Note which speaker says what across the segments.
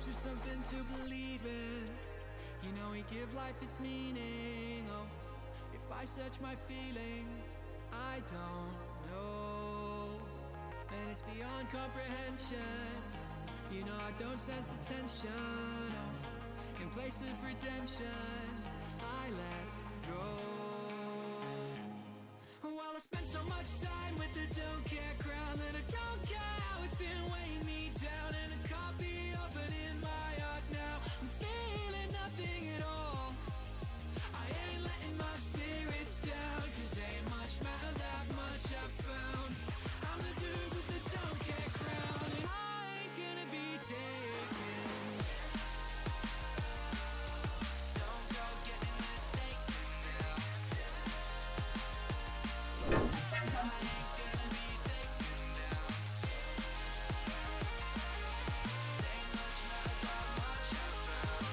Speaker 1: you something to believe in. You know we give life its meaning. Oh, if I search my feelings, I don't know. And it's beyond comprehension. You know I don't sense the tension. Oh, in place of redemption, I let go. While I spend so much time with the don't care crowd, that I don't care how it's been weighing me down. And I can't be opening my heart now. I'm feeling nothing at all. I ain't letting my spirits down, 'cause ain't much matter that much I've found. I'm the dude with the don't care crown, and I ain't gonna be taken. Don't go getting mistaken now. I ain't gonna be taken now. Ain't much matter that much I've found.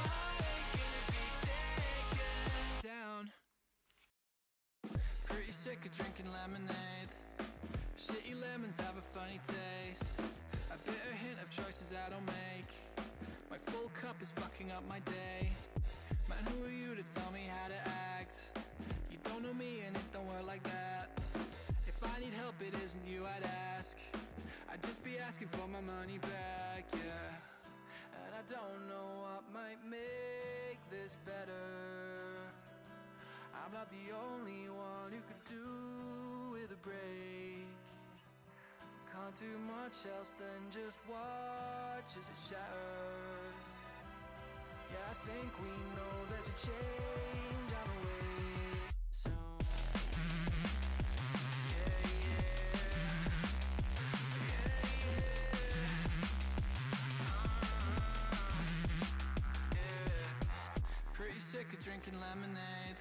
Speaker 1: I ain't gonna be taken down. Pretty sick of drinking lemonade. Shitty lemons have a funny taste. A bitter hint of choices I don't make. My full cup is fucking up my day. Man, who are you to tell me how to act? You don't know me and it don't work like that. If I need help, it isn't you I'd ask. I'd just be asking for my money back, yeah. And I don't know what might make this better. I'm not the only one who could do with a break. Can't do much else than just watch as it shatters. Yeah, I think we know there's a change on the way. So yeah, pretty sick of drinking lemonade.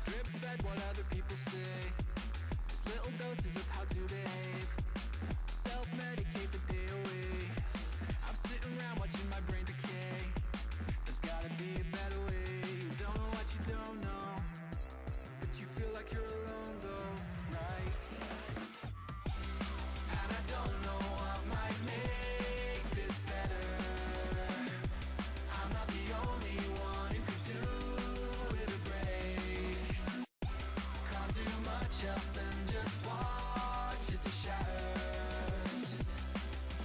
Speaker 1: Drip fed what other people say. Just little doses of how to behave. Self-medicate the day away. I'm sitting around watching my brain decay. There's gotta be a better way. You don't know what you don't know, but you feel like you're alone though, right? And I don't know what might make this better. I'm not the only one who could do with a break. Can't do much else than just watch as it shatters.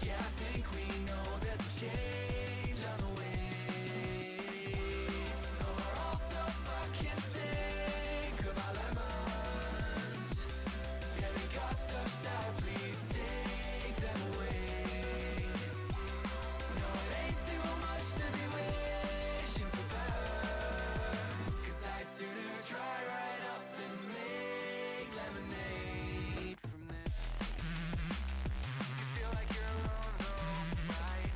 Speaker 1: Yeah, I think we know there's a change on the way. Oh, we're all so fucking sick of our lemons. Yeah, they got so sour, please take them away. No, it ain't too much to be wishing for better, 'cause I'd sooner dry right up than make lemonade from this. You feel like you're alone though, right?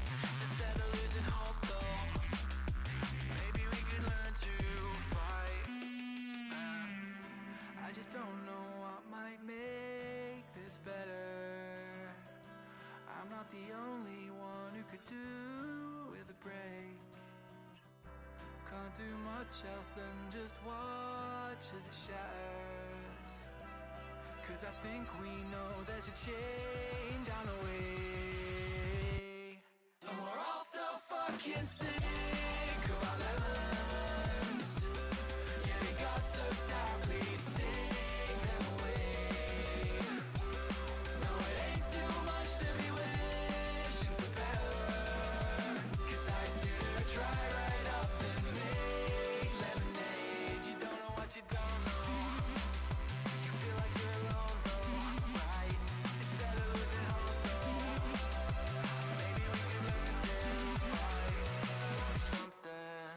Speaker 1: Instead of losing hope though, maybe we could learn to fight. I just don't know what might make this better. I'm not the only one who could do with a break. Can't do much else than just watch as it shatters, 'cause I think we know there's a change on the way. And we're all so fucking sick of our lemons. Yeah, they got so sour, please take them away. No, it ain't too much to be wishing for better, 'cause I'd sooner try right up than make lemonade. You don't know what you don't know. You feel like you're alone though, right? Instead of losing hope though, maybe we could learn to fight something.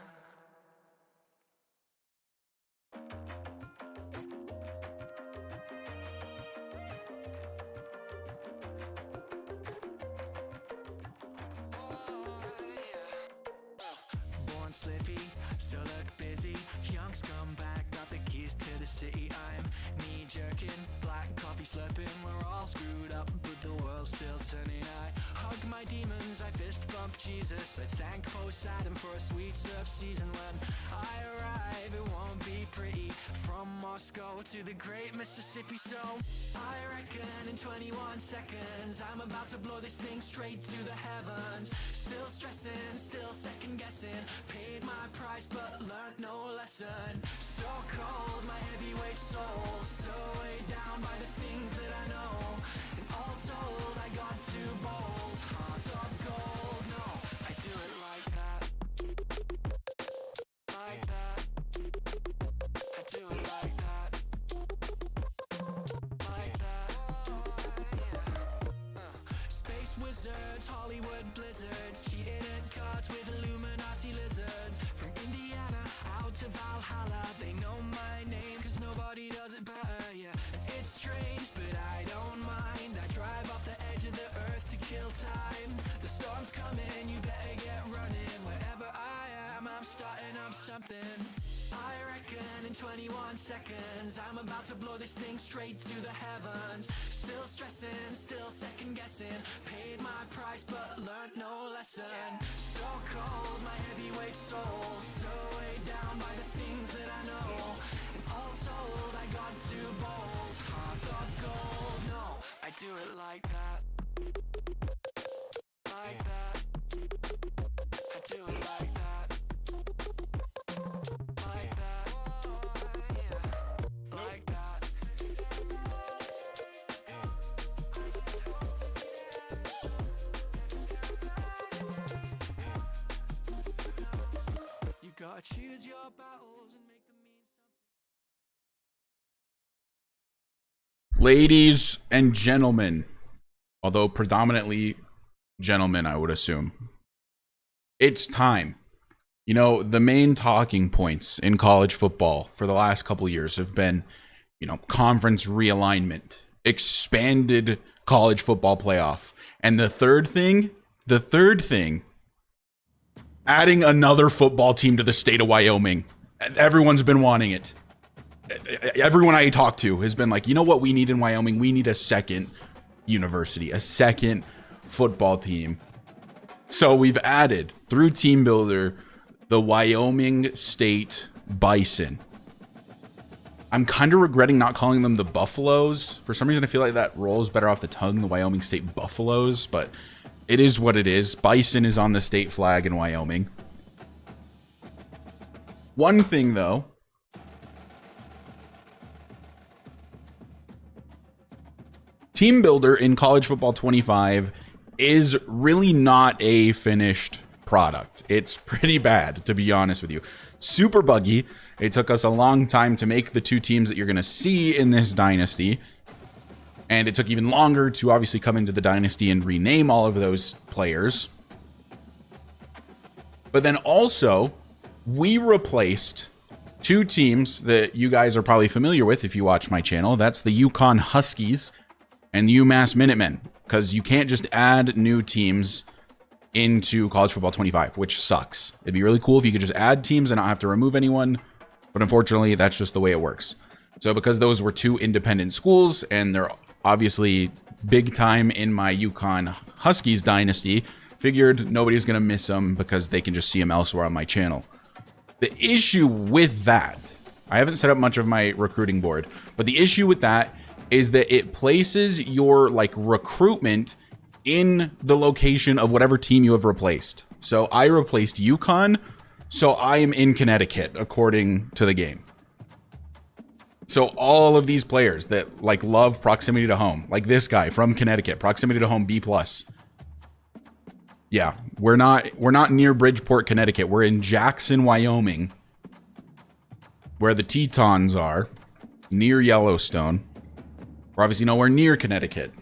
Speaker 1: Born slippy, so look busy. Young scumbag, got the keys to the city. I'm knee jerking, black coffee slurping. We're all screwed up, but the world's still turning. I hug my demons, I fist bump Jesus. I thank Poseidon for a sweet surf season. When I arrive, it won't be pretty. From Moscow to the great Mississippi. So I reckon in 21 seconds I'm about to blow this thing straight to the heavens. Still stressing, still second guessing. Paid my price but learned no lesson. So cold, my heavyweight soul. So weighed down by the things that I know. And all told, I got too bold. Heart of gold, no, I do it like that. Like that. I do it like that. Like that. Space wizards, Hollywood blizzards, cheating at cards with Illuminati lizards. From Indiana out to Valhalla, they know my name cause nobody does it better, yeah. It's strange but I don't mind. I drive off the edge of the earth to kill time. The storm's coming, you better get running. Wherever I am, I'm starting up something. I reckon in 21 seconds I'm about to blow this thing straight to the heavens. Still stressing, still second guessing. Paid my price but learned no lesson. So cold, my heavyweight soul. So weighed down by the things that I know. And all told, I got too bold. Heart of gold, no, I do it like that. Like that. I do it like that. Like that. Like that. You gotta choose your battles and make them mean something.
Speaker 2: Ladies and gentlemen, although predominantly gentlemen, I would assume, it's time. You know, the main talking points in college football for the last couple of years have been, you know, conference realignment, expanded college football playoff, and the third thing, adding another football team to the state of Wyoming. Everyone's been wanting it. Everyone I talk to has been like, you know what we need in Wyoming? We need a second university, a second football team. So we've added, through Team Builder, the Wyoming State Bison. I'm kind of regretting not calling them the Buffaloes. For some reason, I feel like that rolls better off the tongue, the Wyoming State Buffaloes, but it is what it is. Bison is on the state flag in Wyoming. One thing, though, Team Builder in College Football 25 is really not a finished product. It's pretty bad, to be honest with you. Super buggy. It took us a long time to make the two teams that you're going to see in this dynasty. And it took even longer to obviously come into the dynasty and rename all of those players. But then also, we replaced two teams that you guys are probably familiar with if you watch my channel. That's the Yukon Huskies and UMass Minutemen. Because you can't just add new teams into College Football 25, which sucks. It'd be really cool if you could just add teams and not have to remove anyone. But unfortunately, that's just the way it works. So because those were two independent schools, and they're obviously big time in my Yukon Huskies dynasty, figured nobody's going to miss them because they can just see them elsewhere on my channel. The issue with that, I haven't set up much of my recruiting board, but the issue with that is that it places your like recruitment in the location of whatever team you have replaced. So I replaced Yukon, so I am in Connecticut according to the game. So all of these players that like love proximity to home, like this guy from Connecticut, proximity to home B+. Yeah, we're not near Bridgeport, Connecticut. We're in Jackson, Wyoming, where the Tetons are, near Yellowstone. We're obviously nowhere near Connecticut.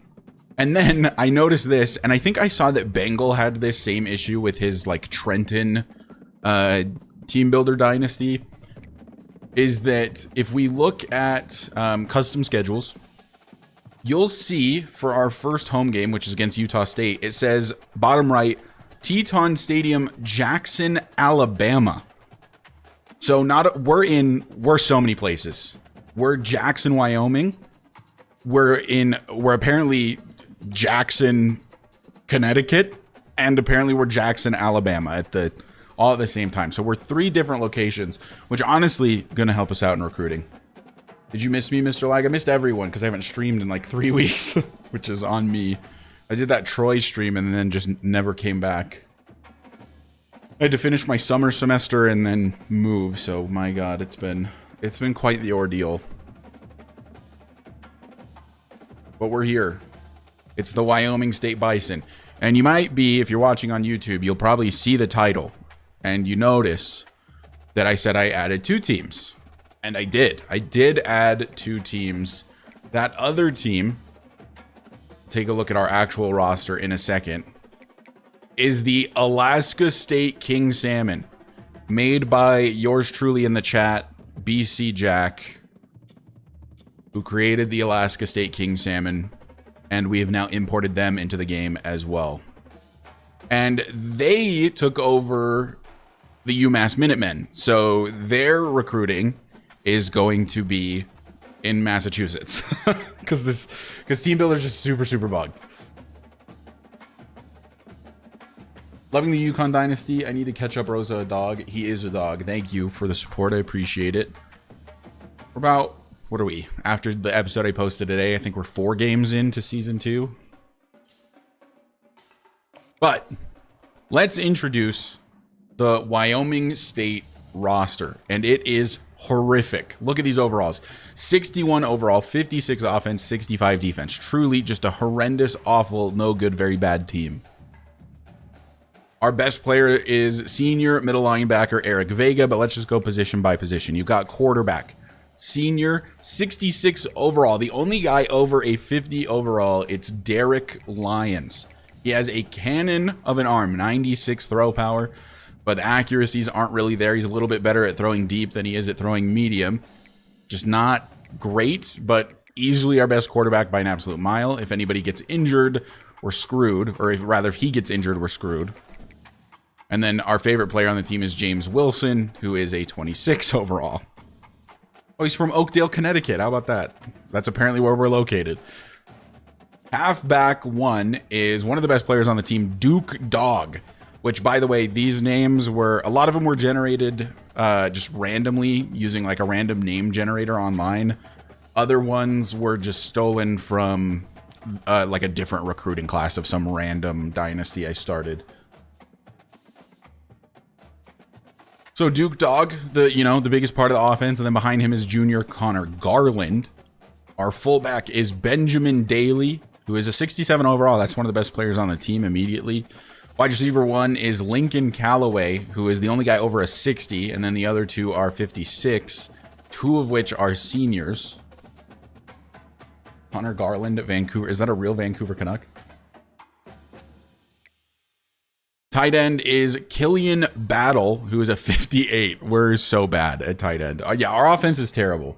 Speaker 2: And then I noticed this, and I think I saw that Bengal had this same issue with his like Trenton Team Builder dynasty, is that if we look at custom schedules, you'll see for our first home game, which is against Utah State, it says bottom right, Teton Stadium, Jackson, Alabama. So we're so many places. We're Jackson, Wyoming. We're apparently Jackson, Connecticut, and apparently we're Jackson, Alabama all at the same time. So we're 3 different locations, which honestly gonna help us out in recruiting. Did you miss me, Mr. Lag? I missed everyone because I haven't streamed in like 3 weeks, which is on me. I did that Troy stream and then just never came back. I had to finish my summer semester and then move, so my god, it's been quite the ordeal. But we're here. It's the Wyoming State Bison. And you might be, if you're watching on YouTube, you'll probably see the title. And you notice that I said I added 2 teams. And I did. I did add 2 teams. That other team, take a look at our actual roster in a second, is the Alaska State King Salmon. Made by yours truly in the chat, BC Jack, who created the Alaska State King Salmon. And we have now imported them into the game as well. And they took over the UMass Minutemen. So their recruiting is going to be in Massachusetts. Because Team Builder is just super bugged. Loving the Yukon Dynasty. I need to catch up Rosa a dog. He is a dog. Thank you for the support. I appreciate it. We're about... What are we? After the episode I posted today, I think we're 4 games into season 2. But let's introduce the Wyoming State roster. And it is horrific. Look at these overalls. 61 overall, 56 offense, 65 defense. Truly just a horrendous, awful, no good, very bad team. Our best player is senior middle linebacker Eric Vega, but let's just go position by position. You've got quarterback. Senior, 66 overall. The only guy over a 50 overall, it's Derek Lyons. He has a cannon of an arm, 96 throw power, but the accuracies aren't really there. He's a little bit better at throwing deep than he is at throwing medium. Just not great, but easily our best quarterback by an absolute mile. If anybody gets injured, we're screwed. Or if he gets injured, we're screwed. And then our favorite player on the team is James Wilson, who is a 26 overall. Oh, he's from Oakdale, Connecticut. How about that? That's apparently where we're located. Halfback 1 is one of the best players on the team, Duke Dog. Which, by the way, these names were... A lot of them were generated just randomly using like a random name generator online. Other ones were just stolen from like a different recruiting class of some random dynasty I started. So Duke Dog, the biggest part of the offense, and then behind him is junior Connor Garland. Our fullback is Benjamin Daly, who is a 67 overall. That's one of the best players on the team immediately. Wide receiver 1 is Lincoln Callaway, who is the only guy over a 60, and then the other 2 are 56, 2 of which are seniors. Connor Garland at Vancouver. Is that a real Vancouver Canuck? Tight end is Killian Battle, who is a 58. We're so bad at tight end. Yeah, our offense is terrible.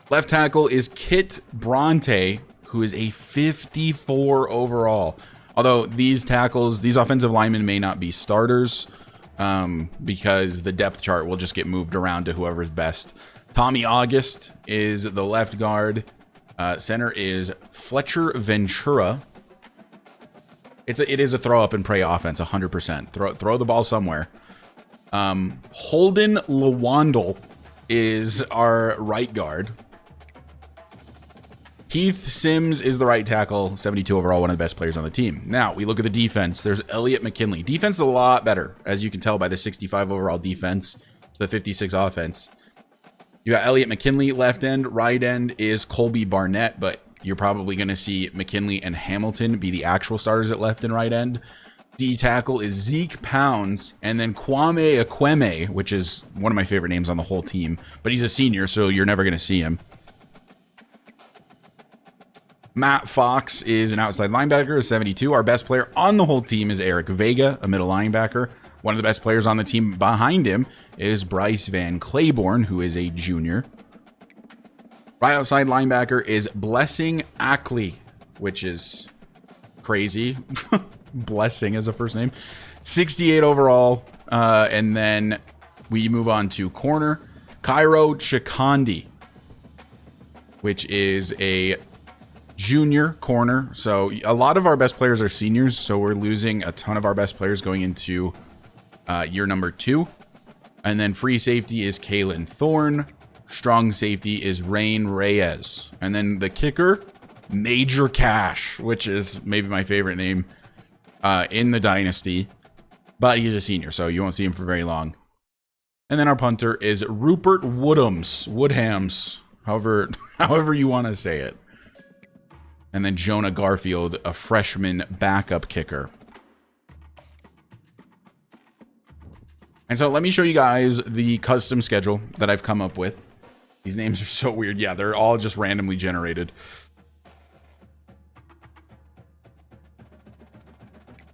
Speaker 2: Left tackle is Kit Bronte, who is a 54 overall. Although these offensive linemen may not be starters because the depth chart will just get moved around to whoever's best. Tommy August is the left guard. Center is Fletcher Ventura. It is a throw up and pray offense, 100%. Throw the ball somewhere. Holden Lewandle is our right guard. Keith Sims is the right tackle, 72 overall, one of the best players on the team. Now, we look at the defense. There's Elliot McKinley. Defense is a lot better, as you can tell by the 65 overall defense to the 56 offense. You got Elliot McKinley, left end. Right end is Colby Barnett, but you're probably going to see McKinley and Hamilton be the actual starters at left and right end. D tackle is Zeke Pounds, and then Kwame Ekweme, which is one of my favorite names on the whole team, but he's a senior, so you're never going to see him. Matt Fox is an outside linebacker, 72. Our best player on the whole team is Eric Vega, a middle linebacker. One of the best players on the team behind him is Bryce Van Claiborne, who is a junior. Right outside linebacker is Blessing Ackley, which is crazy. Blessing as a first name. 68 overall. And then we move on to corner. Cairo Chikondi, which is a junior corner. So a lot of our best players are seniors, so we're losing a ton of our best players going into year number 2. And then free safety is Kalen Thorne. Strong safety is Rain Reyes. And then the kicker, Major Cash, which is maybe my favorite name in the Dynasty. But he's a senior, so you won't see him for very long. And then our punter is Rupert Woodhams, however you want to say it. And then Jonah Garfield, a freshman backup kicker. And so let me show you guys the custom schedule that I've come up with. These names are so weird. Yeah, they're all just randomly generated.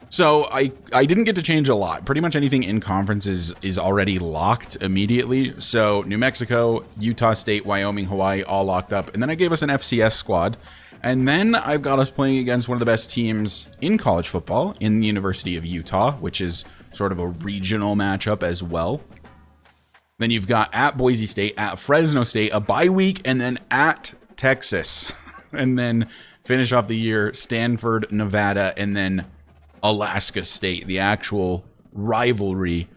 Speaker 2: So I didn't get to change a lot. Pretty much anything in conference is already locked immediately. So New Mexico, Utah State, Wyoming, Hawaii, all locked up. And then I gave us an FCS squad. And then I've got us playing against one of the best teams in college football in the University of Utah, which is sort of a regional matchup as well. Then you've got at Boise State, at Fresno State, a bye week, and then at Texas. And then finish off the year, Stanford, Nevada, and then Alaska State, the actual rivalry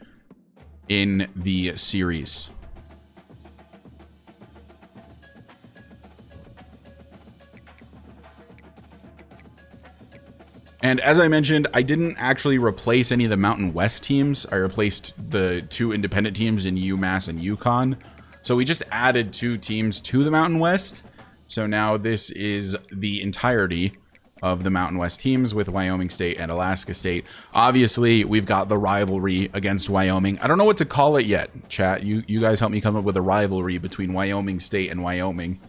Speaker 2: in the series. And as I mentioned, I didn't actually replace any of the Mountain West teams. I replaced the 2 independent teams in UMass and UConn. So we just added 2 teams to the Mountain West. So now this is the entirety of the Mountain West teams with Wyoming State and Alaska State. Obviously, we've got the rivalry against Wyoming. I don't know what to call it yet, chat. You guys help me come up with a rivalry between Wyoming State and Wyoming.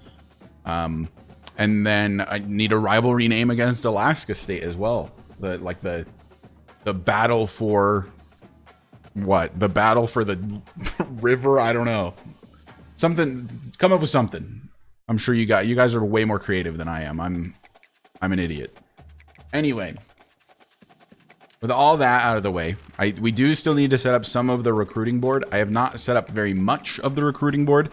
Speaker 2: And then I need a rivalry name against Alaska State as well. The battle for what? The battle for the river? I don't know. Something. Come up with something. I'm sure you guys are way more creative than I am. I'm an idiot. Anyway, with all that out of the way, we do still need to set up some of the recruiting board. I have not set up very much of the recruiting board.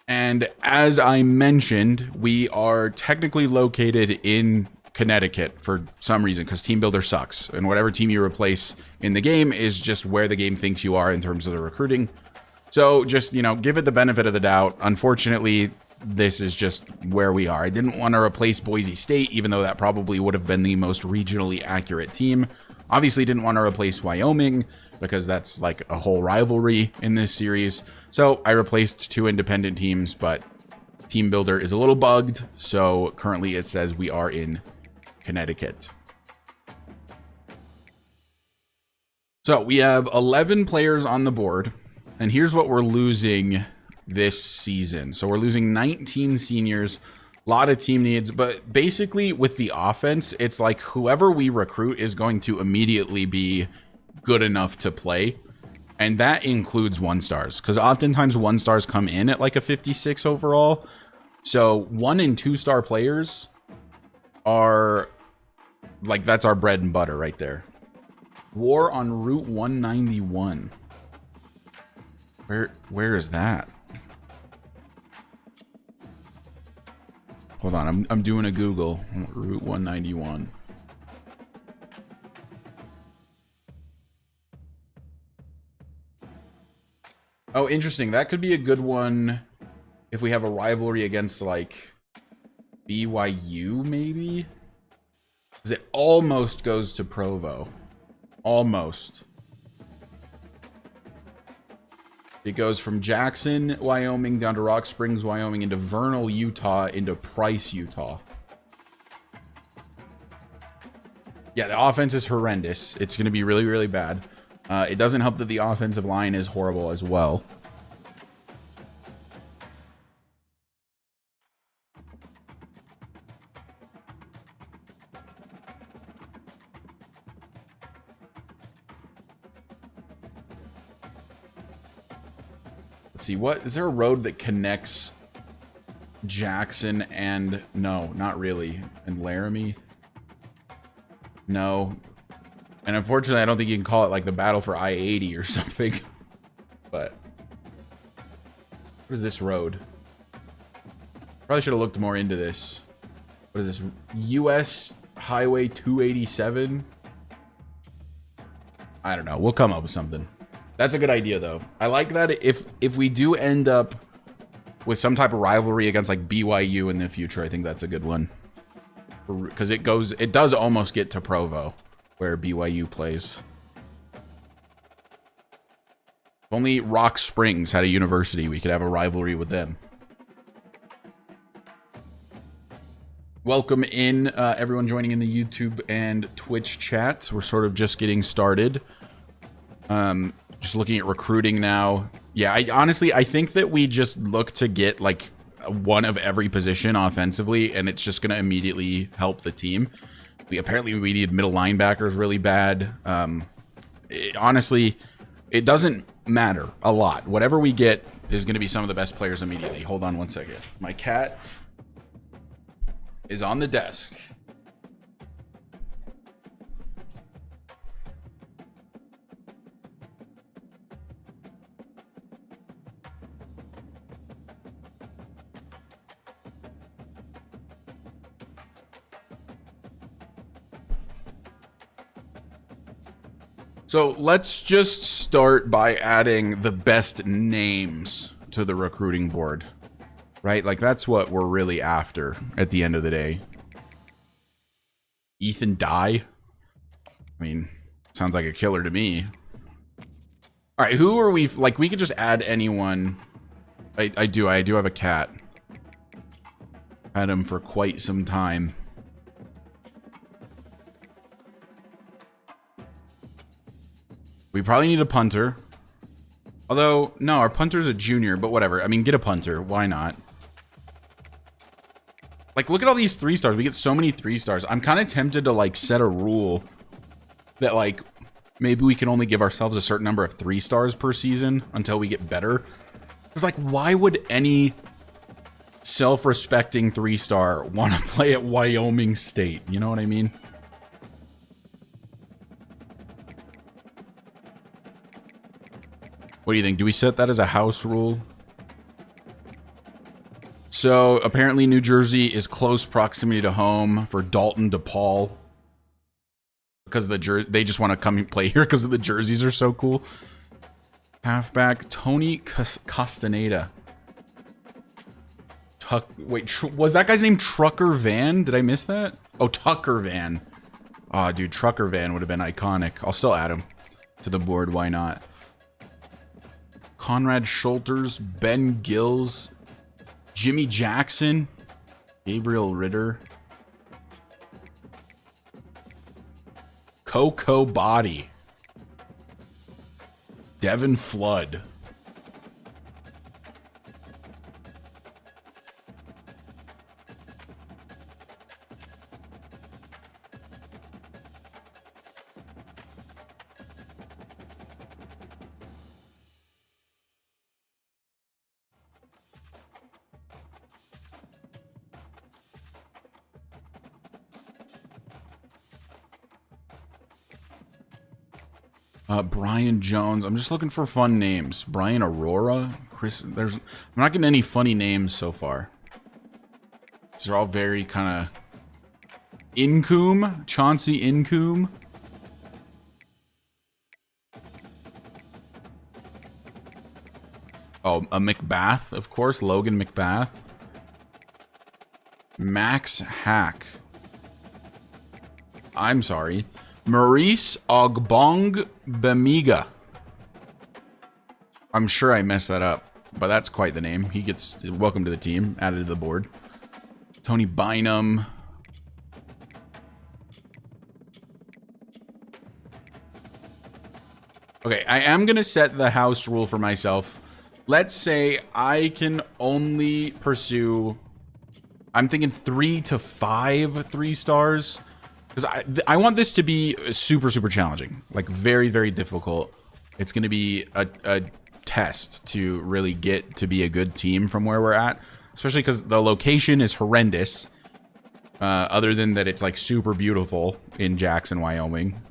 Speaker 2: And as I mentioned, we are technically located in Connecticut for some reason, because Team Builder sucks. And whatever team you replace in the game is just where the game thinks you are in terms of the recruiting. So just, give it the benefit of the doubt. Unfortunately, this is just where we are. I didn't want to replace Boise State, even though that probably would have been the most regionally accurate team. Obviously didn't want to replace Wyoming, because that's like a whole rivalry in this series. So I replaced 2 independent teams, but Team Builder is a little bugged. So currently it says we are in Connecticut. So we have 11 players on the board, and here's what we're losing this season. So we're losing 19 seniors, a lot of team needs, but basically with the offense, it's like whoever we recruit is going to immediately be good enough to play. And that includes 1-stars, because oftentimes 1-stars come in at like a 56 overall. So 1 and 2-star players are like, that's our bread and butter right there. War on Route 191. Where is that? Hold on, I'm doing a Google. Route 191. Oh, interesting. That could be a good one if we have a rivalry against like BYU, maybe? Because it almost goes to Provo. Almost. It goes from Jackson, Wyoming, down to Rock Springs, Wyoming, into Vernal, Utah, into Price, Utah. Yeah, the offense is horrendous. It's going to be really, really bad. It doesn't help that the offensive line is horrible as well. Let's see, what is there a road that connects Jackson and no, not really, and Laramie? No. And unfortunately, I don't think you can call it like the battle for I-80 or something. But what is this road? Probably should have looked more into this. What is this? U.S. Highway 287? I don't know. We'll come up with something. That's a good idea, though. I like that if we do end up with some type of rivalry against like BYU in the future, I think that's a good one. Because it does almost get to Provo, where BYU plays. If only Rock Springs had a university, we could have a rivalry with them. Welcome in, everyone joining in the YouTube and Twitch chats. We're sort of just getting started. Just looking at recruiting now. Yeah, I think that we just look to get like one of every position offensively, and it's just going to immediately help the team. Apparently we need middle linebackers really bad. Honestly, it doesn't matter a lot. Whatever we get is going to be some of the best players immediately. Hold on one second. My cat is on the desk. So let's just start by adding the best names to the recruiting board, right? Like that's what we're really after at the end of the day. Ethan Dye. I mean, sounds like a killer to me. All right, who are we? Like we could just add anyone. I do have a cat. Had him for quite some time. We probably need a punter. Although, no, our punter's a junior, but whatever. I mean, get a punter. Why not? Like, look at all these 3-stars. We get so many 3-stars. I'm kind of tempted to, like, set a rule that, like, maybe we can only give ourselves a certain number of 3-stars per season until we get better. Because, like, why would any self-respecting 3-star want to play at Wyoming State? You know what I mean? What do you think? Do we set that as a house rule? So apparently New Jersey is close proximity to home for Dalton DePaul. Because they just want to come and play here because the jerseys are so cool. Halfback Tony Castaneda. Wait, was that guy's name Trucker Van? Did I miss that? Oh, Tucker Van. Oh, dude, Trucker Van would have been iconic. I'll still add him to the board. Why not? Conrad Schulters, Ben Gills, Jimmy Jackson, Gabriel Ritter, Coco Body, Devin Flood. Brian Jones. I'm just looking for fun names. Brian Aurora. Chris. I'm not getting any funny names so far. These are all very kind of Incoom. Chauncey Incoom. Oh, a McBath, of course. Logan McBath. Max Hack. I'm sorry. Maurice Ogbong Bemiga. I'm sure I messed that up, but that's quite the name. He gets welcome to the team, added to the board. Tony Bynum. Okay, I am going to set the house rule for myself. Let's say I can only pursue, I'm thinking 3 to 5 3-stars. Because I want this to be super, super challenging. Like, very, very difficult. It's going to be a test to really get to be a good team from where we're at. Especially because the location is horrendous. Other than that it's, like, super beautiful in Jackson, Wyoming.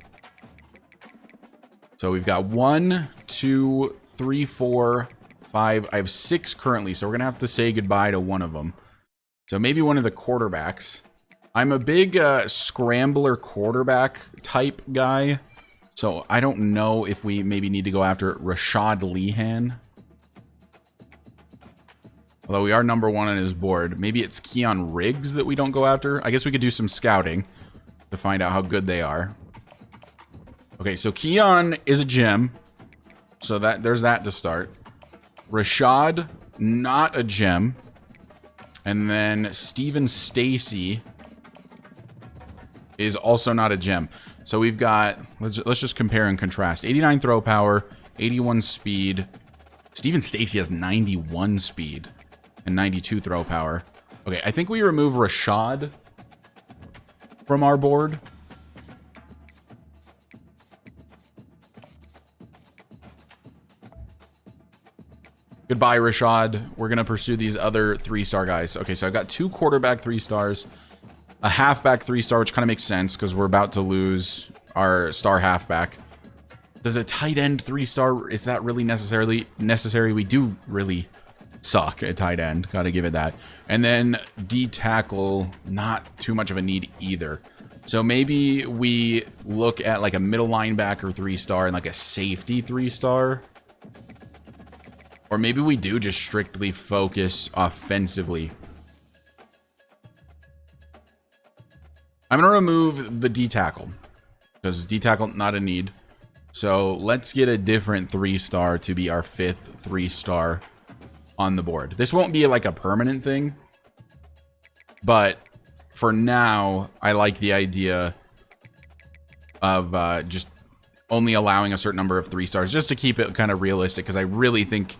Speaker 2: So we've got 1, 2, 3, 4, 5. I have 6 currently, so we're going to have to say goodbye to one of them. So maybe one of the quarterbacks. I'm a big scrambler quarterback type guy. So I don't know if we maybe need to go after Rashad Lehan. Although we are number 1 on his board. Maybe it's Keon Riggs that we don't go after. I guess we could do some scouting to find out how good they are. Okay, so Keon is a gem. So there's that to start. Rashad, not a gem. And then Steven Stacy is also not a gem. So we've got, let's just compare and contrast. 89 throw power, 81 speed. Steven Stacy has 91 speed and 92 throw power. Okay, I think we remove Rashad from our board. Goodbye, Rashad. We're going to pursue these other 3-star guys. Okay, so I've got 2 quarterback 3 stars, a halfback 3-star, which kind of makes sense because we're about to lose our star halfback. Does a tight end 3-star, is that really necessary? We do really suck at tight end. Got to give it that. And then D tackle, not too much of a need either. So maybe we look at like a middle linebacker 3-star and like a safety 3-star. Or maybe we do just strictly focus offensively. I'm going to remove the D-tackle. Because D-tackle, not a need. So let's get a different 3-star to be our 5th 3-star on the board. This won't be like a permanent thing. But for now, I like the idea of just only allowing a certain number of 3-stars. Just to keep it kind of realistic. Because I really think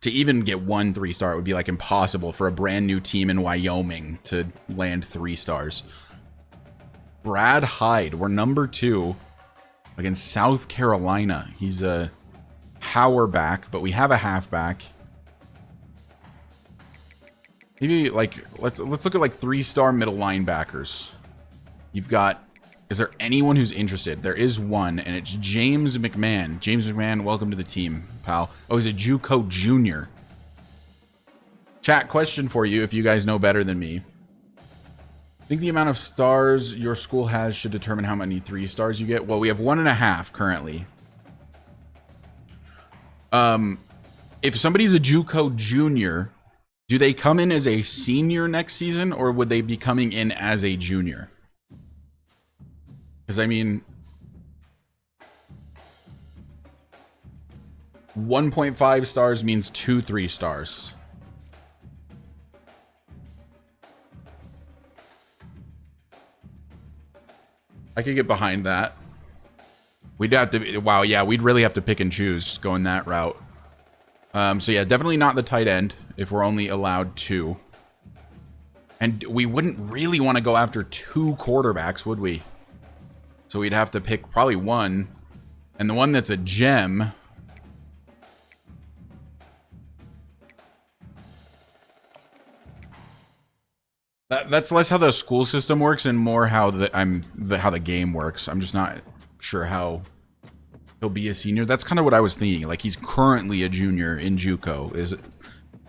Speaker 2: to even get 1 3-star, it would be like impossible for a brand new team in Wyoming to land 3 stars. Brad Hyde, we're number 2 against South Carolina. He's a power back, but we have a halfback. Maybe like let's look at like 3-star middle linebackers. You've got, is there anyone who's interested? There is one, and it's James McMahon. James McMahon, welcome to the team, pal. Oh, he's a JUCO junior. Chat, question for you if you guys know better than me. I think the amount of stars your school has should determine how many 3-stars you get. Well, we have 1.5 currently. If somebody's a JUCO junior, do they come in as a senior next season, or would they be coming in as a junior? Because, I mean, 1.5 stars means 2 3-stars. I could get behind that. We'd have to, wow, yeah, we'd really have to pick and choose going that route. So yeah, definitely not the tight end if we're only allowed 2. And we wouldn't really want to go after 2 quarterbacks, would we? So we'd have to pick probably 1. And the one that's a gem. That's less how the school system works and more how how the game works. I'm just not sure how he'll be a senior. That's kind of what I was thinking. Like, he's currently a junior in JUCO is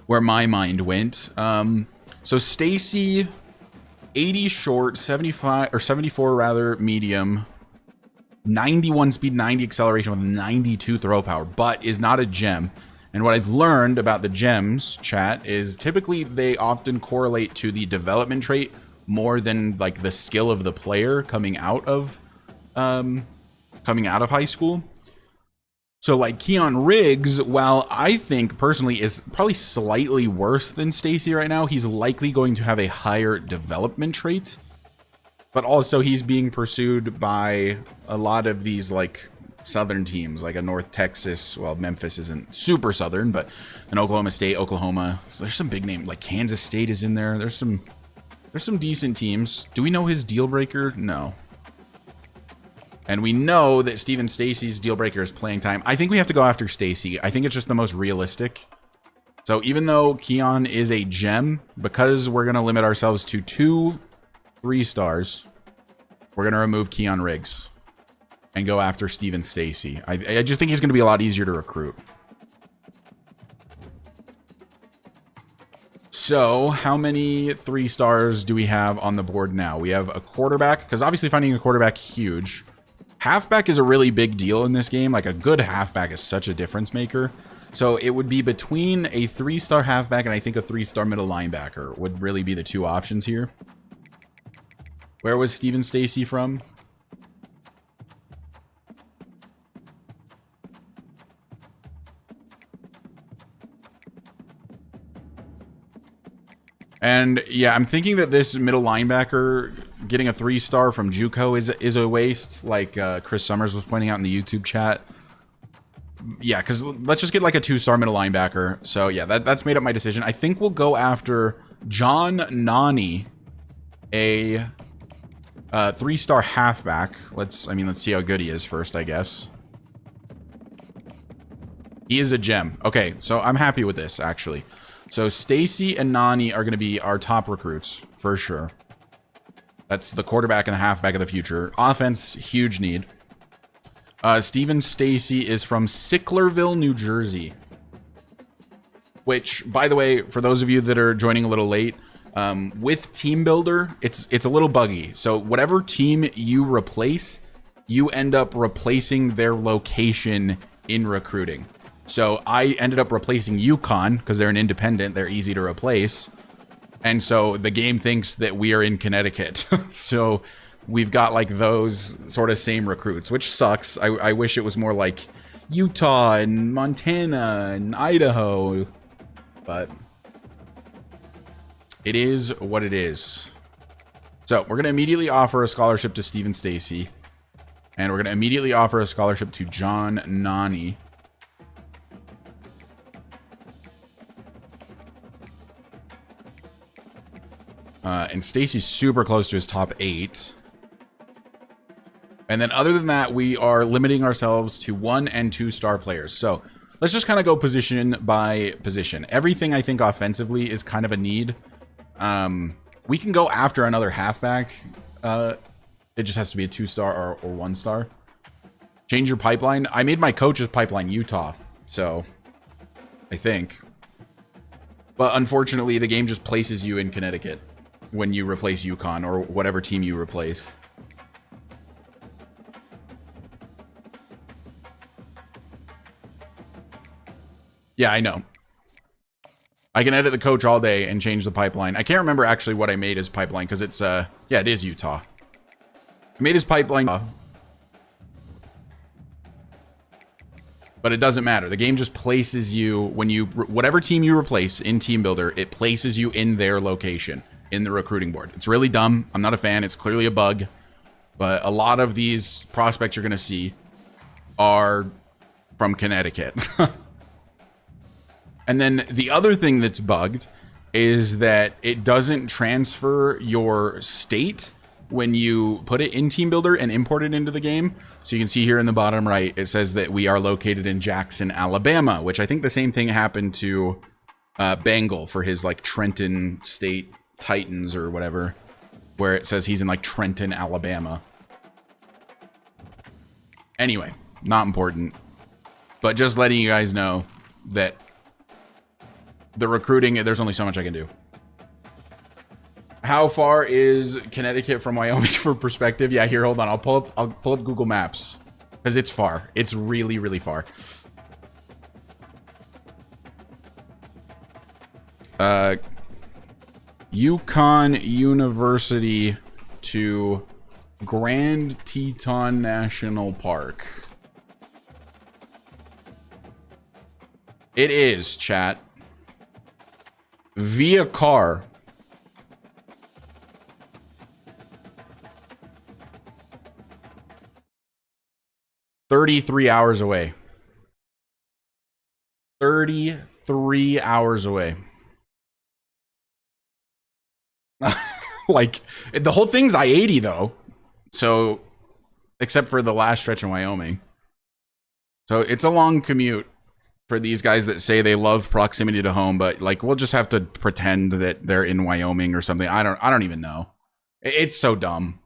Speaker 2: where my mind went. So Stacy, 80 short, 75 or 74 rather medium, 91 speed, 90 acceleration with 92 throw power, but is not a gem. And what I've learned about the gems, chat, is typically they often correlate to the development trait more than like the skill of the player coming out of high school. So like Keon Riggs, while I think personally is probably slightly worse than Stacy right now, he's likely going to have a higher development trait. But also he's being pursued by a lot of these like southern teams, like a North Texas. Well, Memphis isn't super southern, but an Oklahoma State, Oklahoma. So there's some big names, like Kansas State is in there. There's some decent teams. Do we know his deal breaker? No. And we know that Steven Stacy's deal breaker is playing time. I think we have to go after Stacy. I think it's just the most realistic. So even though Keon is a gem, because we're going to limit ourselves to 2 3-stars, we're going to remove Keon Riggs and go after Steven Stacy. I just think he's going to be a lot easier to recruit. So how many 3 stars do we have on the board now? We have a quarterback, because obviously finding a quarterback, huge. Halfback is a really big deal in this game. Like, a good halfback is such a difference maker. So it would be between a 3-star halfback and I think a 3-star middle linebacker would really be the 2 options here. Where was Steven Stacy from? And yeah, I'm thinking that this middle linebacker getting a 3-star from JUCO is a waste, like Chris Summers was pointing out in the YouTube chat. Yeah, because let's just get like a 2-star middle linebacker. So yeah, that's made up my decision. I think we'll go after John Nani, a 3-star halfback. Let's see how good he is first, I guess. He is a gem. Okay, so I'm happy with this, actually. So Stacy and Nani are going to be our top recruits, for sure. That's the quarterback and the halfback of the future. Offense, huge need. Steven Stacy is from Sicklerville, New Jersey. Which, by the way, for those of you that are joining a little late, with Team Builder, it's a little buggy. So whatever team you replace, you end up replacing their location in recruiting. So I ended up replacing UConn because they're an independent. They're easy to replace. And so the game thinks that we are in Connecticut. So we've got like those sort of same recruits, which sucks. I wish it was more like Utah and Montana and Idaho. But it is what it is. So we're going to immediately offer a scholarship to Steven Stacy. And we're going to immediately offer a scholarship to John Nani. And Stacy's super close to his top 8. And then other than that, we are limiting ourselves to 1- and 2-star players. So let's just kind of go position by position. Everything I think offensively is kind of a need. We can go after another halfback. It just has to be a 2-star or 1-star. Change your pipeline. I made my coach's pipeline Utah. So I think. But unfortunately, the game just places you in Connecticut when you replace UConn or whatever team you replace. Yeah, I know. I can edit the coach all day and change the pipeline. I can't remember actually what I made his pipeline because it's, yeah, it is Utah. I made his pipeline, but it doesn't matter. The game just places you, when you, whatever team you replace in Team Builder, it places you in their location in the recruiting board. It's really dumb. I'm not a fan. It's clearly a bug, but a lot of these prospects you're going to see are from Connecticut. And then the other thing that's bugged is that it doesn't transfer your state when you put it in Team Builder and import it into the game. So you can see here in the bottom right, it says that we are located in Jackson, Alabama, which I think the same thing happened to Bengal for his like Trenton State Titans or whatever, where it says he's in like Trenton, Alabama. Anyway, not important, but just letting you guys know that the recruiting, there's only so much I can do. How far is Connecticut from Wyoming for perspective? Yeah, here, hold on. I'll pull up Google Maps because it's far. It's really, really far. UConn University to Grand Teton National Park. It is, chat. Via car. $33 hours away. 33 hours away. Like, the whole thing's I-80 though. So, except for the last stretch in Wyoming. So, it's a long commute for these guys that say they love proximity to home, but like, we'll just have to pretend that they're in Wyoming or something. I don't even know. It's so dumb.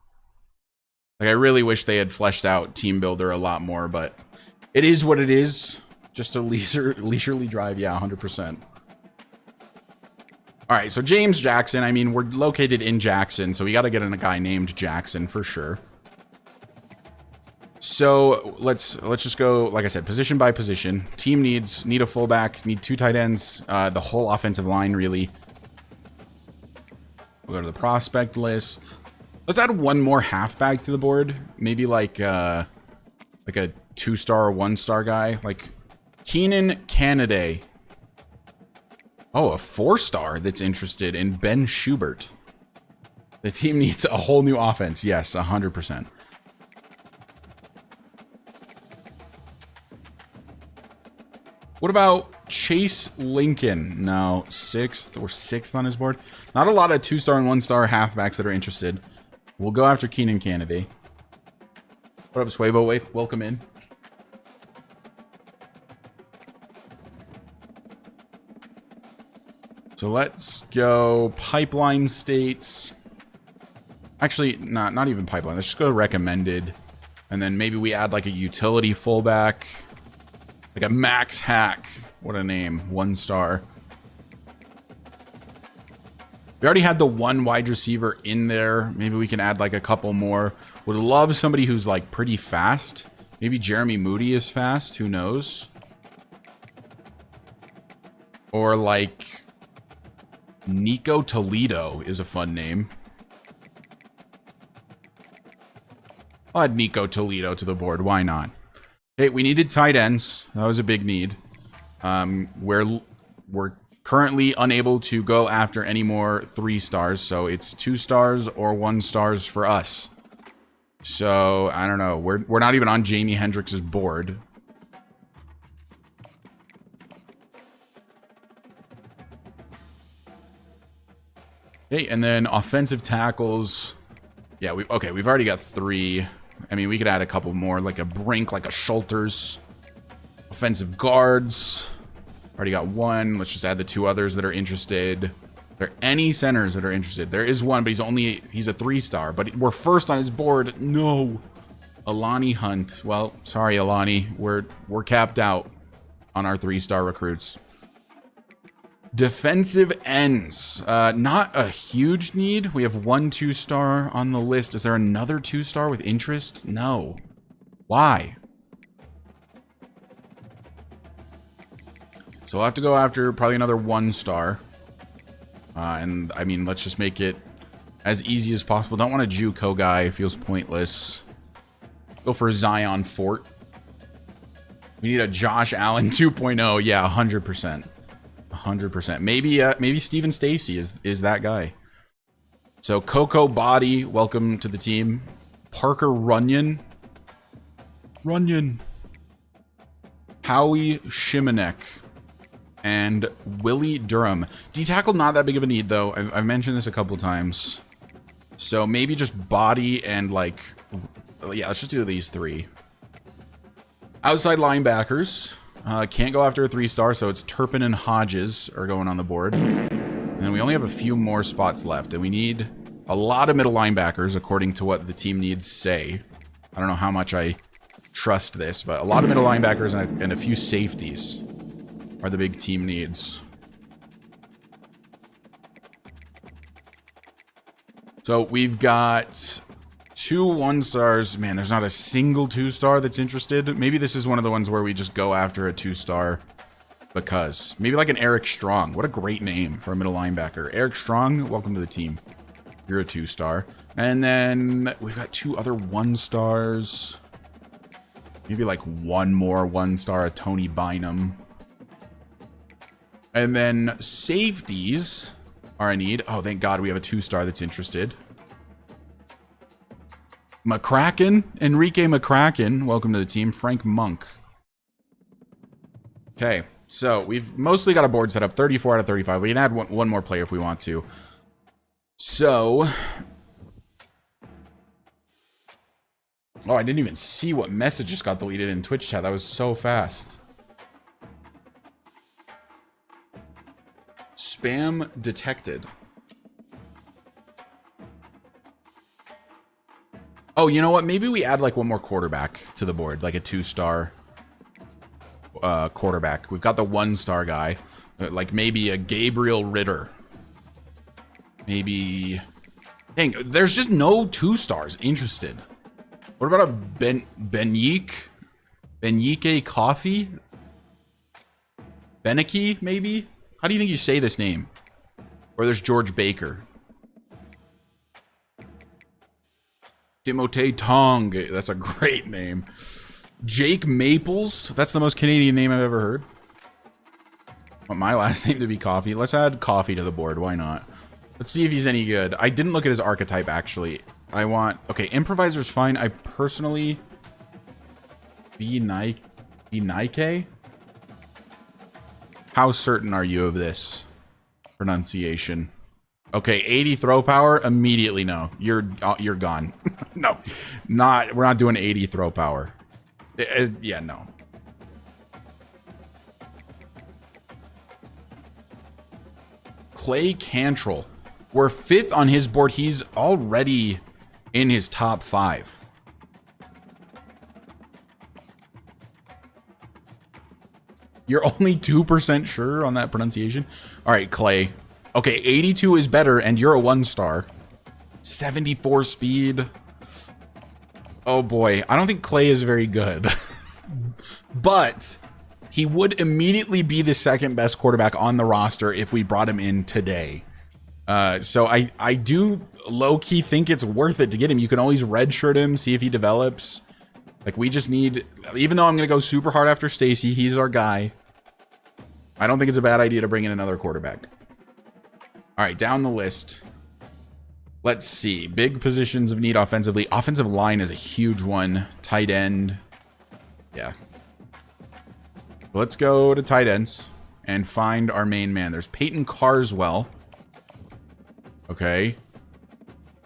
Speaker 2: Like, I really wish they had fleshed out Team Builder a lot more, but it is what it is. Just a leisurely drive. Yeah, 100%. All right, so James Jackson. I mean, we're located in Jackson, so we got to get in a guy named Jackson for sure. So let's just go, like I said, position by position. Team need a fullback, need 2 tight ends, the whole offensive line, really. We'll go to the prospect list. Let's add one more halfback to the board. Maybe like a 2-star or 1-star guy, like Keenan Canaday. Oh, a 4-star that's interested in Ben Schubert. The team needs a whole new offense. Yes, 100%. What about Chase Lincoln? No, 6th. We're 6th on his board. Not a lot of 2-star and 1-star halfbacks that are interested. We'll go after Keenan Canaday. What up, Swaebo? Wait, welcome in. So let's go pipeline states. Actually, not even pipeline. Let's just go recommended. And then maybe we add like a utility fullback. Like a Max Hack. What a name. 1-star. We already had the 1 wide receiver in there. Maybe we can add like a couple more. Would love somebody who's like pretty fast. Maybe Jeremy Moody is fast. Who knows? Or like Nico Toledo is a fun name. I'll add Nico Toledo to the board. Why not? Hey, we needed tight ends. That was a big need. We're currently unable to go after any more 3-stars, so it's 2-stars or 1-stars for us. So I don't know. We're not even on Jamie Hendricks' board. Okay, and then offensive tackles. Yeah, we've already got 3. I mean, we could add a couple more, like a Brink, like a Schulters. Offensive guards. Already got 1. Let's just add the 2 others that are interested. Are there any centers that are interested? There is one, but he's a 3-star. But we're first on his board. No. Alani Hunt. Well, sorry, Alani. We're capped out on our 3-star recruits. Defensive ends. Not a huge need. We have 1 2-star on the list. Is there another 2-star with interest? No. Why? So we'll have to go after probably another 1-star. And I mean, let's just make it as easy as possible. Don't want a JUCO guy. Feels pointless. Go for Zion Fort. We need a Josh Allen 2.0. Yeah, 100%. 100%. Maybe Steven Stacy is that guy. So Coco Body, welcome to the team. Parker Runyon. Howie Shimanek. And Willie Durham. D-tackle, not that big of a need, though. I've mentioned this a couple times. So maybe just body and, like... Yeah, let's just do these 3. Outside linebackers. Can't go after a 3-star, so it's Turpin and Hodges are going on the board. And then we only have a few more spots left, and we need a lot of middle linebackers, according to what the team needs say. I don't know how much I trust this, but a lot of middle linebackers and a few safeties are the big team needs. So we've got 2 1-stars. Man, there's not a single 2-star that's interested. Maybe this is one of the ones where we just go after a 2-star because. Maybe like an Eric Strong. What a great name for a middle linebacker. Eric Strong, welcome to the team. You're a 2-star. And then we've got 2 other 1-stars. Maybe like 1 more 1-star, a Tony Bynum. And then safeties are a need. Oh, thank God we have a 2-star that's interested. McCracken, Enrique McCracken, welcome to the team. Frank Monk. Okay, so we've mostly got a board set up. 34 out of 35. We can add one more player if we want to. So... Oh, I didn't even see what message just got deleted in Twitch chat. That was so fast. Spam detected. Oh, you know what? Maybe we add like one more quarterback to the board, like a 2-star quarterback. We've got the 1-star guy, like maybe a Gabriel Ritter. Maybe... Dang, there's just no 2 stars interested. What about a Benyike Coffee? Beneke, maybe? How do you think you say this name? Or there's George Baker. Timothée Tong. That's a great name. Jake Maples. That's the most Canadian name I've ever heard. I want my last name to be Coffee. Let's add Coffee to the board. Why not? Let's see if he's any good. I didn't look at his archetype, actually. I want... Okay, Improviser's fine. I personally... Nike? How certain are you of this pronunciation? Okay, 80 throw power. Immediately, no. You're gone. No, we're not doing 80 throw power. Yeah, no. Clay Cantrell. We're 5th on his board. He's already in his top 5. You're only 2% sure on that pronunciation? All right, Clay. Okay, 82 is better, and you're a 1-star. 74 speed. Oh boy, I don't think Clay is very good. But he would immediately be the 2nd best quarterback on the roster if we brought him in today. So I do low-key think it's worth it to get him. You can always redshirt him, see if he develops. Like, we just need... Even though I'm going to go super hard after Stacy, he's our guy. I don't think it's a bad idea to bring in another quarterback. All right, down the list. Let's see. Big positions of need offensively. Offensive line is a huge one. Tight end. Yeah. Let's go to tight ends and find our main man. There's Peyton Carswell. Okay.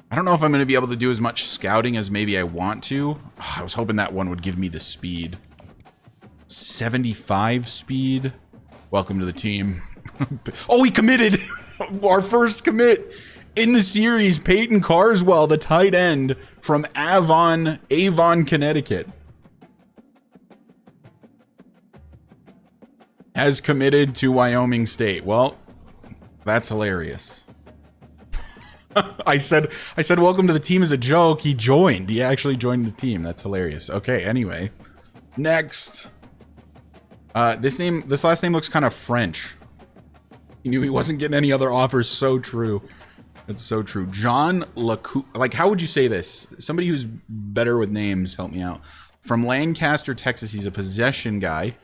Speaker 2: I don't know if I'm going to be able to do as much scouting as maybe I want to. I was hoping that one would give me the speed. 75 speed. Welcome to the team. Oh, he committed! Our first commit in the series. Peyton Carswell, the tight end from Avon, Connecticut, has committed to Wyoming State. Well, that's hilarious. I said welcome to the team as a joke. He joined. He actually joined the team. That's hilarious. Okay, anyway. Next. This last name looks kind of French. He knew he wasn't getting any other offers. So true. That's so true. John Lacou. Like, how would you say this? Somebody who's better with names, help me out. From Lancaster, Texas. He's a possession guy.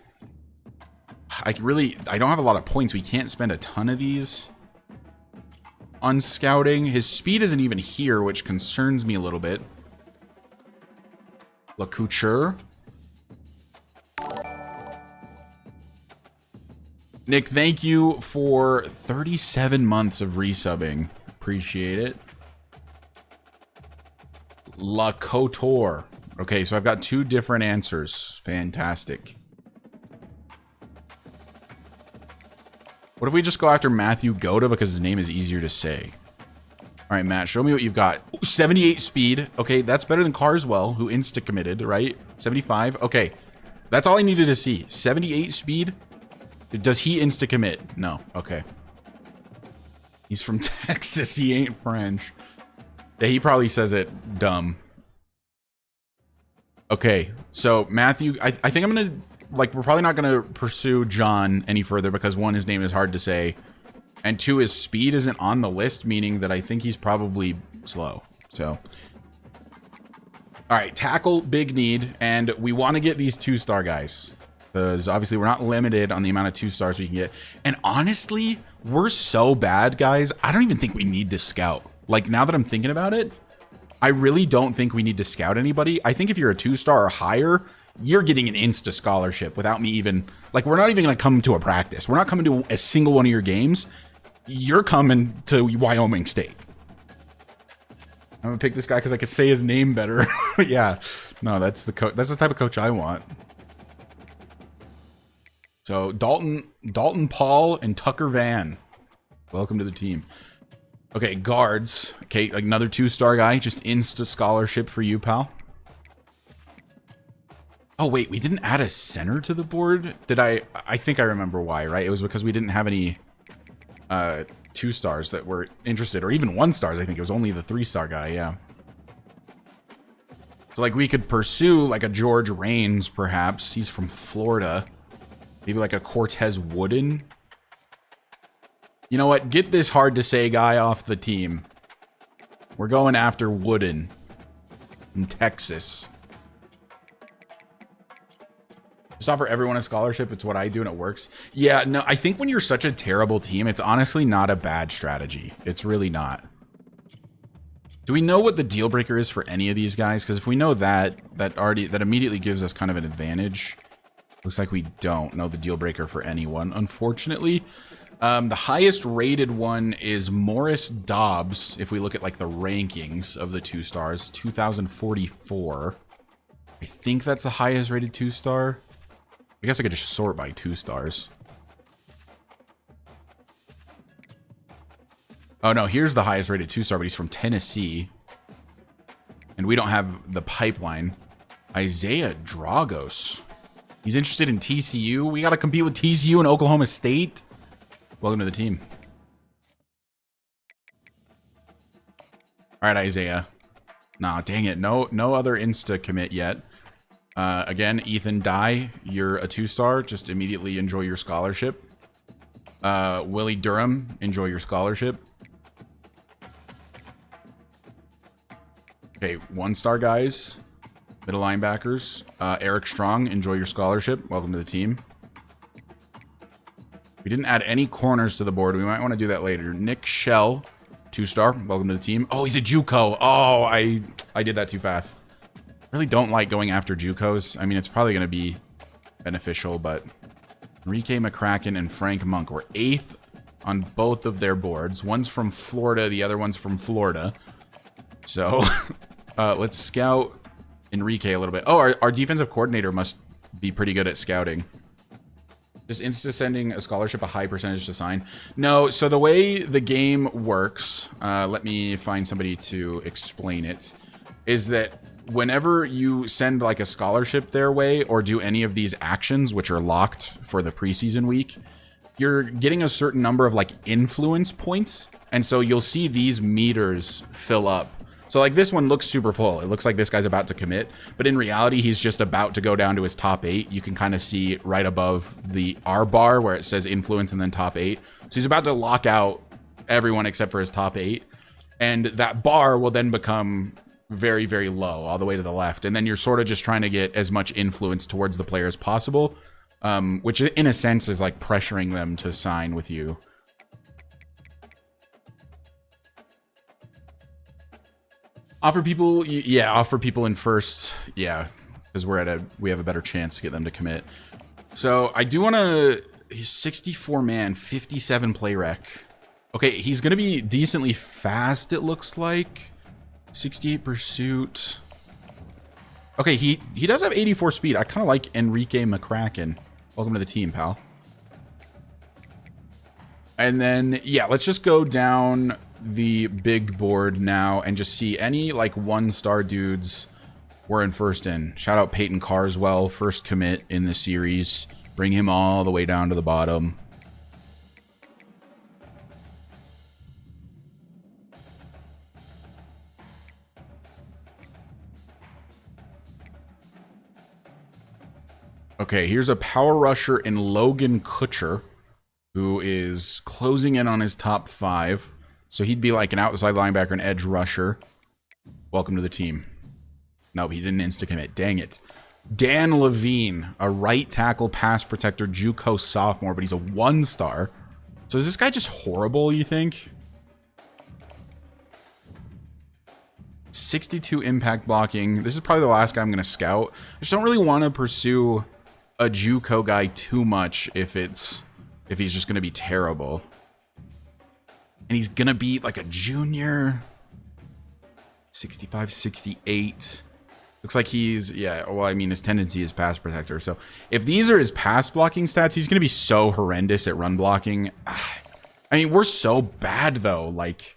Speaker 2: I don't have a lot of points. We can't spend a ton of these on scouting. His speed isn't even here, which concerns me a little bit. Lacouture. Nick, thank you for 37 months of resubbing. Appreciate it. La Couture. Okay, so I've got 2 different answers. Fantastic. What if we just go after Matthew Goda because his name is easier to say? All right, Matt, show me what you've got. Ooh, 78 speed. Okay, that's better than Carswell, who insta-committed, right? 75. Okay, that's all I needed to see. 78 speed. Does he insta-commit? No. Okay. He's from Texas. He ain't French. Yeah, he probably says it dumb. Okay, so Matthew, I think I'm gonna, like, we're probably not gonna pursue John any further because 1, his name is hard to say, and 2, his speed isn't on the list, meaning that I think he's probably slow. So, all right, tackle, big need, and we want to get these 2-star guys. Because obviously we're not limited on the amount of 2 stars we can get. And honestly, we're so bad, guys. I don't even think we need to scout. Like, now that I'm thinking about it, I really don't think we need to scout anybody. I think if you're a 2-star or higher, you're getting an insta scholarship without me even... Like, we're not even going to come to a practice. We're not coming to a single one of your games. You're coming to Wyoming State. I'm going to pick this guy because I can say his name better. Yeah. No, that's the type of coach I want. So Dalton Paul and Tucker Van, welcome to the team. Okay, guards. Okay, another 2-star guy, just insta scholarship for you, pal. Oh wait, we didn't add a center to the board. Did I think I remember why, right? It was because we didn't have any 2 stars that were interested, or even 1 stars. I think it was only the 3-star guy. Yeah. So like we could pursue like a George Rains, perhaps. He's from Florida. Maybe like a Cortez Wooden. You know what? Get this hard to say guy off the team. We're going after Wooden in Texas. Just offer everyone a scholarship. It's what I do and it works. Yeah, no, I think when you're such a terrible team, it's honestly not a bad strategy. It's really not. Do we know what the deal breaker is for any of these guys? Because if we know that, that immediately gives us kind of an advantage. Looks like we don't know the deal breaker for anyone, unfortunately. The highest rated one is Morris Dobbs. If we look at like the rankings of the 2 stars, 2044. I think that's the highest rated 2-star. I guess I could just sort by 2 stars. Oh no, here's the highest rated 2-star, but he's from Tennessee. And we don't have the pipeline. Isaiah Dragos. He's interested in TCU. We got to compete with TCU and Oklahoma State. Welcome to the team. All right, Isaiah. Nah, dang it. No other insta commit yet. Again, Ethan Dye, you're a 2-star. Just immediately enjoy your scholarship. Willie Durham, enjoy your scholarship. Okay, 1-star guys. Middle linebackers. Eric Strong, enjoy your scholarship. Welcome to the team. We didn't add any corners to the board. We might want to do that later. Nick Shell, 2-star. Welcome to the team. Oh, he's a JUCO. Oh, I did that too fast. Really don't like going after JUCOs. I mean, it's probably going to be beneficial, but Enrique McCracken and Frank Monk were 8th on both of their boards. One's from Florida, the other one's from Florida. So let's scout Enrique a little bit. Oh, our defensive coordinator must be pretty good at scouting. Just insta sending a scholarship a high percentage to sign? No, so the way the game works, let me find somebody to explain it, is that whenever you send like a scholarship their way or do any of these actions, which are locked for the preseason week, you're getting a certain number of like influence points. And so you'll see these meters fill up. So like this one looks super full. It looks like this guy's about to commit, but in reality, he's just about to go down to his top 8. You can kind of see right above the R bar where it says influence and then top 8. So he's about to lock out everyone except for his top 8. And that bar will then become very, very low all the way to the left. And then you're sort of just trying to get as much influence towards the player as possible, which in a sense is like pressuring them to sign with you. Offer people, yeah, offer people in first, yeah, because we have a better chance to get them to commit. So I do want to, he's 64 man, 57 play rec. Okay, he's going to be decently fast, it looks like. 68 pursuit. Okay, he does have 84 speed. I kind of like Enrique McCracken. Welcome to the team, pal. And then, yeah, let's just go down the big board now and just see any like 1-star dudes we're in first in. Shout out Peyton Carswell, first commit in the series. Bring him all the way down to the bottom. Okay, here's a power rusher in Logan Kutcher, who is closing in on his top 5. So he'd be like an outside linebacker, an edge rusher. Welcome to the team. No, he didn't insta-commit. Dang it. Dan Levine, a right tackle pass protector, JUCO sophomore, but he's a 1-star. So is this guy just horrible, you think? 62 impact blocking. This is probably the last guy I'm going to scout. I just don't really want to pursue a JUCO guy too much if he's just going to be terrible. And he's going to be like a junior. 65, 68. Looks like he's, yeah, well, I mean, his tendency is pass protector. So if these are his pass blocking stats, he's going to be so horrendous at run blocking. I mean, we're so bad, though. Like,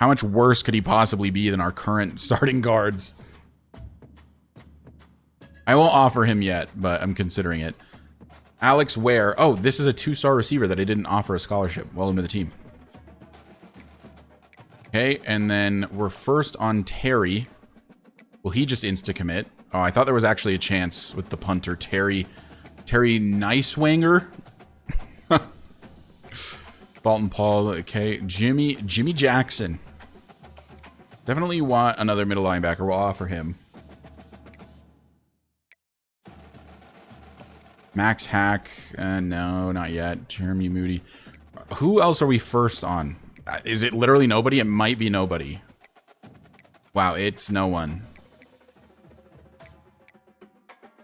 Speaker 2: how much worse could he possibly be than our current starting guards? I won't offer him yet, but I'm considering it. Alex Ware. Oh, this is a 2-star receiver that I didn't offer a scholarship. Welcome to the team. Okay, and then we're first on Terry. Will he just insta-commit? Oh, I thought there was actually a chance with the punter. Terry Nicewanger. Dalton Paul. Okay, Jimmy Jackson. Definitely want another middle linebacker. We'll offer him. Max Hack. No, not yet. Jeremy Moody. Who else are we first on? Is it literally nobody? It might be nobody. Wow, it's no one.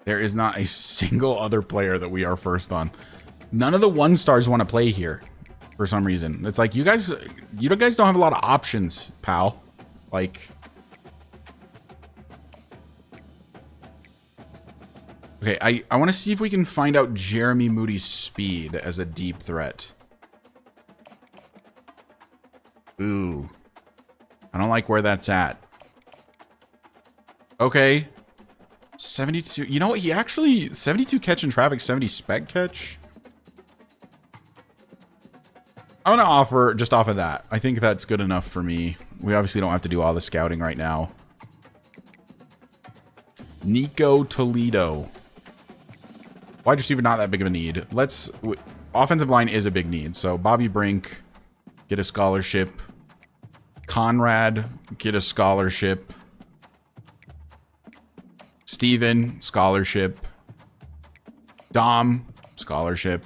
Speaker 2: There is not a single other player that we are first on. None of the 1-stars want to play here for some reason. It's like you guys don't have a lot of options, pal. Like, okay, I want to see if we can find out Jeremy Moody's speed as a deep threat. Ooh. I don't like where that's at. Okay. 72. You know what? He actually... 72 catch in traffic, 70 spec catch. I'm going to offer just off of that. I think that's good enough for me. We obviously don't have to do all the scouting right now. Nico Toledo. Wide receiver, not that big of a need. Let's... Offensive line is a big need. So, Bobby Brink, get a scholarship. Conrad, get a scholarship. Steven, scholarship. Dom, scholarship.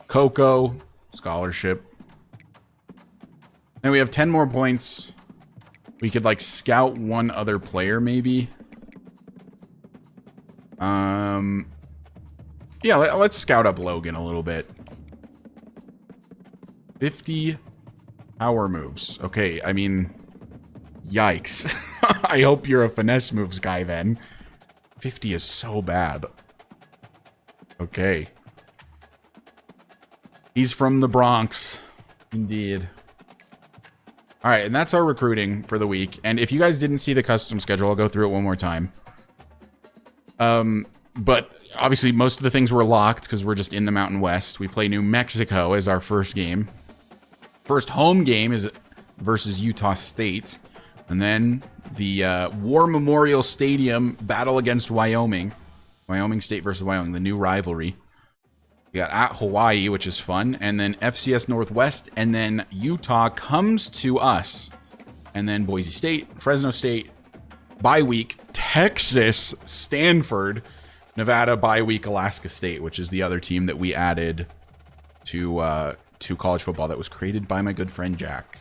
Speaker 2: Coco, scholarship. And we have 10 more points. We could, like, scout one other player, maybe. Yeah, let's scout up Logan a little bit. 50 power moves. Okay, I mean, yikes. I hope you're a finesse moves guy then. 50 is so bad. Okay. He's from the Bronx. Indeed. All right, and that's our recruiting for the week. And if you guys didn't see the custom schedule, I'll go through it one more time. But obviously, most of the things were locked because we're just in the Mountain West. We play New Mexico as our first game. First home game is versus Utah State. And then the War Memorial Stadium battle against Wyoming. Wyoming State versus Wyoming, the new rivalry. We got at Hawaii, which is fun. And then FCS Northwest. And then Utah comes to us. And then Boise State, Fresno State, bye week, Texas, Stanford, Nevada, bye week, Alaska State, which is the other team that we added to college football that was created by my good friend Jack.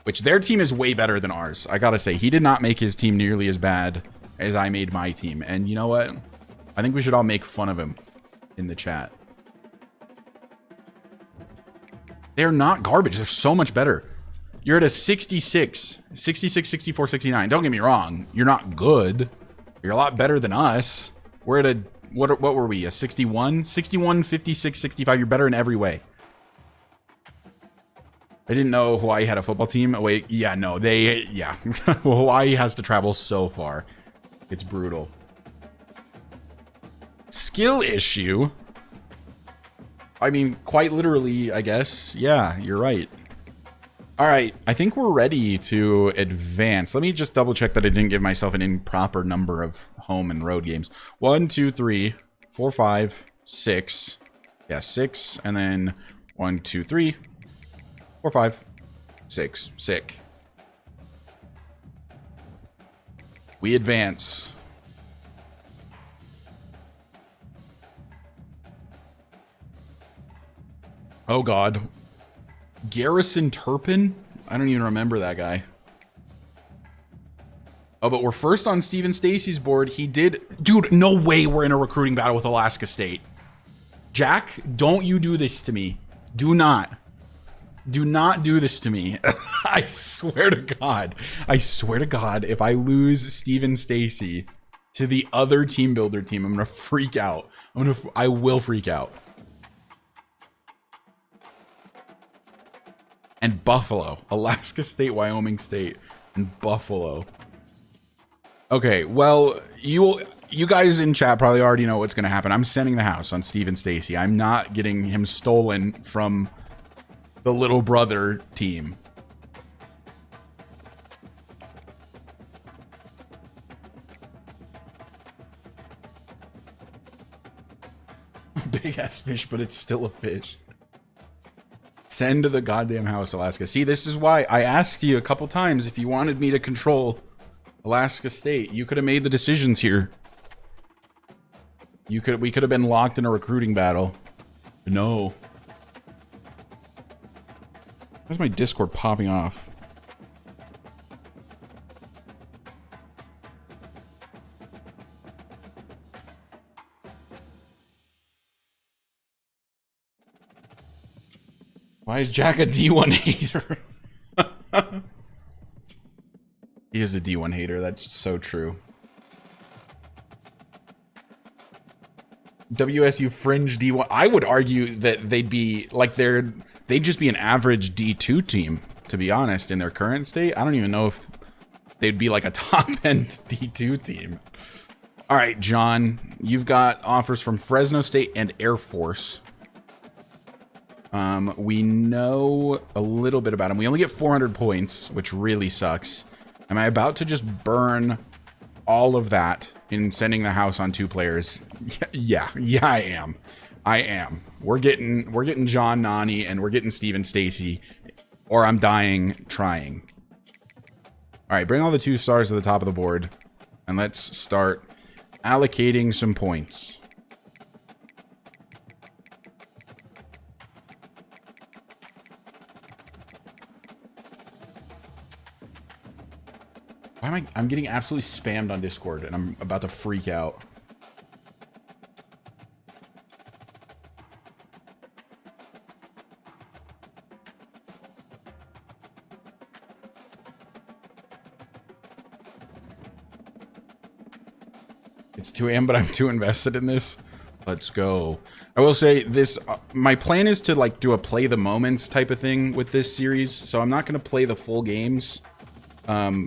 Speaker 2: Which their team is way better than ours. I gotta say, he did not make his team nearly as bad as I made my team. And you know what? I think we should all make fun of him in the chat. They're not garbage. They're so much better. You're at a 66, 64, 69. Don't get me wrong. You're not good. You're a lot better than us. We're at a, what were we? A 61? 61, 56, 65. You're better in every way. I didn't know Hawaii had a football team. Oh, wait, yeah, no, yeah. Well, Hawaii has to travel so far. It's brutal. Skill issue. I mean, quite literally, I guess. Yeah, you're right. All right, I think we're ready to advance. Let me just double check that I didn't give myself an improper number of home and road games. 1, 2, 3, 4, 5, 6. Yeah, 6. And then 1, 2, 3, 4, 5, 6. Sick. We advance. Oh, God. Garrison Turpin? I don't even remember that guy. Oh, but we're first on Steven Stacy's board. He did... Dude, no way we're in a recruiting battle with Alaska State. Jack, don't you do this to me. Do not. Do not do this to me. I swear to God. I swear to God, if I lose Steven Stacy to the other team builder team, I'm going to freak out. I will freak out. And Buffalo, Alaska State, Wyoming State. and Buffalo. Okay, well, you guys in chat probably already know what's going to happen. I'm sending the house on Steven Stacy. I'm not getting him stolen from the little brother team. Big ass fish, but it's still a fish. Send to the goddamn house, Alaska. See, this is why I asked you a couple times if you wanted me to control Alaska State. You could have made the decisions here. We could have been locked in a recruiting battle. No. Why's my Discord popping off? Why is Jack a D1 hater? He is a D1 hater. That's so true. WSU fringe D1. I would argue that they'd be like they'd just be an average D2 team, to be honest, in their current state. I don't even know if they'd be like a top end D2 team. All right, John, you've got offers from Fresno State and Air Force. We know a little bit about him. We only get 400 points, which really sucks. Am I about to just burn all of that in sending the house on 2 players? Yeah, I am. We're getting John Nani and we're getting Steven Stacy, or I'm dying trying. All right, bring all the 2 stars to the top of the board, and let's start allocating some points. Why am I'm getting absolutely spammed on Discord and I'm about to freak out. It's 2 a.m., but I'm too invested in this. Let's go. I will say this, my plan is to like do a play the moments type of thing with this series. So I'm not going to play the full games.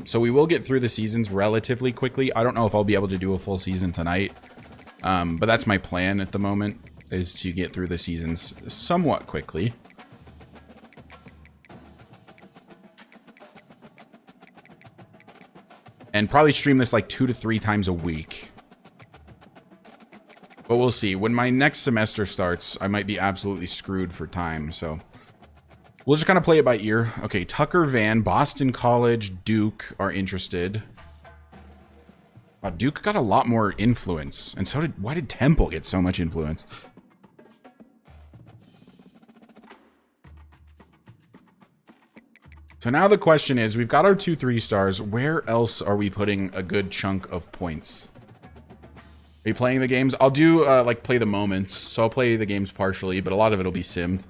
Speaker 2: So we will get through the seasons relatively quickly. I don't know if I'll be able to do a full season tonight. But that's my plan at the moment, is to get through the seasons somewhat quickly. And probably stream this like 2 to 3 times a week. But we'll see. When my next semester starts, I might be absolutely screwed for time, so we'll just kind of play it by ear. Okay, Tucker Van, Boston College, Duke are interested. Wow, Duke got a lot more influence, and so why did Temple get so much influence? So now the question is, we've got our 2 3-stars. Where else are we putting a good chunk of points? Are you playing the games? I'll do like play the moments. So I'll play the games partially, but a lot of it'll be simmed.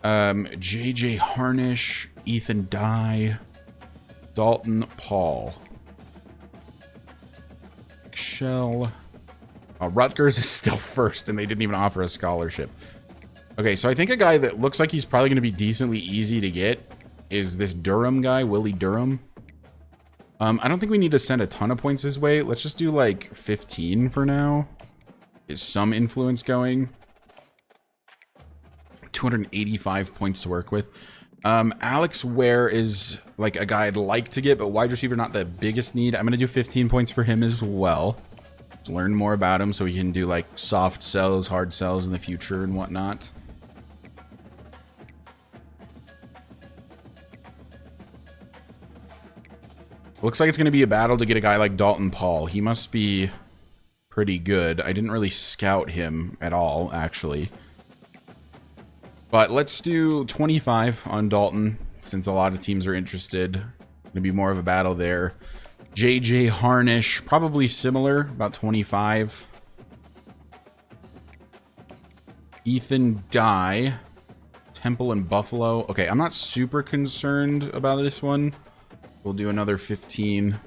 Speaker 2: JJ Harnish, Ethan Dye, Dalton Paul, Shell. Rutgers is still first, and they didn't even offer a scholarship. Okay, so I think a guy that looks like he's probably going to be decently easy to get is this Durham guy, Willie Durham. I don't think we need to send a ton of points his way. Let's just do like 15 for now. Is some influence going? 285 points to work with. Alex Ware is like a guy I'd like to get, but wide receiver not the biggest need. I'm gonna do 15 points for him as well. To learn more about him so we can do like soft sells, hard sells in the future and whatnot. Looks like it's going to be a battle to get a guy like Dalton Paul. He must be pretty good. I didn't really scout him at all, actually. But let's do 25 on Dalton, since a lot of teams are interested. Going to be more of a battle there. JJ Harnish, probably similar, about 25. Ethan Dye, Temple and Buffalo. Okay, I'm not super concerned about this one. We'll do another 15.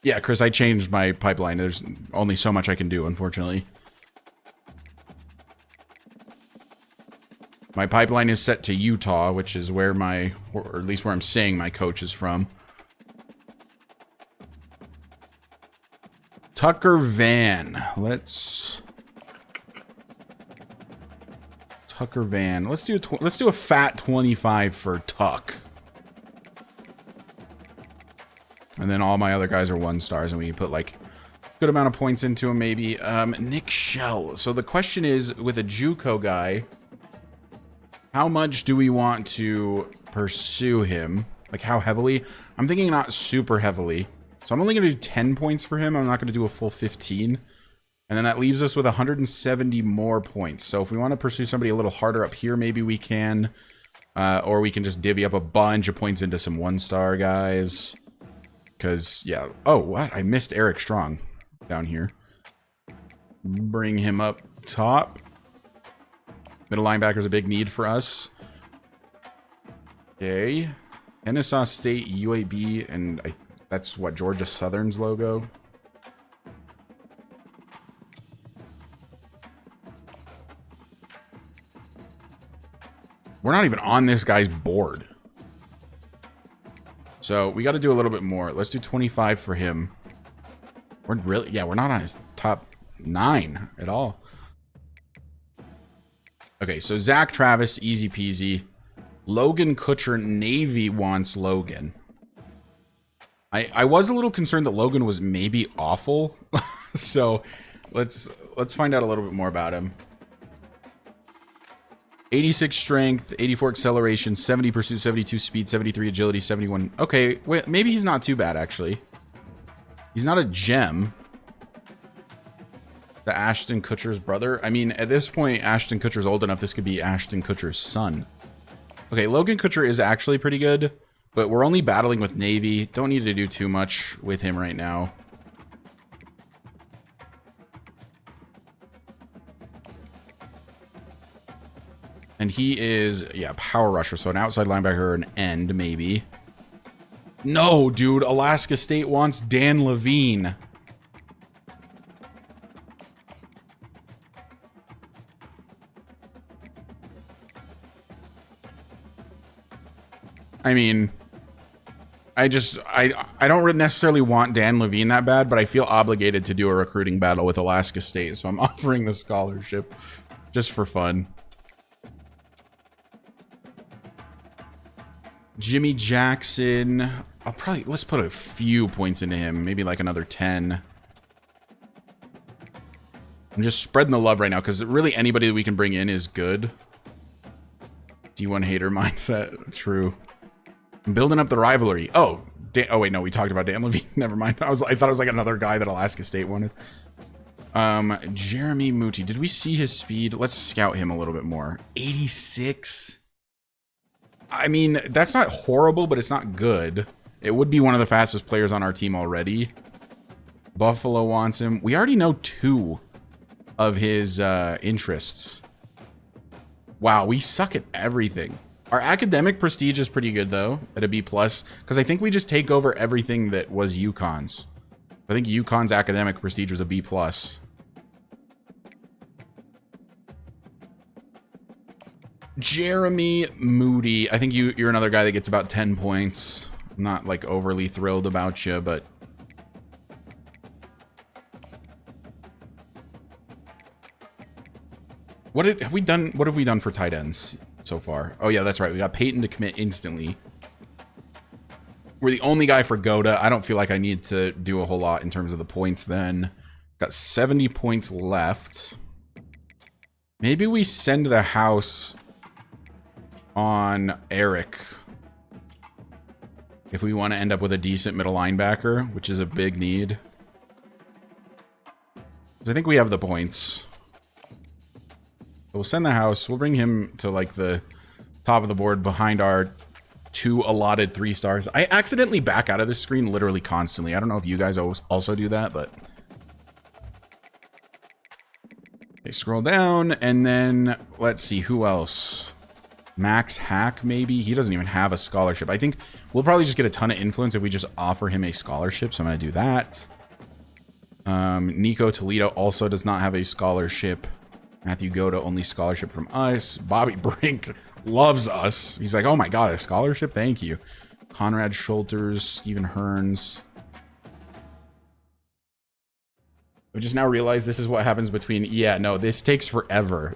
Speaker 2: Yeah, Chris, I changed my pipeline. There's only so much I can do, unfortunately. My pipeline is set to Utah, which is where my, or at least where I'm saying my coach is from. Tucker Van. Tucker Van. Let's do a fat 25 for Tuck. And then all my other guys are 1 stars, and we can put like good amount of points into him maybe. Nick Shell. So the question is, with a JUCO guy, how much do we want to pursue him? Like how heavily? I'm thinking not super heavily. So I'm only going to do 10 points for him. I'm not going to do a full 15. And then that leaves us with 170 more points. So if we want to pursue somebody a little harder up here, maybe we can. Or we can just divvy up a bunch of points into some 1-star guys. Because, yeah. Oh, what? I missed Eric Strong down here. Bring him up top. Middle linebacker's a big need for us. Okay. Kennesaw State, UAB, and that's what, Georgia Southern's logo. We're not even on this guy's board. So we got to do a little bit more. Let's do 25 for him. We're really, yeah, we're not on his top 9 at all. Okay, so Zach Travis, easy peasy. Logan Kutcher, Navy wants Logan. I was a little concerned that Logan was maybe awful. So let's find out a little bit more about him. 86 strength, 84 acceleration, 70 pursuit, 72 speed, 73 agility, 71. Okay, wait, maybe he's not too bad, actually. He's not a gem. The Ashton Kutcher's brother. I mean, at this point, Ashton Kutcher's old enough. This could be Ashton Kutcher's son. Okay, Logan Kutcher is actually pretty good, but we're only battling with Navy. Don't need to do too much with him right now. And he is, yeah, power rusher. So an outside linebacker or an end, maybe. No, dude. Alaska State wants Dan Levine. I mean, I don't necessarily want Dan Levine that bad, but I feel obligated to do a recruiting battle with Alaska State. So I'm offering the scholarship just for fun. Jimmy Jackson. Let's put a few points into him. Maybe like another 10. I'm just spreading the love right now because really anybody that we can bring in is good. D1 hater mindset. True. I'm building up the rivalry. Oh, oh wait, no, we talked about Dan Levine. Never mind. I thought it was like another guy that Alaska State wanted. Jeremy Muti. Did we see his speed? Let's scout him a little bit more. 86. I mean, that's not horrible, but it's not good. It would be one of the fastest players on our team already. Buffalo wants him. We already know 2 of his interests. Wow, we suck at everything. Our academic prestige is pretty good, though, at a B+, because I think we just take over everything that was UConn's. I think UConn's academic prestige was a B+. Jeremy Moody. I think you're another guy that gets about 10 points. I'm not like overly thrilled about you, but what have we done for tight ends so far? Oh yeah, that's right. We got Peyton to commit instantly. We're the only guy for Goda. I don't feel like I need to do a whole lot in terms of the points then. Got 70 points left. Maybe we send the house on Eric if we want to end up with a decent middle linebacker, which is a big need. Because I think we have the points. So we'll send the house. We'll bring him to like the top of the board behind our 2 allotted 3 stars. I accidentally back out of this screen literally constantly. I don't know if you guys also do that, but okay, scroll down and then let's see who else. Max Hack, maybe. He doesn't even have a scholarship. I think we'll probably just get a ton of influence if we just offer him a scholarship. So I'm going to do that. Nico Toledo also does not have a scholarship. Matthew Goda, only scholarship from us. Bobby Brink loves us. He's like, oh my god, a scholarship? Thank you. Conrad Schulters, Stephen Hearns. We just now realized this is what happens between... Yeah, no, this takes forever.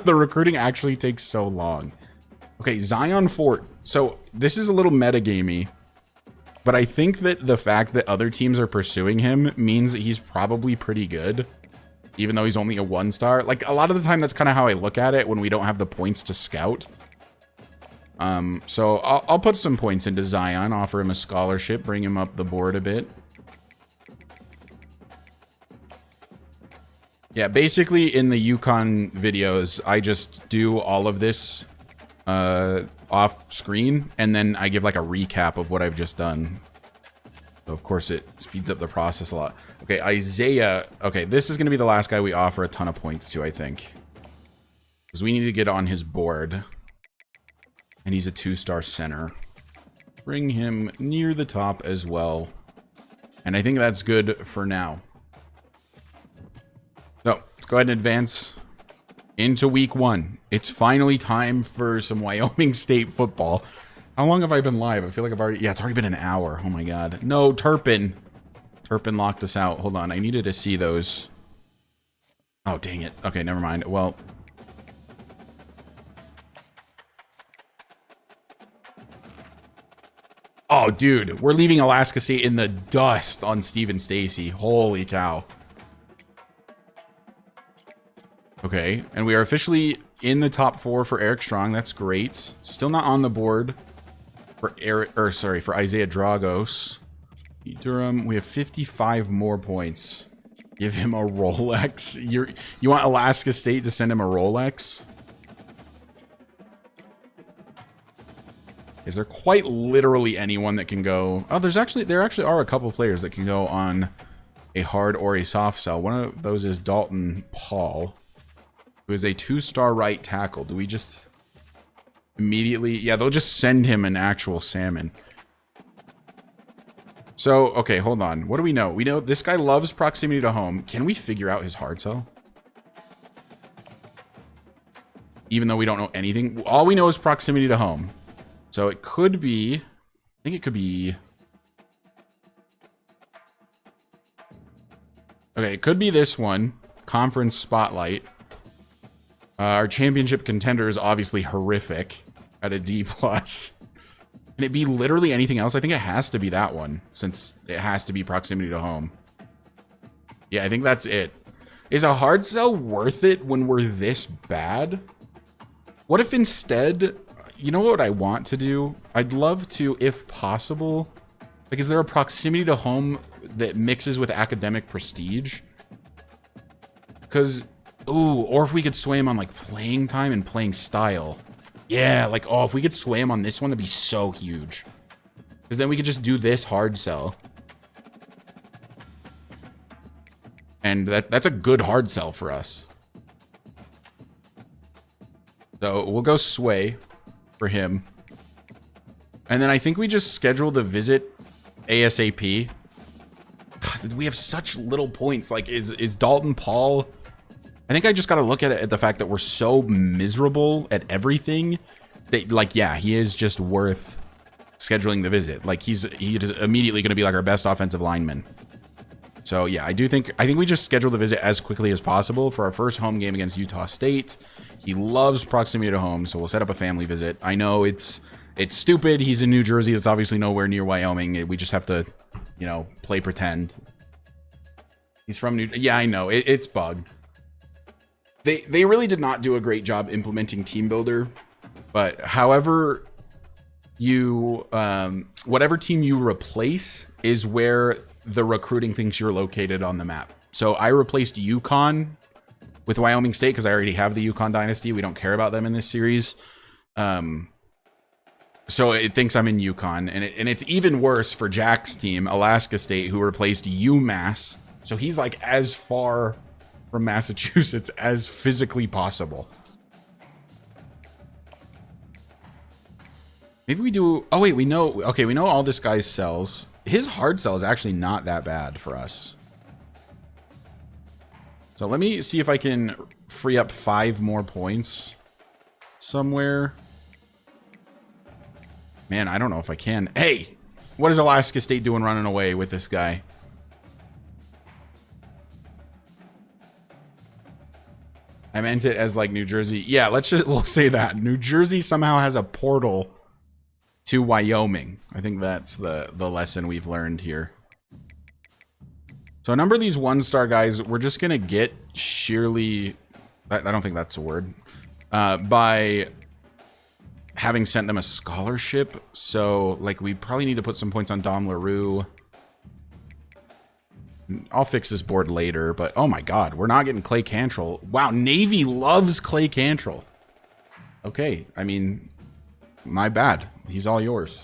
Speaker 2: The recruiting actually takes so long. Okay, Zion Fort. So this is a little metagamey, but I think that the fact that other teams are pursuing him means that he's probably pretty good, even though he's only a 1-star. Like, a lot of the time, that's kind of how I look at it when we don't have the points to scout. So I'll put some points into Zion, offer him a scholarship, bring him up the board a bit. Yeah, basically in the Yukon videos, I just do all of this off screen, and then I give like a recap of what I've just done. So of course it speeds up the process a lot. Okay, Isaiah. Okay, this is going to be the last guy we offer a ton of points to, I think. Because we need to get on his board. And he's a 2-star center. Bring him near the top as well. And I think that's good for now. So, let's go ahead and advance into week 1. It's finally time for some Wyoming State football. How long have I been live? I feel like I've already... Yeah, it's already been an hour. Oh my god. No, Turpin. Turpin locked us out. Hold on. I needed to see those. Oh, dang it. Okay, never mind. Well... Oh, dude. We're leaving Alaska State in the dust on Stephen Stacy. Holy cow. Okay, and we are officially in the top 4 for Eric Strong. That's great. Still not on the board for for Isaiah Dragos. Durham, we have 55 more points. Give him a Rolex. You want Alaska State to send him a Rolex? Is there quite literally anyone that can go? Oh, there actually are a couple players that can go on a hard or a soft sell. One of those is Dalton Paul, who is a 2-star right tackle. Do we just immediately... Yeah, they'll just send him an actual salmon. So, okay, hold on. What do we know? We know this guy loves proximity to home. Can we figure out his hard sell? Even though we don't know anything. All we know is proximity to home. So it could be... I think it could be... Okay, it could be this one. Conference Spotlight. Our championship contender is obviously horrific at a D+. Can it be literally anything else? I think it has to be that one, since it has to be proximity to home. Yeah, I think that's it. Is a hard sell worth it when we're this bad? What if instead... You know what I want to do? I'd love to, if possible... Like, is there a proximity to home that mixes with academic prestige? Because... Ooh, or if we could sway him on, like, playing time and playing style. Yeah, like, oh, if we could sway him on this one, that'd be so huge. Because then we could just do this hard sell. And that's a good hard sell for us. So, we'll go sway for him. And then I think we just schedule the visit ASAP. God, we have such little points. Like, is Dalton Paul... I think I just got to look at it at the fact that we're so miserable at everything that, like, yeah, he is just worth scheduling the visit. Like, he is immediately going to be like our best offensive lineman. So yeah, I think we just schedule the visit as quickly as possible for our first home game against Utah State. He loves proximity to home, so we'll set up a family visit. I know it's stupid. He's in New Jersey. That's obviously nowhere near Wyoming. We just have to, you know, play pretend. He's from New... Yeah, I know. It's bugged. They really did not do a great job implementing Team Builder, but however you whatever team you replace is where the recruiting thinks you're located on the map. So I replaced Yukon with Wyoming State because I already have the Yukon Dynasty. We don't care about them in this series. So it thinks I'm in Yukon, and it's even worse for Jack's team, Alaska State, who replaced UMass. So he's like as far from Massachusetts as physically possible. Maybe we do... Oh, wait, we know... Okay, we know all this guy's sells. His hard sell is actually not that bad for us. So let me see if I can free up 5 more points somewhere. Man, I don't know if I can. Hey, what is Alaska State doing running away with this guy? I meant it as like New Jersey. Yeah, we'll say that. New Jersey somehow has a portal to Wyoming. I think that's the lesson we've learned here. So a number of these 1-star guys, we're just going to get sheerly... I don't think that's a word. By having sent them a scholarship. So, like, we probably need to put some points on Dom LaRue. I'll fix this board later, but oh my god, we're not getting Clay Cantrell. Wow, Navy loves Clay Cantrell. Okay, I mean, my bad. He's all yours.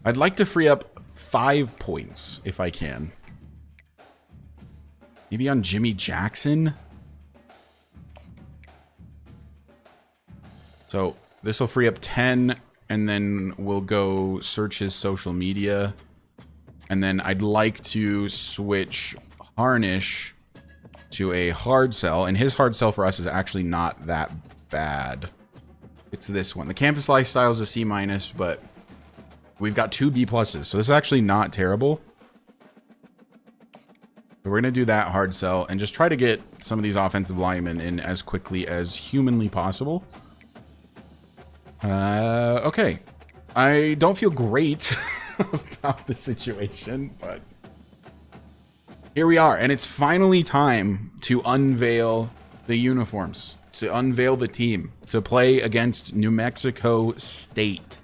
Speaker 2: I'd like to free up 5 points if I can. Maybe on Jimmy Jackson. So this will free up 10, and then we'll go search his social media. And then I'd like to switch Harnish to a hard sell. And his hard sell for us is actually not that bad. It's this one. The campus lifestyle is a C-, but we've got 2 B+. So this is actually not terrible. So we're going to do that hard sell and just try to get some of these offensive linemen in as quickly as humanly possible. Okay. I don't feel great about the situation, but here we are. And it's finally time to unveil the uniforms, to unveil the team, to play against New Mexico State.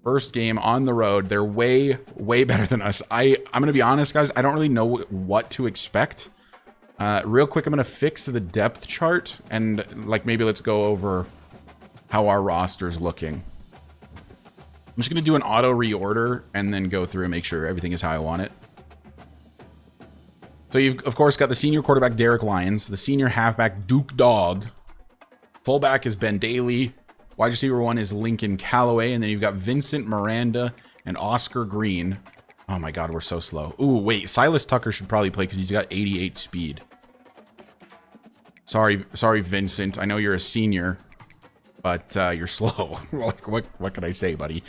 Speaker 2: First game on the road. They're way, way better than us. I'm going to be honest, guys. I don't really know what to expect. Real quick, I'm going to fix the depth chart and like maybe let's go over how our roster's looking. I'm just going to do an auto reorder and then go through and make sure everything is how I want it. So you've, of course, got the senior quarterback, Derek Lyons, the senior halfback, Duke Dog. Fullback is Ben Daly. Wide receiver 1 is Lincoln Callaway. And then you've got Vincent Miranda and Oscar Green. Oh my god, we're so slow. Ooh, wait. Silas Tucker should probably play because he's got 88 speed. Sorry, Vincent. I know you're a senior, but you're slow. what can I say, buddy?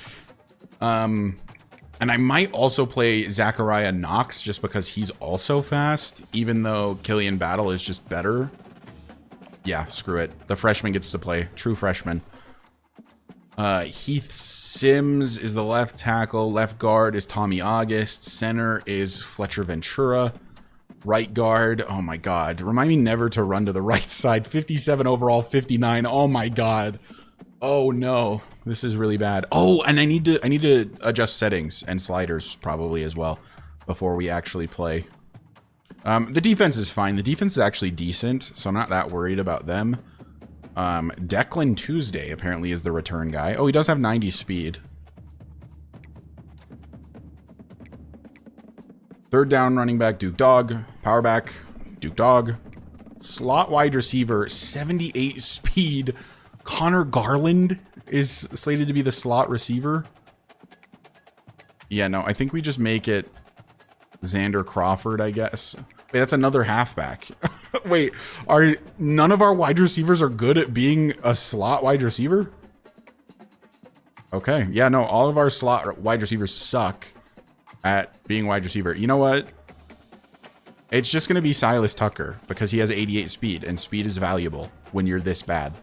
Speaker 2: And I might also play Zachariah Knox just because he's also fast, even though Killian Battle is just better. Yeah, screw it. The freshman gets to play. True freshman. Heath Sims is the left tackle. Left guard is Tommy August. Center is Fletcher Ventura. Right guard. Oh my god. Remind me never to run to the right side. 57 overall, 59. Oh my god. Oh no. This is really bad. Oh, and I need to adjust settings and sliders probably as well before we actually play. The defense is fine. The defense is actually decent, so I'm not that worried about them. Declan Tuesday apparently is the return guy. Oh, he does have 90 speed. Third down running back, Duke Dog. Power back, Duke Dog. Slot wide receiver, 78 speed. Connor Garland is slated to be the slot receiver. Yeah, no, I think we just make it Xander Crawford, I guess. Wait, that's another halfback. Wait, none of our wide receivers are good at being a slot wide receiver? Okay, yeah, no, all of our slot wide receivers suck at being wide receiver. You know what? It's just going to be Silas Tucker because he has 88 speed, and speed is valuable when you're this bad.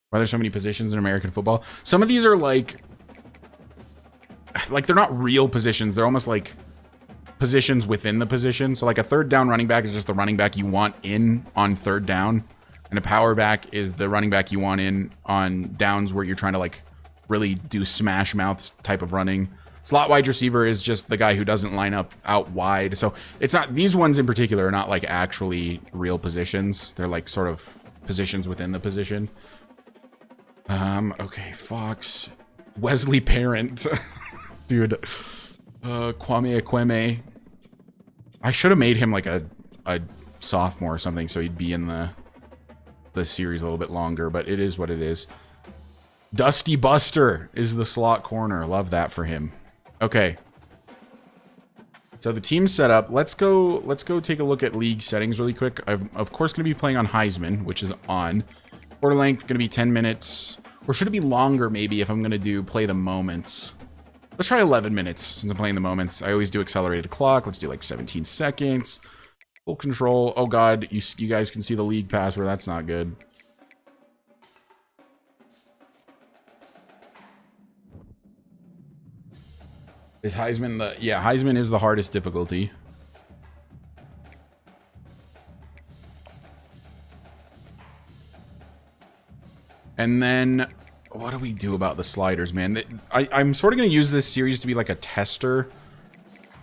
Speaker 2: Why are there so many positions in American football? Some of these are like they're not real positions. They're almost like positions within the position. So like a third down running back is just the running back you want in on third down. And a power back is the running back you want in on downs where you're trying to like really do smash mouths type of running. Slot wide receiver is just the guy who doesn't line up out wide. So it's not, these ones in particular are not like actually real positions. They're like sort of positions within the position. Okay, Fox. Wesley Parent. Dude. Kwame Ekweme. I should have made him like a sophomore or something so he'd be in the series a little bit longer, but it is what it is. Dusty Buster is the slot corner. Love that for him. Okay. So the team's set up. Let's go take a look at league settings really quick. I'm of course going to be playing on Heisman, which is on. Quarter length going to be 10 minutes. Or should it be longer maybe if I'm going to play the moments. Let's try 11 minutes since I'm playing the moments. I always do accelerated clock. Let's do like 17 seconds. Full control. Oh god, you guys can see the league password. That's not good. Is Heisman the... Yeah, Heisman is the hardest difficulty. And then, what do we do about the sliders, man? I'm sort of going to use this series to be like a tester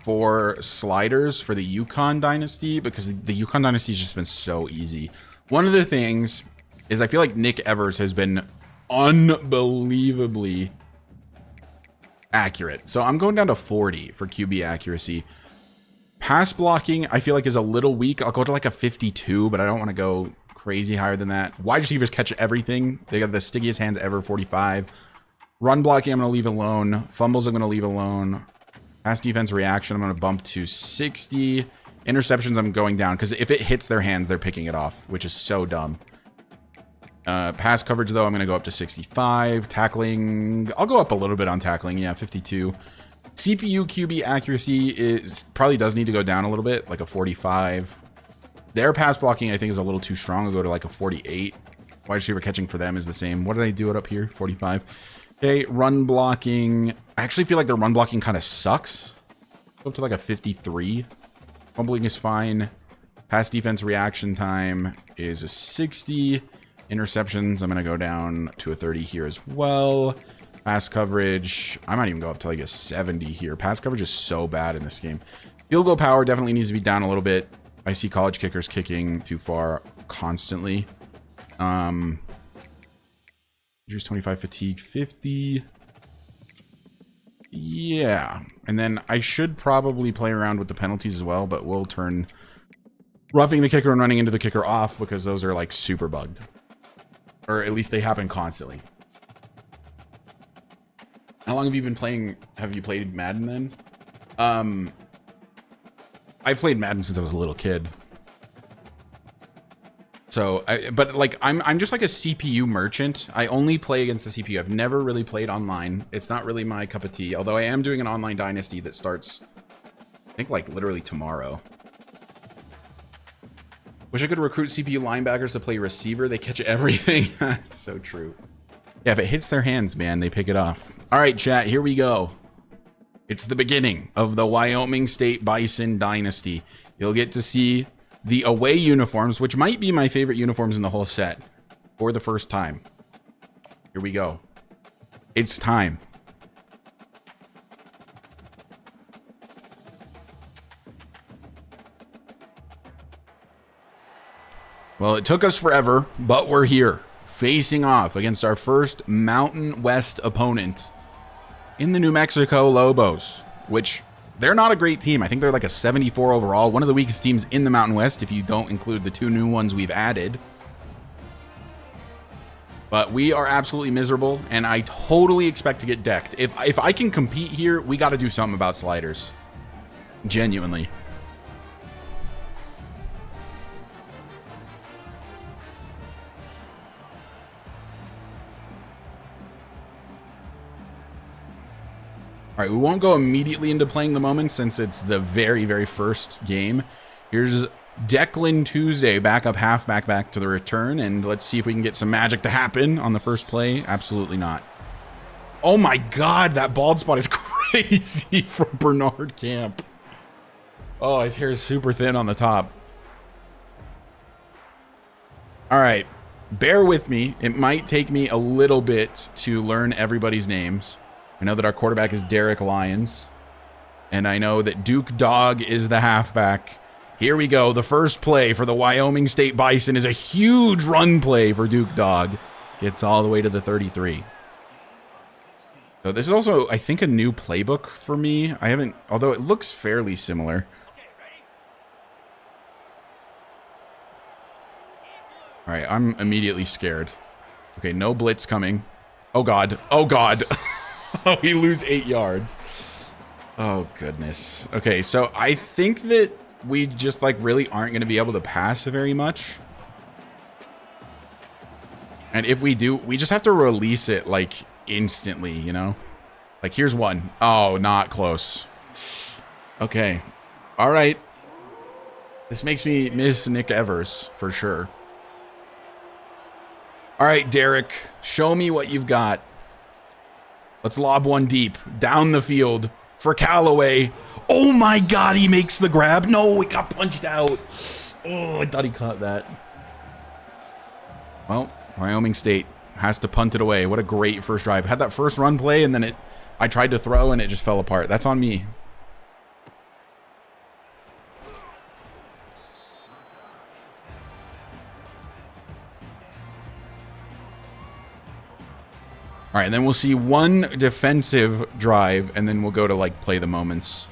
Speaker 2: for sliders for the Yukon Dynasty, because the Yukon Dynasty has just been so easy. One of the things is I feel like Nick Evers has been unbelievably accurate. So I'm going down to 40 for QB accuracy. Pass blocking, I feel like, is a little weak. I'll go to like a 52, but I don't want to go crazy higher than that. Wide receivers catch everything. They got the stickiest hands ever, 45. Run blocking, I'm going to leave alone. Fumbles, I'm going to leave alone. Pass defense reaction, I'm going to bump to 60. Interceptions, I'm going down, because if it hits their hands, they're picking it off, which is so dumb. Pass coverage, though, I'm going to go up to 65. Tackling, I'll go up a little bit on tackling. Yeah, 52. CPU QB accuracy probably does need to go down a little bit, like a 45. Their pass blocking, I think, is a little too strong. I'll go to like a 48. Wide receiver catching for them is the same. What did I do it up here? 45. Okay, run blocking. I actually feel like their run blocking kind of sucks. Go up to like a 53. Fumbling is fine. Pass defense reaction time is a 60. Interceptions, I'm going to go down to a 30 here as well. Pass coverage, I might even go up to like a 70 here. Pass coverage is so bad in this game. Field goal power definitely needs to be down a little bit. I see college kickers kicking too far constantly. 25 fatigue, 50. Yeah. And then I should probably play around with the penalties as well, but we'll turn roughing the kicker and running into the kicker off, because those are like super bugged. Or at least they happen constantly. How long have you been playing? Have you played Madden then? I've played Madden since I was a little kid. So, but like, I'm just like a CPU merchant. I only play against the CPU. I've never really played online. It's not really my cup of tea. Although I am doing an online Dynasty that starts, I think, like literally tomorrow. Wish I could recruit CPU linebackers to play receiver. They catch everything. So true. Yeah, if it hits their hands, man, they pick it off. All right, chat, here we go. It's the beginning of the Wyoming State Bison Dynasty. You'll get to see the away uniforms, which might be my favorite uniforms in the whole set, for the first time. Here we go. It's time. Well, it took us forever, but we're here, facing off against our first Mountain West opponent in the New Mexico Lobos, which they're not a great team. I think they're like a 74 overall, one of the weakest teams in the Mountain West if you don't include the two new ones we've added. But we are absolutely miserable, and I totally expect to get decked. If I can compete here, we got to do something about sliders. Genuinely. All right, we won't go immediately into playing the moments since it's the very, very first game. Here's Declan Tuesday, backup halfback, back to the return, and let's see if we can get some magic to happen on the first play. Absolutely not. Oh my God, that bald spot is crazy from Bernard Camp. Oh, his hair is super thin on the top. All right, bear with me. It might take me a little bit to learn everybody's names. I know that our quarterback is Derek Lyons, and I know that Duke Dog is the halfback. Here we go. The first play for the Wyoming State Bison is a huge run play for Duke Dog. Gets all the way to the 33. So this is also, I think, a new playbook for me. I haven't, although it looks fairly similar. All right, I'm immediately scared. Okay, no blitz coming. Oh God. Oh God. We lose 8 yards. Oh, goodness. Okay, so I think that we just, like, really aren't going to be able to pass very much. And if we do, we just have to release it, like, instantly, you know? Like, here's one. Oh, not close. Okay. All right. This makes me miss Nick Evers, for sure. All right, Derek, show me what you've got. Let's lob one deep, down the field for Callaway. Oh my God, he makes the grab. No, it got punched out. Oh, I thought he caught that. Well, Wyoming State has to punt it away. What a great first drive. Had that first run play, and then I tried to throw, and it just fell apart. That's on me. All right, and then we'll see one defensive drive, and then we'll go to, like, play the moments.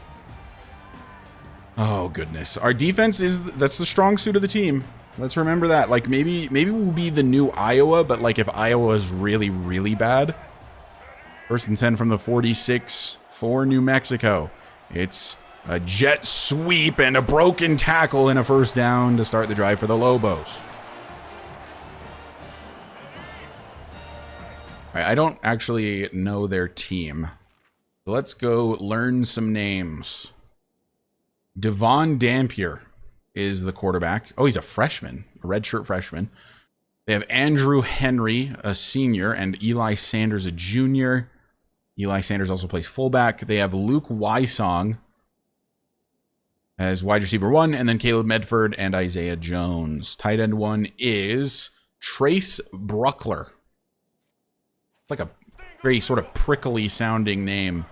Speaker 2: Oh, goodness. Our defense that's the strong suit of the team. Let's remember that. Like, maybe we'll be the new Iowa, but, like, if Iowa is really, really bad. 1st and 10 from the 46 for New Mexico. It's a jet sweep and a broken tackle and a first down to start the drive for the Lobos. I don't actually know their team. So let's go learn some names. Devon Dampier is the quarterback. Oh, he's a freshman, a redshirt freshman. They have Andrew Henry, a senior, and Eli Sanders, a junior. Eli Sanders also plays fullback. They have Luke Wysong as wide receiver 1, and then Caleb Medford and Isaiah Jones. Tight end 1 is Trace Bruckler. It's like a very sort of prickly sounding name.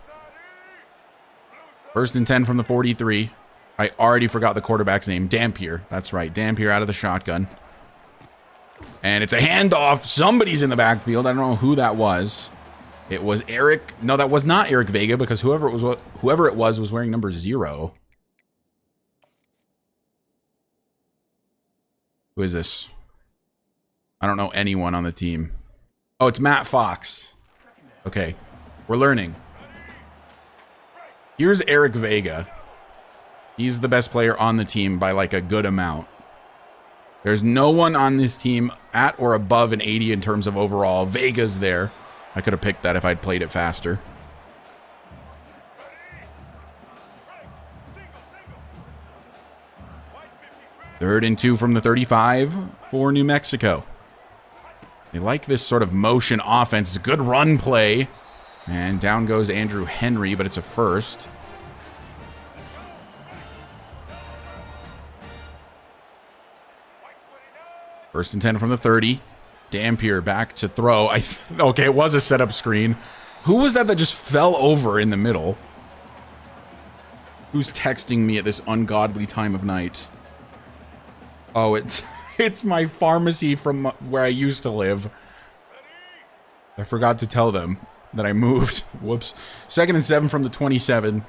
Speaker 2: 1st and 10 from the 43. I already forgot the quarterback's name. Dampier. That's right. Dampier out of the shotgun. And it's a handoff. Somebody's in the backfield. I don't know who that was. It was Eric. No, that was not Eric Vega, because whoever it was wearing number 0. Who is this? I don't know anyone on the team. Oh, it's Matt Fox. Okay, we're learning. Here's Eric Vega. He's the best player on the team by, like, a good amount. There's no one on this team at or above an 80 in terms of overall. Vega's there. I could have picked that if I'd played it faster. Third and 2 from the 35 for New Mexico. They like this sort of motion offense. It's a good run play. And down goes Andrew Henry, but it's a first. First and 10 from the 30. Dampier back to throw. Okay, it was a setup screen. Who was that just fell over in the middle? Who's texting me at this ungodly time of night? Oh, it's my pharmacy from where I used to live. I forgot to tell them that I moved. Whoops. 2nd and 7 from the 27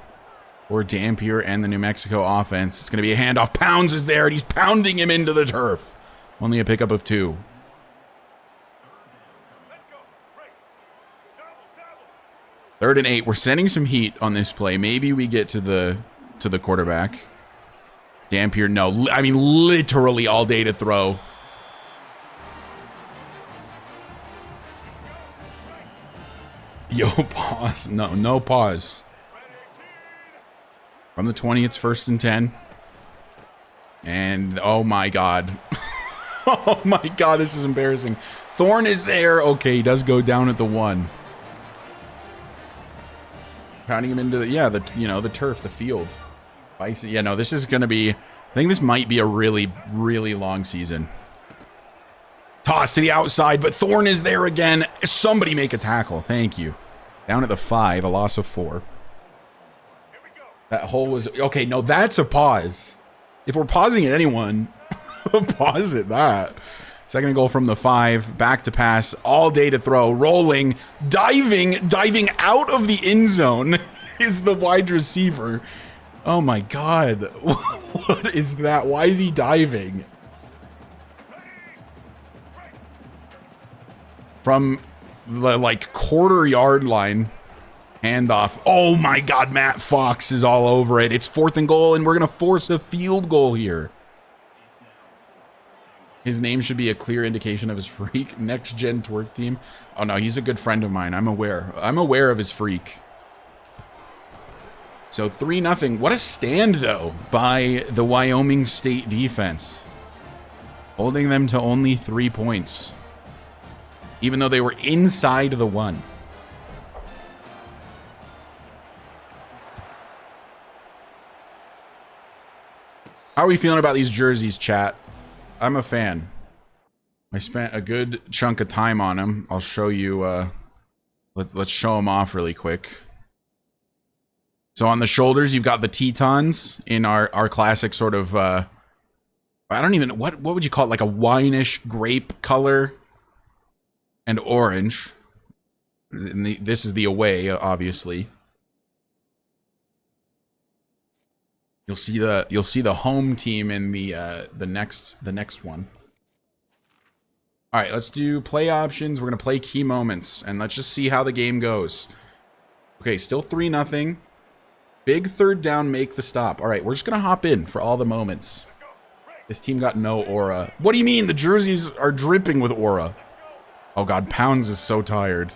Speaker 2: for Dampier and the New Mexico offense. It's going to be a handoff. Pounds is there, and he's pounding him into the turf. Only a pickup of 2. Third and 8. We're sending some heat on this play. Maybe we get to the quarterback. Dampier, no. I mean, literally all day to throw. Yo, pause. No pause. From the 20, it's 1st and 10. And, oh my God. Oh my God, this is embarrassing. Thorne is there. Okay, he does go down at the 1. Pounding him into the turf, the field. Yeah, no, this is going to be, I think this might be a really, really long season. Toss to the outside, but Thorne is there again. Somebody make a tackle. Thank you. Down at the 5, a loss of 4. That hole was, okay, no, that's a pause. If we're pausing at anyone, pause at that. 2nd and goal from the 5, back to pass, all day to throw, rolling, diving out of the end zone is the wide receiver. Oh my God. What is that? Why is he diving? From the, like, quarter-yard line Handoff. Oh my God, Matt Fox is all over it. It's 4th and goal, and we're going to force a field goal here. His name should be a clear indication of his freak. Next gen twerk team. Oh no, he's a good friend of mine. I'm aware. I'm aware of his freak. So 3-0. What a stand, though, by the Wyoming State defense. Holding them to only 3 points. Even though they were inside the 1. How are we feeling about these jerseys, chat? I'm a fan. I spent a good chunk of time on them. I'll show you. Let's show them off really quick. So on the shoulders, you've got the Tetons in our classic sort of. I don't even what would you call it? Like a wine-ish grape color and orange. And this is the away, obviously. You'll see the home team in the next one. All right, let's do play options. We're gonna play key moments, and let's just see how the game goes. Okay, still 3-0. Big 3rd down, make the stop. All right, we're just gonna hop in for all the moments. This team got no aura. What do you mean? The jerseys are dripping with aura. Oh God, Pounds is so tired.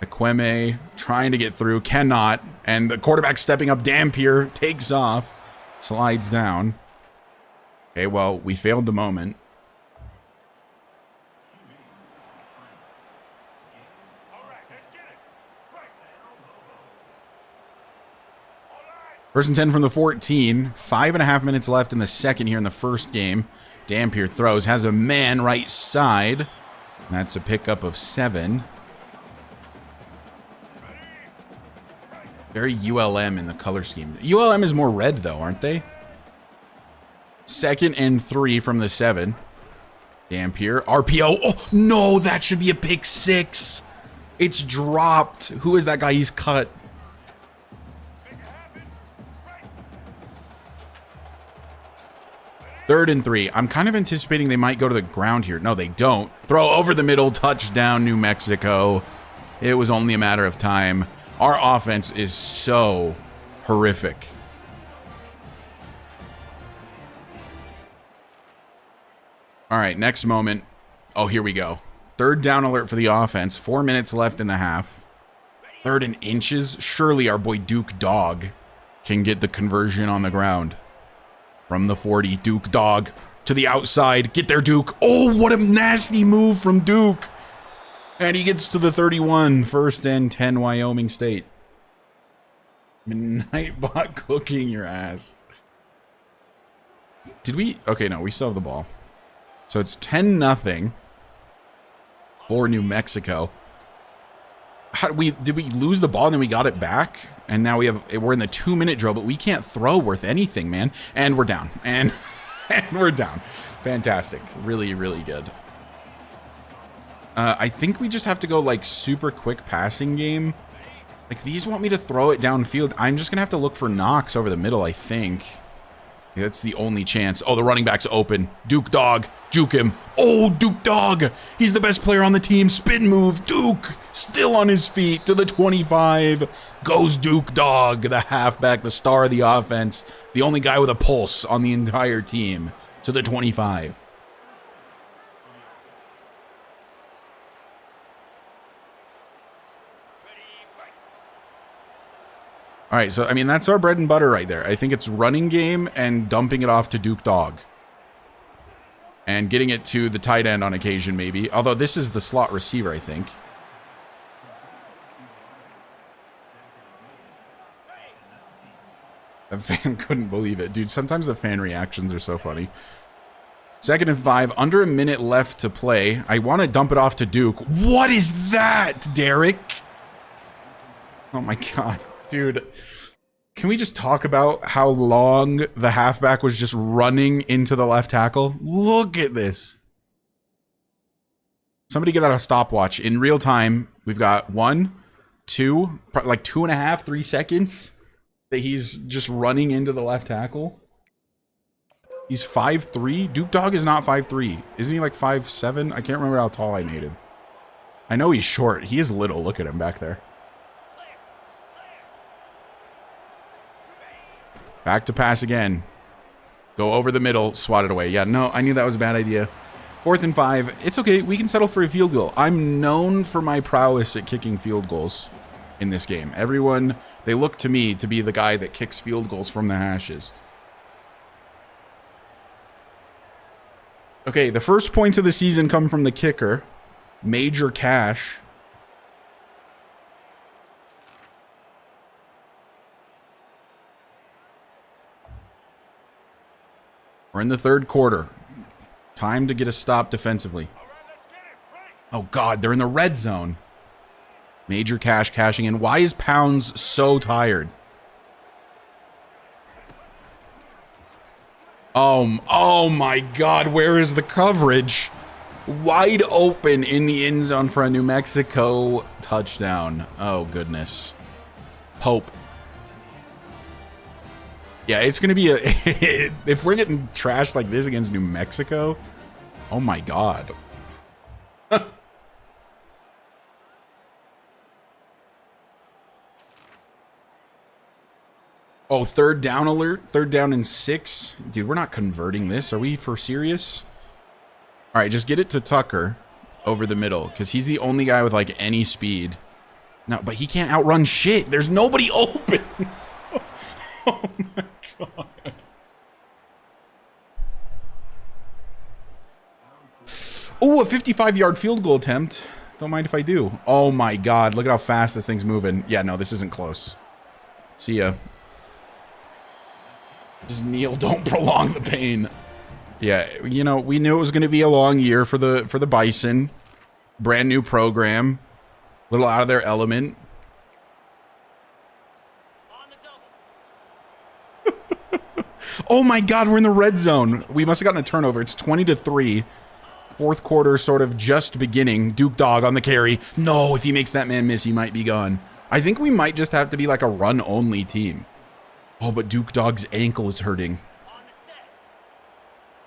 Speaker 2: Ekweme trying to get through, cannot, and the quarterback stepping up. Dampier takes off, slides down. Okay, well, we failed the moment. First and 10 from the 14. 5.5 minutes left in the second here in the first game. Dampier throws, has a man right side. That's a pickup of 7. Very ULM in the color scheme. ULM is more red, though, aren't they? 2nd and 3 from the 7. Dampier. RPO. Oh, no, that should be a pick 6. It's dropped. Who is that guy? He's cut. Third and 3. I'm kind of anticipating they might go to the ground here. No, they don't. Throw over the middle. Touchdown, New Mexico. It was only a matter of time. Our offense is so horrific. All right, next moment. Oh, here we go. 3rd down alert for the offense. 4 minutes left in the half. 3rd and inches. Surely our boy Duke Dog can get the conversion on the ground. From the 40, Duke Dog to the outside. Get there, Duke. Oh, what a nasty move from Duke. And he gets to the 31, 1st and 10, Wyoming State. Nightbot cooking your ass. Did we? Okay, no, we still have the ball. So it's 10-0 for New Mexico. How did we lose the ball and then we got it back? And now we're in the 2-minute drill, but we can't throw worth anything, man. And we're down. And we're down. Fantastic. Really, really good. I think we just have to go like super quick passing game. Like these want me to throw it downfield. I'm just gonna have to look for Knox over the middle, I think. That's the only chance. Oh, the running back's open. Duke Dog, juke him. Oh, Duke Dog. He's the best player on the team. Spin move. Duke still on his feet to the 25. Goes Duke Dog, the halfback, the star of the offense, the only guy with a pulse on the entire team, to the 25. All right, so, I mean, that's our bread and butter right there. I think it's running game and dumping it off to Duke Dog. And getting it to the tight end on occasion, maybe. Although this is the slot receiver, I think. The fan couldn't believe it. Dude, sometimes the fan reactions are so funny. 2nd and 5, under a minute left to play. I want to dump it off to Duke. What is that, Derek? Oh my God. Dude, can we just talk about how long the halfback was just running into the left tackle? Look at this. Somebody get out a stopwatch. In real time, we've got 1, 2, like 2.5, 3 seconds that he's just running into the left tackle. He's 5'3". Duke Dog is not 5'3". Isn't he like 5'7"? I can't remember how tall I made him. I know he's short. He is little. Look at him back there. Back to pass again. Go over the middle. Swat it away. Yeah, no, I knew that was a bad idea. 4th and 5. It's okay. We can settle for a field goal. I'm known for my prowess at kicking field goals in this game. Everyone, they look to me to be the guy that kicks field goals from the hashes. Okay, the first points of the season come from the kicker. Major Cash. We're in the 3rd quarter. Time to get a stop defensively. Oh, God, they're in the red zone. Major Cash cashing in. Why is Pounds so tired? Oh my God, where is the coverage? Wide open in the end zone for a New Mexico touchdown. Oh, goodness. Pope. Yeah, it's going to be a... if we're getting trashed like this against New Mexico, oh my God. Oh, 3rd down alert. 3rd down and 6. Dude, we're not converting this. Are we for serious? All right, just get it to Tucker over the middle because he's the only guy with like any speed. No, but he can't outrun shit. There's nobody open. Oh my God. Oh, a 55-yard field goal attempt. Don't mind if I do. Oh my God, look at how fast this thing's moving. Yeah, no, this isn't close. See ya. Just kneel, don't prolong the pain. Yeah, you know, we knew it was going to be a long year for the Bison. Brand new program. A little out of their element. Oh my God, we're in the red zone. We must have gotten a turnover. It's 20-3. 4th quarter sort of just beginning. Duke Dog on the carry. No, if he makes that man miss, he might be gone. I think we might just have to be like a run-only team. Oh, but Duke Dog's ankle is hurting.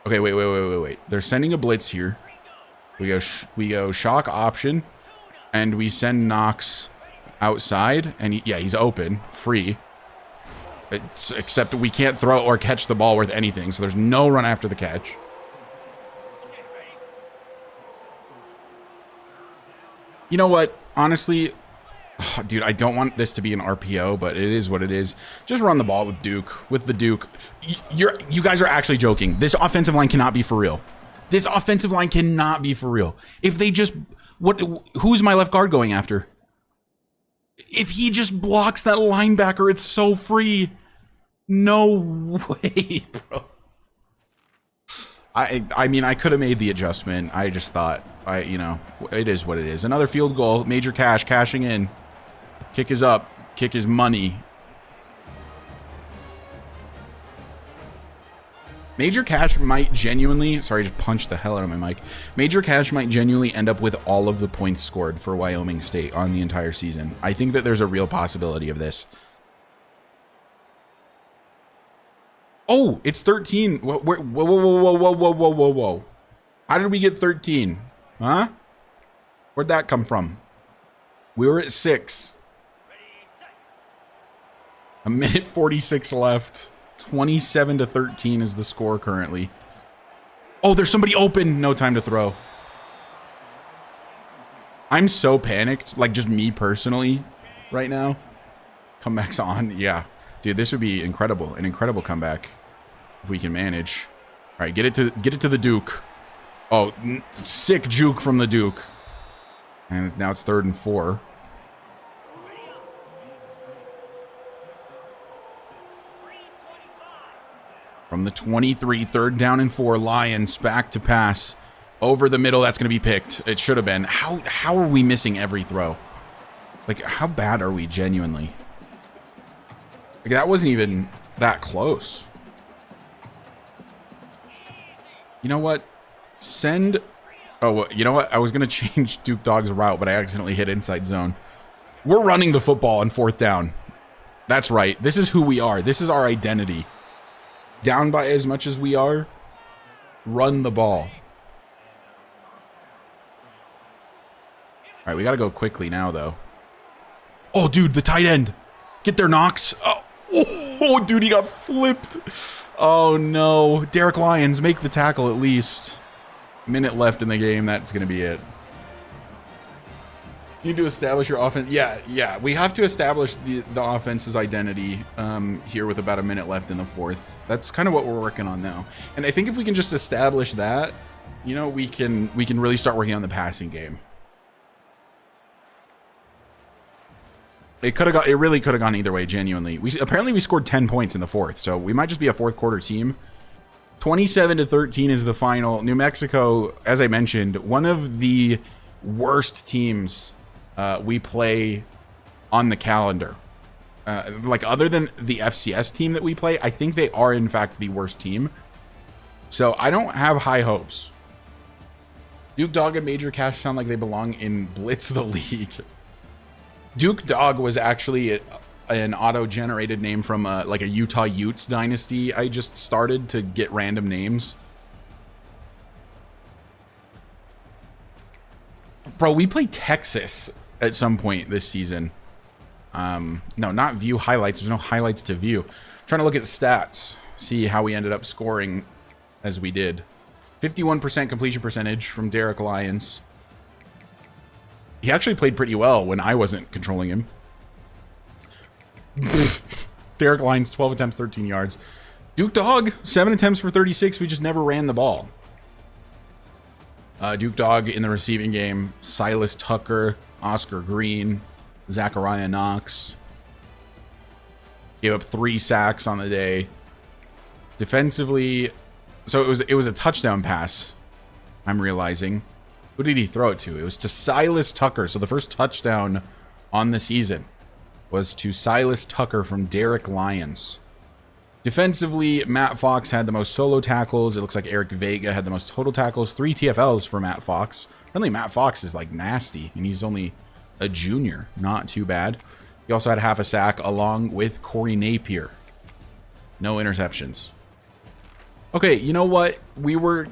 Speaker 2: Okay, wait. They're sending a blitz here. We go shock option, and we send Knox outside, and yeah, he's open, free. Except we can't throw or catch the ball worth anything, so there's no run after the catch. You know what? Honestly, dude, I don't want this to be an RPO, but it is what it is. Just run the ball with Duke. With the Duke. You guys are actually joking. This offensive line cannot be for real. This offensive line cannot be for real. If they just... who's my left guard going after? If he just blocks that linebacker, it's so free. No way, bro. I mean, I could have made the adjustment. I just thought, you know, it is what it is. Another field goal. Major Cash cashing in. Kick is up. Kick is money. Major Cash might genuinely... Sorry, I just punched the hell out of my mic. Major Cash might genuinely end up with all of the points scored for Wyoming State on the entire season. I think that there's a real possibility of this. Oh, it's 13. Whoa. How did we get 13? Huh? Where'd that come from? We were at 6. A minute 46 left. 27-13 is the score currently. Oh, there's somebody open. No time to throw. I'm so panicked. Like, just me personally right now. Comeback's on. Yeah. Dude, this would be incredible. An incredible comeback. If we can manage. All right, get it to the Duke. Oh, sick juke from the Duke. And now it's 3rd and 4. From the 23, 3rd down and 4. Lions back to pass. Over the middle, that's going to be picked. It should have been. How are we missing every throw? Like, how bad are we genuinely? Like, that wasn't even that close. You know what? Send... Oh, you know what? I was going to change Duke Dog's route, but I accidentally hit inside zone. We're running the football on 4th down. That's right. This is who we are. This is our identity. Down by as much as we are, run the ball. All right, we got to go quickly now, though. Oh, dude, the tight end. Get there, Knox. Oh, dude, he got flipped. Oh, no. Derek Lyons, make the tackle at least. Minute left in the game. That's going to be it. You need to establish your offense. Yeah. We have to establish the offense's identity here with about a minute left in the fourth. That's kind of what we're working on now. And I think if we can just establish that, you know, we can really start working on the passing game. It really could have gone either way, genuinely. Apparently we scored 10 points in the fourth, so we might just be a fourth quarter team. 27-13 is the final. New Mexico, as I mentioned, one of the worst teams we play on the calendar. Like, other than the FCS team that we play, I think they are in fact the worst team. So I don't have high hopes. Duke Dog and Major Cash sound like they belong in Blitz the League. Duke Dog was actually an auto-generated name from like a Utah Utes dynasty. I just started to get random names. Bro, we play Texas at some point this season. No, not view highlights. There's no highlights to view. I'm trying to look at stats, see how we ended up scoring as we did. 51% completion percentage from Derek Lyons. He actually played pretty well when I wasn't controlling him. Derek Lyons, 12 attempts, 13 yards. Duke Dog, 7 attempts for 36. We just never ran the ball. Duke Dog in the receiving game. Silas Tucker, Oscar Green, Zachariah Knox. Gave up 3 sacks on the day. Defensively, so it was a touchdown pass, I'm realizing. Who did he throw it to? It was to Silas Tucker. So the first touchdown on the season was to Silas Tucker from Derek Lyons. Defensively, Matt Fox had the most solo tackles. It looks like Eric Vega had the most total tackles. 3 TFLs for Matt Fox. Apparently Matt Fox is like nasty, and he's only a junior. Not too bad. He also had half a sack along with Corey Napier. No interceptions. Okay, you know what? We were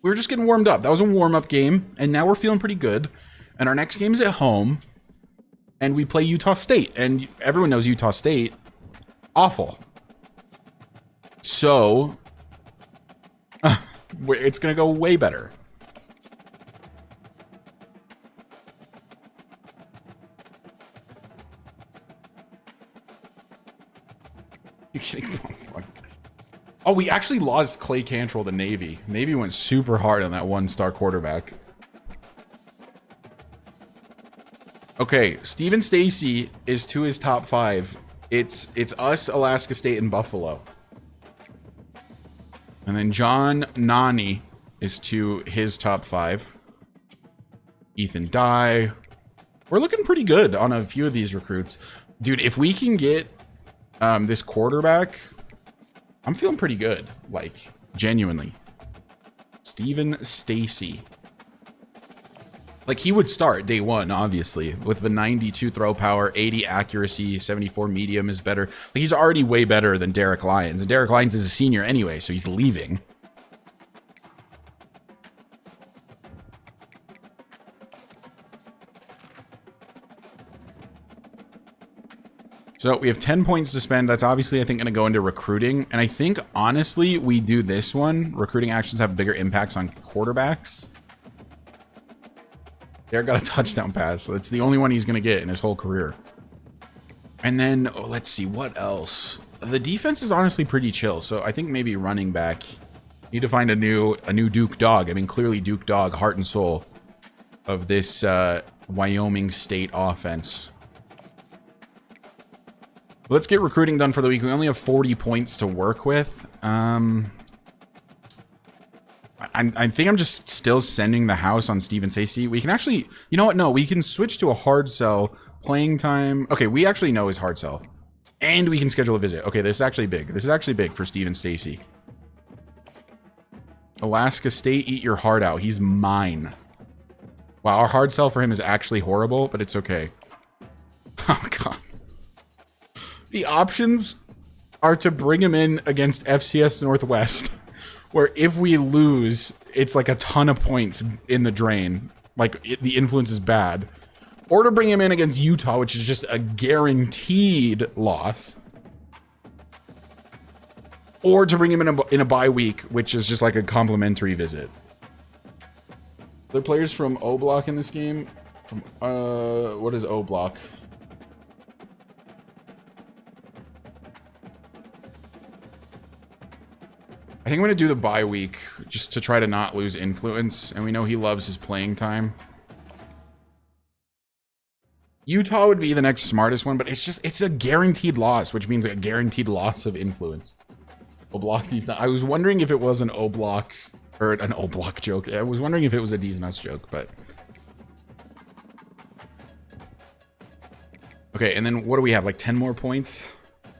Speaker 2: just getting warmed up. That was a warm-up game, and now we're feeling pretty good. And our next game is at home, and we play Utah State. And everyone knows Utah State, awful. So, it's going to go way better. You kidding? Oh, fuck. Oh, we actually lost Clay Cantrell to Navy. Navy went super hard on that 1-star quarterback. Okay, Steven Stacy is to his top 5. It's us, Alaska State, and Buffalo. And then John Nani is to his top 5. Ethan Dye. We're looking pretty good on a few of these recruits. Dude, if we can get this quarterback, I'm feeling pretty good, like, genuinely. Steven Stacy. Like, he would start day one, obviously, with the 92 throw power, 80 accuracy, 74 medium is better. Like, he's already way better than Derek Lyons. And Derek Lyons is a senior anyway, so he's leaving. So we have 10 points to spend. That's obviously, I think, going to go into recruiting. And I think, honestly, we do this one. Recruiting actions have bigger impacts on quarterbacks. Derek got a touchdown pass. So that's the only one he's going to get in his whole career. And then, let's see, what else? The defense is honestly pretty chill. So I think maybe running back. Need to find a new Duke Dog. I mean, clearly Duke Dog, heart and soul of this Wyoming State offense. Let's get recruiting done for the week. We only have 40 points to work with. I think I'm just still sending the house on Steven Stacy. We can actually, you know what? No, we can switch to a hard sell. Playing time. Okay, we actually know his hard sell. And we can schedule a visit. Okay, this is actually big. This is actually big for Steven Stacy. Alaska State, eat your heart out. He's mine. Wow, our hard sell for him is actually horrible, but it's okay. Oh, God. The options are to bring him in against FCS Northwest, where if we lose, it's like a ton of points in the drain. Like, the influence is bad. or to bring him in against Utah, which is just a guaranteed loss, or to bring him in a bye week, which is just like a complimentary visit. There are players from O Block in this game. From what is O Block? I think I'm going to do the bye week just to try to not lose influence. And we know he loves his playing time. Utah would be the next smartest one, but it's a guaranteed loss, which means a guaranteed loss of influence. O Block these. I was wondering if it was an O Block or an O Block joke. I was wondering if it was a D's Nuts joke, but. Okay, and then what do we have? Like 10 more points?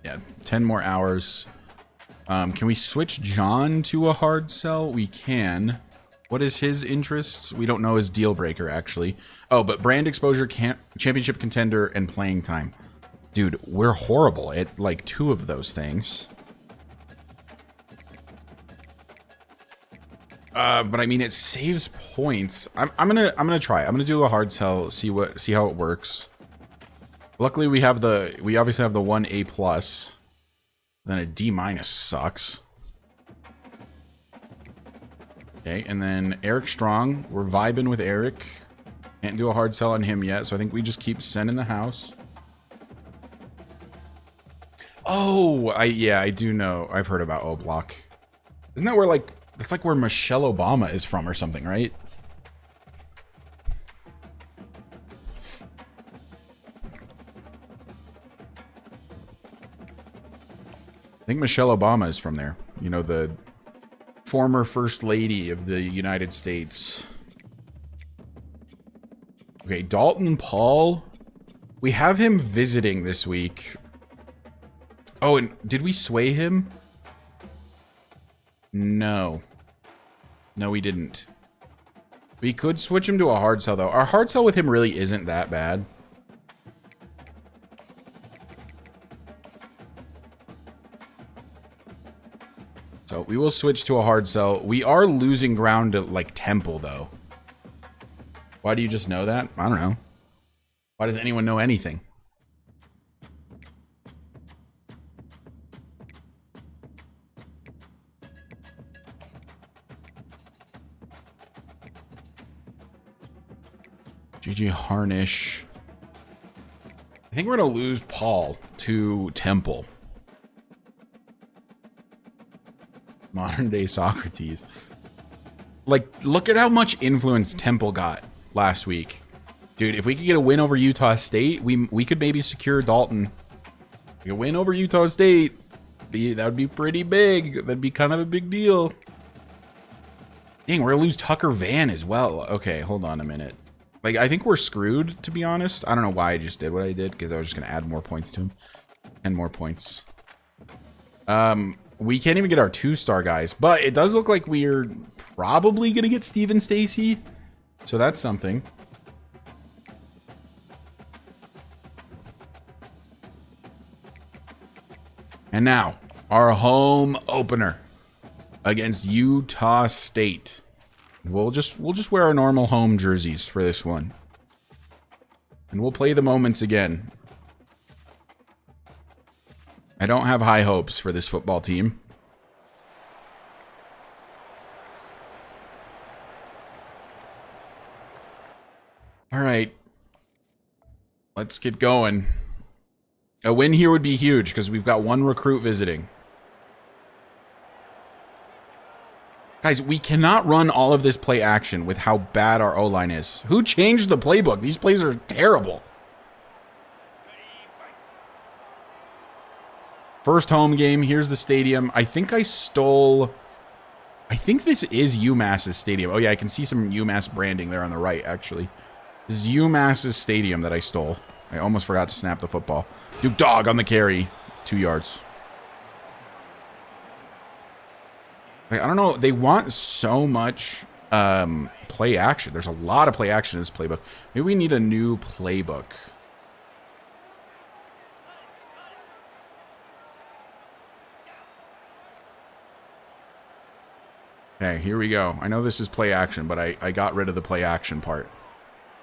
Speaker 2: Yeah, 10 more hours. Can we switch John to a hard sell? We can. What is his interests? We don't know his deal breaker, actually. Oh, but brand exposure, championship contender, and playing time. Dude, we're horrible at like 2 of those things. But I mean, it saves points. I'm gonna try. I'm gonna do a hard sell. See how it works. Luckily, we obviously have the 1A plus. Then a D minus sucks. Okay, and then Eric Strong. We're vibing with Eric. Can't do a hard sell on him yet, so I think we just keep sending the house. Oh, yeah, I do know. I've heard about O Block. Isn't that where like that's like where Michelle Obama is from or something, right? I think Michelle Obama is from there. You know, the former first lady of the United States. Okay, Dalton Paul. We have him visiting this week. Oh, and did we sway him? No. No, we didn't. We could switch him to a hard sell, though. Our hard sell with him really isn't that bad. So we will switch to a hard sell. We are losing ground to like Temple, though. Why do you just know that? I don't know. Why does anyone know anything? GG Harnish. I think we're going to lose Paul to Temple. Modern day Socrates. Like, look at how much influence Temple got last week. Dude, if we could get a win over Utah State, we could maybe secure Dalton. A win over Utah State, that would be pretty big. That'd be kind of a big deal. Dang, we're gonna lose Tucker Van as well. Okay, hold on a minute. Like, I think we're screwed, to be honest. I don't know why I just did what I did, because I was just gonna add more points to him. 10 more points. We can't even get our 2-star guys, but it does look like we're probably gonna get Steven Stacy. So that's something. And now, our home opener against Utah State. We'll just wear our normal home jerseys for this one. And we'll play the moments again. I don't have high hopes for this football team. All right. Let's get going. A win here would be huge because we've got 1 recruit visiting. Guys, we cannot run all of this play action with how bad our O-line is. Who changed the playbook? These plays are terrible. First home game. Here's the stadium. I think I stole... I think this is UMass's stadium. Oh, yeah, I can see some UMass branding there on the right, actually. This is UMass's stadium that I stole. I almost forgot to snap the football. Duke Dog on the carry. 2 yards. Like, I don't know. They want so much play action. There's a lot of play action in this playbook. Maybe we need a new playbook. Okay, here we go. I know this is play action, but I got rid of the play action part.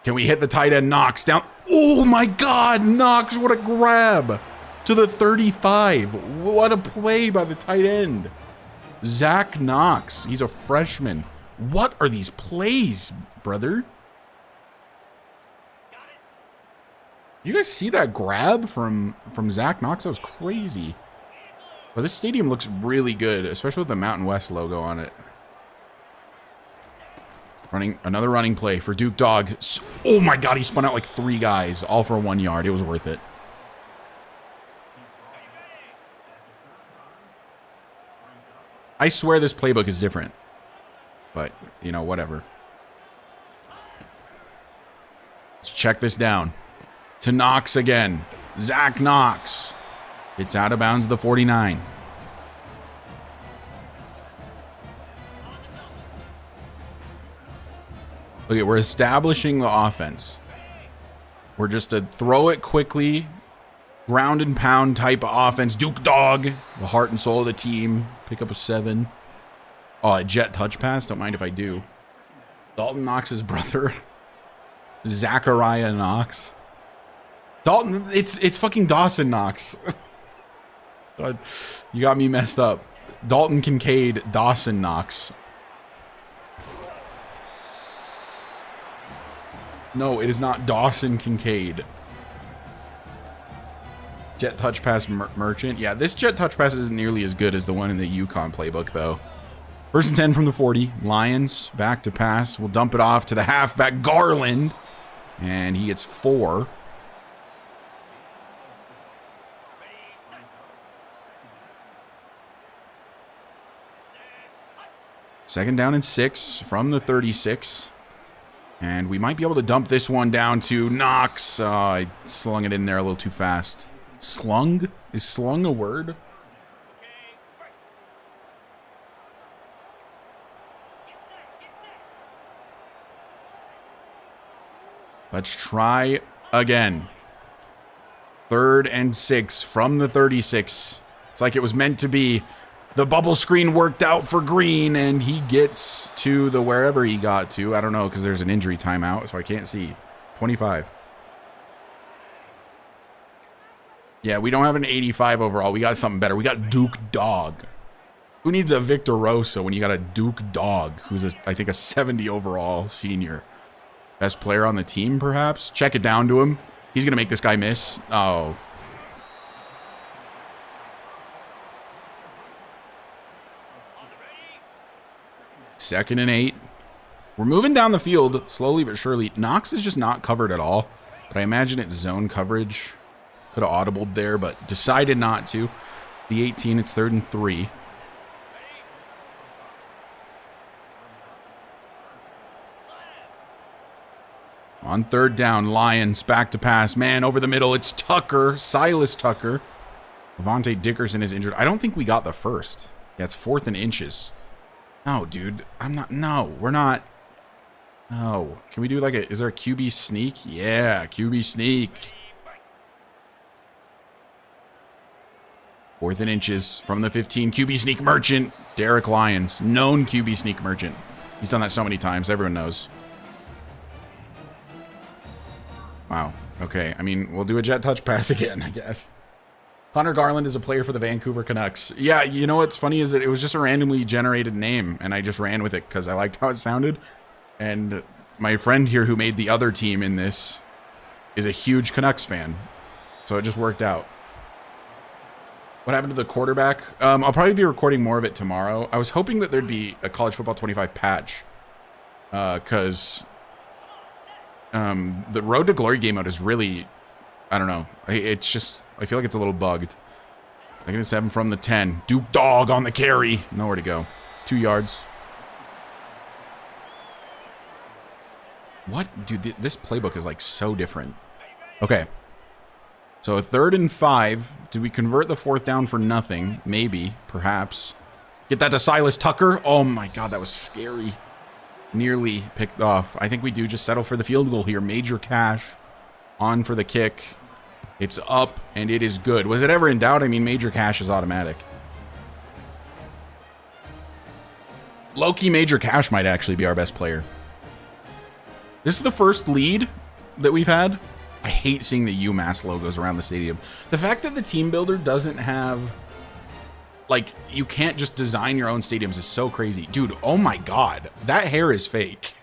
Speaker 2: Can we hit the tight end? Knox down. Oh my God, Knox, what a grab to the 35. What a play by the tight end. Zach Knox, he's a freshman. What are these plays, brother? Did you guys see that grab from Zach Knox? That was crazy. Well, this stadium looks really good, especially with the Mountain West logo on it. Another running play for Duke Dog. Oh my God, he spun out like 3 guys, all for 1 yard. It was worth it. I swear this playbook is different. But, you know, whatever. Let's check this down. To Knox again. Zach Knox. It's out of bounds the 49. Okay, we're establishing the offense. We're just a throw it quickly, ground and pound type of offense. Duke Dog, the heart and soul of the team. Pick up a 7. Oh, a jet touch pass. Don't mind if I do. Dalton Knox's brother. Zachariah Knox. Dalton, it's fucking Dawson Knox. God, you got me messed up. Dalton Kincaid, Dawson Knox. No, it is not Dawson Kincaid. Jet touch pass merchant. Yeah, this jet touch pass isn't nearly as good as the one in the UConn playbook, though. 1st and 10 from the 40. Lions back to pass. We'll dump it off to the halfback, Garland. And he gets 4. Second down and 6 from the 36. And we might be able to dump this one down to Knox. I slung it in there a little too fast. Slung? Is slung a word? Let's try again. 3rd and 6 from the 36. It's like it was meant to be. The bubble screen worked out for Green, and he gets to the wherever he got to. I don't know, because there's an injury timeout, so I can't see. 25. Yeah, we don't have an 85 overall. We got something better. We got Duke Dog. Who needs a Victor Rosa when you got a Duke Dog, who's, I think, a 70 overall senior? Best player on the team, perhaps? Check it down to him. He's going to make this guy miss. Oh. Second and 8. We're moving down the field slowly but surely. Knox is just not covered at all, but I imagine it's zone coverage. Could have audibled there, but decided not to. The 18, it's 3rd and 3. On 3rd down, Lions back to pass. Man, over the middle, it's Tucker, Silas Tucker. Levante Dickerson is injured. I don't think we got the first. Yeah, it's 4th and inches. No, dude, I'm not. No, we're not. No. Can we do like a, is there a QB sneak? Yeah, QB sneak. 4th and inches from the 15. QB sneak merchant. Derek Lyons, known QB sneak merchant. He's done that so many times. Everyone knows. Wow. Okay. I mean, we'll do a jet touch pass again, I guess. Connor Garland is a player for the Vancouver Canucks. Yeah, you know what's funny is that it was just a randomly generated name, and I just ran with it because I liked how it sounded. And my friend here who made the other team in this is a huge Canucks fan, so it just worked out. What happened to the quarterback? I'll probably be recording more of it tomorrow. I was hoping that there'd be a College Football 25 patch, because the Road to Glory game mode is really, I don't know. It's just, I feel like it's a little bugged. 2nd and 7 from the 10. Duke Dog on the carry. Nowhere to go. 2 yards. What? Dude, this playbook is like so different. Okay. So 3rd and 5. Did we convert the 4th down for nothing? Maybe. Perhaps. Get that to Silas Tucker. Oh my God, that was scary. Nearly picked off. I think we do just settle for the field goal here. Major Cash on for the kick. It's up, and it is good. Was it ever in doubt? I mean, Major Cash is automatic. Low-key Major Cash might actually be our best player. This is the first lead that we've had. I hate seeing the UMass logos around the stadium. The fact that the team builder doesn't have, like, you can't just design your own stadiums is so crazy. Dude, oh my God. That hair is fake.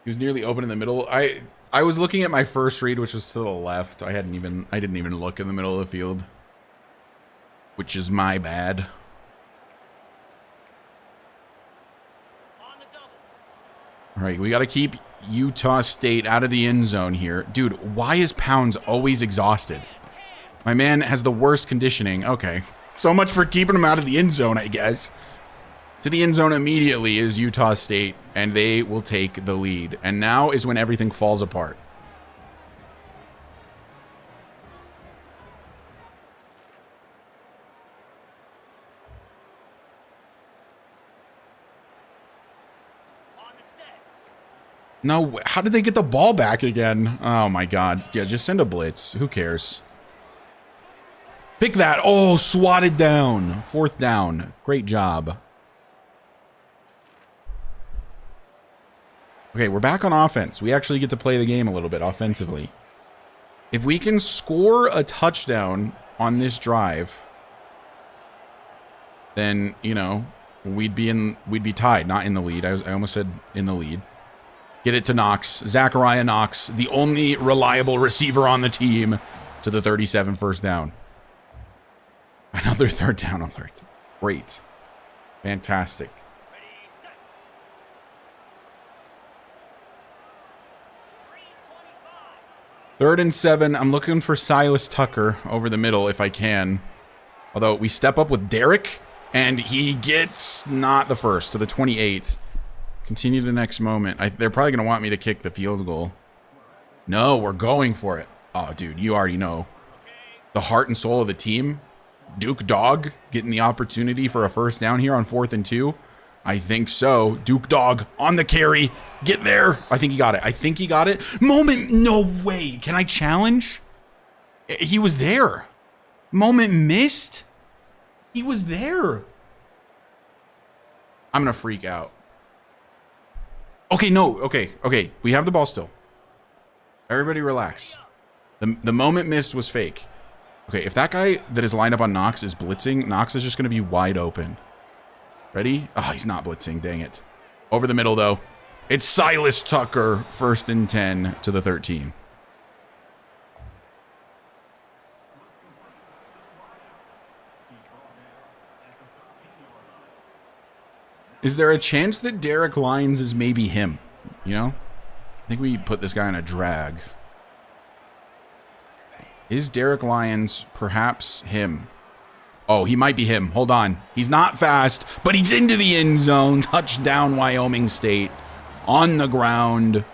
Speaker 2: He was nearly open in the middle. I was looking at my first read, which was to the left. I didn't even look in the middle of the field, which is my bad. All right, we got to keep Utah State out of the end zone here. Dude, why is Pounds always exhausted? My man has the worst conditioning. Okay, so much for keeping him out of the end zone, I guess. To the end zone immediately is Utah State, and they will take the lead. And now is when everything falls apart. No, how did they get the ball back again? Oh my God. Yeah, just send a blitz. Who cares? Pick that. Oh, swatted down. 4th down. Great job. Okay, we're back on offense. We actually get to play the game a little bit offensively. If we can score a touchdown on this drive, then, you know, we'd be tied, not in the lead. I almost said in the lead. Get it to Knox. Zachariah Knox, the only reliable receiver on the team, to the 37 first down. Another 3rd down alert. Great. Fantastic. 3rd and 7. I'm looking for Silas Tucker over the middle if I can. Although we step up with Derek, and he gets not the first, to the 28. Continue the next moment. They're probably going to want me to kick the field goal. No, we're going for it. Oh, dude, you already know. The heart and soul of the team. Duke Dog getting the opportunity for a first down here on 4th and 2. I think so. Duke Dog on the carry. Get there. I think he got it. I think he got it. Moment. No way. Can I challenge? He was there. Moment missed. He was there. I'm going to freak out. Okay, no. Okay. We have the ball still. Everybody relax. The moment missed was fake. Okay, if that guy that is lined up on Knox is blitzing, Knox is just going to be wide open. Ready? Oh, he's not blitzing. Dang it. Over the middle, though. It's Silas Tucker, 1st and 10 to the 13. Is there a chance that Derek Lyons is maybe him? You know? I think we put this guy on a drag. Is Derek Lyons perhaps him? Oh, he might be him. Hold on. He's not fast, but he's into the end zone. Touchdown, Wyoming State. On the ground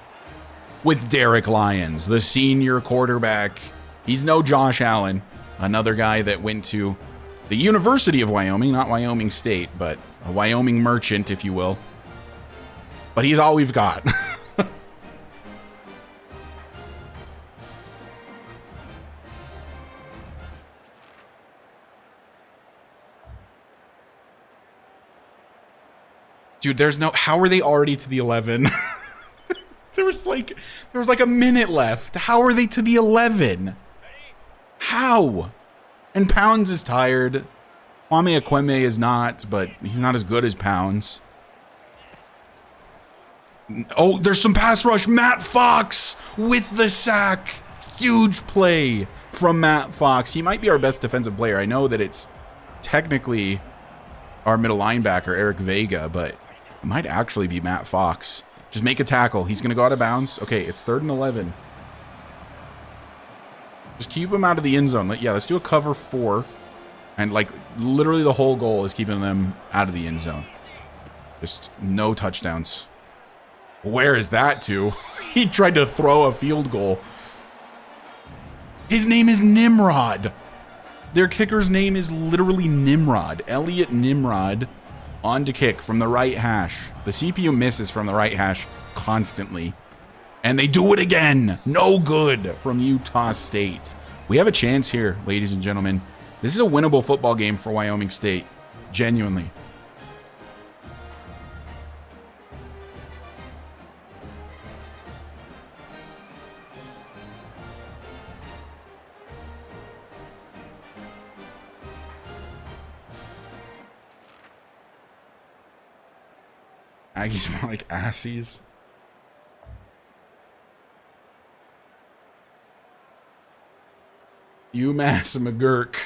Speaker 2: with Derek Lyons, the senior quarterback. He's no Josh Allen, another guy that went to the University of Wyoming, not Wyoming State, but a Wyoming merchant, if you will. But he's all we've got. Dude, there's no... How are they already to the 11? There was like a minute left. How are they to the 11? How? And Pounds is tired. Kwame Ekweme is not, but he's not as good as Pounds. Oh, there's some pass rush. Matt Fox with the sack. Huge play from Matt Fox. He might be our best defensive player. I know that it's technically our middle linebacker, Eric Vega, but it might actually be Matt Fox. Just make a tackle. He's going to go out of bounds. Okay, it's 3rd and 11. Just keep him out of the end zone. Yeah, let's do a cover 4. And, like, literally the whole goal is keeping them out of the end zone. Just no touchdowns. Where is that to? He tried to throw a field goal. His name is Nimrod. Their kicker's name is literally Nimrod. Elliot Nimrod on to kick from the right hash. The CPU misses from the right hash constantly. And they do it again. No good from Utah State. We have a chance here, ladies and gentlemen. This is a winnable football game for Wyoming State. Genuinely. Aggies smell like assies. UMass McGurk.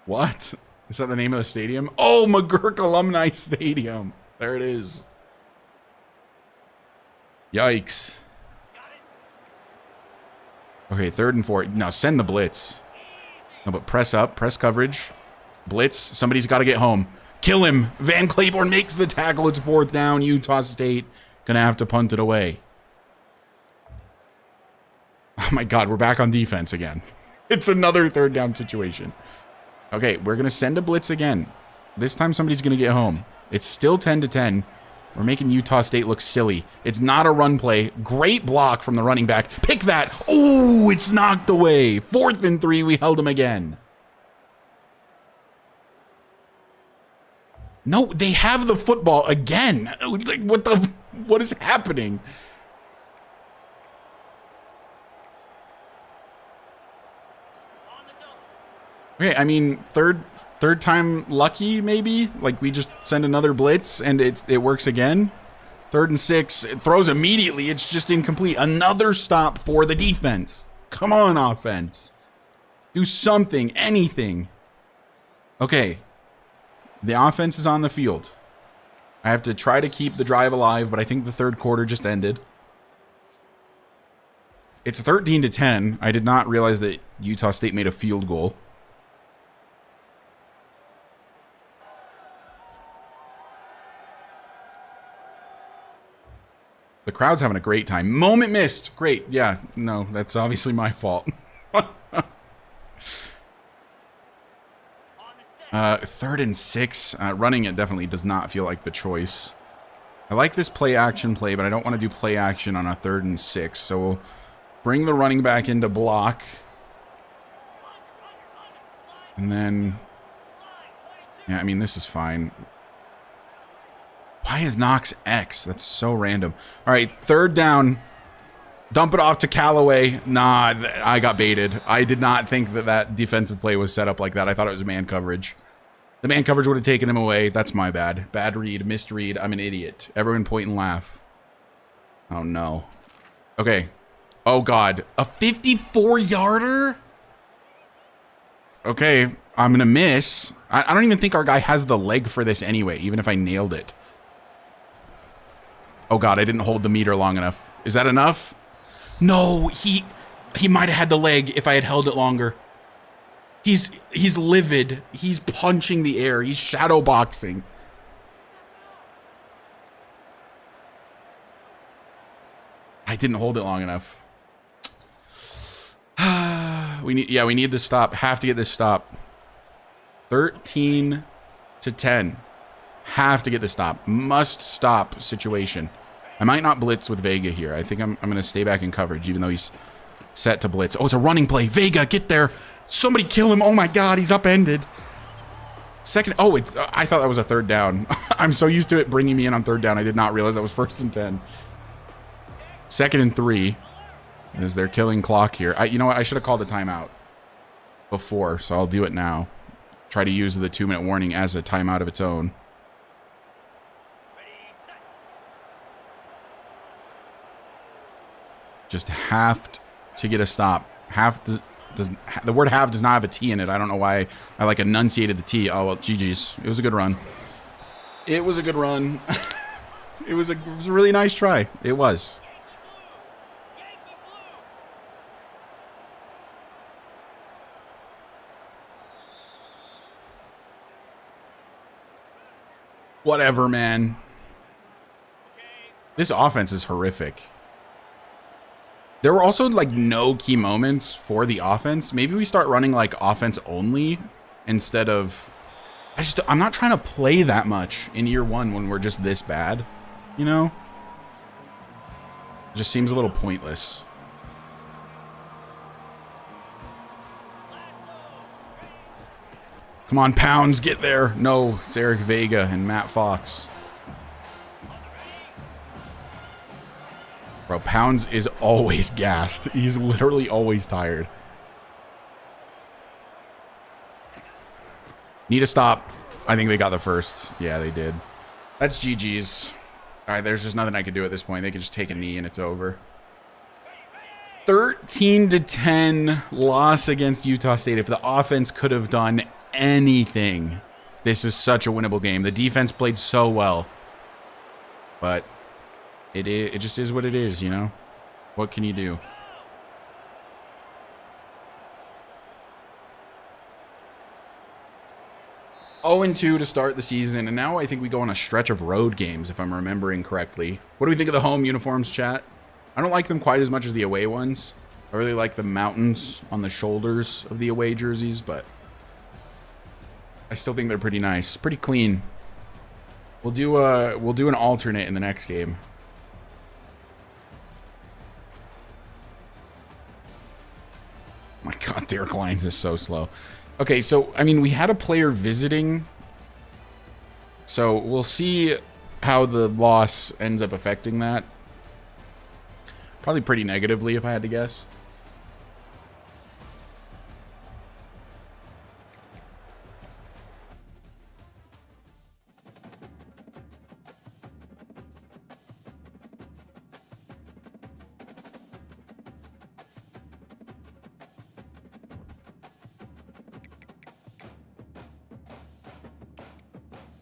Speaker 2: What? Is that the name of the stadium? Oh, McGurk Alumni Stadium. There it is. Yikes. Okay, 3rd and 4. Now send the blitz. No, but press up, press coverage. Blitz. Somebody's got to get home. Kill him. Van Claiborne makes the tackle. It's 4th down. Utah State gonna have to punt it away. Oh my God, we're back on defense again. It's another 3rd down situation. Okay, we're gonna send a blitz again. This time somebody's gonna get home. It's still 10-10. We're making Utah State look silly. It's not a run play. Great block from the running back. Pick that. Oh, it's knocked away. 4th and 3. We held him again. No, they have the football again. Like, what is happening? Okay, I mean, third time lucky, maybe? Like, we just send another blitz and it works again. 3rd and 6. It throws immediately. It's just incomplete. Another stop for the defense. Come on, offense. Do something. Anything. Okay. The offense is on the field. I have to try to keep the drive alive, but I think the 3rd quarter just ended. It's 13-10. I did not realize that Utah State made a field goal. The crowd's having a great time. Moment missed. Great. Yeah, no, that's obviously my fault. 3rd and 6. Running it definitely does not feel like the choice. I like this play action play, but I don't want to do play action on a 3rd and 6. So we'll bring the running back into block. And then... yeah, I mean, this is fine. Why is Knox X? That's so random. All right, 3rd down. Dump it off to Callaway. Nah, I got baited. I did not think that defensive play was set up like that. I thought it was man coverage. The man coverage would have taken him away. That's my bad. Bad read, missed read. I'm an idiot. Everyone point and laugh. Oh, no. Okay. Oh, God. A 54-yarder? Okay, I'm going to miss. I don't even think our guy has the leg for this anyway, even if I nailed it. Oh, God, I didn't hold the meter long enough. Is that enough? No, he might have had the leg if I had held it longer. He's livid. He's punching the air. He's shadow boxing. I didn't hold it long enough. we need this stop. Have to get this stop. 13-10. Have to get the stop. Must stop situation. I might not blitz with Vega here. I think I'm going to stay back in coverage, even though he's set to blitz. Oh, it's a running play. Vega, get there. Somebody kill him. Oh, my God. He's upended. Second. Oh, I thought that was a 3rd down. I'm so used to it bringing me in on 3rd down. I did not realize that was 1st and 10. 2nd and 3. As they're killing clock here. You know what? I should have called a timeout before, so I'll do it now. Try to use the 2-minute warning as a timeout of its own. Just have to get a stop. The word have does not have a T in it. I don't know why I like enunciated the T. Oh, well, GG's. It was a good run. It was a good run. It was a really nice try. It was. Whatever, man. This offense is horrific. There were also like no key moments for the offense. Maybe we start running like offense only instead of... I'm not trying to play that much in year 1 when we're just this bad, you know? It just seems a little pointless. Come on, Pounds, get there. No, it's Eric Vega and Matt Fox. Bro, Pounds is always gassed. He's literally always tired. Need to stop. I think they got the first. Yeah, they did. That's GG's. All right, there's just nothing I can do at this point. They can just take a knee and it's over. 13-10 loss against Utah State. If the offense could have done anything, this is such a winnable game. The defense played so well. But it just is what it is, you know? What can you do? Oh, 2 to start the season, and now I think we go on a stretch of road games, if I'm remembering correctly. What do we think of the home uniforms, chat? I don't like them quite as much as the away ones. I really like the mountains on the shoulders of the away jerseys, but I still think they're pretty nice, pretty clean. We'll do an alternate in the next game. My God, Derek Lyons is so slow. Okay, so, I mean, we had a player visiting. So, we'll see how the loss ends up affecting that. Probably pretty negatively, if I had to guess.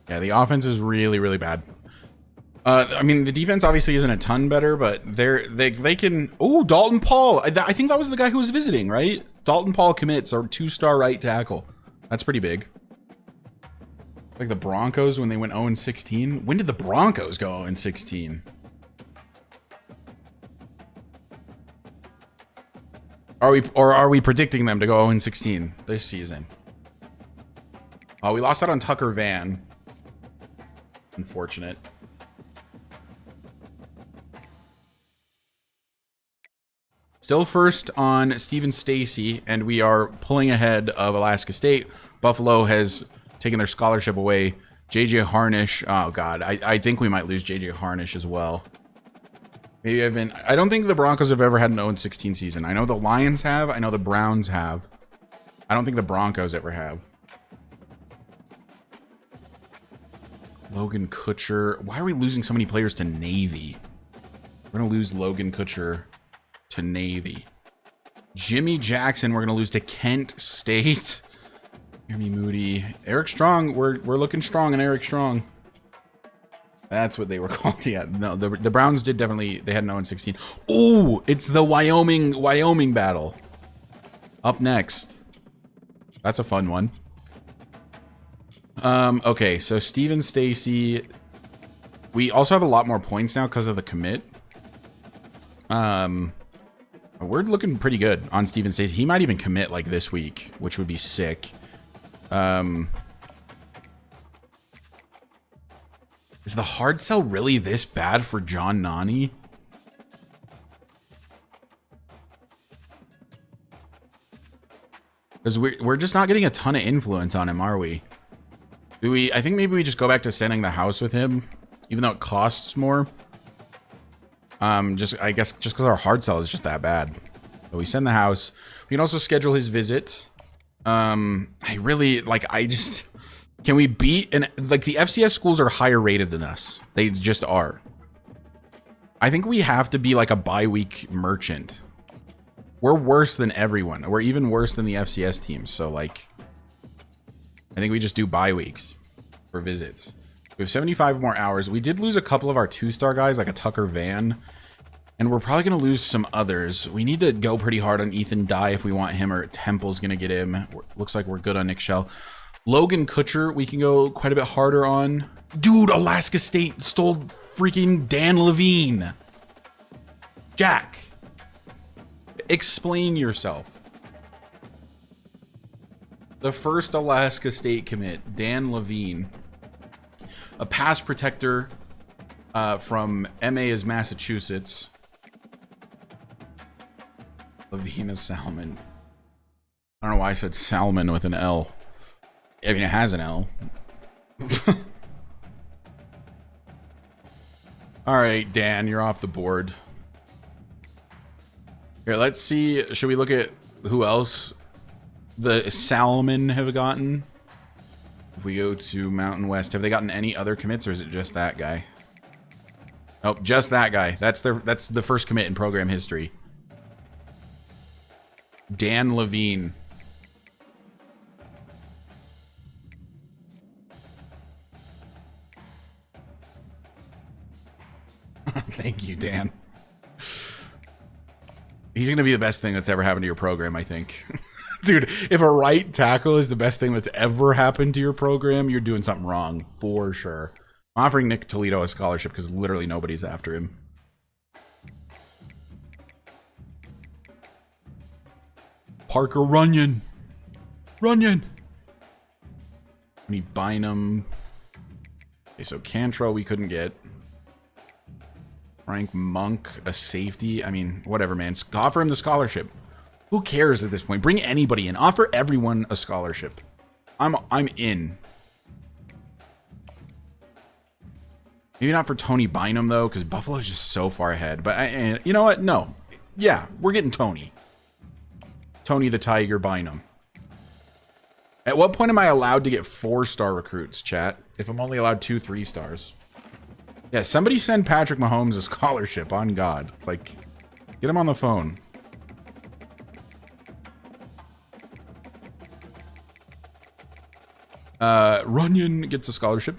Speaker 2: Yeah, the offense is really, really bad. I mean, the defense obviously isn't a ton better, but they can. Oh, Dalton Paul. I think that was the guy who was visiting, right? Dalton Paul commits our 2-star right tackle. That's pretty big. Like the Broncos when they went 0-16. When did the Broncos go 0-16? Are we predicting them to go 0-16 this season? We lost out on Tucker Van. Unfortunate. Still first on Stephen Stacy, and we are pulling ahead of Alaska State. Buffalo has taken their scholarship away. JJ Harnish. Oh God, I think we might lose JJ Harnish as well. Maybe I don't think the Broncos have ever had an 0-16 season. I know the Lions have. I know the Browns have. I don't think the Broncos ever have. Logan Kutcher. Why are we losing so many players to Navy? We're going to lose Logan Kutcher to Navy. Jimmy Jackson, we're going to lose to Kent State. Jeremy Moody. Eric Strong. We're looking strong in Eric Strong. That's what they were called. Yeah, no, the Browns did definitely. They had an 0-16. Ooh, it's the Wyoming battle. Up next. That's a fun one. Okay, so Steven Stacy. We also have a lot more points now because of the commit. We're looking pretty good on Steven Stacy. He might even commit like this week, which would be sick. Is the hard sell really this bad for John Nani? Because we're just not getting a ton of influence on him, are we? I think maybe we just go back to sending the house with him, even though it costs more. I guess just because our hard sell is just that bad. So we send the house. We can also schedule his visit. Can we beat, and like the FCS schools are higher rated than us. They just are. I think we have to be like a bye week merchant. We're worse than everyone. We're even worse than the FCS teams. So like, I think we just do bye weeks for visits. We have 75 more hours. We did lose a couple of our 2-star guys, like a Tucker Van, and we're probably going to lose some others. We need to go pretty hard on Ethan Dye if we want him, or Temple's going to get him. Looks like we're good on Nick Shell. Logan Kutcher, we can go quite a bit harder on. Dude, Alaska State stole freaking Dan Levine. Jack, explain yourself. The first Alaska State commit, Dan Levine. A pass protector from MA is Massachusetts. Lavina Salmon. I don't know why I said Salmon with an L. I mean, it has an L. All right, Dan, you're off the board. Here, let's see. Should we look at who else the Salmon have gotten? If we go to Mountain West, have they gotten any other commits, or is it just that guy? Oh, just that guy. That's the first commit in program history. Dan Levine. Thank you, Dan. He's going to be the best thing that's ever happened to your program, I think. Dude, if a right tackle is the best thing that's ever happened to your program, you're doing something wrong, for sure. I'm offering Nick Toledo a scholarship because literally nobody's after him. Parker Runyon. Runyon. We need Bynum. Okay, so Cantrell we couldn't get. Frank Monk, a safety. I mean, whatever, man. Offer him the scholarship. Who cares at this point? Bring anybody in. Offer everyone a scholarship. I'm in. Maybe not for Tony Bynum, though, because Buffalo's just so far ahead. But you know what? No. Yeah, we're getting Tony. Tony the Tiger Bynum. At what point am I allowed to get 4-star recruits, chat? If I'm only allowed 2 3-stars. Yeah, somebody send Patrick Mahomes a scholarship, on God. Like, get him on the phone. Runyon gets a scholarship.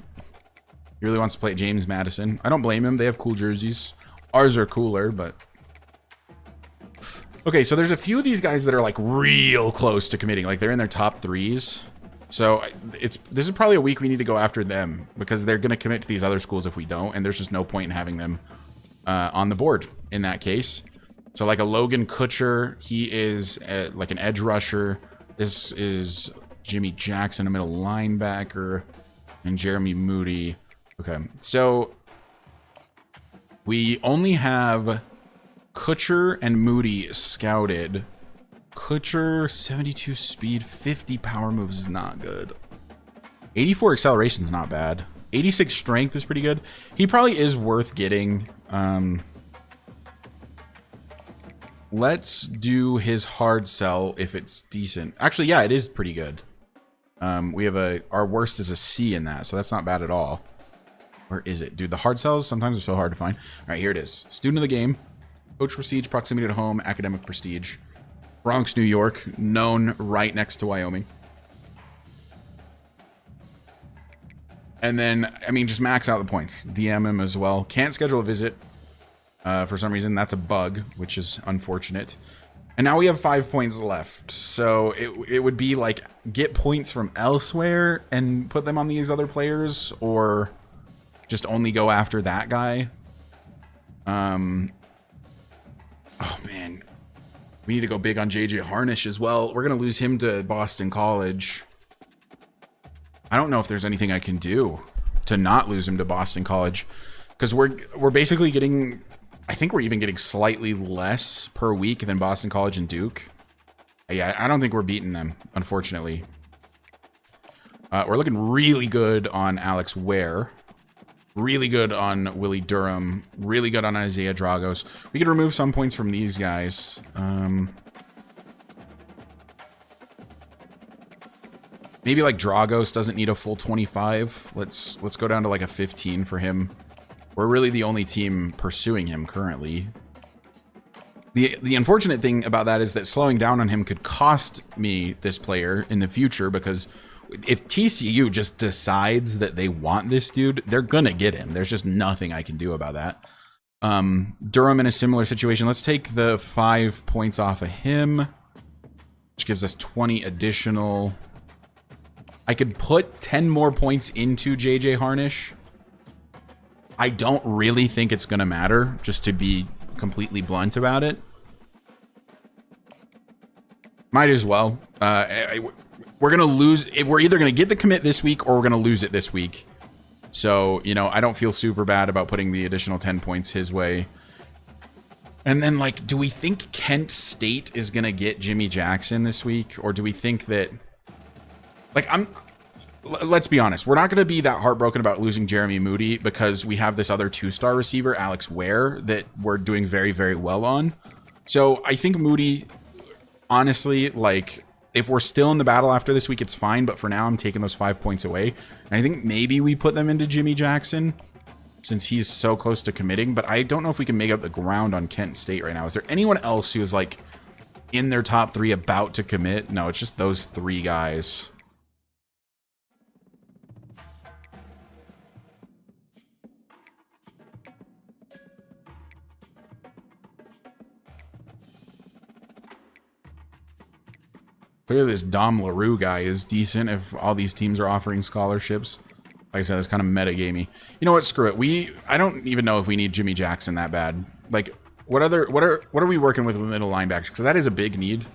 Speaker 2: He really wants to play at James Madison. I don't blame him. They have cool jerseys. Ours are cooler, but... Okay, so there's a few of these guys that are, like, real close to committing. Like, they're in their top 3s. So this is probably a week we need to go after them because they're going to commit to these other schools if we don't, and there's just no point in having them on the board in that case. So like a Logan Kutcher, he is like an edge rusher. This is Jimmy Jackson, a middle linebacker, and Jeremy Moody. Okay, so we only have Kutcher and Moody scouted. Kutcher, 72 speed, 50 power moves is not good. 84 acceleration is not bad. 86 strength is pretty good. He probably is worth getting. Let's do his hard sell if it's decent. Actually, yeah, it is pretty good. We have our worst is a C in that, so that's not bad at all. Where is it? Dude, the hard sells sometimes are so hard to find. All right, here it is. Student of the game, coach prestige, proximity to home, academic prestige. Bronx, New York, known right next to Wyoming. And then, I mean, just max out the points. DM him as well. Can't schedule a visit. For some reason, that's a bug, which is unfortunate. And now we have 5 points left. So it would be like, get points from elsewhere and put them on these other players, or just only go after that guy. Oh, man. We need to go big on JJ Harnish as well. We're going to lose him to Boston College. I don't know if there's anything I can do to not lose him to Boston College, because we're basically getting, I think we're even getting slightly less per week than Boston College and Duke. Yeah, I don't think we're beating them, unfortunately. We're looking really good on Alex Ware. Really good on Willie Durham. Really good on Isaiah Dragos. We could remove some points from these guys. Maybe like Dragos doesn't need a full 25. Let's go down to like a 15 for him. We're really the only team pursuing him currently. The unfortunate thing about that is that slowing down on him could cost me this player in the future, because if TCU just decides that they want this dude, they're going to get him. There's just nothing I can do about that. Durham in a similar situation. Let's take the 5 points off of him, which gives us 20 additional. I could put 10 more points into JJ Harnish. I don't really think it's going to matter, just to be completely blunt about it. Might as well. We're going to lose. We're either going to get the commit this week or we're going to lose it this week. So, you know, I don't feel super bad about putting the additional 10 points his way. And then, like, do we think Kent State is going to get Jimmy Jackson this week? Or do we think that, like, let's be honest, we're not going to be that heartbroken about losing Jeremy Moody, because we have this other 2-star receiver, Alex Ware, that we're doing very, very well on. So I think Moody, honestly, like, if we're still in the battle after this week, it's fine. But for now, I'm taking those 5 points away. And I think maybe we put them into Jimmy Jackson. since he's so close to committing, but I don't know if we can make up the ground on Kent State right now. Is there anyone else who is like in their top 3 about to commit? No, it's just those 3 guys. Clearly this Dom LaRue guy is decent if all these teams are offering scholarships. Like I said, it's kind of metagamey. You know what? Screw it. I don't even know if we need Jimmy Jackson that bad. Like, what are we working with middle linebackers? Because that is a big need.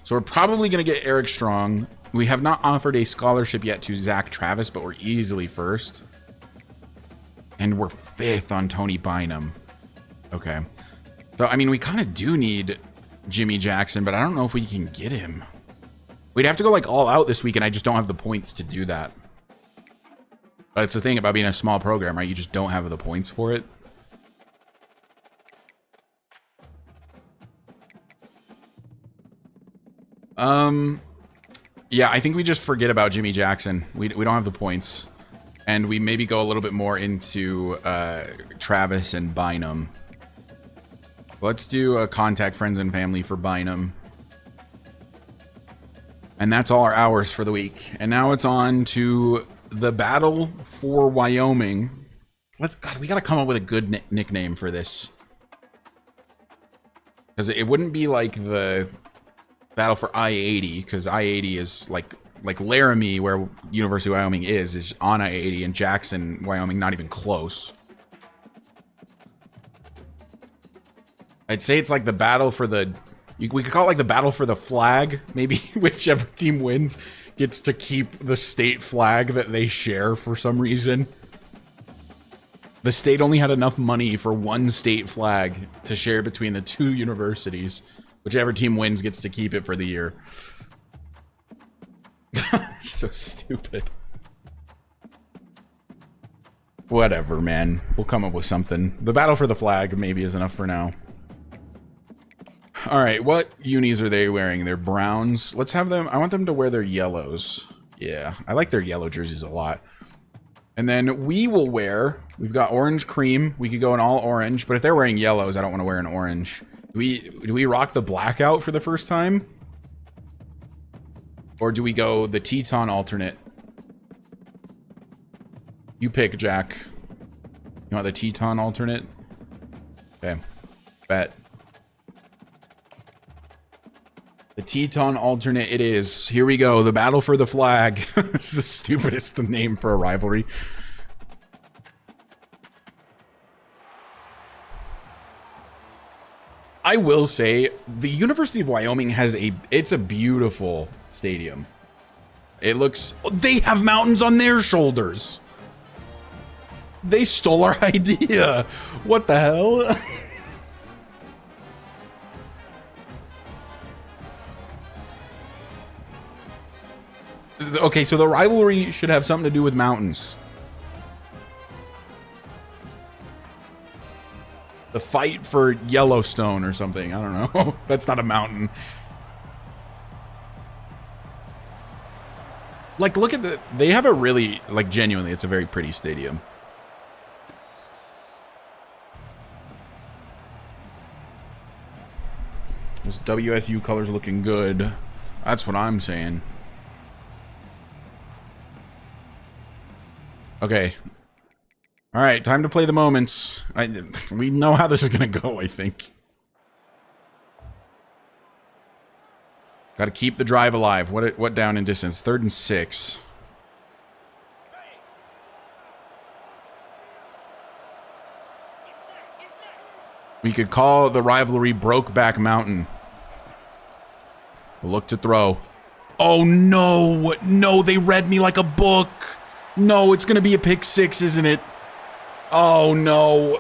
Speaker 2: So we're probably going to get Eric Strong. We have not offered a scholarship yet to Zach Travis, but we're easily first. And we're 5th on Tony Bynum. Okay. So, I mean, we kind of do need Jimmy Jackson, but I don't know if we can get him. We'd have to go like all out this week, and I just don't have the points to do that. That's the thing about being a small program, right? You just don't have the points for it. Yeah, I think we just forget about Jimmy Jackson. We don't have the points. And we maybe go a little bit more into Travis and Bynum. Let's do a contact friends and family for Bynum. And that's all our hours for the week. And now it's on to the battle for Wyoming. God, we got to come up with a good nickname for this. Because it wouldn't be like the battle for I-80, because I-80 is like Laramie, where University of Wyoming is on I-80, and Jackson, Wyoming, not even close. I'd say it's like the battle for the... We could call it like the battle for the flag. Maybe whichever team wins gets to keep the state flag that they share for some reason. The state only had enough money for one state flag to share between the 2 universities. Whichever team wins gets to keep it for the year. So stupid. Whatever, man. We'll come up with something. The battle for the flag maybe is enough for now. All right, what unis are they wearing? They're browns. Let's have them. I want them to wear their yellows. Yeah, I like their yellow jerseys a lot. And then we will wear, we've got orange cream. We could go in all orange, but if they're wearing yellows, I don't want to wear an orange. Do we rock the blackout for the first time? Or do we go the Teton alternate? You pick, Jack. You want the Teton alternate? Okay. Bet. The Teton alternate it is. Here we go. The battle for the flag. This is the stupidest name for a rivalry. I will say the University of Wyoming has it's a beautiful stadium. It looks, they have mountains on their shoulders. They stole our idea. What the hell? Okay, so the rivalry should have something to do with mountains. The fight for Yellowstone or something. I don't know. That's not a mountain. Like, look at they have a really, like, genuinely, it's a very pretty stadium. This WSU color's looking good. That's what I'm saying. Okay. All right, time to play the moments. We know how this is going to go, I think. Got to keep the drive alive. What down in distance? 3rd and 6. We could call the rivalry Brokeback Mountain. We'll look to throw. Oh, no. No, they read me like a book. No, it's going to be a pick 6, isn't it? Oh, no.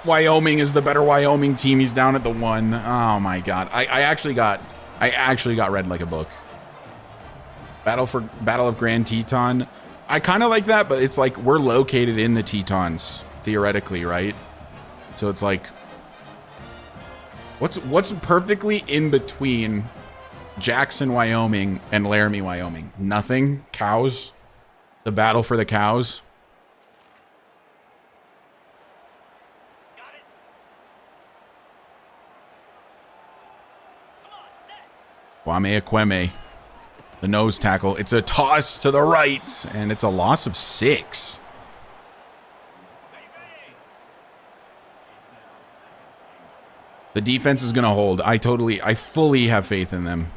Speaker 2: Wyoming is the better Wyoming team. He's down at the 1. Oh, my God. I actually got read like a book. Battle of Grand Teton. I kind of like that, but it's like we're located in the Tetons, theoretically, right? So it's like, what's perfectly in between Jackson, Wyoming, and Laramie, Wyoming? Nothing. Cows. The battle for the cows. Kwame Ekweme. The nose tackle. It's a toss to the right, and it's a loss of 6. The defense is going to hold. I fully have faith in them.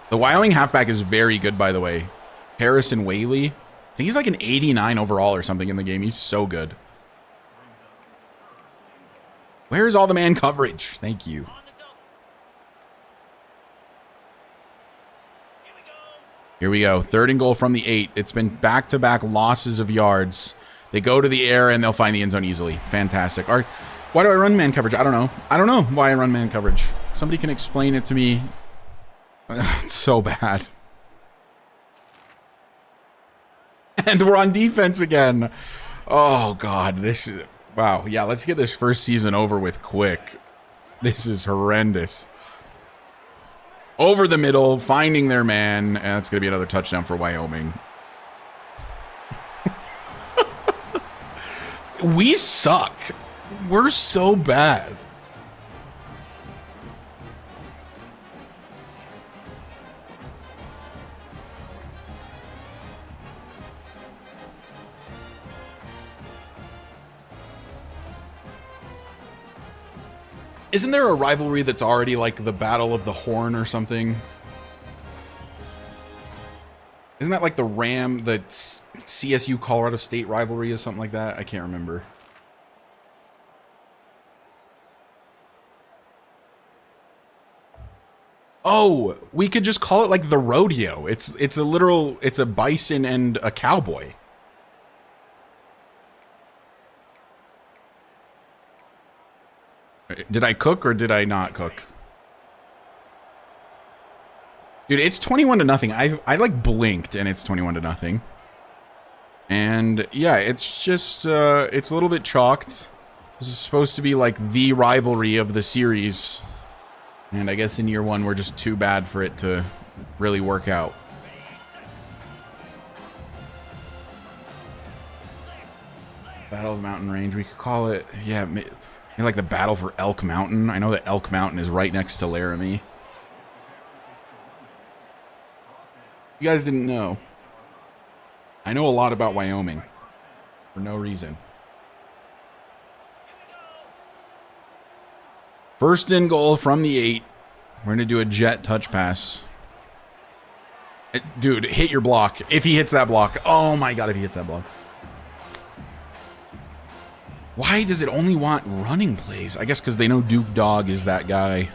Speaker 2: The Wyoming halfback is very good, by the way. Harrison Whaley. I think he's like an 89 overall or something in the game. He's so good. Where's all the man coverage? Thank you. Here we go. 3rd and goal from the 8. It's been back-to-back losses of yards. They go to the air and they'll find the end zone easily. Fantastic. Why do I run man coverage? I don't know. I don't know why I run man coverage. Somebody can explain it to me. It's so bad. And we're on defense again. Oh, God. This is... Wow. Yeah, let's get this first season over with quick. This is horrendous. Over the middle, finding their man. And that's going to be another touchdown for Wyoming. We suck. We're so bad. Isn't there a rivalry that's already like the Battle of the Horn or something? Isn't that like the CSU Colorado State rivalry or something like that? I can't remember. Oh, we could just call it like the rodeo. It's a bison and a cowboy. Did I cook or did I not cook? Dude, it's 21-0. I like blinked and it's 21-0. And yeah, it's just it's a little bit chalked. This is supposed to be like the rivalry of the series. And I guess in year 1 we're just too bad for it to really work out. Battle of Mountain Range, we could call it, yeah, maybe like the battle for Elk Mountain. I know that Elk Mountain is right next to Laramie. You guys didn't know. I know a lot about Wyoming for no reason. 1st and goal from the 8. We're going to do a jet touch pass. Dude, hit your block. If he hits that block. Oh my God, if he hits that block. Why does it only want running plays? I guess because they know Duke Dog is that guy.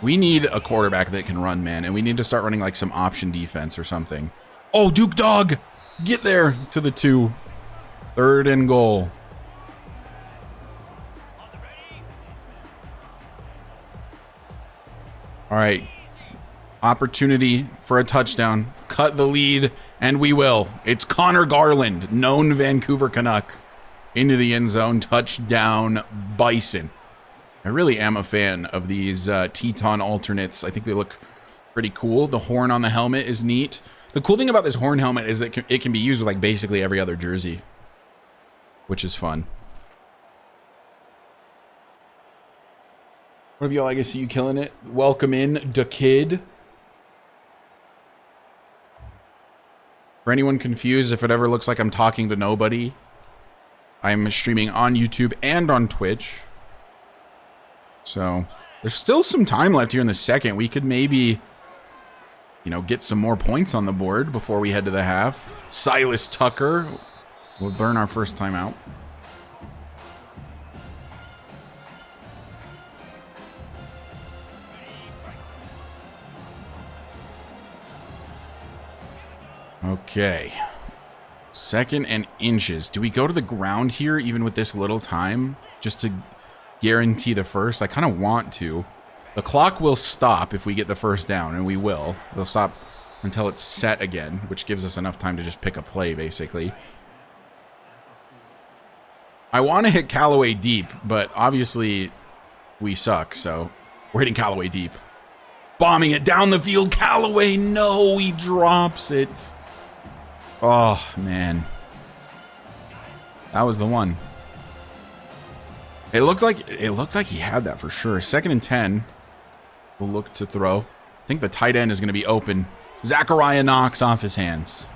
Speaker 2: We need a quarterback that can run, man. And we need to start running like some option defense or something. Oh, Duke Dog! Get there to the 2. 3rd and goal. All right. Opportunity for a touchdown. Cut the lead, and we will. It's Connor Garland, known Vancouver Canuck, into the end zone. Touchdown, Bison. I really am a fan of these Teton alternates. I think they look pretty cool. The horn on the helmet is neat. The cool thing about this horn helmet is that it can be used with like basically every other jersey, which is fun. What up, y'all? I guess you killing it. Welcome in, the kid. For anyone confused, if it ever looks like I'm talking to nobody, I'm streaming on YouTube and on Twitch. So there's still some time left here in the second. We could maybe, you know, get some more points on the board before we head to the half. Silas Tucker will burn our first time out. Okay. 2nd and inches. Do we go to the ground here even with this little time just to guarantee the first? I kind of want to. The clock will stop if we get the first down, and we will. It'll stop until it's set again, which gives us enough time to just pick a play, basically. I want to hit Callaway deep, but obviously we suck, so we're hitting Callaway deep. Bombing it down the field. Callaway, no, he drops it. Oh, man. That was the one. It looked like he had that for sure. 2nd and 10. We'll look to throw. I think the tight end is going to be open. Zachariah Knox off his hands.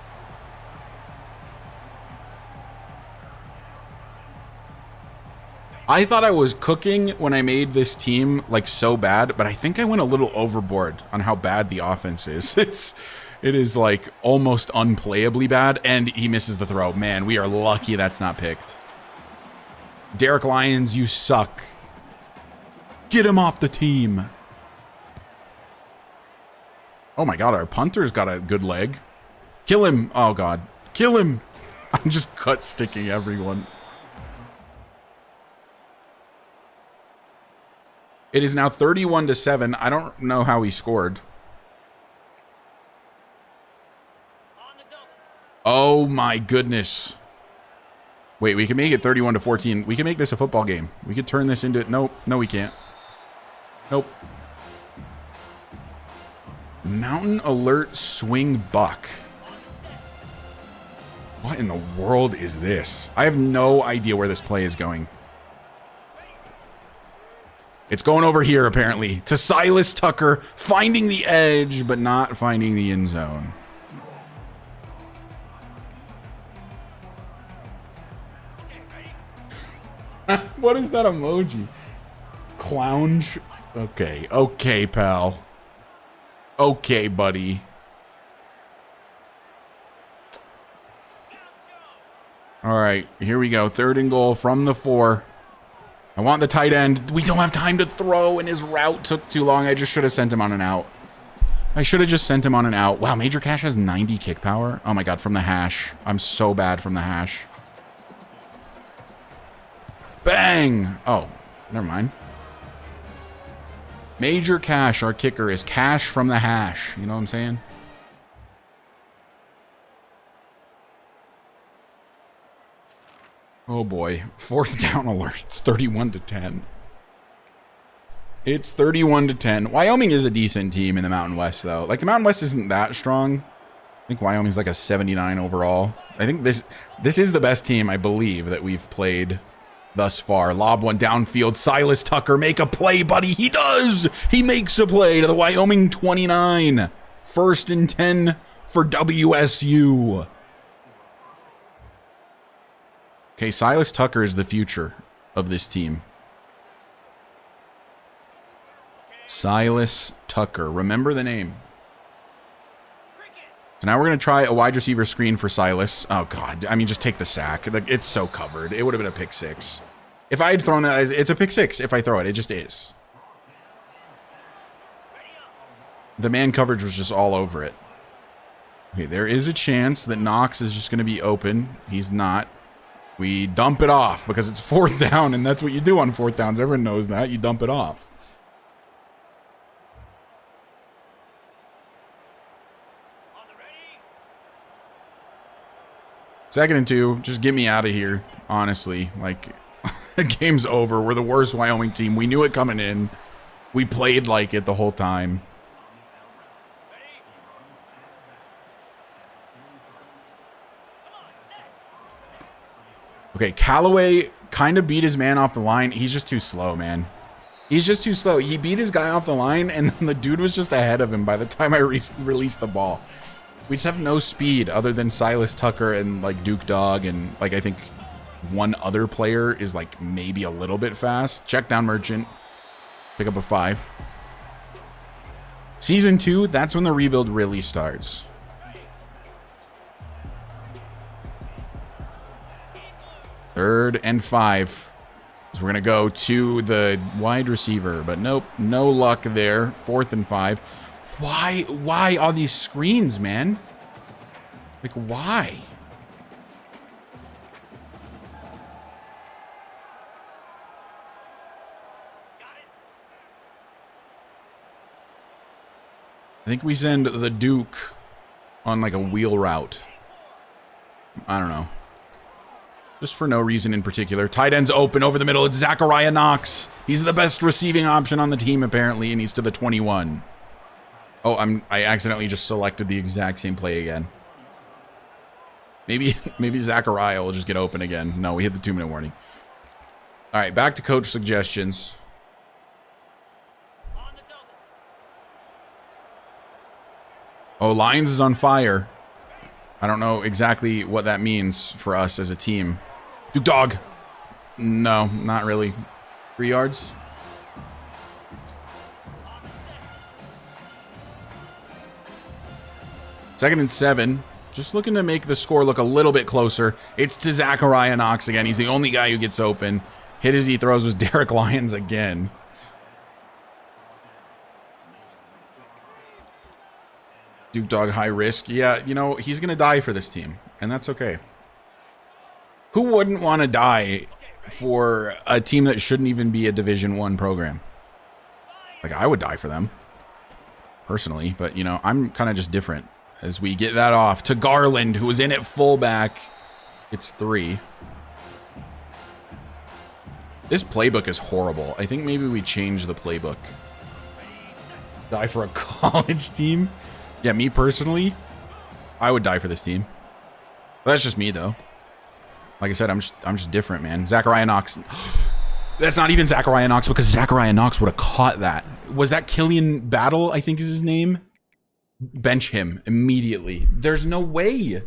Speaker 2: I thought I was cooking when I made this team like so bad, but I think I went a little overboard on how bad the offense is. It is like almost unplayably bad, and he misses the throw. Man, we are lucky that's not picked. Derek Lyons, you suck. Get him off the team. Oh my god, our punter's got a good leg. Kill him. Oh god. Kill him. I'm just cut sticking everyone. It is now 31-7. I don't know how he scored. Oh my goodness. Wait, we can make it 31-14. We can make this a football game. We could turn this into... Nope. No, we can't. Nope. Mountain Alert Swing Buck. What in the world is this? I have no idea where this play is going. It's going over here, apparently, to Silas Tucker, finding the edge, but not finding the end zone. What is that emoji? Clownge? Okay, okay, pal. Okay, buddy. All right, here we go. 3rd and goal from the 4. I want the tight end. We don't have time to throw, and his route took too long. I just should have sent him on an out. I should have just sent him on an out. Wow, Major Cash has 90 kick power. Oh my god, from the hash. I'm so bad from the hash. Bang! Oh, never mind. Major Cash, our kicker, is Cash from the hash. You know what I'm saying? Oh boy. 4th down alert. It's 31-10. It's 31-10. Wyoming is a decent team in the Mountain West, though. Like, the Mountain West isn't that strong. I think Wyoming's like a 79 overall. I think this is the best team, I believe, that we've played thus far. Lob one downfield. Silas Tucker, make a play, buddy. He does! He makes a play to the Wyoming 29. 1st and 10 for WSU. Okay, Silas Tucker is the future of this team. Silas Tucker. Remember the name. So now we're going to try a wide receiver screen for Silas. Oh, God. I mean, just take the sack. It's so covered. It would have been a pick 6. If I had thrown that, it's a pick 6 if I throw it. It just is. The man coverage was just all over it. Okay, there is a chance that Knox is just going to be open. He's not. We dump it off because it's 4th down, and that's what you do on 4th downs. Everyone knows that. You dump it off. Second and 2. Just get me out of here, honestly. Like, the game's over. We're the worst Wyoming team. We knew it coming in. We played like it the whole time. Okay, Callaway kind of beat his man off the line. He's just too slow, man. He's just too slow. He beat his guy off the line, and then the dude was just ahead of him by the time I released the ball. We just have no speed other than Silas Tucker and, like, Duke Dog, and, like, I think one other player is, like, maybe a little bit fast. Check down Merchant. Pick up a 5. Season 2, that's when the rebuild really starts. Third and 5. So we're going to go to the wide receiver, but nope, no luck there. 4th and 5. Why all these screens, man? Like, why? I think we send the Duke on like a wheel route. I don't know. Just for no reason in particular. Tight end's open over the middle. It's Zachariah Knox. He's the best receiving option on the team, apparently, and he's to the 21. Oh, I accidentally just selected the exact same play again. Maybe Zachariah will just get open again. No, we hit the 2-minute warning. All right, back to coach suggestions. Oh, Lions is on fire. I don't know exactly what that means for us as a team. Duke Dog. No, not really. 3 yards. Second and 7. Just looking to make the score look a little bit closer. It's to Zachariah Knox again. He's the only guy who gets open. Hit as he throws was Derek Lyons again. Duke Dog high risk. Yeah, you know, he's going to die for this team, and that's okay. Who wouldn't want to die for a team that shouldn't even be a Division I program? Like, I would die for them, personally, but, you know, I'm kind of just different. As we get that off to Garland, who was in at fullback. It's 3. This playbook is horrible. I think maybe we change the playbook. Die for a college team? Yeah, me personally, I would die for this team. But that's just me, though. Like I said, I'm just different, man. Zachariah Knox. That's not even Zachariah Knox, because Zachariah Knox would have caught that. Was that Killian Battle, I think is his name? Bench him immediately. There's no way.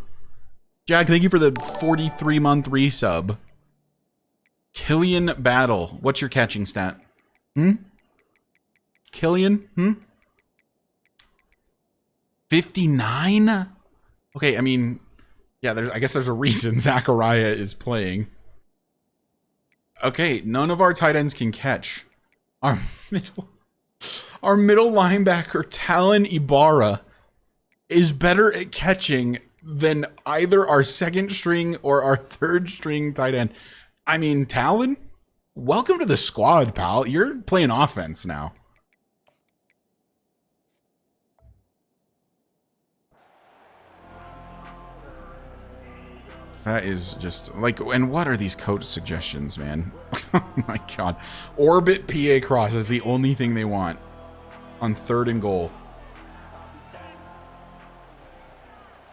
Speaker 2: Jack, thank you for the 43-month resub. Killian Battle. What's your catching stat? Killian? 59? Okay, I mean, yeah, I guess there's a reason Zachariah is playing. Okay, none of our tight ends can catch. Our middle linebacker, Talon Ibarra, is better at catching than either our second string or our third string tight end. I mean, Talon, welcome to the squad, pal. You're playing offense now. That is just like, and what are these coach suggestions, man? Oh my God. Orbit PA cross is the only thing they want on 3rd and goal.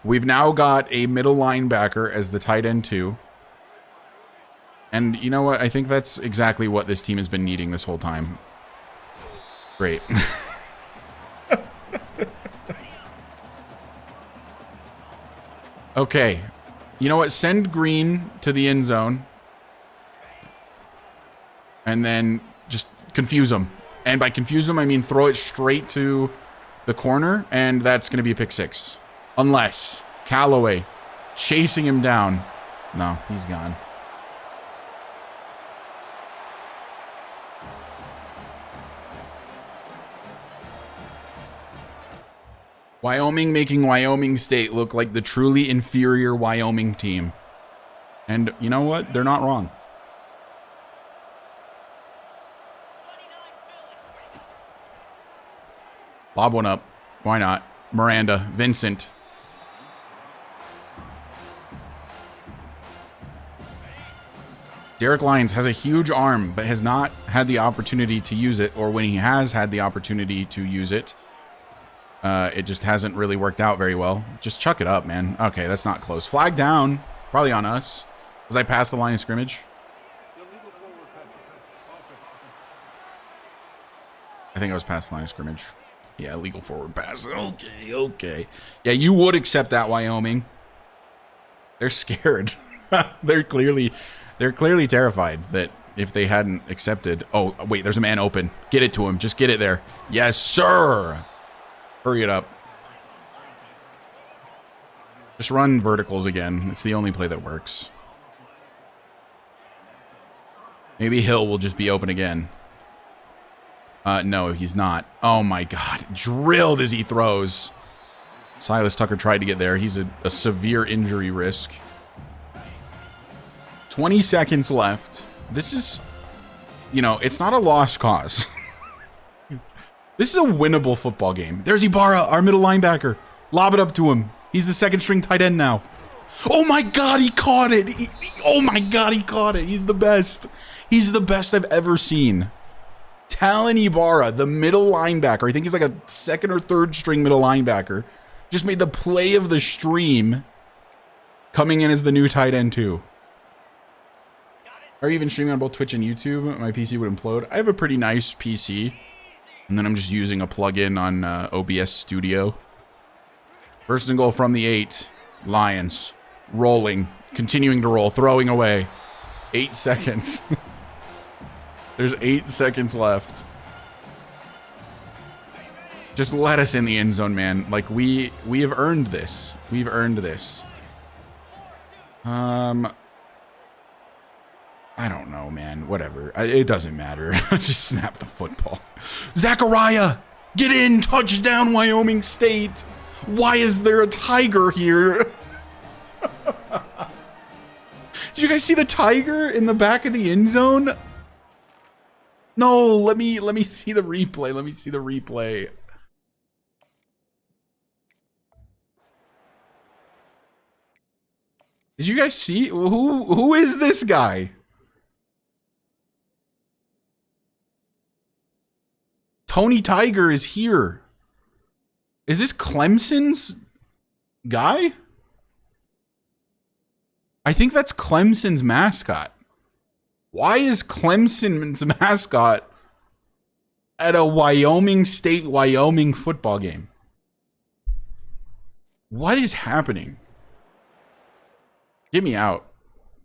Speaker 2: We've now got a middle linebacker as the tight end 2. And you know what? I think that's exactly what this team has been needing this whole time. Great. Okay. You know what? Send Green to the end zone. And then just confuse him. And by confuse him, I mean throw it straight to the corner. And that's going to be a pick 6. Unless Callaway chasing him down. No, he's gone. Wyoming making Wyoming State look like the truly inferior Wyoming team. And you know what? They're not wrong. Lob one up. Why not? Miranda, Vincent. Derek Lyons has a huge arm, but has not had the opportunity to use it, or when he has had the opportunity to use it, it just hasn't really worked out very well. Just chuck it up, man. Okay, that's not close. Flag down. Probably on us. Was I past the line of scrimmage? I think I was past the line of scrimmage. Yeah, illegal forward pass. Okay, okay. Yeah, you would accept that, Wyoming. They're scared. They're clearly terrified that if they hadn't accepted... Oh, wait, there's a man open. Get it to him. Just get it there. Yes, sir. Hurry it up. Just run verticals again. It's the only play that works. Maybe Hill will just be open again. No, he's not. Oh my God. Drilled as he throws. Silas Tucker tried to get there. He's a severe injury risk. 20 seconds left. This is, you know, it's not a lost cause. This is a winnable football game. There's Ibarra, our middle linebacker. Lob it up to him. He's the second string tight end now. Oh my God, he caught it. Oh my God, he caught it. He's the best. He's the best I've ever seen. Talon Ibarra, the middle linebacker. I think he's like a second or third string middle linebacker. Just made the play of the stream, coming in as the new tight end too. Or even streaming on both Twitch and YouTube, my PC would implode. I have a pretty nice PC. And then I'm just using a plugin on OBS Studio. First and goal from the 8. Lions. Rolling. Continuing to roll. Throwing away. 8 seconds. There's 8 seconds left. Just let us in the end zone, man. Like, we have earned this. We've earned this. I don't know, man. Whatever. It doesn't matter. Just snap the football. Zachariah! Get in! Touchdown, Wyoming State! Why is there a tiger here? Did you guys see the tiger in the back of the end zone? No, let me see the replay. Let me see the replay. Did you guys see? Who is this guy? Tony Tiger is here. Is this Clemson's guy? I think that's Clemson's mascot. Why is Clemson's mascot at a Wyoming State, Wyoming football game? What is happening? Get me out.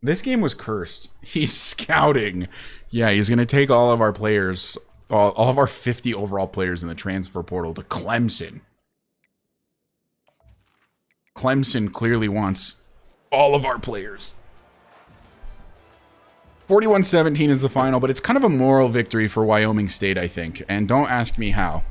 Speaker 2: This game was cursed. He's scouting. Yeah, he's going to take all of our players, all of our 50 overall players in the transfer portal to Clemson. Clemson clearly wants all of our players. 41-17 is the final, but it's kind of a moral victory for Wyoming State, I think. And don't ask me how.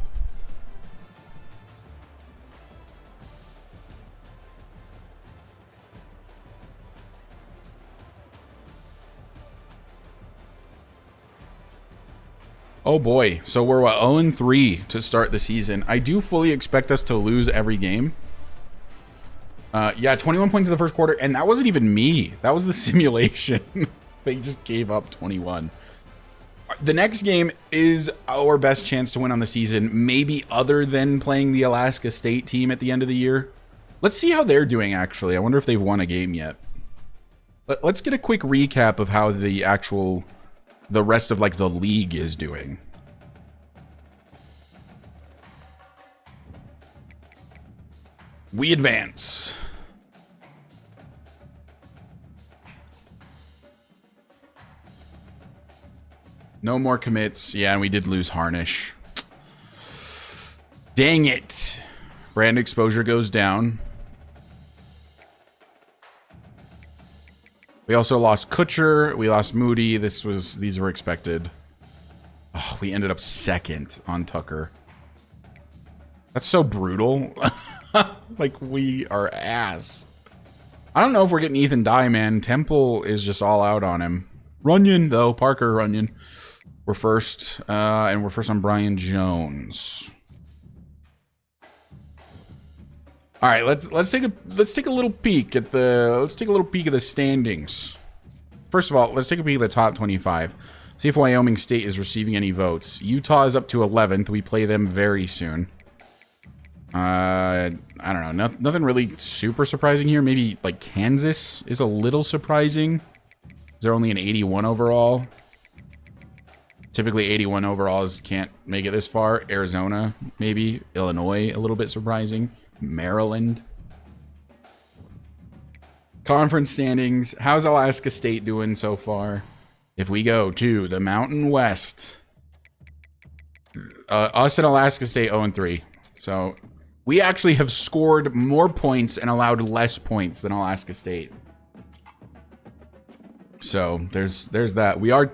Speaker 2: Oh boy, so we're 0-3 to start the season. I do fully expect us to lose every game. Yeah, 21 points in the first quarter, and that wasn't even me. That was the simulation. They just gave up 21. The next game is our best chance to win on the season, maybe other than playing the Alaska State team at the end of the year. Let's see how they're doing, actually. I wonder if they've won a game yet. But let's get a quick recap of how the rest of like the league is doing. We advance. No more commits. Yeah, and we did lose Harnish. Dang it. Brand exposure goes down. We also lost Kutcher. We lost Moody. These were expected. Oh, we ended up second on Tucker. That's so brutal. Like, we are ass. I don't know if we're getting Ethan Dye, man. Temple is just all out on him. Runyon, though. Parker Runyon. We're first. And we're first on Brian Jones. All right, let's take a little peek at the standings. First of all, let's take a peek at the top 25. See if Wyoming State is receiving any votes. Utah is up to 11th. We play them very soon. I don't know. Nothing really super surprising here. Maybe like Kansas is a little surprising. They're only an 81 overall. Typically 81 overalls can't make it this far. Arizona, maybe. Illinois, a little bit surprising. Maryland. Conference standings. How's Alaska State doing so far? If we go to the Mountain West, us and Alaska State 0-3. So we actually have scored more points and allowed less points than Alaska State. So there's that. We are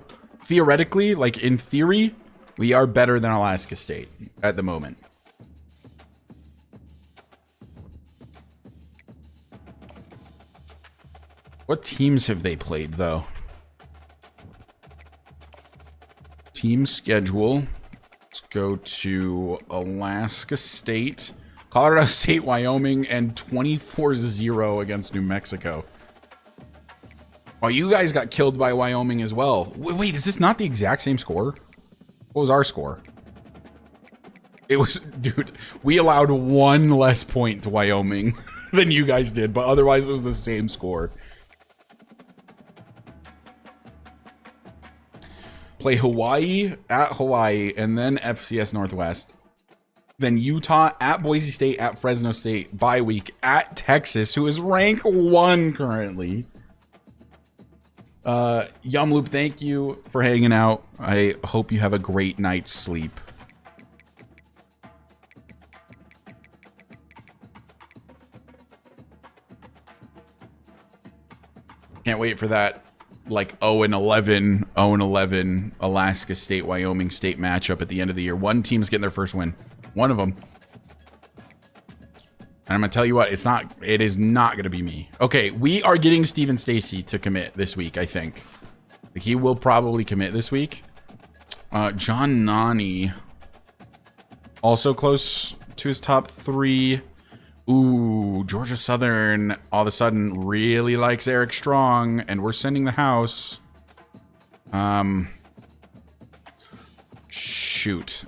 Speaker 2: theoretically, like in theory, we are better than Alaska State at the moment. What teams have they played, though? Team schedule. Let's go to Alaska State, Colorado State, Wyoming, and 24-0 against New Mexico. Oh, you guys got killed by Wyoming as well. Wait, is this not the exact same score? What was our score? It was, dude, we allowed one less point to Wyoming than you guys did, but otherwise it was the same score. play Hawaii at Hawaii, and then FCS Northwest. Then Utah at Boise State, at Fresno State, bye week at Texas, who is rank 1 currently. Yumloop, thank you for hanging out. I hope you have a great night's sleep. Can't wait for that, like 0-11 Alaska State, Wyoming State matchup at the end of the year. One team's getting their first win. One of them. And I'm gonna tell you what, it is not gonna be me. Okay, we are getting Steven Stacy to commit this week, I think. Like, he will probably commit this week. John Nani, also close to his top 3. Ooh, Georgia Southern all of a sudden really likes Eric Strong, and we're sending the house. Shoot.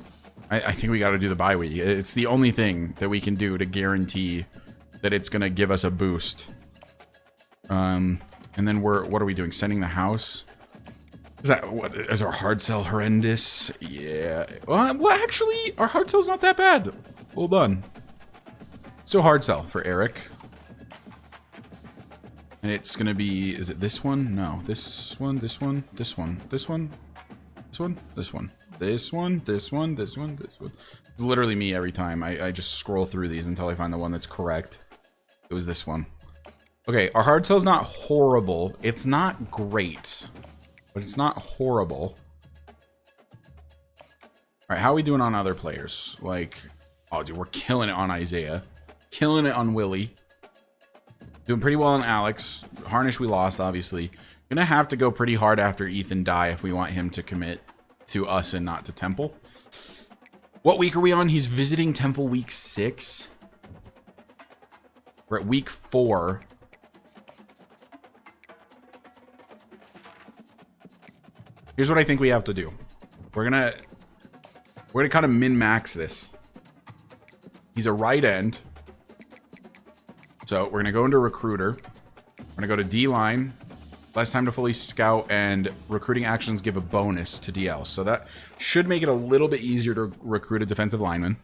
Speaker 2: I think we got to do the bye week. It's the only thing that we can do to guarantee that it's going to give us a boost. And then what are we doing? Sending the house? Is our hard sell horrendous? Yeah. Well, actually, our hard sell's not that bad. Well done. Still hard sell for Eric. And it's going to be, is it this one? No, this one, this one, this one, this one, this one, this one. This one, this one, this one, this one. It's literally me every time. I just scroll through these until I find the one that's correct. It was this one. Okay, our hard sell's not horrible. It's not great, but it's not horrible. All right, how are we doing on other players? Like, oh, dude, we're killing it on Isaiah. Killing it on Willie. Doing pretty well on Alex. Harnish we lost, obviously. Gonna have to go pretty hard after Ethan Die if we want him to commit to us and not to Temple. What week are we on? He's visiting Temple week 6. We're at week 4. Here's what I think we have to do. We're gonna kind of min-max this. He's a right end. So we're gonna go into recruiter. We're gonna go to D-line. Less time to fully scout, and recruiting actions give a bonus to DL. So that should make it a little bit easier to recruit a defensive lineman.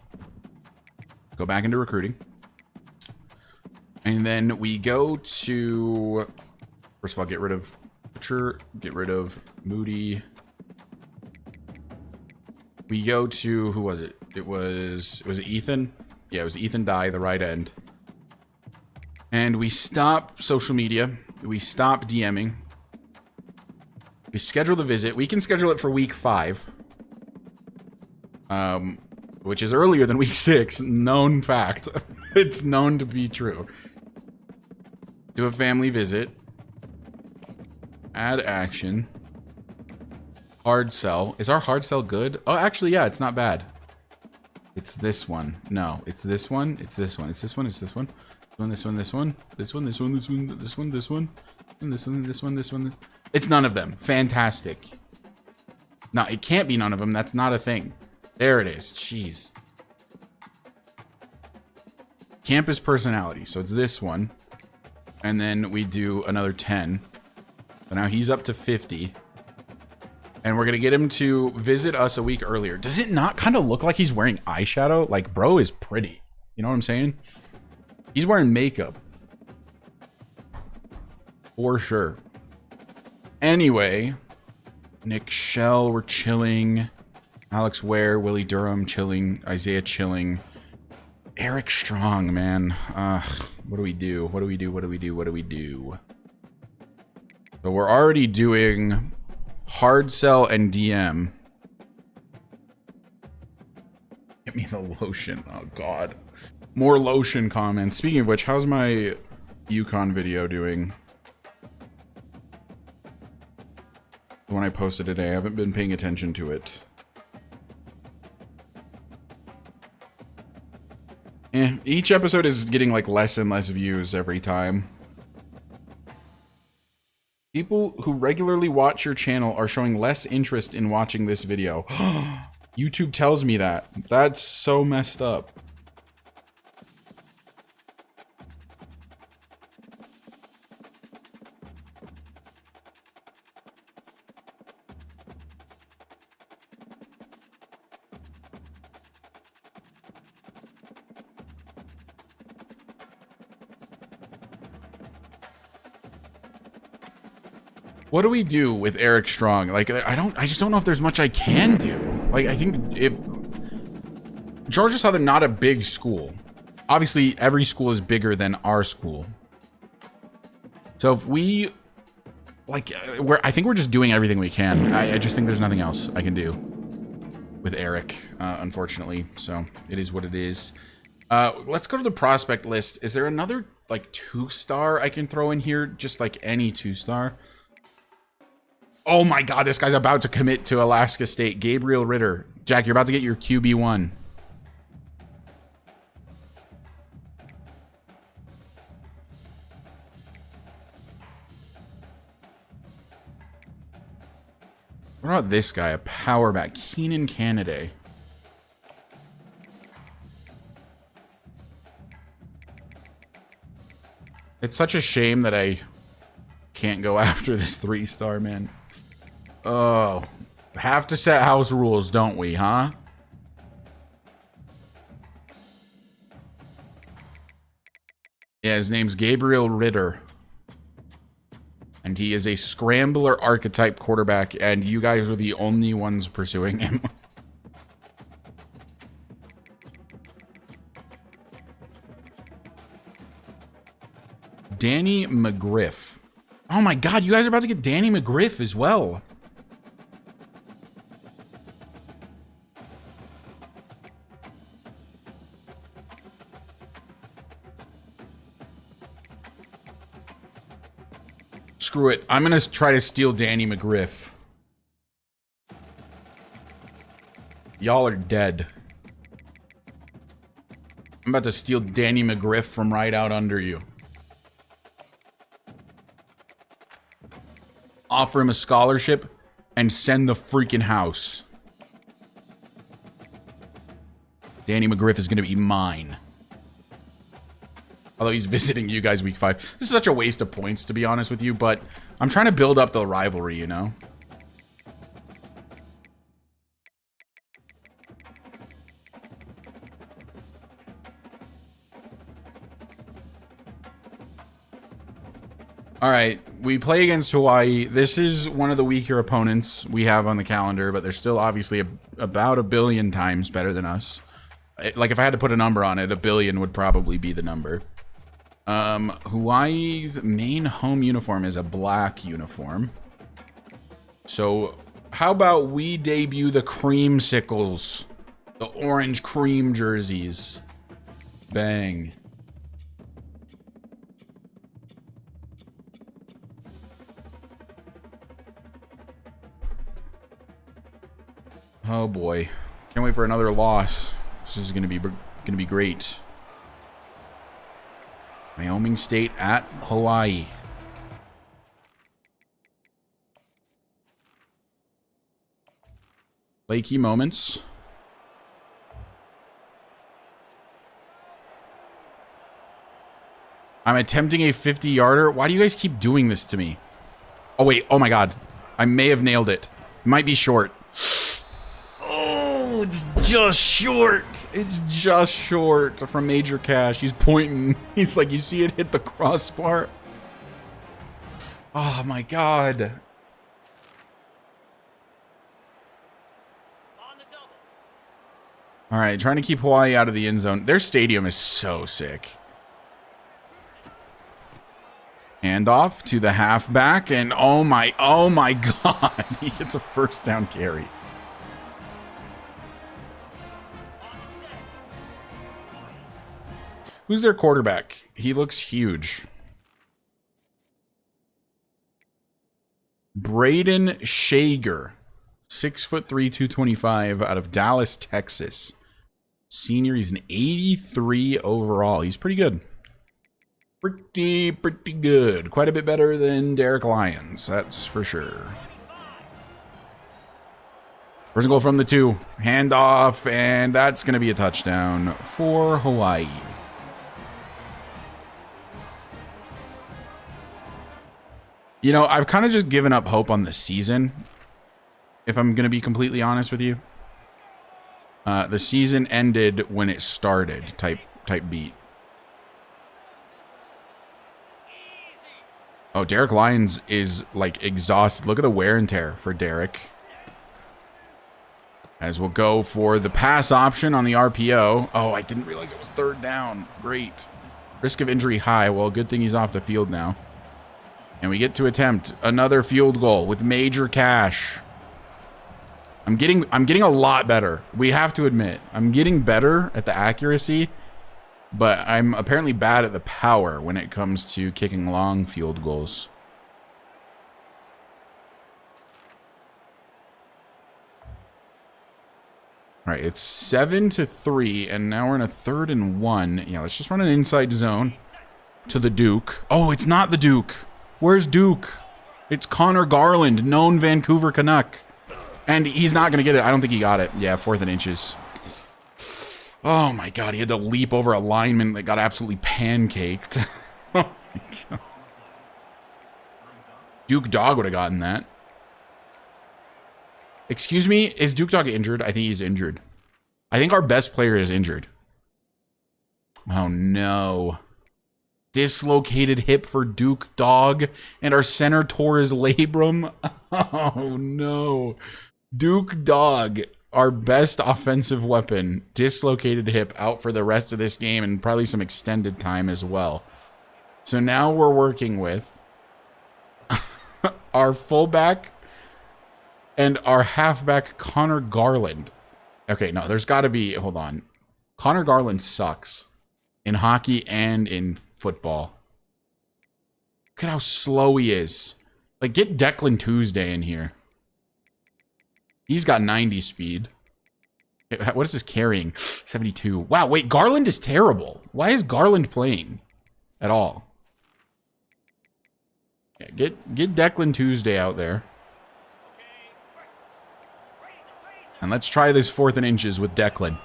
Speaker 2: Go back into recruiting. And then we go to, first of all, get rid of Butcher, get rid of Moody. We go to, who was it? Was it Ethan? Yeah, it was Ethan Die, the right end. And we stop social media. We stop DMing. We schedule the visit. We can schedule it for week 5. Which is earlier than week 6. Known fact. It's known to be true. Do a family visit. Add action. Hard sell. Is our hard sell good? Oh, actually, yeah, it's not bad. It's this one. No, it's this one. It's this one. It's this one. It's this one. This one, this one, this one, this one, this one, this one, this one, and this one, this one, this one. It's none of them. Fantastic. No, it can't be none of them. That's not a thing. There it is. Jeez. Campus personality. So it's this one. And then we do another 10. So now he's up to 50. And we're going to get him to visit us a week earlier. Does it not kind of look like he's wearing eyeshadow? Like, bro is pretty. You know what I'm saying? He's wearing makeup. For sure. Anyway, Nick Shell, we're chilling. Alex Ware, Willie Durham, chilling. Isaiah, chilling. Eric Strong, man. What do we do? What do we do? What do we do? What do we do? So we're already doing hard sell and DM. Get me the lotion. Oh, God. More lotion comments. Speaking of which, how's my Yukon video doing? The one I posted today. I haven't been paying attention to it. Each episode is getting like less and less views every time. People who regularly watch your channel are showing less interest in watching this video. YouTube tells me that. That's so messed up. What do we do with Eric Strong? Like, I just don't know if there's much I can do. Like, I think if Georgia Southern, not a big school. Obviously, every school is bigger than our school. So if we, like, I think we're just doing everything we can. I just think there's nothing else I can do with Eric, unfortunately. So it is what it is. Let's go to the prospect list. Is there another, like, 2-star I can throw in here? Just, like, any 2-star? Oh my god, this guy's about to commit to Alaska State. Gabriel Ritter. Jack, you're about to get your QB1. What about this guy? A power back. Keenan Canaday. It's such a shame that I can't go after this 3-star, man. Oh, have to set house rules, don't we, huh? Yeah, his name's Gabriel Ritter. And he is a scrambler archetype quarterback, and you guys are the only ones pursuing him. Danny McGriff. Oh my god, you guys are about to get Danny McGriff as well. Screw it. I'm going to try to steal Danny McGriff. Y'all are dead. I'm about to steal Danny McGriff from right out under you. Offer him a scholarship and send the freaking house. Danny McGriff is going to be mine. Although he's visiting you guys week 5. This is such a waste of points, to be honest with you, but I'm trying to build up the rivalry, you know? Alright, we play against Hawaii. This is one of the weaker opponents we have on the calendar, but they're still obviously about 1 billion times better than us. Like, if I had to put a number on it, 1 billion would probably be the number. Hawaii's main home uniform is a black uniform. So, how about we debut the creamsicles? The orange cream jerseys. Bang. Oh boy. Can't wait for another loss. This is gonna be great. Wyoming State at Hawaii. Play key moments. I'm attempting a 50-yarder. Why do you guys keep doing this to me? Oh, wait. Oh, my God. I may have nailed it. Might be short. Oh, it's just short. It's just short from Major Cash. He's pointing. He's like, you see it hit the crossbar? Oh, my God. All right, trying to keep Hawaii out of the end zone. Their stadium is so sick. Handoff to the halfback, and oh my God, he gets a first down carry. Who's their quarterback? He looks huge. Braden Shager, 6'3", 225, out of Dallas, Texas. Senior, he's an 83 overall. He's pretty good. Pretty good. Quite a bit better than Derek Lyons, that's for sure. First goal from the 2. Handoff, and that's going to be a touchdown for Hawaii. You know, I've kind of just given up hope on the season, if I'm going to be completely honest with you. The season ended when it started, type beat. Oh, Derek Lyons is like exhausted. Look at the wear and tear for Derek. As we'll go for the pass option on the RPO. Oh, I didn't realize it was third down. Great. Risk of injury high. Well, good thing he's off the field now. And we get to attempt another field goal with major cash. I'm getting a lot better. We have to admit, I'm getting better at the accuracy, but I'm apparently bad at the power when it comes to kicking long field goals. All right, it's 7-3, and now we're in a 3rd and 1. Yeah, let's just run an inside zone to the Duke. Oh, it's not the Duke. Where's Duke? It's Connor Garland, known Vancouver Canuck. And he's not going to get it. I don't think he got it. Yeah, 4th and inches. Oh, my God. He had to leap over a lineman that got absolutely pancaked. Oh, my God. Duke Dog would have gotten that. Excuse me, is Duke Dog injured? I think he's injured. I think our best player is injured. Oh, no. Dislocated hip for Duke Dog, and our center tore his labrum. Oh, no. Duke Dog, our best offensive weapon, dislocated hip, out for the rest of this game and probably some extended time as well. So now we're working with our fullback and our halfback, Connor Garland. Okay, no, there's got to be... Hold on. Connor Garland sucks in hockey and in football. Look at how slow he is. Like, get Declan Tuesday in here. He's got 90 speed. What is this carrying? 72. Wow, wait, Garland is terrible. Why is Garland playing at all? Yeah, get Declan Tuesday out there. And let's try this 4th and inches with Declan.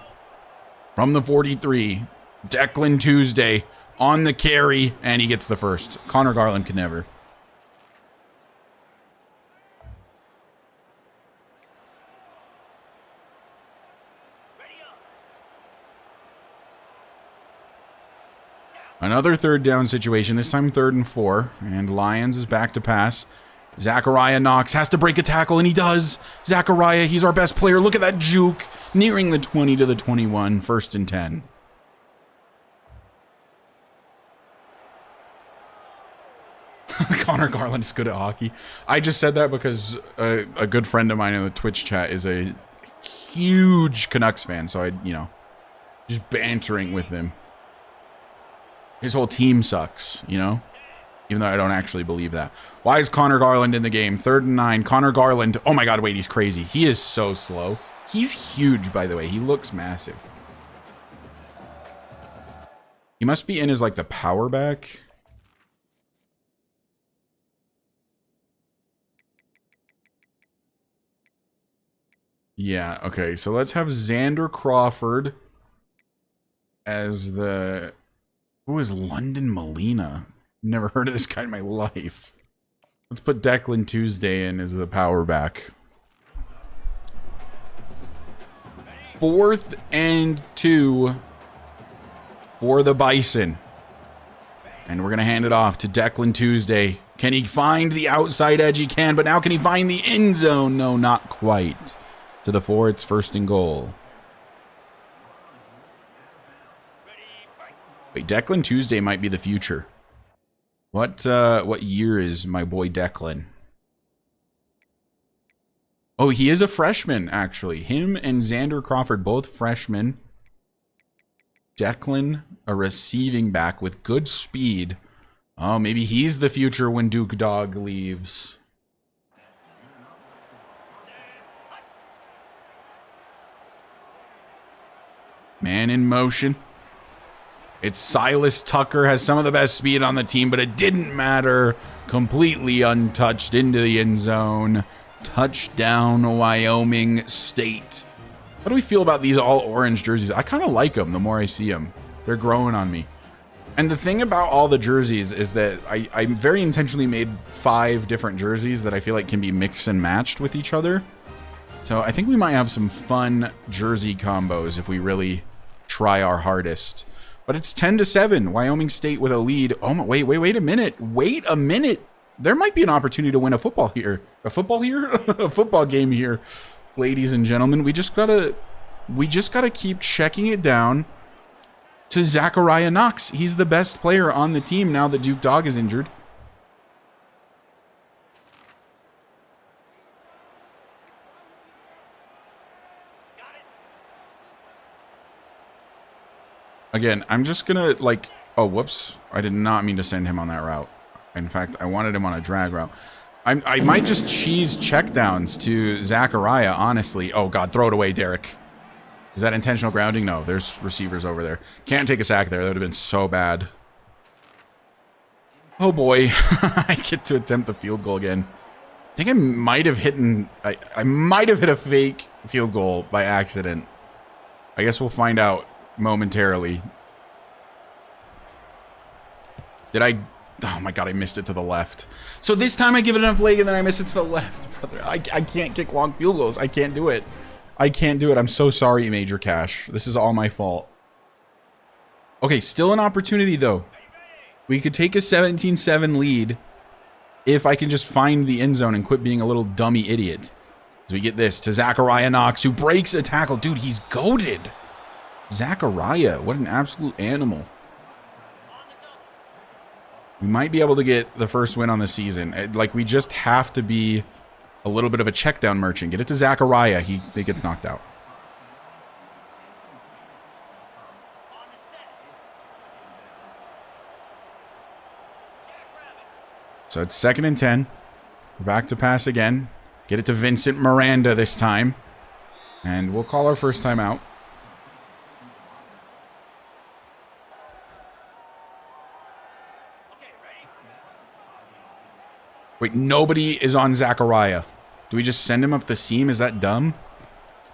Speaker 2: From the 43, Declan Tuesday on the carry, and he gets the first. Connor Garland could never. Another 3rd down situation, this time 3rd and 4, and Lyons is back to pass. Zachariah Knox has to break a tackle, and he does. Zachariah, he's our best player. Look at that juke. Nearing the 20 to the 21, 1st and 10. Connor Garland is good at hockey. I just said that because a good friend of mine in the Twitch chat is a huge Canucks fan, so I, just bantering with him. His whole team sucks, even though I don't actually believe that. Why is Connor Garland in the game? 3rd and 9. Connor Garland. Oh my God, wait, he's crazy. He is so slow. He's huge, by the way. He looks massive. He must be in as like the power back. Yeah, okay. So let's have Xander Crawford as the... Who is London Molina? Never heard of this guy in my life. Let's put Declan Tuesday in as the power back. 4th and 2 for the Bison. And we're going to hand it off to Declan Tuesday. Can he find the outside edge? He can, but now can he find the end zone? No, not quite. To the 4, it's 1st and goal. Wait, Declan Tuesday might be the future. What year is my boy Declan? Oh, he is a freshman, actually. Him and Xander Crawford, both freshmen. Declan, a receiving back with good speed. Oh, maybe he's the future when Duke Dog leaves. Man in motion. It's Silas Tucker, has some of the best speed on the team, but it didn't matter. Completely untouched into the end zone. Touchdown, Wyoming State. How do we feel about these all orange jerseys? I kind of like them the more I see them. They're growing on me. And the thing about all the jerseys is that I very intentionally made 5 different jerseys that I feel like can be mixed and matched with each other. So I think we might have some fun jersey combos if we really try our hardest. But it's 10-7. Wyoming State with a lead. Oh, wait a minute. Wait a minute. there might be an opportunity to win a football here. A football here? A football game here, ladies and gentlemen. We just gotta keep checking it down to Zachariah Knox. He's the best player on the team now that Duke Dog is injured. Again, I'm just gonna like, oh, whoops. I did not mean to send him on that route. In fact, I wanted him on a drag route. I might just cheese checkdowns to Zachariah, honestly. Oh, God, throw it away, Derek. Is that intentional grounding? No, there's receivers over there. Can't take a sack there. That would have been so bad. Oh, boy. I get to attempt the field goal again. I think I might have hit I might have hit a fake field goal by accident. I guess we'll find out momentarily. Did I? Oh my God, I missed it to the left. So this time I give it enough leg and then I miss it to the left, brother. I can't kick long field goals. I can't do it. I can't do it. I'm so sorry, Major Cash. This is all my fault. Okay, still an opportunity though. We could take a 17-7 lead if I can just find the end zone and quit being a little dummy idiot. As we get this to Zachariah Knox, who breaks a tackle. Dude, he's goated. Zachariah, what an absolute animal. We might be able to get the first win on the season. Like, we just have to be a little bit of a check down merchant. Get it to Zachariah. He gets knocked out. So it's 2nd and 10. We're back to pass again. Get it to Vincent Miranda this time. And we'll call our first time out. Wait, nobody is on Zachariah. Do we just send him up the seam? Is that dumb?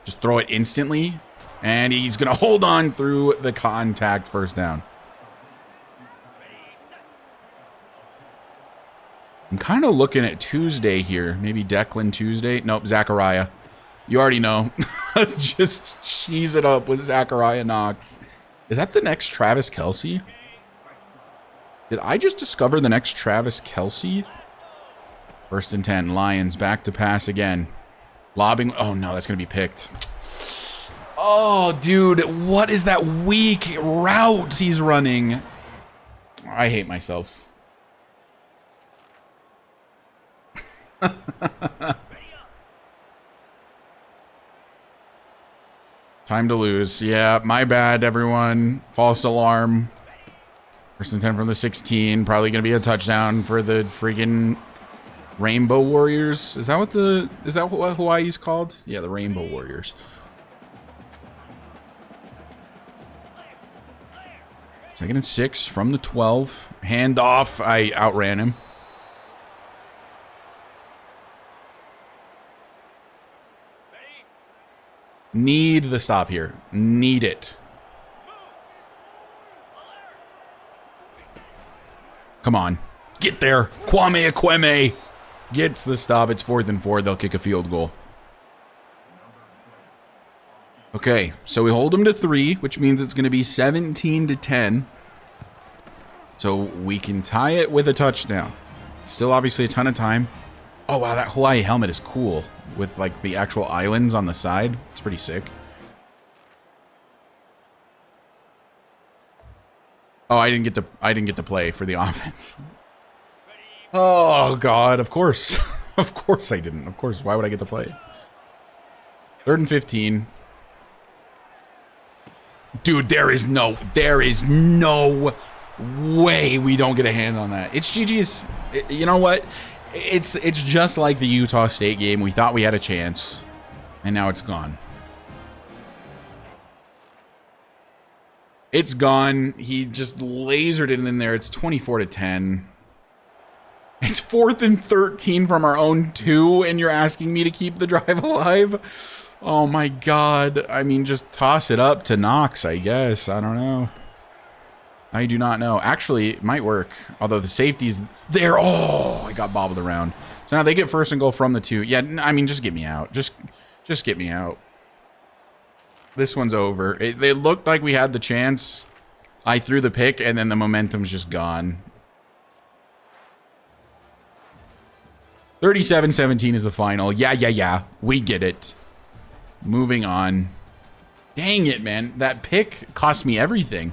Speaker 2: Just throw it instantly? And he's going to hold on through the contact, first down. I'm kind of looking at Tuesday here. Maybe Declan Tuesday. Nope, Zachariah. You already know. Just cheese it up with Zachariah Knox. Is that the next Travis Kelce? Did I just discover the next Travis Kelce? 1st and 10. Lions back to pass again. Lobbing. Oh, no, that's going to be picked. Oh, dude. What is that weak route he's running? I hate myself. Time to lose. Yeah, my bad, everyone. False alarm. 1st and 10 from the 16. Probably going to be a touchdown for the freaking Rainbow Warriors. Is that what Hawaii's called? Yeah, the Rainbow Warriors. Second and 6 from the 12. Hand off. I outran him. Need the stop here. Need it. Come on. Get there. Kwame Ekweme gets the stop. It's 4th and 4. They'll kick a field goal. Okay, so we hold them to 3, which means it's going to be 17-10. So we can tie it with a touchdown. Still obviously a ton of time. Oh, wow, that Hawaii helmet is cool with like the actual islands on the side. It's pretty sick. Oh, I didn't get to play for the offense. Oh God, of course. Of course I didn't. Of course, why would I get to play? 3rd and 15. Dude, there is no way we don't get a hand on that. It's GG's. You know what? It's just like the Utah State game. We thought we had a chance, and now it's gone. It's gone. He just lasered it in there. It's 24-10. It's 4th and 13 from our own 2, and you're asking me to keep the drive alive? Oh my God. I mean, just toss it up to Knox, I guess. I don't know. I do not know. Actually, it might work. Although the safety's there. Oh, I got bobbled around. So now they get 1st and goal from the 2. Yeah, I mean, just get me out. Just get me out. This one's over. It looked like we had the chance. I threw the pick, and then the momentum's just gone. 37-17 is the final. Yeah. We get it. Moving on. Dang it, man. That pick cost me everything.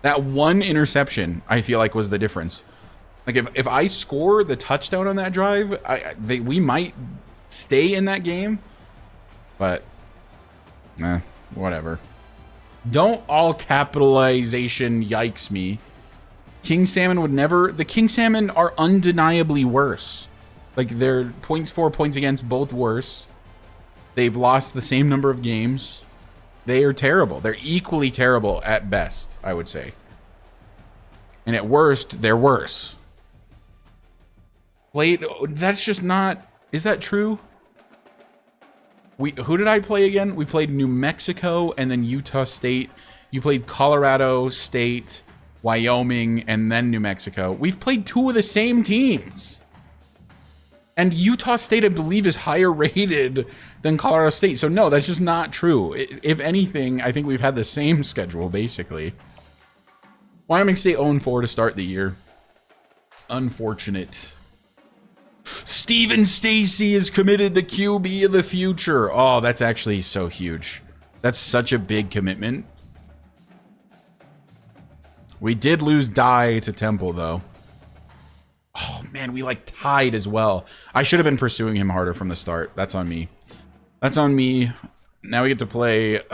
Speaker 2: That one interception, I feel like, was the difference. Like, if I score the touchdown on that drive, we might stay in that game. But, whatever. Don't all capitalization yikes me. King Salmon would never... The King Salmon are undeniably worse. Like, they're points for, points against, both worse. They've lost the same number of games. They are terrible. They're equally terrible at best, I would say. And at worst, they're worse. That's just not... Is that true? Who did I play again? We played New Mexico and then Utah State. You played Colorado State, Wyoming, and then New Mexico. We've played two of the same teams. And Utah State, I believe, is higher rated than Colorado State. So no, that's just not true. If anything, I think we've had the same schedule, basically. Wyoming State 0-4 to start the year. Unfortunate. Steven Stacy is committed the QB of the future. Oh, that's actually so huge. That's such a big commitment. We did lose Dye to Temple, though. Oh, man, we, like, tied as well. I should have been pursuing him harder from the start. That's on me. That's on me. Now we get to play an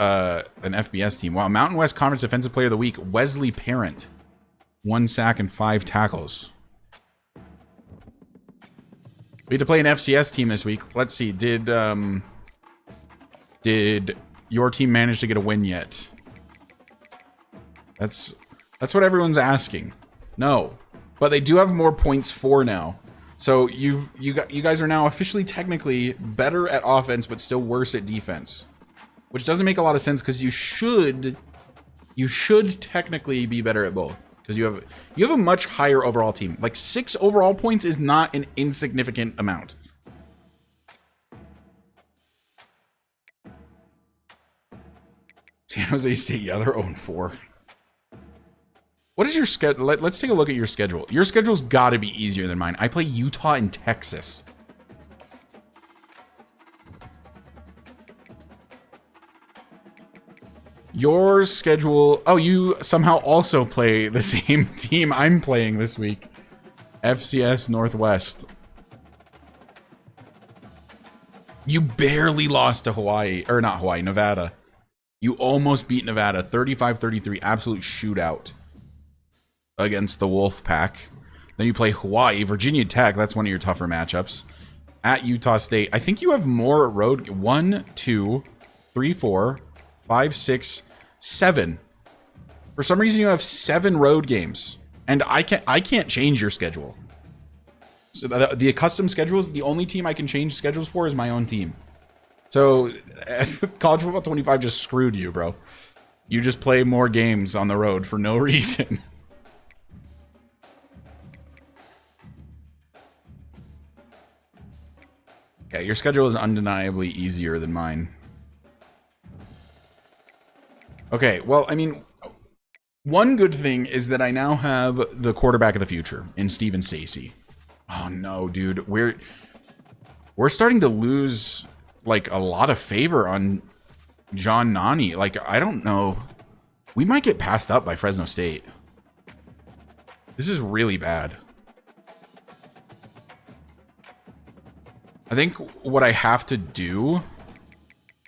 Speaker 2: FBS team. Wow, Mountain West Conference Defensive Player of the Week, Wesley Parent. 1 sack and 5 tackles. We get to play an FCS team this week. Let's see. Did your team manage to get a win yet? That's what everyone's asking. No, but they do have more points for now. So you guys are now officially technically better at offense, but still worse at defense, which doesn't make a lot of sense because you should technically be better at both. Because you have a much higher overall team. Like 6 overall points is not an insignificant amount. San Jose State, yeah, they're 0-4. What is your schedule? Let's take a look at your schedule. Your schedule's got to be easier than mine. I play Utah and Texas. Your schedule... Oh, you somehow also play the same team I'm playing this week. FCS Northwest. You barely lost to Hawaii. Or not Hawaii, Nevada. You almost beat Nevada. 35-33. Absolute shootout. Against the Wolfpack. Then you play Hawaii. Virginia Tech. That's one of your tougher matchups. At Utah State. I think you have more road... 1, 2, 3, 4... 5, 6, 7. For some reason, you have 7 road games, and I can't change your schedule. So the custom schedules, the only team I can change schedules for is my own team. So College Football 25 just screwed you, bro. You just play more games on the road for no reason. Yeah, your schedule is undeniably easier than mine. Okay, well, I mean, one good thing is that I now have the quarterback of the future in Steven Stacy. Oh no, dude, we're starting to lose like a lot of favor on John Nani. Like, I don't know, we might get passed up by Fresno State. This is really bad. I think what I have to do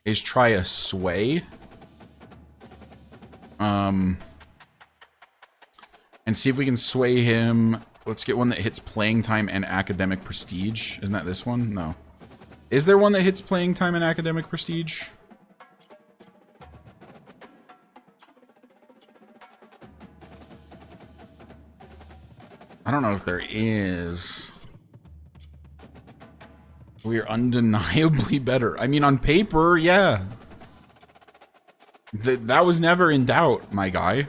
Speaker 2: is try a sway. And see if we can sway him. Let's get one that hits playing time and academic prestige. Isn't that this one? No. Is there one that hits playing time and academic prestige? I don't know if there is. We are undeniably better. I mean, on paper, yeah. That was never in doubt, my guy.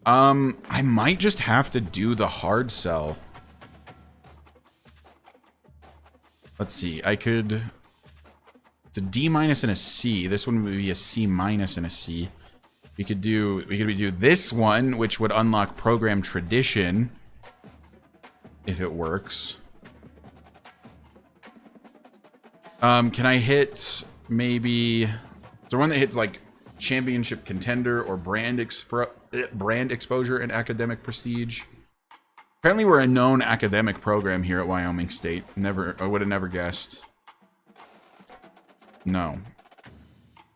Speaker 2: I might just have to do the hard sell. Let's see. I could... It's a D- and a C. This one would be a C- and a C. We could do this one, which would unlock program tradition. if it works. Can I hit maybe... Is there one that hits like championship contender or brand exposure and academic prestige? Apparently we're a known academic program here at Wyoming State. I would have never guessed. No.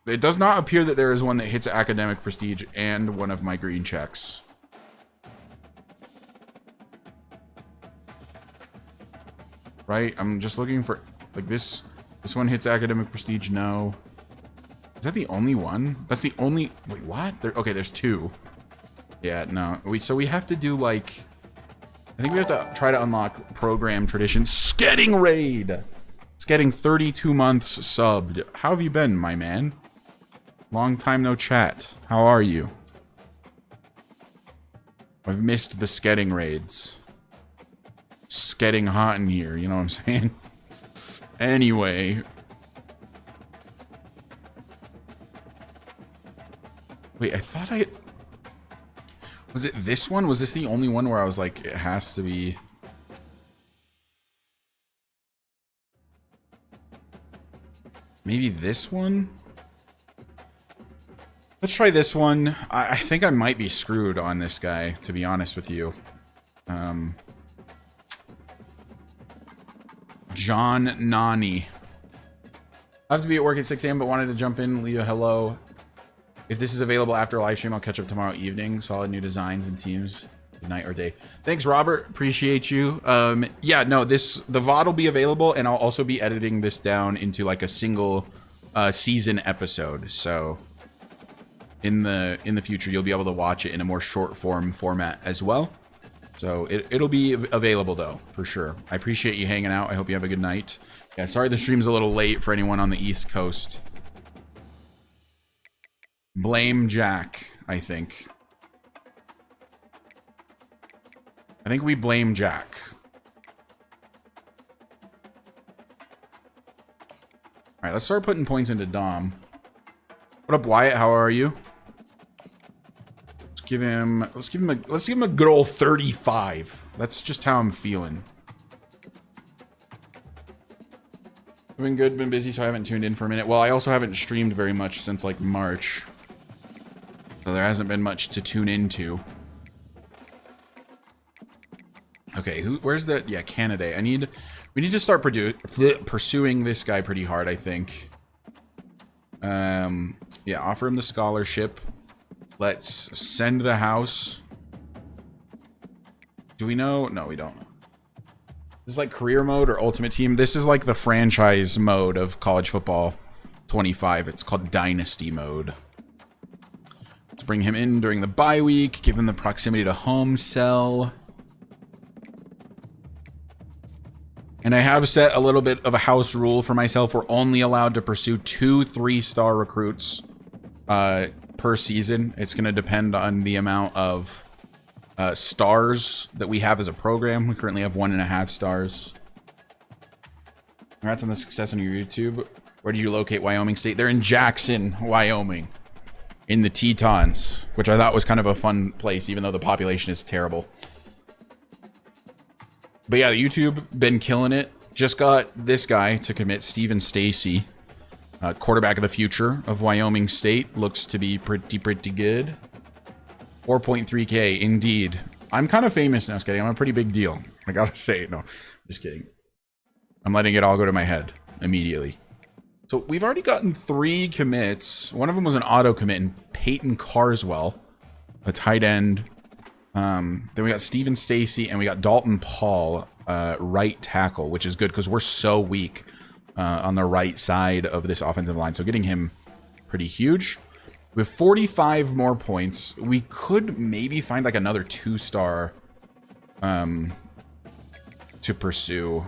Speaker 2: It does not appear that there is one that hits academic prestige and one of my green checks. Right? I'm just looking for like this. This one hits academic prestige. No. Is that the only one? That's the only. Wait, what? Okay, there's two. Yeah, no. So we have to do like. I think we have to try to unlock program tradition. Skedding raid. Skedding 32 months subbed. How have you been, my man? Long time no chat. How are you? I've missed the skedding raids. Skedding hot in here, you know what I'm saying? Anyway. Wait, I thought I... Was it this one? Was this the only one where I was like, it has to be... Maybe this one? Let's try this one. I think I might be screwed on this guy, to be honest with you. John Nani. I have to be at work at 6 a.m. but wanted to jump in, leave a hello. If this is available after a live stream, I'll catch up tomorrow evening. Solid new designs and teams. Good night or day. Thanks, Robert. Appreciate you. Yeah, no, the VOD will be available, and I'll also be editing this down into like a single season episode. So in the future, you'll be able to watch it in a more short form format as well. So it'll be available though, for sure. I appreciate you hanging out. I hope you have a good night. Yeah, sorry the stream's a little late for anyone on the East Coast. Blame Jack, I think. I think we blame Jack. Alright, let's start putting points into Dom. What up, Wyatt? How are you? Let's give him a good old 35. That's just how I'm feeling. I've been good, been busy, so I haven't tuned in for a minute. Well, I also haven't streamed very much since like March. So there hasn't been much to tune into. Okay, where's the... Yeah, Canada. We need to start pursuing this guy pretty hard, I think. Yeah, offer him the scholarship. Let's send the house. Do we know? No, we don't. This is like career mode or ultimate team. This is like the franchise mode of college football 25. It's called Dynasty mode. Let's bring him in during the bye week. Give him the proximity to home sell. And I have set a little bit of a house rule for myself. We're only allowed to pursue 2 3-star recruits per season. It's going to depend on the amount of stars that we have as a program. We currently have 1.5 stars. Congrats on the success on your YouTube. Where did you locate Wyoming State? They're in Jackson, Wyoming. In the Tetons, which I thought was kind of a fun place, even though the population is terrible. But yeah, the YouTube been killing it. Just got this guy to commit, Steven Stacy, quarterback of the future of Wyoming State. Looks to be pretty good. 4.3K, indeed. I'm kind of famous now, Sketty. I'm a pretty big deal. I gotta say, no, just kidding. I'm letting it all go to my head immediately. So we've already gotten 3 commits. One of them was an auto commit in Peyton Carswell, a tight end. Then we got Steven Stacy and we got Dalton Paul, right tackle, which is good because we're so weak on the right side of this offensive line. So getting him pretty huge. We have 45 more points. We could maybe find like another 2-star to pursue.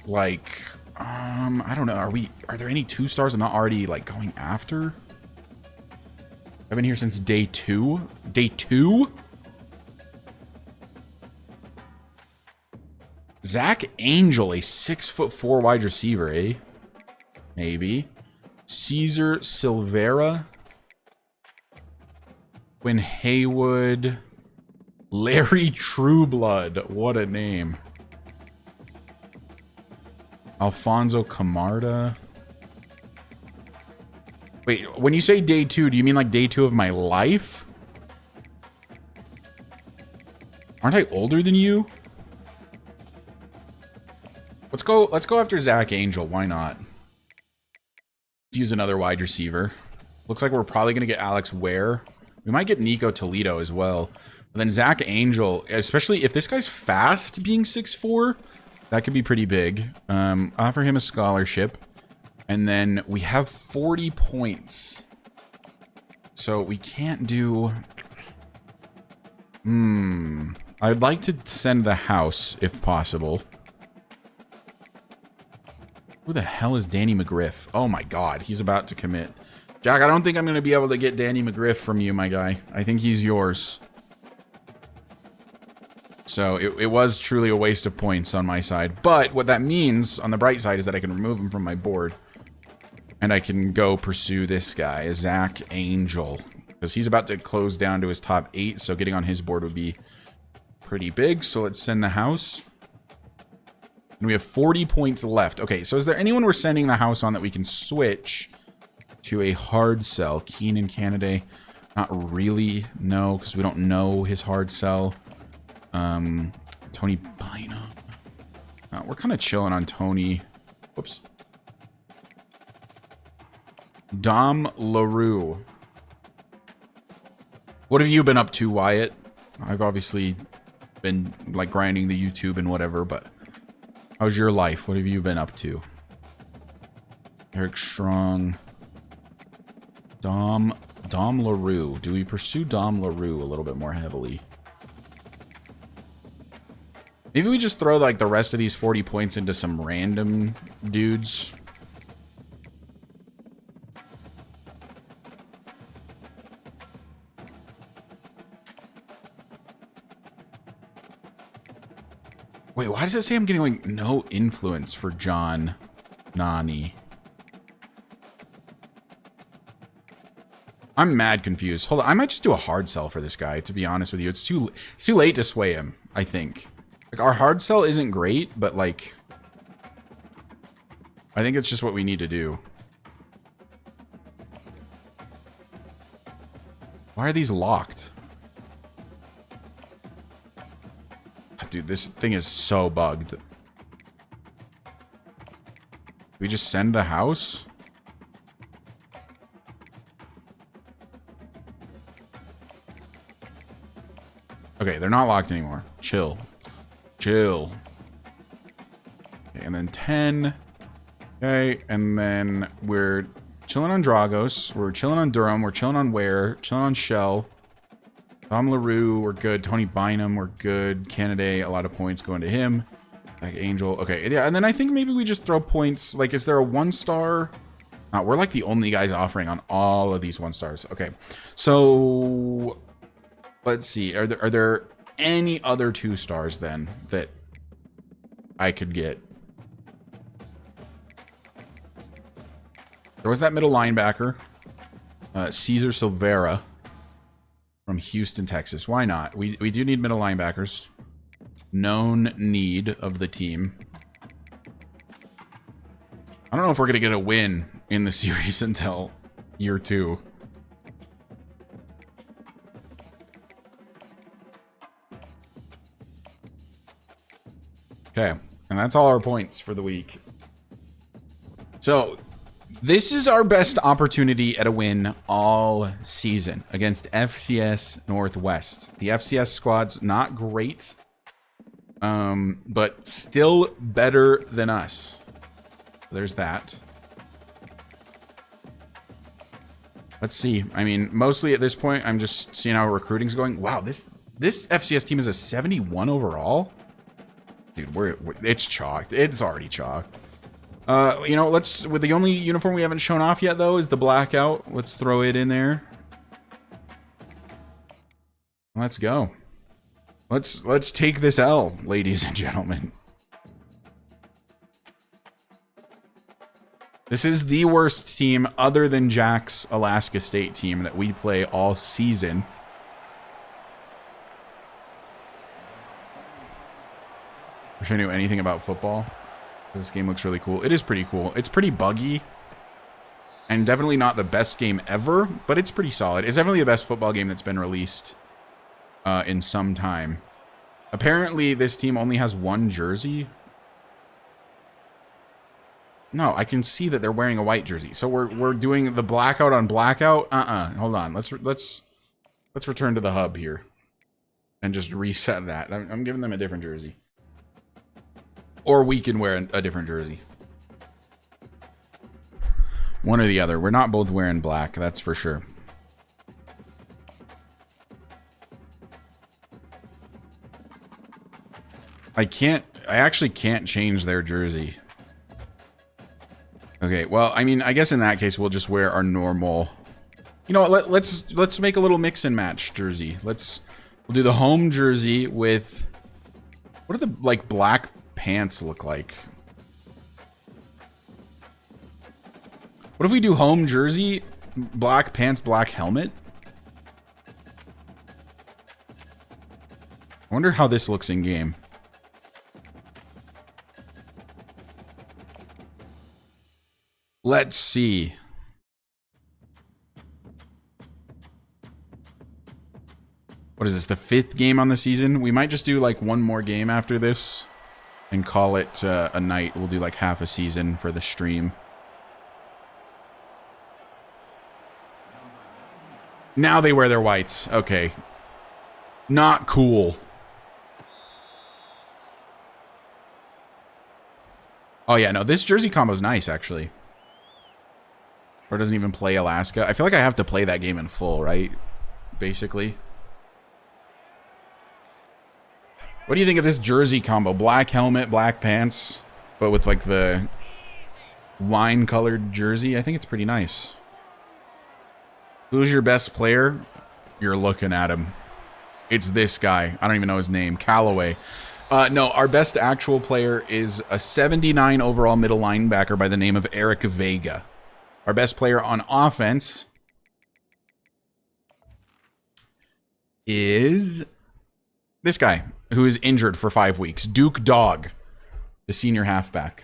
Speaker 2: Like, I don't know. Are there any 2-stars I'm not already like going after? I've been here since day 2. Day 2? Zach Angel, a 6'4" wide receiver, eh? Maybe. Caesar Silvera. Quinn Haywood. Larry Trueblood. What a name. Alfonso Camarda. Wait, when you say day 2, do you mean like day 2 of my life? Aren't I older than you? Let's go after Zach Angel. Why not? Use another wide receiver. Looks like we're probably going to get Alex Ware. We might get Nico Toledo as well. But then Zach Angel, especially if this guy's fast being 6'4", that could be pretty big. Offer him a scholarship. And then we have 40 points. So we can't do... I'd like to send the house if possible. Who the hell is Danny McGriff? Oh my god, he's about to commit. Jack, I don't think I'm going to be able to get Danny McGriff from you, my guy. I think he's yours. So it was truly a waste of points on my side. But what that means, on the bright side, is that I can remove him from my board. And I can go pursue this guy, Zach Angel. Because he's about to close down to his top 8, so getting on his board would be pretty big. So let's send the house. And we have 40 points left. Okay, so is there anyone we're sending the house on that we can switch to a hard sell? Keenan Canaday. Not really, no, because we don't know his hard sell. Tony Bynum. We're kind of chilling on Tony. Whoops. Dom LaRue. What have you been up to, Wyatt? I've obviously been like grinding the YouTube and whatever, but how's your life? What have you been up to? Eric Strong. Dom LaRue. Do we pursue Dom LaRue a little bit more heavily? Maybe we just throw like the rest of these 40 points into some random dudes. Wait, why does it say I'm getting like no influence for John Nani? I'm mad confused. Hold on, I might just do a hard sell for this guy, to be honest with you. It's too late to sway him, I think. Like, our hard sell isn't great, but like, I think it's just what we need to do. Why are these locked? Dude, this thing is so bugged. We just send the house? Okay, they're not locked anymore. Chill. Chill. Okay, and then 10. Okay, and then we're chilling on Dragos. We're chilling on Durham. We're chilling on Ware. Chilling on Shell. Tom LaRue, we're good. Tony Bynum, we're good. Canaday, a lot of points going to him. Like Angel. Okay, yeah, and then I think maybe we just throw points. Like, is there a 1-star? We're like the only guys offering on all of these 1-stars. Okay, so let's see. Are there any other 2-stars then that I could get? There was that middle linebacker, Cesar Silvera from Houston, Texas. Why not? We do need middle linebackers. Known need of the team. I don't know if we're gonna get a win in the series until year 2. Okay, and that's all our points for the week. So this is our best opportunity at a win all season against FCS Northwest. The FCS squad's not great, but still better than us. There's that. Let's see. I mean, mostly at this point, I'm just seeing how recruiting's going. Wow, this FCS team is a 71 overall. Dude, it's chalked. It's already chalked. You know, with the only uniform we haven't shown off yet, though, is the blackout. Let's throw it in there. Let's go. Let's take this L, ladies and gentlemen. This is the worst team other than Jack's Alaska State team that we play all season. Wish I knew anything about football. This game looks really cool. It is pretty cool. It's pretty buggy. And definitely not the best game ever, but it's pretty solid. It's definitely the best football game that's been released in some time. Apparently, this team only has one jersey. No, I can see that they're wearing a white jersey. So we're doing the blackout on blackout. Hold on. Let's return to the hub here and just reset that. I'm giving them a different jersey. Or we can wear a different jersey. One or the other. We're not both wearing black, that's for sure. I actually can't change their jersey. Okay, well, I mean, I guess in that case we'll just wear our normal. You know what? Let's make a little mix and match jersey. We'll do the home jersey with, what do the like black pants look like? What if we do home jersey, black pants, black helmet? I wonder how this looks in game. Let's see. What is this, the 5th game on the season? We might just do like one more game after this and call it a night. We'll do like half a season for the stream. Now they wear their whites. Okay. Not cool. Oh yeah, no, this jersey combo is nice actually. Or doesn't even play Alaska. I feel like I have to play that game in full, right? Basically. What do you think of this jersey combo? Black helmet, black pants, but with like the wine-colored jersey. I think it's pretty nice. Who's your best player? You're looking at him. It's this guy. I don't even know his name. Callaway. No, our best actual player is a 79 overall middle linebacker by the name of Eric Vega. Our best player on offense is this guy, who is injured for 5 weeks. Duke Dog, the senior halfback.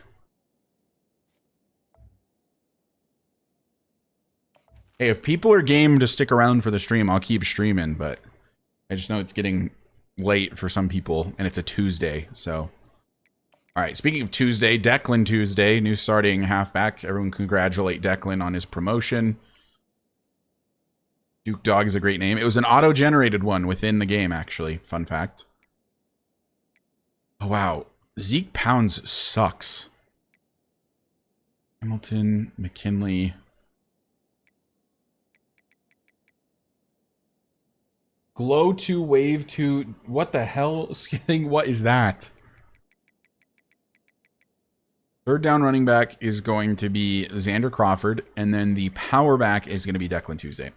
Speaker 2: Hey, if people are game to stick around for the stream, I'll keep streaming, but I just know it's getting late for some people, and it's a Tuesday, so... All right, speaking of Tuesday, Declan Tuesday, new starting halfback. Everyone congratulate Declan on his promotion. Duke Dog is a great name. It was an auto-generated one within the game, actually. Fun fact. Oh, wow. Zeke Pounds sucks. Hamilton, McKinley. Glow 2, Wave 2. What the hell? Skidding? What is that? Third down running back is going to be Xander Crawford, and then the power back is going to be Declan Tuesday.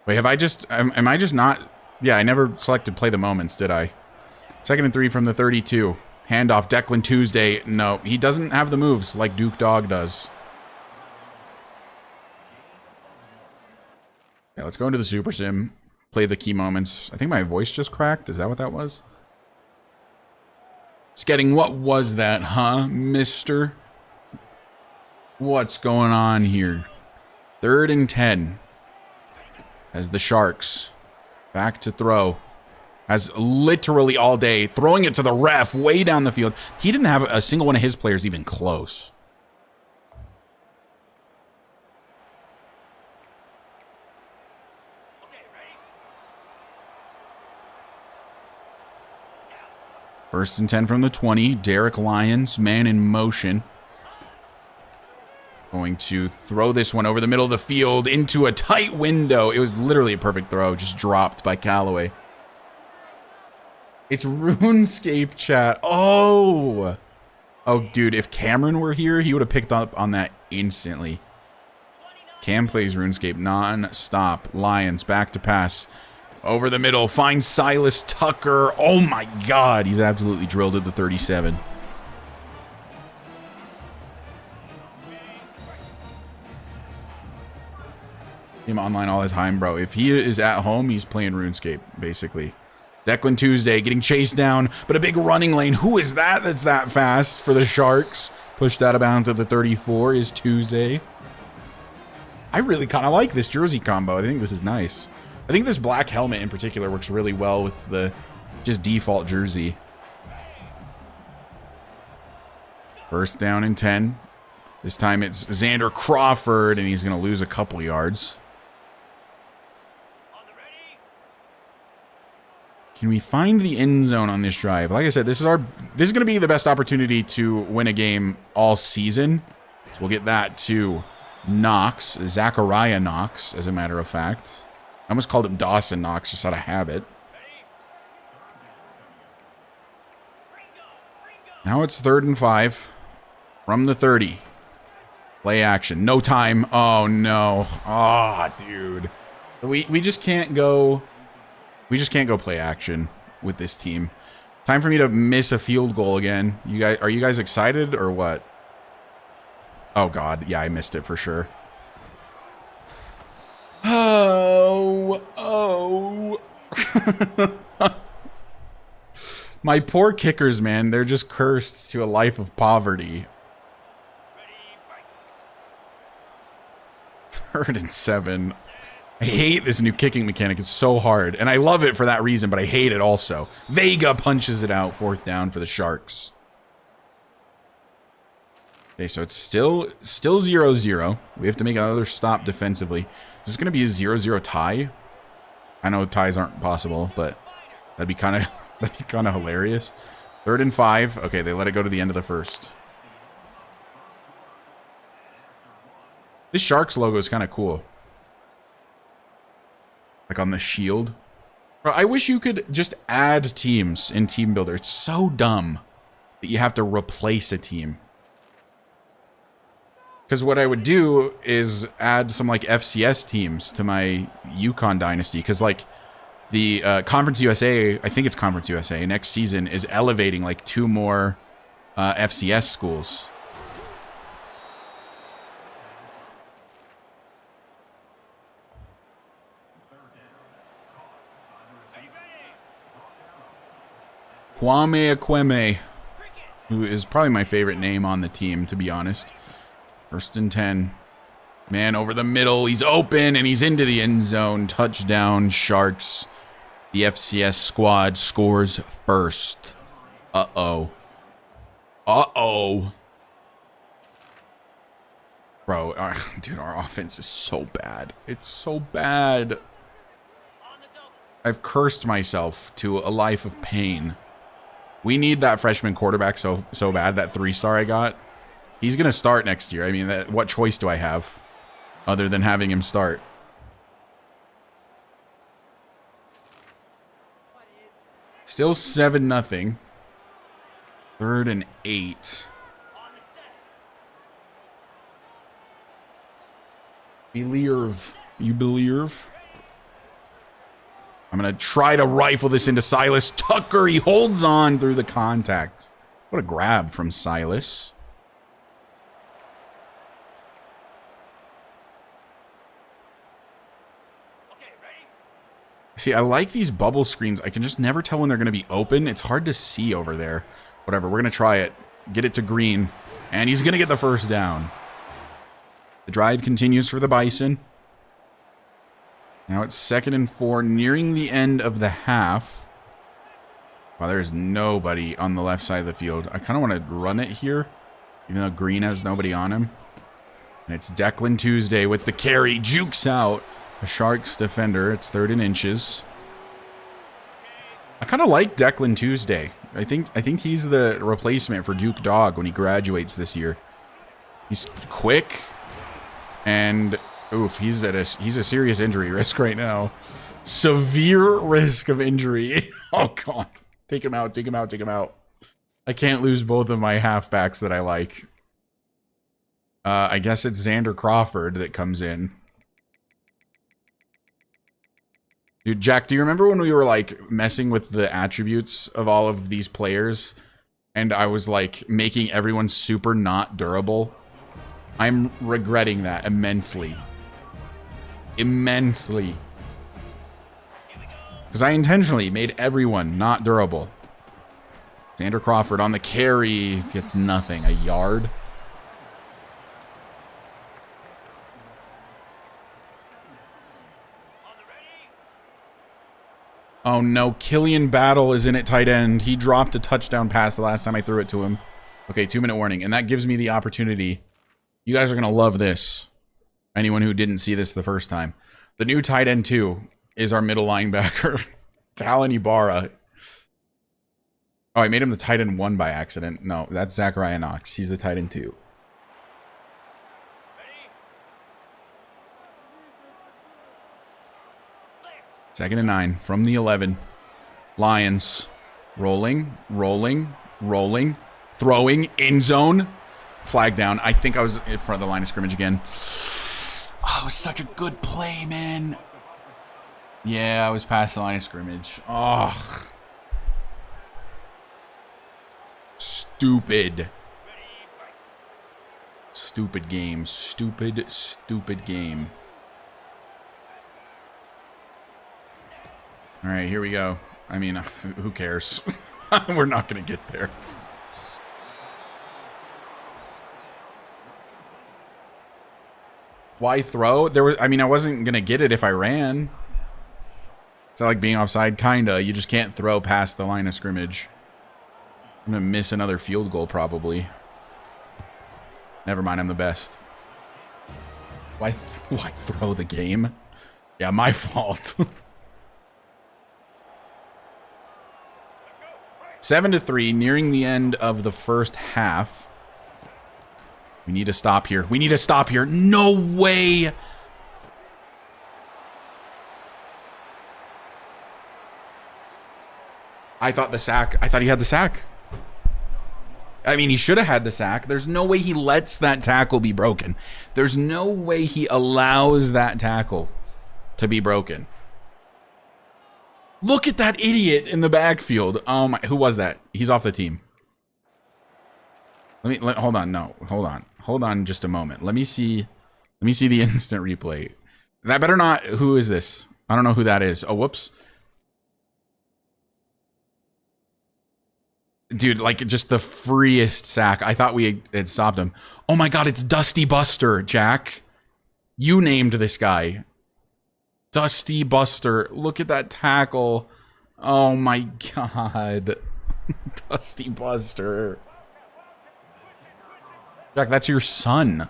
Speaker 2: Wait, have I just... Am I just not... Yeah, I never selected play the moments, did I? 2nd and 3 from the 32. Handoff, Declan Tuesday. No, he doesn't have the moves like Duke Dog does. Yeah, let's go into the Super Sim. Play the key moments. I think my voice just cracked. Is that what that was? Skidding, what was that, huh, mister? What's going on here? 3rd and 10. As the Sharks back to throw. Has literally all day throwing it to the ref way down the field. He didn't have a single one of his players even close. First and 10 from the 20. Derek Lyons, man in motion. Going to throw this one over the middle of the field into a tight window. It was literally a perfect throw, just dropped by Callaway. It's RuneScape chat. Oh! Oh, dude, if Cameron were here, he would have picked up on that instantly. Cam plays RuneScape non-stop. Lions back to pass. Over the middle, finds Silas Tucker. Oh my god, he's absolutely drilled at the 37. Him online all the time, bro. If he is at home, he's playing RuneScape, basically. Declan Tuesday getting chased down, but a big running lane. Who is that that's that fast for the Sharks? Pushed out of bounds at the 34 is Tuesday. I really kind of like this jersey combo. I think this is nice. I think this black helmet in particular works really well with the just default jersey. First down and 10. This time it's Xander Crawford, and he's going to lose a couple yards. Can we find the end zone on this drive? Like I said, this is going to be the best opportunity to win a game all season. So we'll get that to Knox, Zachariah Knox, as a matter of fact. I almost called him Dawson Knox just out of habit. Now it's 3rd and 5 from the 30. Play action. No time. Oh, no. Oh, dude. We just can't go... We just can't go play action with this team. Time for me to miss a field goal again. Are you guys excited or what? Oh, God. Yeah, I missed it for sure. Oh. My poor kickers, man. They're just cursed to a life of poverty. 3rd and 7. I hate this new kicking mechanic. It's so hard. And I love it for that reason, but I hate it also. Vega punches it out. 4th down for the Sharks. Okay, so it's still 0-0. We have to make another stop defensively. Is this going to be a 0-0 tie? I know ties aren't possible, but that'd be kind of hilarious. 3rd and 5. Okay, they let it go to the end of the first. This Sharks logo is kind of cool. Like on the shield. Bro, I wish you could just add teams in Team Builder. It's so dumb that you have to replace a team. Because what I would do is add some like FCS teams to my Yukon Dynasty. Because like the Conference USA, I think it's Conference USA, next season is elevating like 2 more FCS schools. Kwame Akweme, who is probably my favorite name on the team, to be honest. 1st and 10. Man over the middle. He's open, and he's into the end zone. Touchdown, Sharks. The FCS squad scores first. Uh-oh. Uh-oh. Bro, dude, our offense is so bad. It's so bad. I've cursed myself to a life of pain. We need that freshman quarterback so bad, that 3-star I got. He's going to start next year. I mean, what choice do I have other than having him start? Still 7-0. 3rd and 8. Believe. You believe? I'm going to try to rifle this into Silas Tucker. He holds on through the contact. What a grab from Silas. See, I like these bubble screens. I can just never tell when they're going to be open. It's hard to see over there. Whatever, we're going to try it. Get it to green. And he's going to get the 1st down. The drive continues for the Bison. Now it's 2nd and 4, nearing the end of the half. Wow, there's nobody on the left side of the field. I kind of want to run it here, even though green has nobody on him. And it's Declan Tuesday with the carry. Jukes out a Sharks defender. It's 3rd and inches. I kind of like Declan Tuesday. I think he's the replacement for Duke Dog when he graduates this year. He's quick and... Oof, he's a serious injury risk right now. Severe risk of injury. Oh, God. Take him out, take him out, take him out. I can't lose both of my halfbacks that I like. I guess it's Xander Crawford that comes in. Dude, Jack, do you remember when we were, like, messing with the attributes of all of these players? And I was, like, making everyone super not durable? I'm regretting that immensely. immensely. Because I intentionally made everyone not durable. Xander Crawford on the carry gets nothing. A yard. Oh no, Killian Battle is in at tight end. He dropped a touchdown pass the last time I threw it to him. Okay, 2-minute warning. And that gives me the opportunity. You guys are going to love this. Anyone who didn't see this the first time. The new tight end 2 is our middle linebacker, Talon Ibarra. Oh, I made him the tight end 1 by accident. No, that's Zachariah Knox. He's the tight end 2. Second and 9 from the 11. Lions. Rolling, rolling, rolling. Throwing. End zone. Flag down. I think I was in front of the line of scrimmage again. Oh, it was such a good play, man. Yeah, I was past the line of scrimmage. Oh. Stupid. Stupid game. Stupid, stupid game. All right, here we go. I mean, who cares? We're not going to get there. Why throw? I mean, I wasn't going to get it if I ran. It's not like being offside, kinda. You just can't throw past the line of scrimmage. I'm going to miss another field goal, probably. Never mind, I'm the best. Why throw the game? Yeah, my fault. 7-3, nearing the end of the first half. We need to stop here. We need to stop here. No way. I thought he had the sack. I mean, he should have had the sack. There's no way he lets that tackle be broken. There's no way he allows that tackle to be broken. Look at that idiot in the backfield. Oh my, who was that? He's off the team. Hold on. No, hold on just a moment. Let me see the instant replay. That better not. Who is this? I don't know who that is. Oh, whoops. Dude, like just the freest sack. I thought we had stopped him. Oh my God, it's Dusty Buster, Jack. You named this guy. Dusty Buster. Look at that tackle. Oh my God. Dusty Buster. Jack, that's your son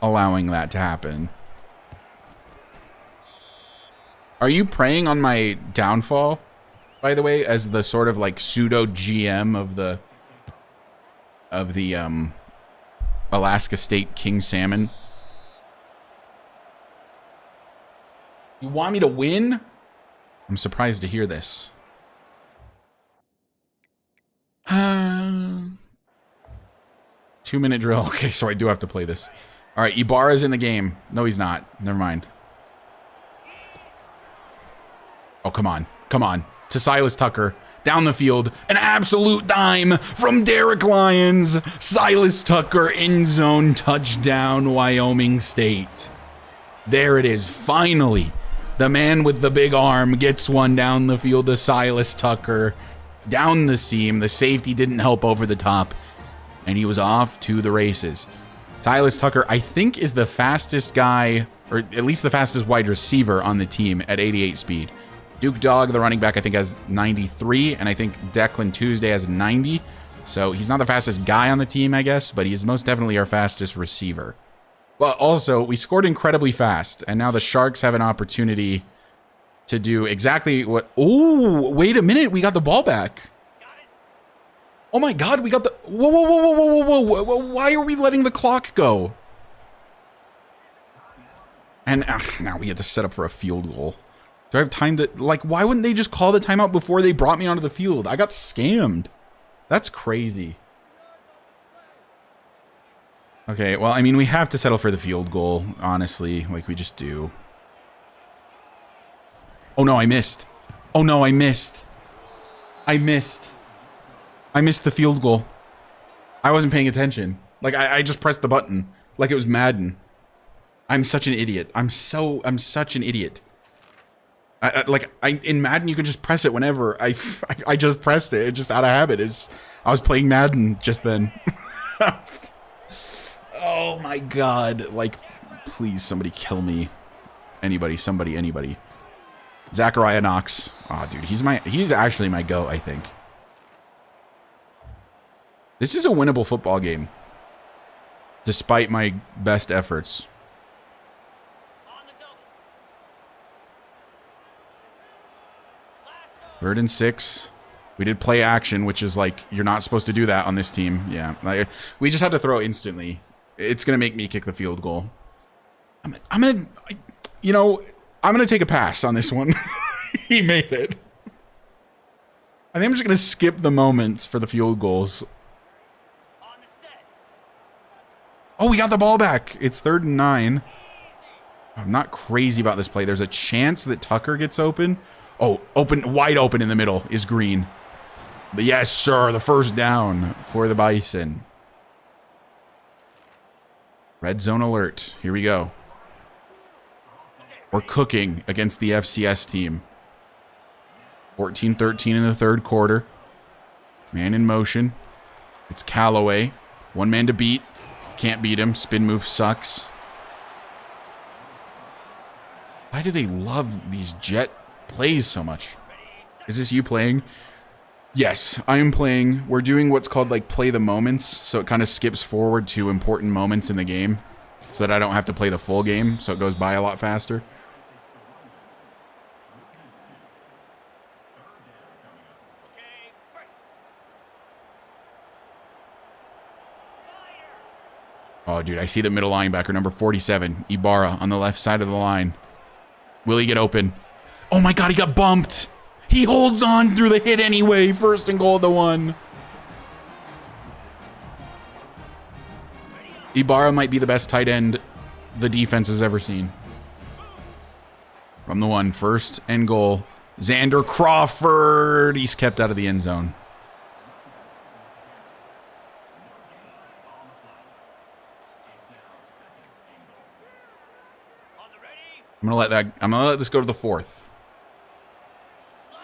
Speaker 2: allowing that to happen. Are you preying on my downfall, by the way, as the sort of like pseudo GM of the Alaska State King Salmon? You want me to win? I'm surprised to hear this. 2-minute drill. Okay, so I do have to play this. All right, Ibarra's in the game. No, he's not. Never mind. Oh, come on. Come on. To Silas Tucker. Down the field. An absolute dime from Derek Lyons. Silas Tucker, end zone touchdown, Wyoming State. There it is. Finally, the man with the big arm gets one down the field to Silas Tucker. Down the seam. The safety didn't help over the top. And he was off to the races. Silas Tucker, I think, is the fastest guy, or at least the fastest wide receiver on the team at 88 speed. Duke Dog, the running back, I think has 93, and I think Declan Tuesday has 90. So he's not the fastest guy on the team, I guess, but he's most definitely our fastest receiver. Well, also, we scored incredibly fast, and now the Sharks have an opportunity to do exactly what... Oh, wait a minute, we got the ball back. Oh my God, we got the... Whoa, whoa, whoa, whoa, whoa, whoa, whoa. Why are we letting the clock go? And now we have to set up for a field goal. Do I have time to... Like, why wouldn't they just call the timeout before they brought me onto the field? I got scammed. That's crazy. Okay, well, I mean, we have to settle for the field goal, honestly. Like, we just do. Oh, no, I missed. Oh, no, I missed. I missed the field goal. I wasn't paying attention. Like, I just pressed the button. Like it was Madden. I'm such an idiot. I'm such an idiot. In Madden, you can just press it whenever. I just pressed it. Just out of habit. I was playing Madden just then. Oh my god. Like, please, somebody kill me. Anybody, somebody, anybody. Zachariah Knox. Oh, dude, he's actually my GOAT, I think. This is a winnable football game. Despite my best efforts. Third and 6. We did play action, which is like, you're not supposed to do that on this team. Yeah, we just had to throw instantly. It's going to make me kick the field goal. I'm going to take a pass on this one. He made it. I think I'm just going to skip the moments for the field goals. Oh, we got the ball back. It's 3rd and 9. I'm not crazy about this play. There's a chance that Tucker gets open. Oh, wide open in the middle is Green. But yes, sir, the first down for the Bison. Red zone alert. Here we go. We're cooking against the FCS team. 14-13 in the 3rd quarter. Man in motion. It's Callaway. One man to beat. Can't beat him. Spin move sucks. Why do they love these jet plays so much? Is this you playing? Yes, I am playing. We're doing what's called like play the moments. So it kind of skips forward to important moments in the game. So that I don't have to play the full game. So it goes by a lot faster. Oh, dude, I see the middle linebacker, number 47, Ibarra, on the left side of the line. Will he get open? Oh, my God, he got bumped. He holds on through the hit anyway. 1st and goal at the 1. Ibarra might be the best tight end the defense has ever seen. From the 1, 1st and goal. Xander Crawford. He's kept out of the end zone. I'm gonna let this go to the 4th.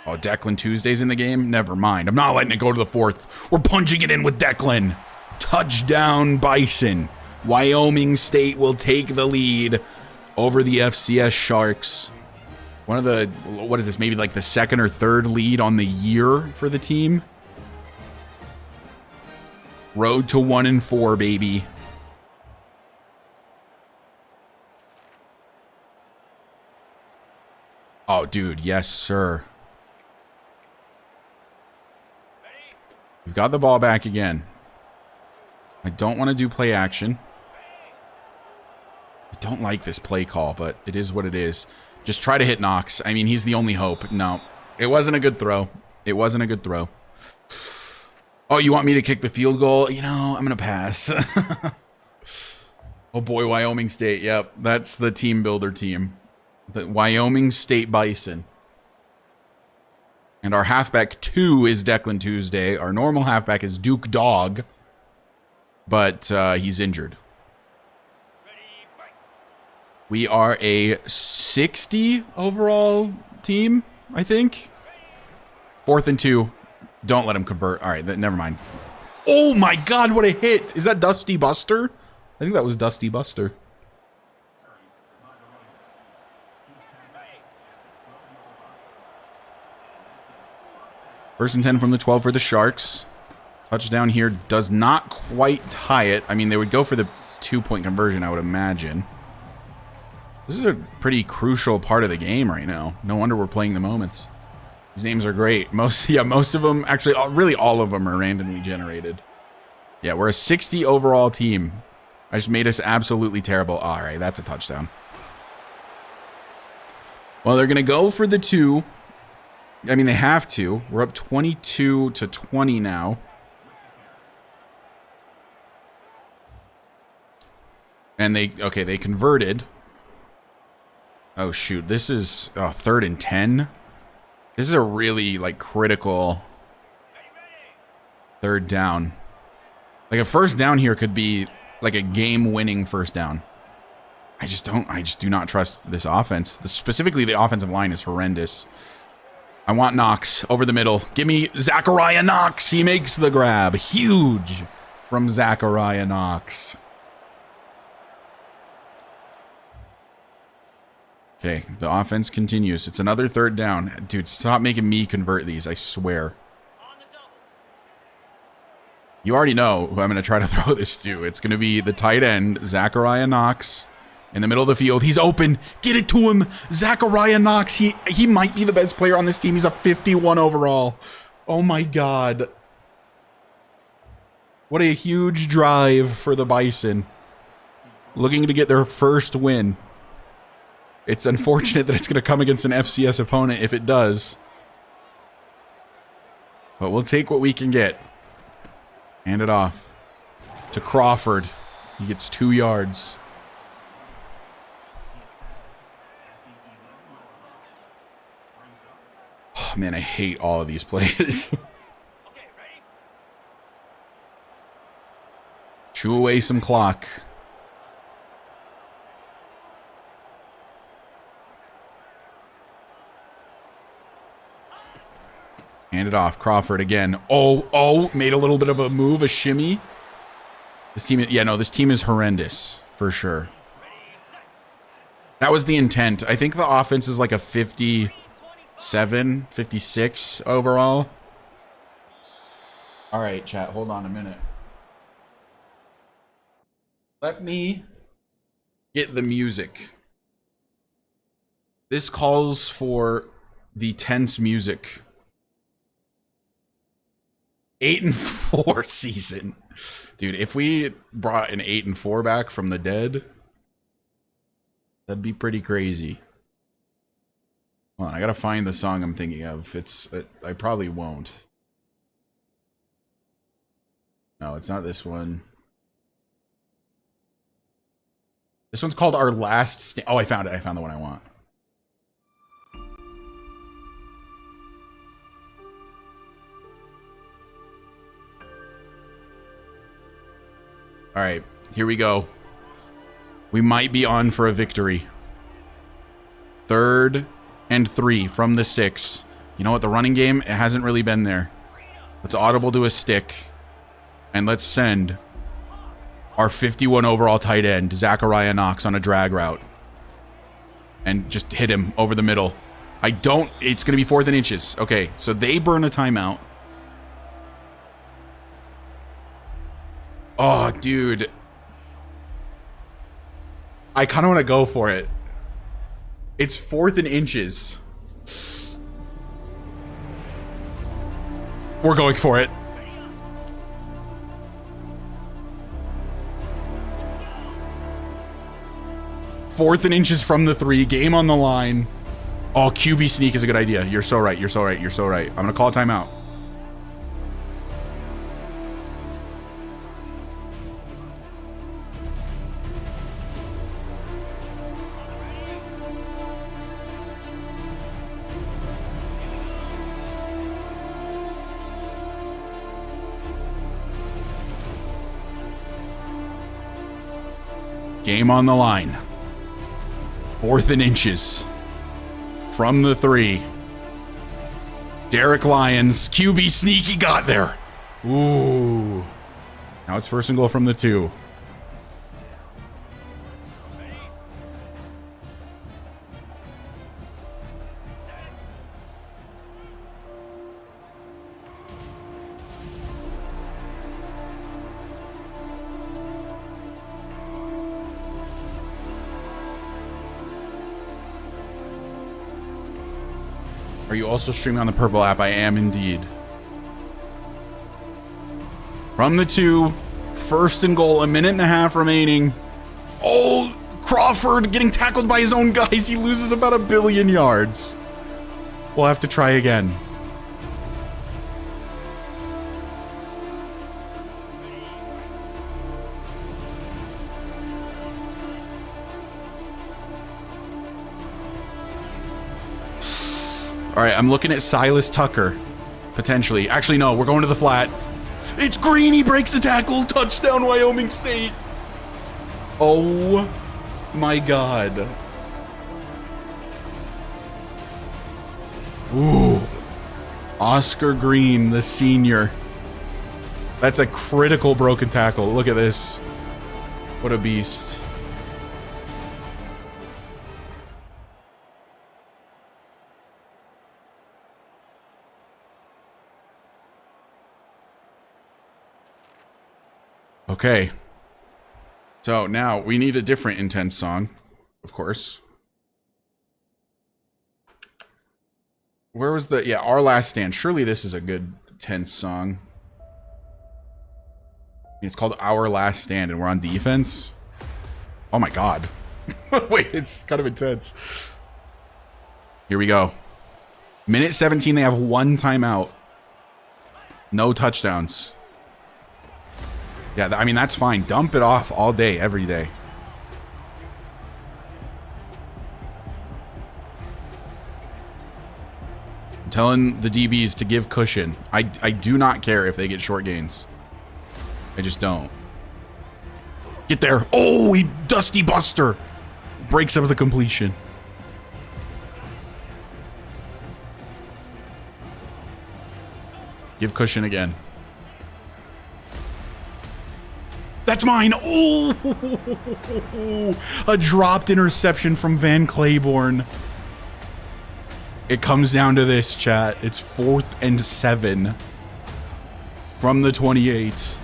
Speaker 2: Oh, Declan Tuesday's in the game? Never mind. I'm not letting it go to the 4th. We're punching it in with Declan. Touchdown, Bison. Wyoming State will take the lead over the FCS Sharks. One of the, what is this, maybe like the 2nd or 3rd lead on the year for the team. Road to 1-4, baby. Oh, dude, yes, sir. We've got the ball back again. I don't want to do play action. I don't like this play call, but it is what it is. Just try to hit Knox. I mean, he's the only hope. No, it wasn't a good throw. It wasn't a good throw. Oh, you want me to kick the field goal? You know, I'm going to pass. Oh, boy, Wyoming State. Yep, that's the team builder team. The Wyoming State Bison. And our halfback 2 is Declan Tuesday. Our normal halfback is Duke Dog. But he's injured. We are a 60 overall team, I think. 4th and 2. Don't let him convert. All right, never mind. Oh my God, what a hit. Is that Dusty Buster? I think that was Dusty Buster. First and 10 from the 12 for the Sharks. Touchdown here does not quite tie it. I mean, they would go for the 2-point conversion, I would imagine. This is a pretty crucial part of the game right now. No wonder we're playing the moments. These names are great. Most of them, actually, really all of them are randomly generated. Yeah, we're a 60 overall team. I just made us absolutely terrible. All right, that's a touchdown. Well, they're going to go for the 2. I mean, they have to. We're up 22-20 now. And they converted. Oh, shoot. This is 3rd and 10. This is a really, like, critical 3rd down. Like, a first down here could be, like, a game-winning first down. I just do not trust this offense. Specifically, the offensive line is horrendous. I want Knox over the middle. Give me Zachariah Knox. He makes the grab. Huge from Zachariah Knox. Okay, the offense continues. It's another third down. Dude, stop making me convert these, I swear. You already know who I'm going to try to throw this to. It's going to be the tight end, Zachariah Knox, in the middle of the field. He's open. Get it to him. Zachariah Knox. He might be the best player on this team. He's a 51 overall. Oh my God. What a huge drive for the Bison. Looking to get their first win. It's unfortunate that it's going to come against an FCS opponent if it does. But we'll take what we can get. Hand it off to Crawford. He gets 2 yards. Oh, man, I hate all of these plays. Chew away some clock. Hand it off. Crawford again. Oh, made a little bit of a move, a shimmy. This team, yeah, no, this team is horrendous for sure. That was the intent. I think the offense is like a 57, 56 overall. All right, chat, hold on a minute. Let me get the music. This calls for the tense music. 8-4 season. Dude, if we brought an 8-4 back from the dead, that'd be pretty crazy. Hold on, I gotta find the song I'm thinking of. I probably won't. No, it's not this one. This one's called Our Last Stand. Oh, I found it. I found the one I want. All right, here we go. We might be on for a victory. 3rd and 3 from the 6. You know what? The running game, it hasn't really been there. Let's audible to a stick. And let's send our 51 overall tight end, Zachariah Knox, on a drag route. And just hit him over the middle. It's going to be 4th and inches. Okay, so they burn a timeout. Oh, dude. I kind of want to go for it. It's 4th and inches. We're going for it. Fourth and inches from the 3. Game on the line. Oh, QB sneak is a good idea. You're so right. You're so right. You're so right. I'm going to call a timeout. Game on the line. 4th and inches. From the 3. Derek Lyons. QB sneak. He got there. Ooh. Now it's 1st and goal from the 2. Are you also streaming on the Purple app? I am indeed. From the 2, 1st and goal, 1.5 minutes remaining. Oh, Crawford getting tackled by his own guys. He loses about 1 billion yards. We'll have to try again. All right, I'm looking at Silas Tucker, potentially. Actually, no, we're going to the flat. It's Green, he breaks the tackle. Touchdown, Wyoming State. Oh My God. Ooh. Oscar Green, the senior. That's a critical broken tackle. Look at this. What a beast. Okay. So now we need a different intense song, of course. Where was the... Yeah, Our Last Stand. Surely this is a good tense song. It's called Our Last Stand, and we're on defense. Oh my God. Wait, it's kind of intense. Here we go. Minute 17, they have one timeout. No touchdowns. Yeah, I mean, that's fine. Dump it off all day, every day. I'm telling the DBs to give cushion. I do not care if they get short gains. I just don't. Get there. Oh, he Dusty Buster. Breaks up the completion. Give cushion again. That's mine. Oh, a dropped interception from Van Claiborne. It comes down to this, chat. It's 4th and 7 from the 28.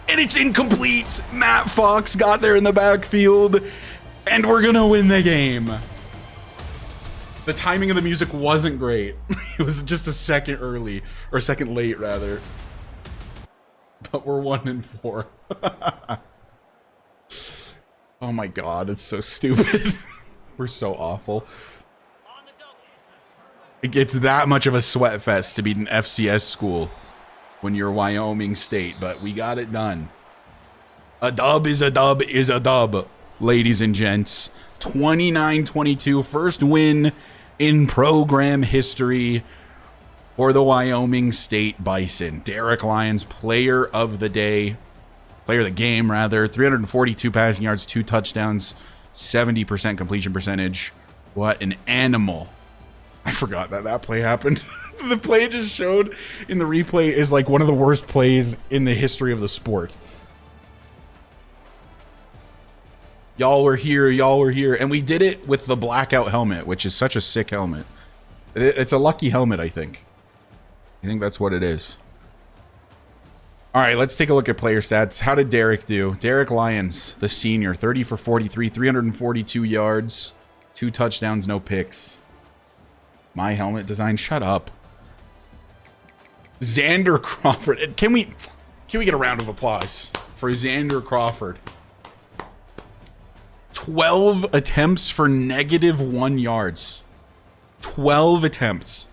Speaker 2: And it's incomplete. Matt Fox got there in the backfield, and we're gonna win the game. The timing of the music wasn't great. It was just a second early, or a second late, rather. But we're 1-4. Oh my God, it's so stupid. We're so awful. It gets that much of a sweat fest to beat an FCS school when you're Wyoming State, but we got it done. A dub is a dub is a dub, ladies and gents. 29-22, first win in program history for the Wyoming State Bison. Derek Lyons, player of the day, player of the game rather. 342 passing yards, 2 touchdowns, 70% completion percentage. What an animal. I forgot that play happened. The play it just showed in the replay is like one of the worst plays in the history of the sport. Y'all were here, y'all were here. And we did it with the blackout helmet, which is such a sick helmet. It's a lucky helmet, I think. I think that's what it is. All right, let's take a look at player stats. How did Derek do? Derek Lyons, the senior, 30 for 43, 342 yards, 2 touchdowns, no picks. My helmet design, shut up. Xander Crawford. Can we get a round of applause for Xander Crawford? 12 attempts for -1 yards. 12 attempts.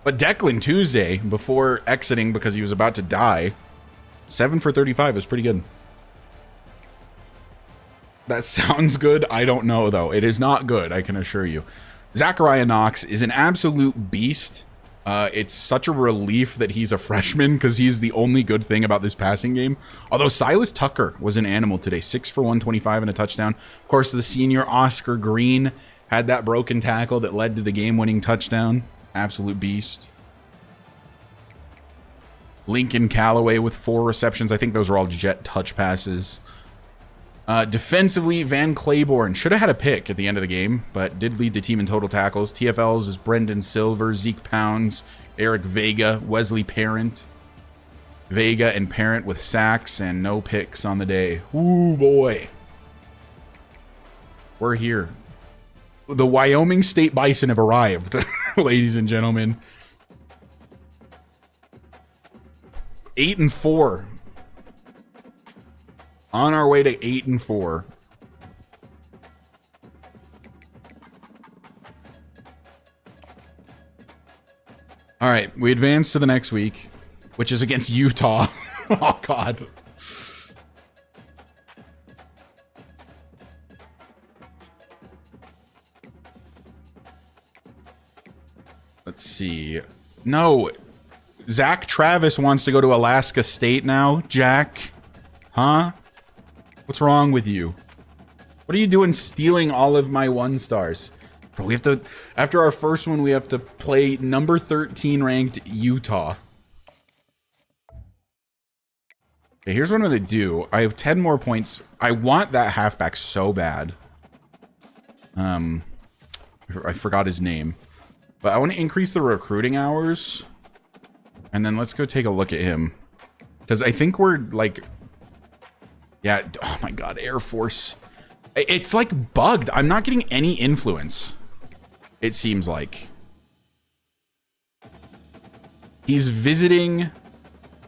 Speaker 2: But Declan Tuesday, before exiting because he was about to die, 7 for 35 is pretty good. That sounds good. I don't know, though. It is not good, I can assure you. Zachariah Knox is an absolute beast. It's such a relief that he's a freshman because he's the only good thing about this passing game. Although Silas Tucker was an animal today. 6 for 125 and a touchdown. Of course, the senior Oscar Green had that broken tackle that led to the game-winning touchdown. Absolute beast. Lincoln Callaway with 4 receptions. I think those were all jet touch passes. Defensively, Van Claiborne should have had a pick at the end of the game, but did lead the team in total tackles. TFLs is Brendan Silver, Zeke Pounds, Eric Vega, Wesley Parent. Vega and Parent with sacks and no picks on the day. Ooh, boy. We're here. The Wyoming State Bison have arrived, ladies and gentlemen. 8-4. On our way to 8-4. All right, we advance to the next week, which is against Utah. Oh, God. see. No. Zach Travis wants to go to Alaska State now. Jack. Huh? What's wrong with you? What are you doing stealing all of my 1-stars? Bro, we have to... After our first one, we have to play number 13 ranked Utah. Okay, here's what I'm going to do. I have 10 more points. I want that halfback so bad. I forgot his name. But I want to increase the recruiting hours. And then let's go take a look at him. Because I think we're like... Yeah, oh my god, Air Force. It's like bugged. I'm not getting any influence. It seems like. He's visiting...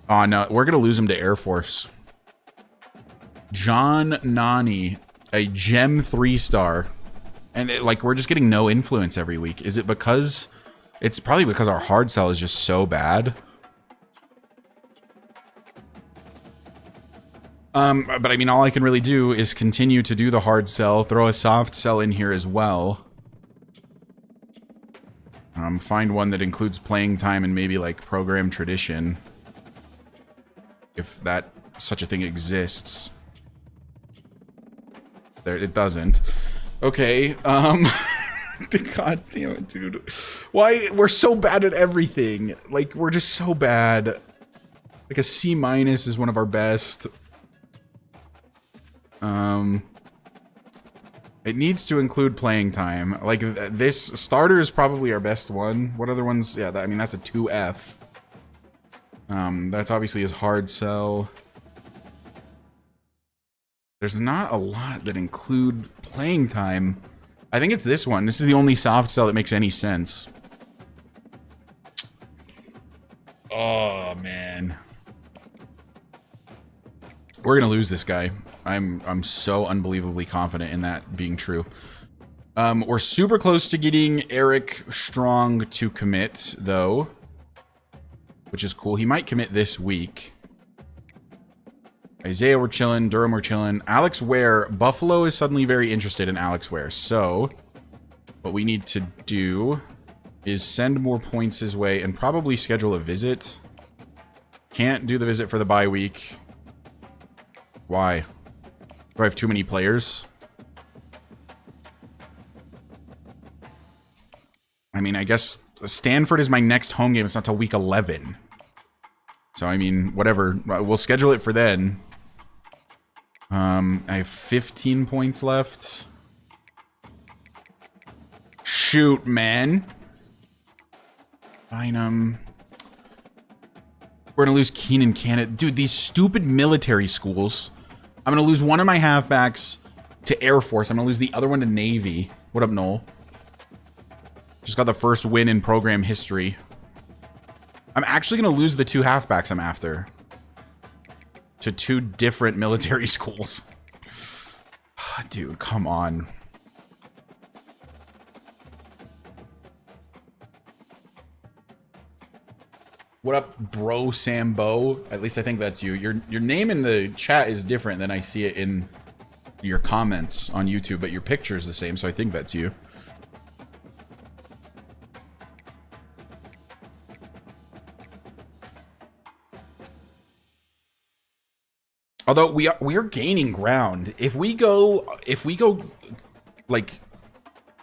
Speaker 2: Oh no, we're going to lose him to Air Force. John Nani, a Gem 3-star. And like, we're just getting no influence every week. Is it because... It's probably because our hard sell is just so bad. But I mean, all I can really do is continue to do the hard sell, throw a soft sell in here as well. Find one that includes playing time and maybe like program tradition. If that such a thing exists. There, it doesn't. Okay, God damn it, dude. Why? We're so bad at everything. Like, we're just so bad. Like, a C- is one of our best. It needs to include playing time. Like, this starter is probably our best one. What other ones? Yeah, I mean, that's a 2F. That's obviously his hard sell. There's not a lot that include playing time. I think it's this one. This is the only soft sell that makes any sense. Oh, man. We're gonna lose this guy. I'm so unbelievably confident in that being true. We're super close to getting Eric Strong to commit, though. Which is cool. He might commit this week. Isaiah, we're chilling. Durham, we're chilling. Alex Ware. Buffalo is suddenly very interested in Alex Ware. So, what we need to do is send more points his way and probably schedule a visit. Can't do the visit for the bye week. Why? Do I have too many players? I mean, I guess Stanford is my next home game. It's not till week 11. So, I mean, whatever. We'll schedule it for then. I have 15 points left. Shoot, man. Bynum. We're going to lose Keenan Canada. Dude, these stupid military schools. I'm going to lose one of my halfbacks to Air Force. I'm going to lose the other one to Navy. What up, Noel? Just got the first win in program history. I'm actually going to lose the 2 halfbacks I'm after. To 2 different military schools. Dude, come on. What up, bro Sambo? At least I think that's you. Your name in the chat is different than I see it in your comments on YouTube, but your picture is the same, so I think that's you. Although we are gaining ground. If we go like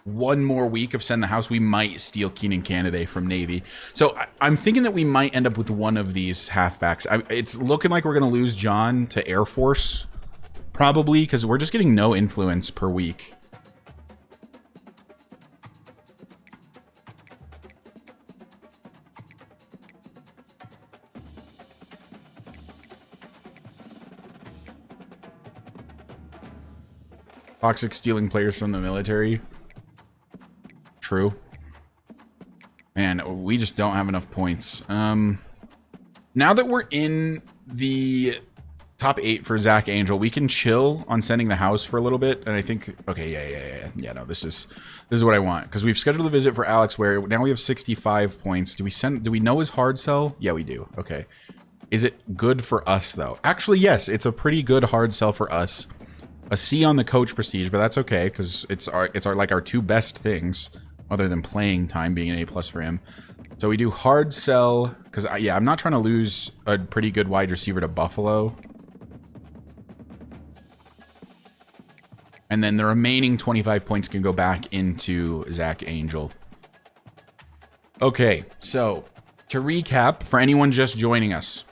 Speaker 2: one more week of Send the House, we might steal Keenan Canada from Navy. So I'm thinking that we might end up with one of these halfbacks. It's looking like we're going to lose John to Air Force, probably, because we're just getting no influence per week. Toxic stealing players from the military. True. Man, we just don't have enough points. Now that we're in the top 8 for Zach Angel, we can chill on Sending the House for a little bit. And I think, okay, yeah, no, this is what I want, because we've scheduled a visit for Alex Ware. Now we have 65 points. Do we know his hard sell? Yeah, we do. Okay. Is it good for us though? Actually, yes, it's a pretty good hard sell for us. A C on the coach prestige, but that's okay, because it's our like our 2 best things, other than playing time being an A+ for him. So we do hard sell, because yeah, I'm not trying to lose a pretty good wide receiver to Buffalo. And then the remaining 25 points can go back into Zach Angel. Okay, so to recap, for anyone just joining us,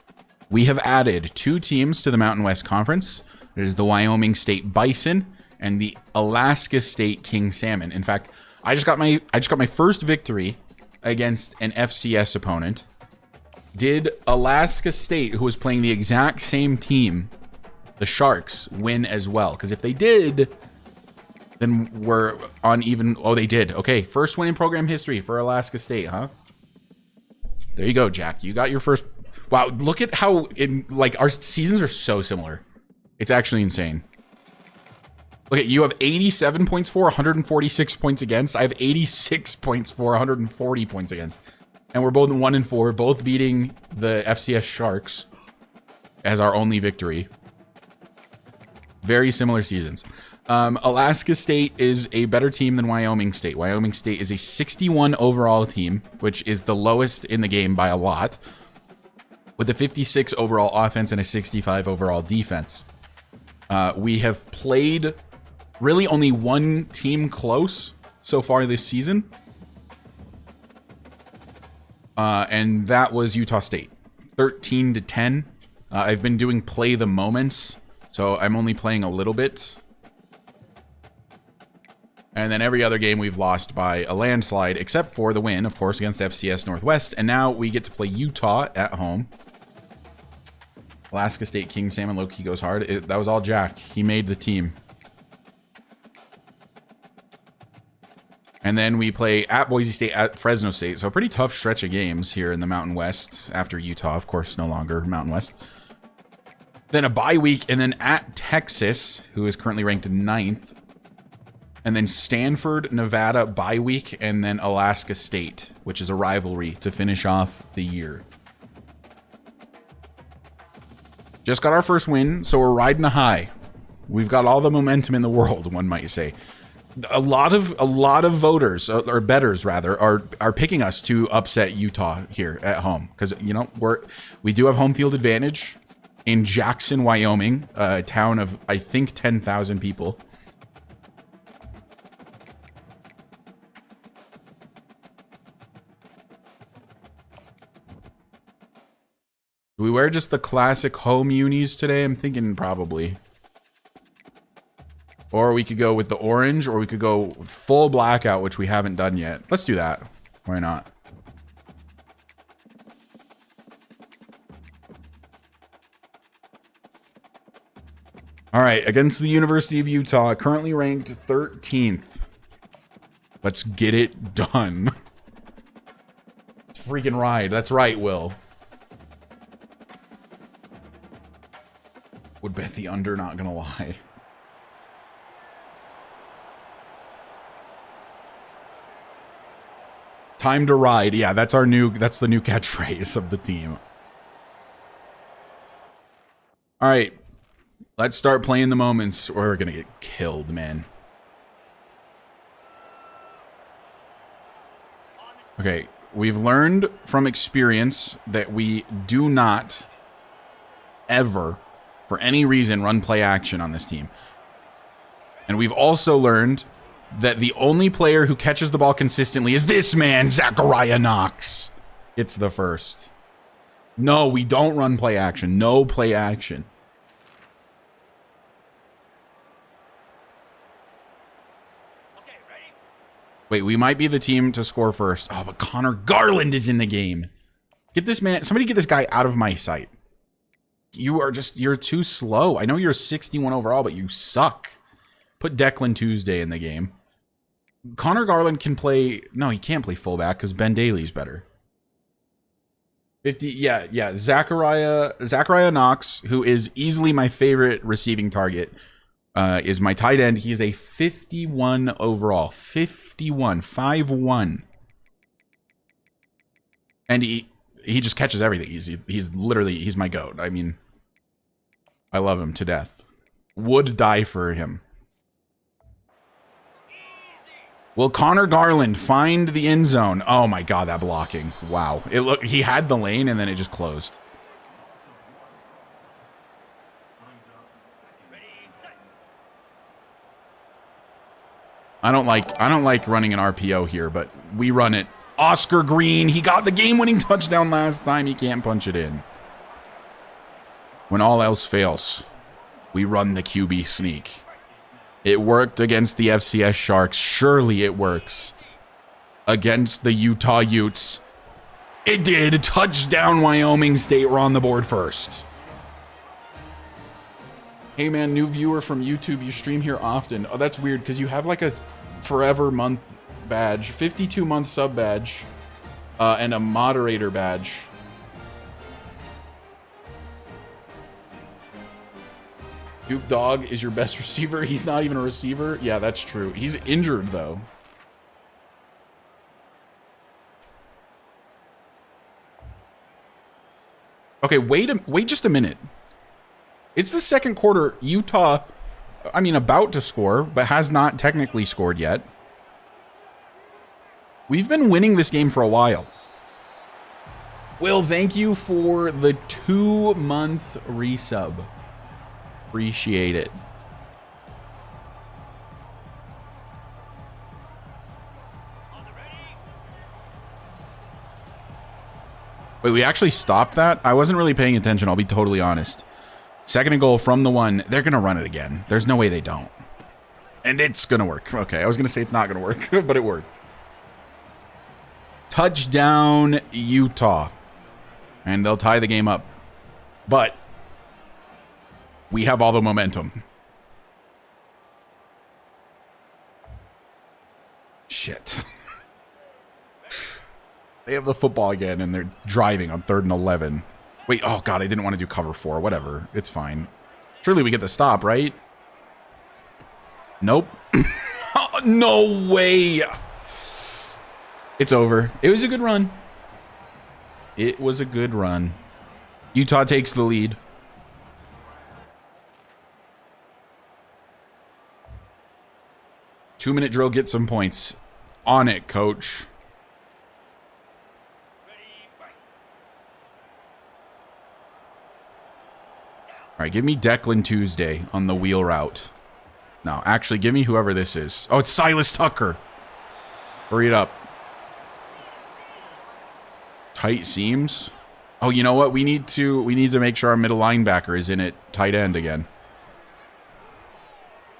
Speaker 2: we have added 2 teams to the Mountain West Conference. It is the Wyoming State Bison and the Alaska State King Salmon. In fact, I just got my first victory against an FCS opponent. Did Alaska State, who was playing the exact same team, the Sharks, win as well? Because if they did, then we're on even... Oh, they did. Okay, first win in program history for Alaska State, huh? There you go, Jack. You got your first... Wow, look at how... our seasons are so similar. It's actually insane. Look at, you have 87 points for, 146 points against. I have 86 points for, 140 points against. And we're both 1-4, both beating the FCS Sharks as our only victory. Very similar seasons. Alaska State is a better team than Wyoming State. Wyoming State is a 61 overall team, which is the lowest in the game by a lot, with a 56 overall offense and a 65 overall defense. We have played really only one team close so far this season, and that was Utah State, 13-10. I've been doing play the moments, so I'm only playing a little bit. And then every other game we've lost by a landslide, except for the win, of course, against FCS Northwest. And now we get to play Utah at home. Alaska State King Salmon low-key goes hard. That was all Jack. He made the team. And then we play at Boise State, at Fresno State. So a pretty tough stretch of games here in the Mountain West after Utah, of course, no longer Mountain West. Then a bye week, and then at Texas, who is currently ranked 9th. And then Stanford, Nevada, bye week, and then Alaska State, which is a rivalry to finish off the year. Just got our first win, so we're riding a high. We've got all the momentum in the world, one might say. A lot of voters, or bettors rather, are picking us to upset Utah here at home, because you know we do have home field advantage in Jackson, Wyoming, a town of I think 10,000 people. Do we wear just the classic home unis today? I'm thinking probably. Or we could go with the orange, or we could go full blackout, which we haven't done yet. Let's do that. Why not? All right, against the University of Utah, currently ranked 13th. Let's get it done. Freaking ride. That's right, Will. Would bet the under, not gonna lie. Time to ride. Yeah, that's the new catchphrase of the team. All right. Let's start playing the moments, or we're gonna get killed, man. Okay, we've learned from experience that we do not ever, for any reason, run play action on this team. And we've also learned that the only player who catches the ball consistently is this man, Zachariah Knox. It's the first. No, we don't run play action. No play action.
Speaker 3: Okay, ready?
Speaker 2: Wait, we might be the team to score first. Oh, but Connor Garland is in the game. Get this man, somebody get this guy out of my sight. You're too slow. I know you're 61 overall, but you suck. Put Declan Tuesday in the game. Connor Garland can play... No, he can't play fullback because Ben Daly's better. 50... Yeah. Zachariah Knox, who is easily my favorite receiving target, is my tight end. He's a 51 overall. 51. 5'1". And he just catches everything. He's literally, he's my goat. I mean, I love him to death. Would die for him. Will Connor Garland find the end zone? Oh my God, that blocking. Wow. He had the lane and then it just closed.
Speaker 3: Ready, set.
Speaker 2: I don't like running an RPO here, but we run it. Oscar Green, he got the game-winning touchdown last time. He can't punch it in. When all else fails, we run the QB sneak. It worked against the FCS Sharks. Surely it works against the Utah Utes. It did. Touchdown, Wyoming State. We're on the board first. Hey, man, new viewer from YouTube. You stream here often. Oh, that's weird because you have like a forever month badge, 52-month sub badge, and a moderator badge. Duke Dog is your best receiver. He's not even a receiver. Yeah, that's true. He's injured, though. Okay, wait just a minute. It's the second quarter. Utah, I mean, about to score, but has not technically scored yet. We've been winning this game for a while. Will, thank you for the 2-month resub. Appreciate it. Wait, we actually stopped that? I wasn't really paying attention, I'll be totally honest. Second and goal from the 1. They're going to run it again. There's no way they don't. And it's going to work. Okay, I was going to say it's not going to work, but it worked. Touchdown, Utah. And they'll tie the game up. But we have all the momentum. Shit. They have the football again, and they're driving on 3rd and 11. Wait, oh God, I didn't want to do cover 4. Whatever, it's fine. Surely we get the stop, right? Nope. Oh, no way. It's over. It was a good run. It was a good run. Utah takes the lead. Two-minute drill, get some points. On it, coach. All right, give me Declan Tuesday on the wheel route. No, actually, give me whoever this is. Oh, it's Silas Tucker. Hurry it up. Tight seams. Oh, you know what? We need to make sure our middle linebacker is in it. Tight end again.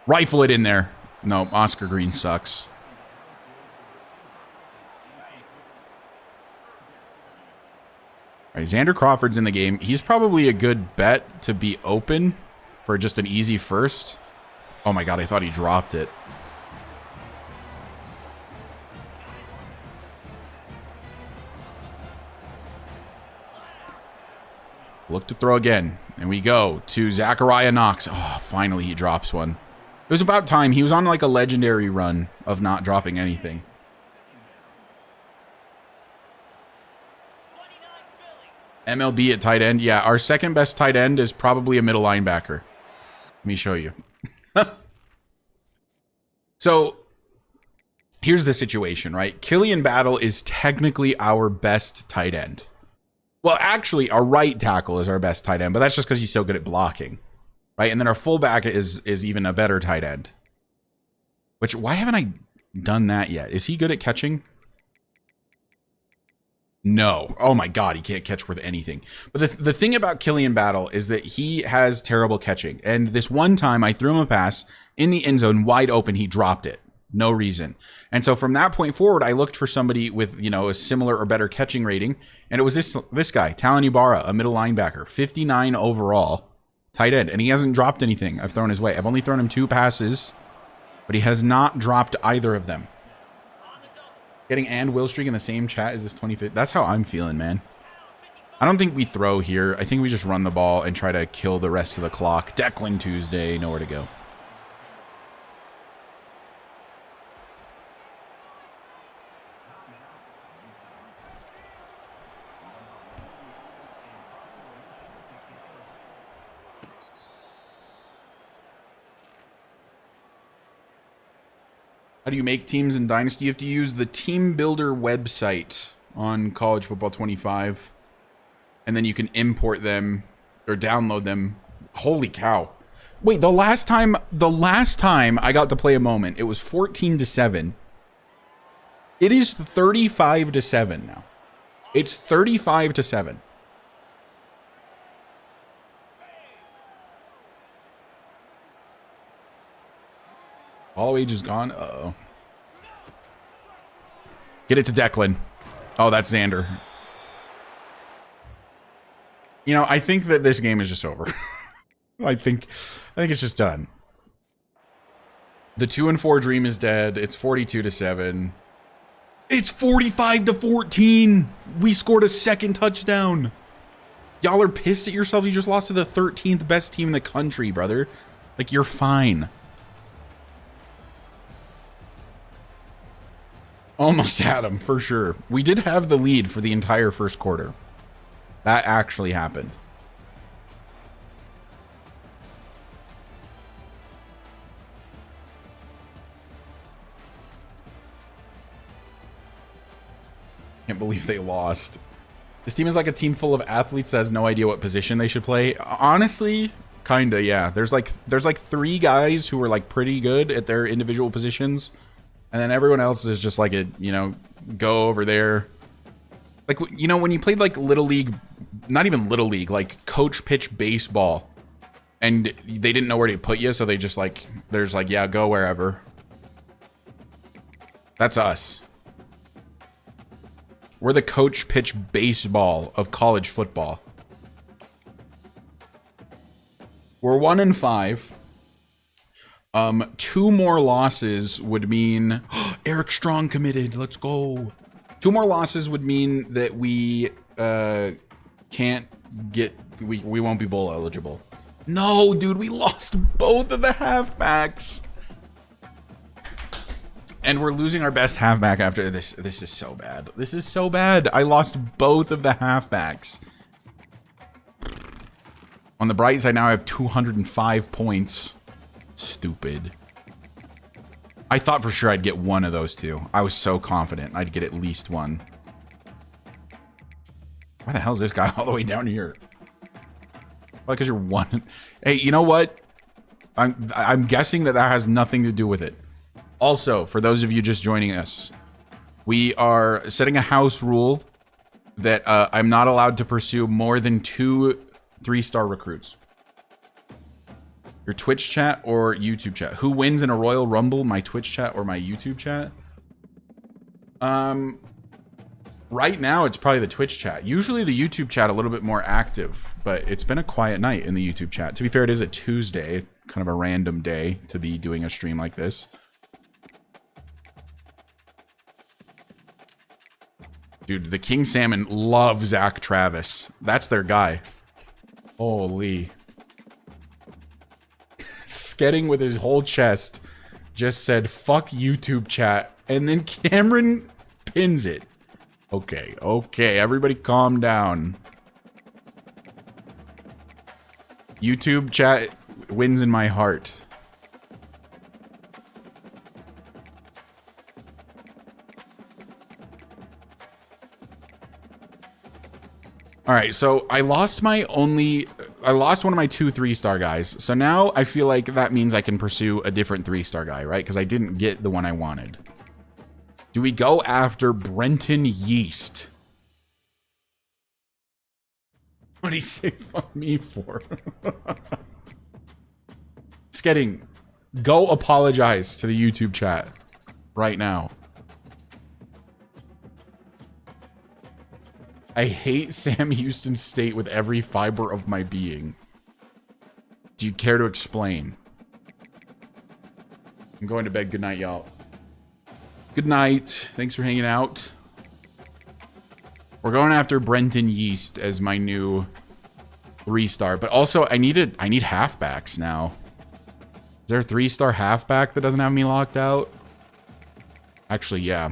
Speaker 2: Rifle it in there. No, Oscar Green sucks. All right, Xander Crawford's in the game. He's probably a good bet to be open for just an easy first. Oh my God, I thought he dropped it. Look to throw again. And we go to Zachariah Knox. Oh, finally he drops one. It was about time. He was on like a legendary run of not dropping anything. MLB at tight end. Yeah, our second best tight end is probably a middle linebacker. Let me show you. So here's the situation, right? Killian Battle is technically our best tight end. Well, actually, our right tackle is our best tight end, but that's just because he's so good at blocking, right? And then our fullback is even a better tight end. Which, why haven't I done that yet? Is he good at catching? No. Oh my God, he can't catch worth anything. But the thing about Killian Battle is that he has terrible catching. And this one time I threw him a pass in the end zone wide open, he dropped it. No reason. And so from that point forward, I looked for somebody with, you know, a similar or better catching rating. And it was this guy, Talon Ibarra, a middle linebacker, 59 overall, tight end. And he hasn't dropped anything I've thrown his way. I've only thrown him 2 passes, but he has not dropped either of them. Getting and Will Streak in the same chat as this 25th. That's how I'm feeling, man. I don't think we throw here. I think we just run the ball and try to kill the rest of the clock. Declan Tuesday, nowhere to go. How do you make teams in Dynasty? You have to use the Team Builder website on College Football 25. And then you can import them or download them. Holy cow. Wait, the last time I got to play a moment, it was 14-7. It is 35-7 now. It's 35-7. All age is gone. Uh-oh. Get it to Declan. Oh, that's Xander. You know, I think that this game is just over. I think it's just done. The 2-4 dream is dead. It's 42-7. It's 45-14. We scored a second touchdown. Y'all are pissed at yourselves. You just lost to the 13th best team in the country, brother. Like, you're fine. Almost had him, for sure. We did have the lead for the entire first quarter. That actually happened. Can't believe they lost. This team is like a team full of athletes that has no idea what position they should play. Honestly, kinda, yeah. There's like 3 guys who are like pretty good at their individual positions. And then everyone else is just like, go over there. Like, you know, when you played like Little League, not even Little League, like coach pitch baseball, and they didn't know where to put you, so they just like, there's like, yeah, go wherever. That's us. We're the coach pitch baseball of college football. We're 1-5. 2 more losses would mean Eric Strong committed. Let's go. 2 more losses would mean that we can't get, we won't be bowl eligible. No, dude, we lost both of the halfbacks. And we're losing our best halfback after this. This is so bad. This is so bad. I lost both of the halfbacks. On the bright side, now I have 205 points. Stupid. I thought for sure I'd get one of those 2. I was so confident I'd get at least one. Why the hell is this guy all the way down here? Well, because you're 1. Hey, you know what? I'm guessing that has nothing to do with it. Also, for those of you just joining us, we are setting a house rule that I'm not allowed to pursue more than 2 3-star recruits. Your Twitch chat or YouTube chat? Who wins in a Royal Rumble? My Twitch chat or my YouTube chat? Right now, it's probably the Twitch chat. Usually the YouTube chat a little bit more active, but it's been a quiet night in the YouTube chat. To be fair, it is a Tuesday, kind of a random day to be doing a stream like this. Dude, the King Salmon love Zach Travis. That's their guy. Holy. Skedding with his whole chest just said, fuck YouTube chat. And then Cameron pins it. Okay, okay. Everybody calm down. YouTube chat wins in my heart. All right, so I lost one of my 2 3-star guys. So now I feel like that means I can pursue a different 3-star guy, right? Because I didn't get the one I wanted. Do we go after Brenton Yeast? What did he say fuck me for? Skedding, go apologize to the YouTube chat right now. I hate Sam Houston State with every fiber of my being. Do you care to explain? I'm going to bed. Good night, y'all. Good night. Thanks for hanging out. We're going after Brenton Yeast as my new 3-star. But also, I need halfbacks now. Is there a 3-star halfback that doesn't have me locked out? Actually, yeah.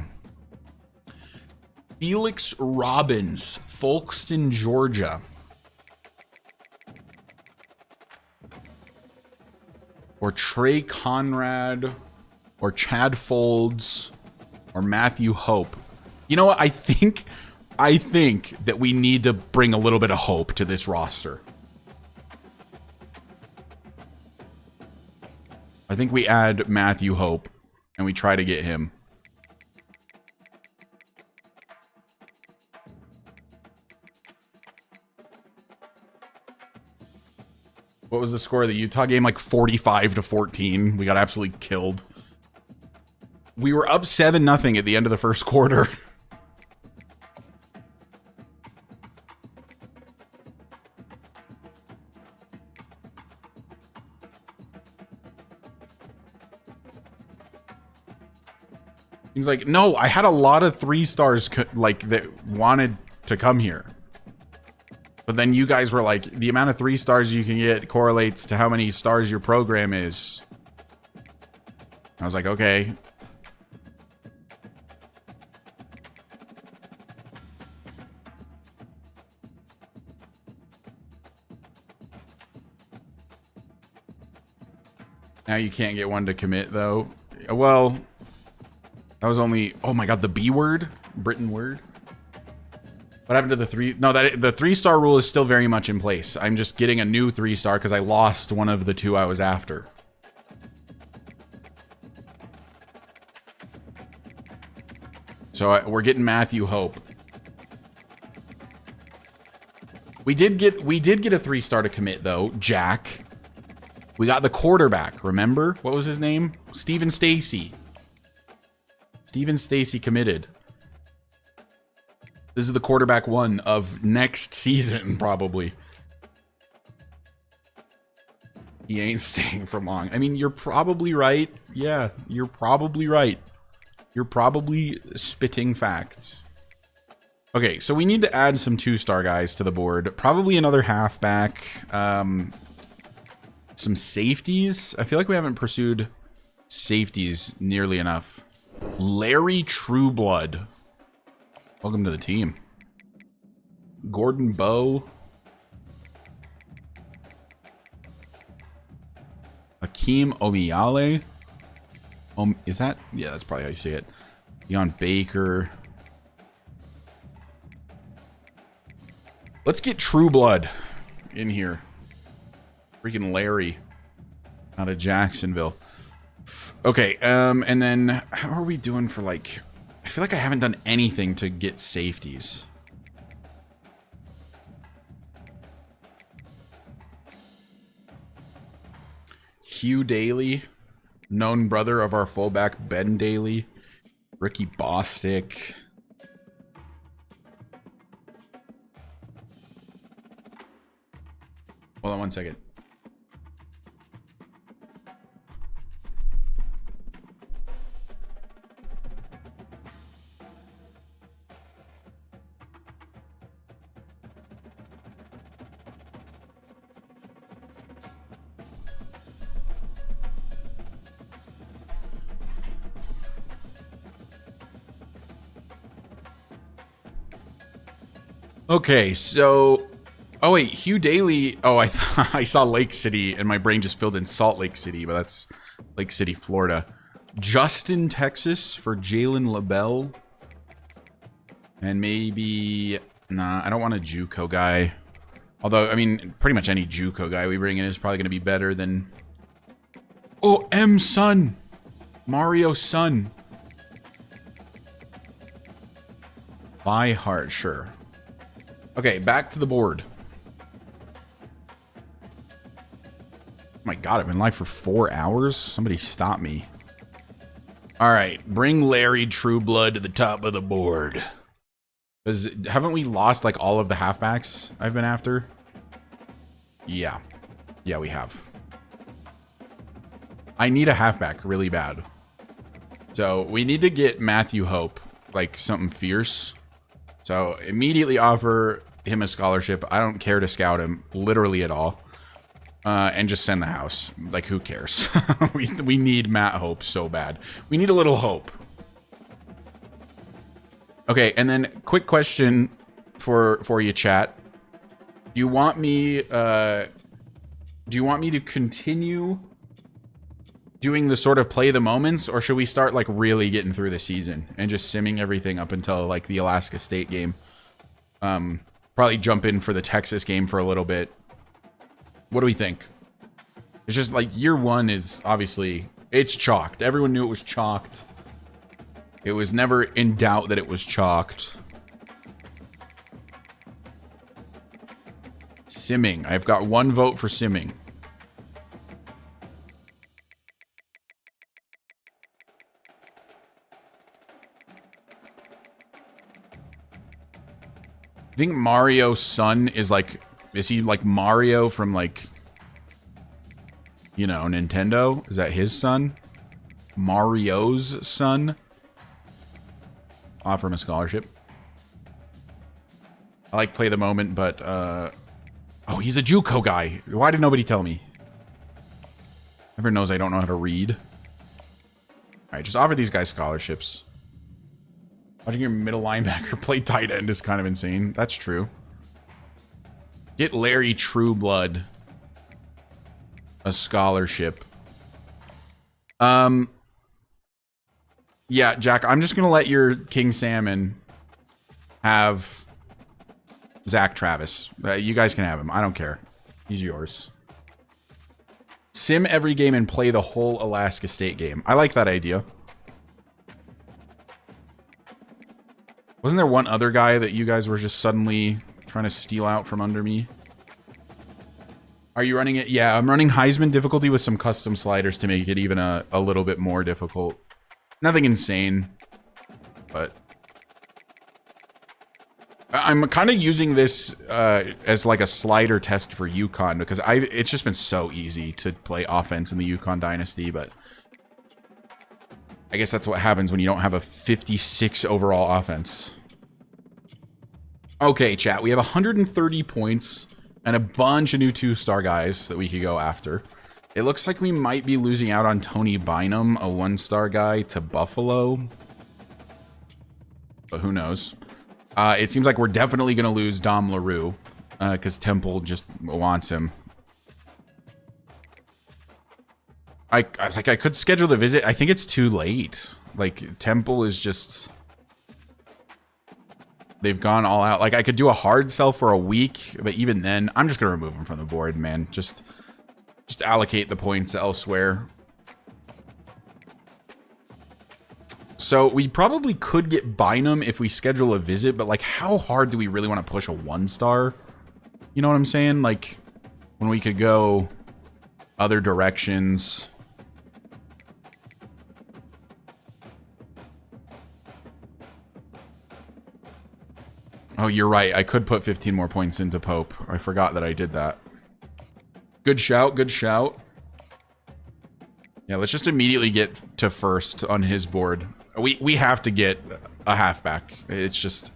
Speaker 2: Felix Robbins, Folkston, Georgia. Or Trey Conrad or Chad Folds or Matthew Hope. You know what? I think that we need to bring a little bit of hope to this roster. I think we add Matthew Hope and we try to get him. What was the score of the Utah game? Like 45-14. We got absolutely killed. We were up 7-0 at the end of the first quarter. He's like, no, I had a lot of 3 stars like that wanted to come here. But then you guys were like, the amount of 3 stars you can get correlates to how many stars your program is. I was like, okay. Now you can't get one to commit, though. Well, that was only... Oh my god, the B word? Britain word? What happened to the 3? No, the 3-star rule is still very much in place. I'm just getting a new 3-star because I lost one of the 2 I was after. So we're getting Matthew Hope. We did get a 3-star to commit though, Jack. We got the quarterback, remember? What was his name? Steven Stacy. Steven Stacy committed. This is the quarterback 1 of next season, probably. He ain't staying for long. I mean, you're probably right. Yeah, you're probably right. You're probably spitting facts. Okay, so we need to add some 2-star guys to the board. Probably another halfback. Some safeties. I feel like we haven't pursued safeties nearly enough. Larry Trueblood. Welcome to the team. Gordon Bowe. Akeem Omiyale. Is that? Yeah, that's probably how you say it. Deion Baker. Let's get Trueblood in here. Freaking Larry. Out of Jacksonville. Okay, and then how are we doing for like... I feel like I haven't done anything to get safeties. Hugh Daly, known brother of our fullback Ben Daly. Ricky Bostic. Hold on one second. Okay, so... Oh, wait, Hugh Daly... Oh, I saw Lake City, and my brain just filled in Salt Lake City, but that's Lake City, Florida. Justin, Texas for Jalen LaBelle. And maybe... Nah, I don't want a JUCO guy. Although, I mean, pretty much any JUCO guy we bring in is probably going to be better than... Oh, M. Son! Mario's son. By heart, sure. Okay, back to the board. Oh my god, I've been live for 4 hours? Somebody stop me. Alright, bring Larry Trueblood to the top of the board. Because haven't we lost like all of the halfbacks I've been after? Yeah. Yeah, we have. I need a halfback really bad. So we need to get Matthew Hope, like something fierce. So immediately offer him a scholarship. I don't care to scout him literally at all. And just send the house. Like, who cares? we need Matt Hope so bad. We need a little hope. Okay, and then quick question for you, chat. Do you want me to continue? Do doing the sort of play the moments, or should we start like really getting through the season and just simming everything up until like the Alaska State game? Probably jump in for the Texas game for a little bit. What do we think? It's just like year one is obviously, it's chalked. Everyone knew it was chalked. It was never in doubt that it was chalked. Simming. I've got 1 vote for simming. I think Mario's son is like, is he like Mario from like, you know, Nintendo? Is that his son? Mario's son? Offer him a scholarship. I like play the moment, but, oh, he's a JUCO guy. Why did nobody tell me? Everyone knows I don't know how to read. Alright, just offer these guys scholarships. Watching your middle linebacker play tight end is kind of insane. That's true. Get Larry Trueblood a scholarship. Yeah, Jack, I'm just gonna let your King Salmon have Zach Travis. You guys can have him. I don't care. He's yours. Sim every game and play the whole Alaska State game. I like that idea. Wasn't there one other guy that you guys were just suddenly trying to steal out from under me? Are you running it? Yeah, I'm running Heisman difficulty with some custom sliders to make it even a little bit more difficult. Nothing insane, but I'm kind of using this as like a slider test for UConn because it's just been so easy to play offense in the UConn Dynasty, but I guess that's what happens when you don't have a 56 overall offense. Okay, chat, we have 130 points and a bunch of new 2-star guys that we could go after. It looks like we might be losing out on Tony Bynum, a 1-star guy, to Buffalo. But who knows? It seems like we're definitely going to lose Dom LaRue because Temple just wants him. I could schedule the visit. I think it's too late. Like, Temple is just... They've gone all out. Like, I could do a hard sell for a week, but even then, I'm just going to remove him from the board, man. Just allocate the points elsewhere. So we probably could get Bynum if we schedule a visit, but like how hard do we really want to push a 1-star? You know what I'm saying? Like when we could go other directions. Oh, you're right. I could put 15 more points into Pope. I forgot that I did that. Good shout, good shout. Yeah, let's just immediately get to first on his board. We have to get a halfback. It's just...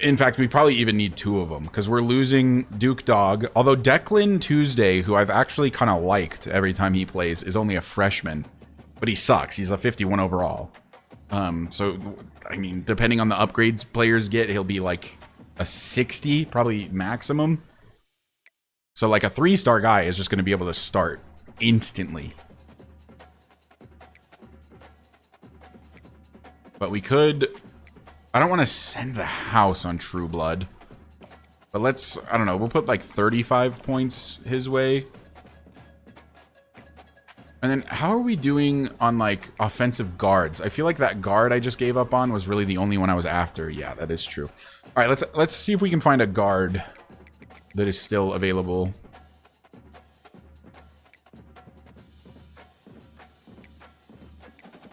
Speaker 2: In fact, we probably even need 2 of them, because we're losing Duke Dog. Although Declan Tuesday, who I've actually kind of liked every time he plays, is only a freshman. But he sucks. He's a 51 overall. So, I mean, depending on the upgrades players get, he'll be like a 60, probably maximum. So like a 3-star guy is just going to be able to start instantly. But we could... I don't want to send the house on True Blood. But let's... I don't know. We'll put like 35 points his way. And then how are we doing on like offensive guards? I feel like that guard I just gave up on was really the only one I was after. Yeah, that is true. All right, let's see if we can find a guard that is still available.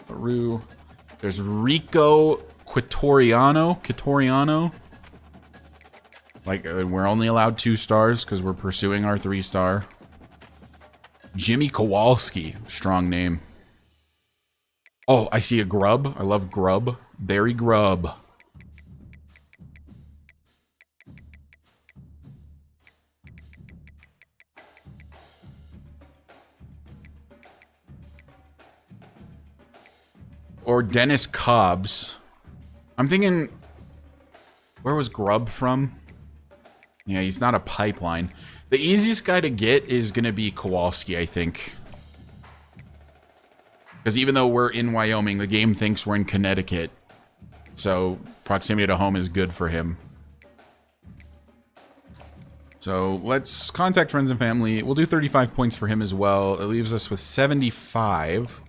Speaker 2: Peru. There's Rico Quitoriano. Like, we're only allowed 2 stars because we're pursuing our 3-star. Jimmy Kowalski. Strong name. Oh, I see a Grub. I love Grub. Barry Grub. Or Dennis Cobbs. I'm thinking... Where was Grub from? Yeah, he's not a pipeline. The easiest guy to get is going to be Kowalski, I think. Because even though we're in Wyoming, the game thinks we're in Connecticut. So proximity to home is good for him. So let's contact friends and family. We'll do 35 points for him as well. It leaves us with 75.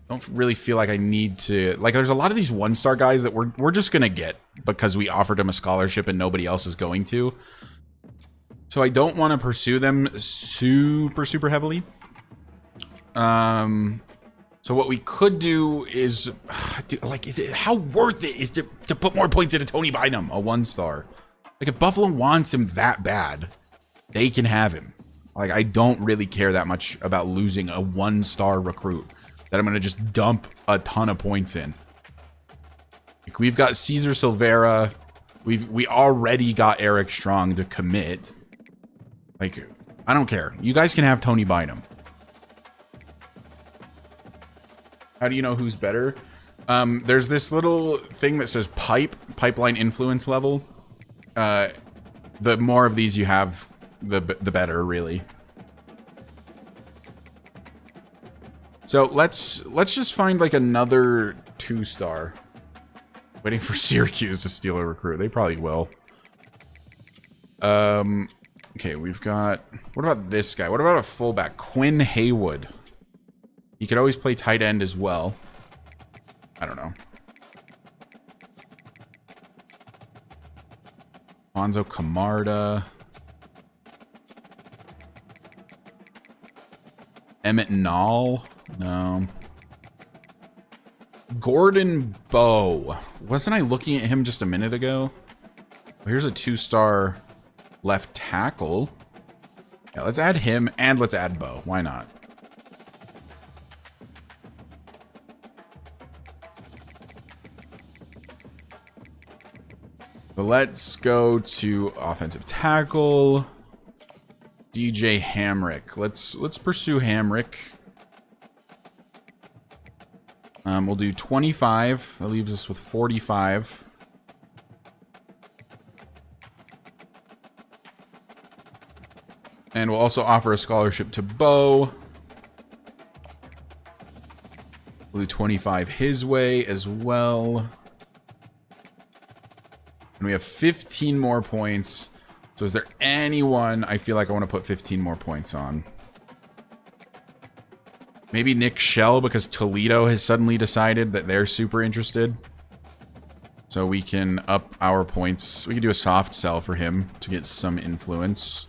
Speaker 2: Don't really feel like I need to... Like, there's a lot of these one-star guys that we're just going to get because we offered him a scholarship and nobody else is going to. So I don't want to pursue them super heavily. So what we could do is... how worth it is to put more points into Tony Bynum, a one-star? Like, if Buffalo wants him that bad, they can have him. Like, I don't really care that much about losing a one-star recruit that I'm going to just dump a ton of points in. Like, we've got Cesar Silvera. We already got Eric Strong to commit. Like, I don't care. You guys can have Tony Bynum. How do you know who's better? There's this little thing that says pipeline influence level. The more of these you have, the better, really. So let's just find like another 2-star. Waiting for Syracuse to steal a recruit. They probably will. Okay, we've got... What about this guy? What about a fullback? Quinn Haywood. He could always play tight end as well. I don't know. Alonzo Camarda. Emmett Nall. No. Gordon Bowe. Wasn't I looking at him just a minute ago? Here's a 2-star left tackle. Yeah, let's add him and let's add Bowe. Why not? So let's go to offensive tackle. DJ Hamrick. Let's pursue Hamrick. We'll do 25. That leaves us with 45. And we'll also offer a scholarship to Bowe. We'll do 25 his way as well. And we have 15 more points. So is there anyone I feel like I want to put 15 more points on? Maybe Nick Shell, because Toledo has suddenly decided that they're super interested. So we can up our points. We can do a soft sell for him to get some influence.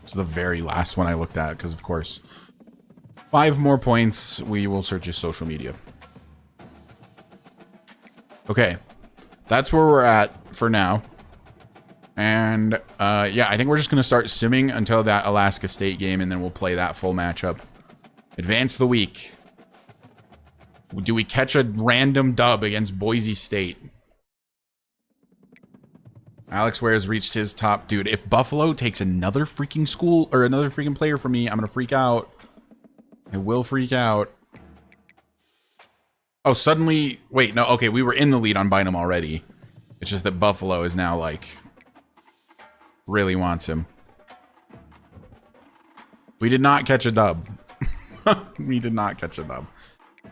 Speaker 2: It's the very last one I looked at, because of course... 5 more points, we will search his social media. Okay. That's where we're at for now. And, yeah, I think we're just going to start simming until that Alaska State game, and then we'll play that full matchup. Advance the week. Do we catch a random dub against Boise State? Alex Ware has reached his top. Dude, if Buffalo takes another freaking school, or another freaking player from me, I'm going to freak out. I will freak out. Oh, suddenly... Wait, no, okay, we were in the lead on Bynum already. It's just that Buffalo is now, like... really wants him. We did not catch a dub. We did not catch a dub.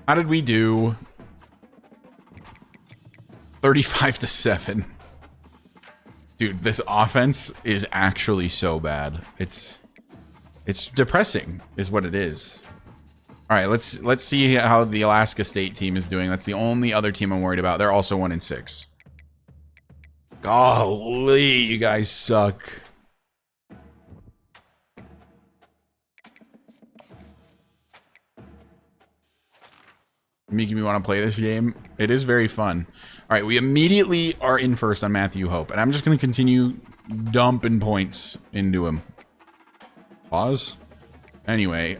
Speaker 2: How did we do? 35-7. Dude, this offense is actually so bad. It's depressing, is what it is. All right, let's see how the Alaska State team is doing. That's the only other team I'm worried about. They're also 1-6. Golly, you guys suck. Making me want to play this game. It is very fun. All right, we immediately are in first on Matthew Hope, and I'm just going to continue dumping points into him. Pause. Anyway,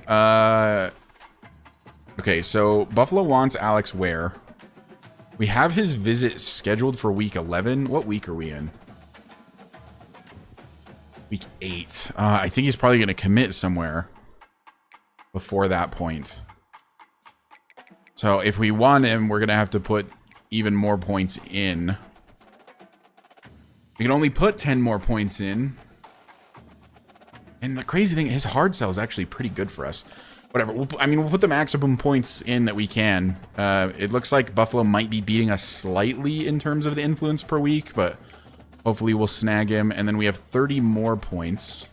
Speaker 2: okay, so Buffalo wants Alex Ware. We have his visit scheduled for week 11. What week are we in? Week 8. I think he's probably going to commit somewhere before that point. So if we want him, we're going to have to put even more points in. We can only put 10 more points in. And the crazy thing, his hard sell is actually pretty good for us. Whatever. We'll put the maximum points in that we can. It looks like Buffalo might be beating us slightly in terms of the influence per week, but hopefully we'll snag him. And then we have 30 more points.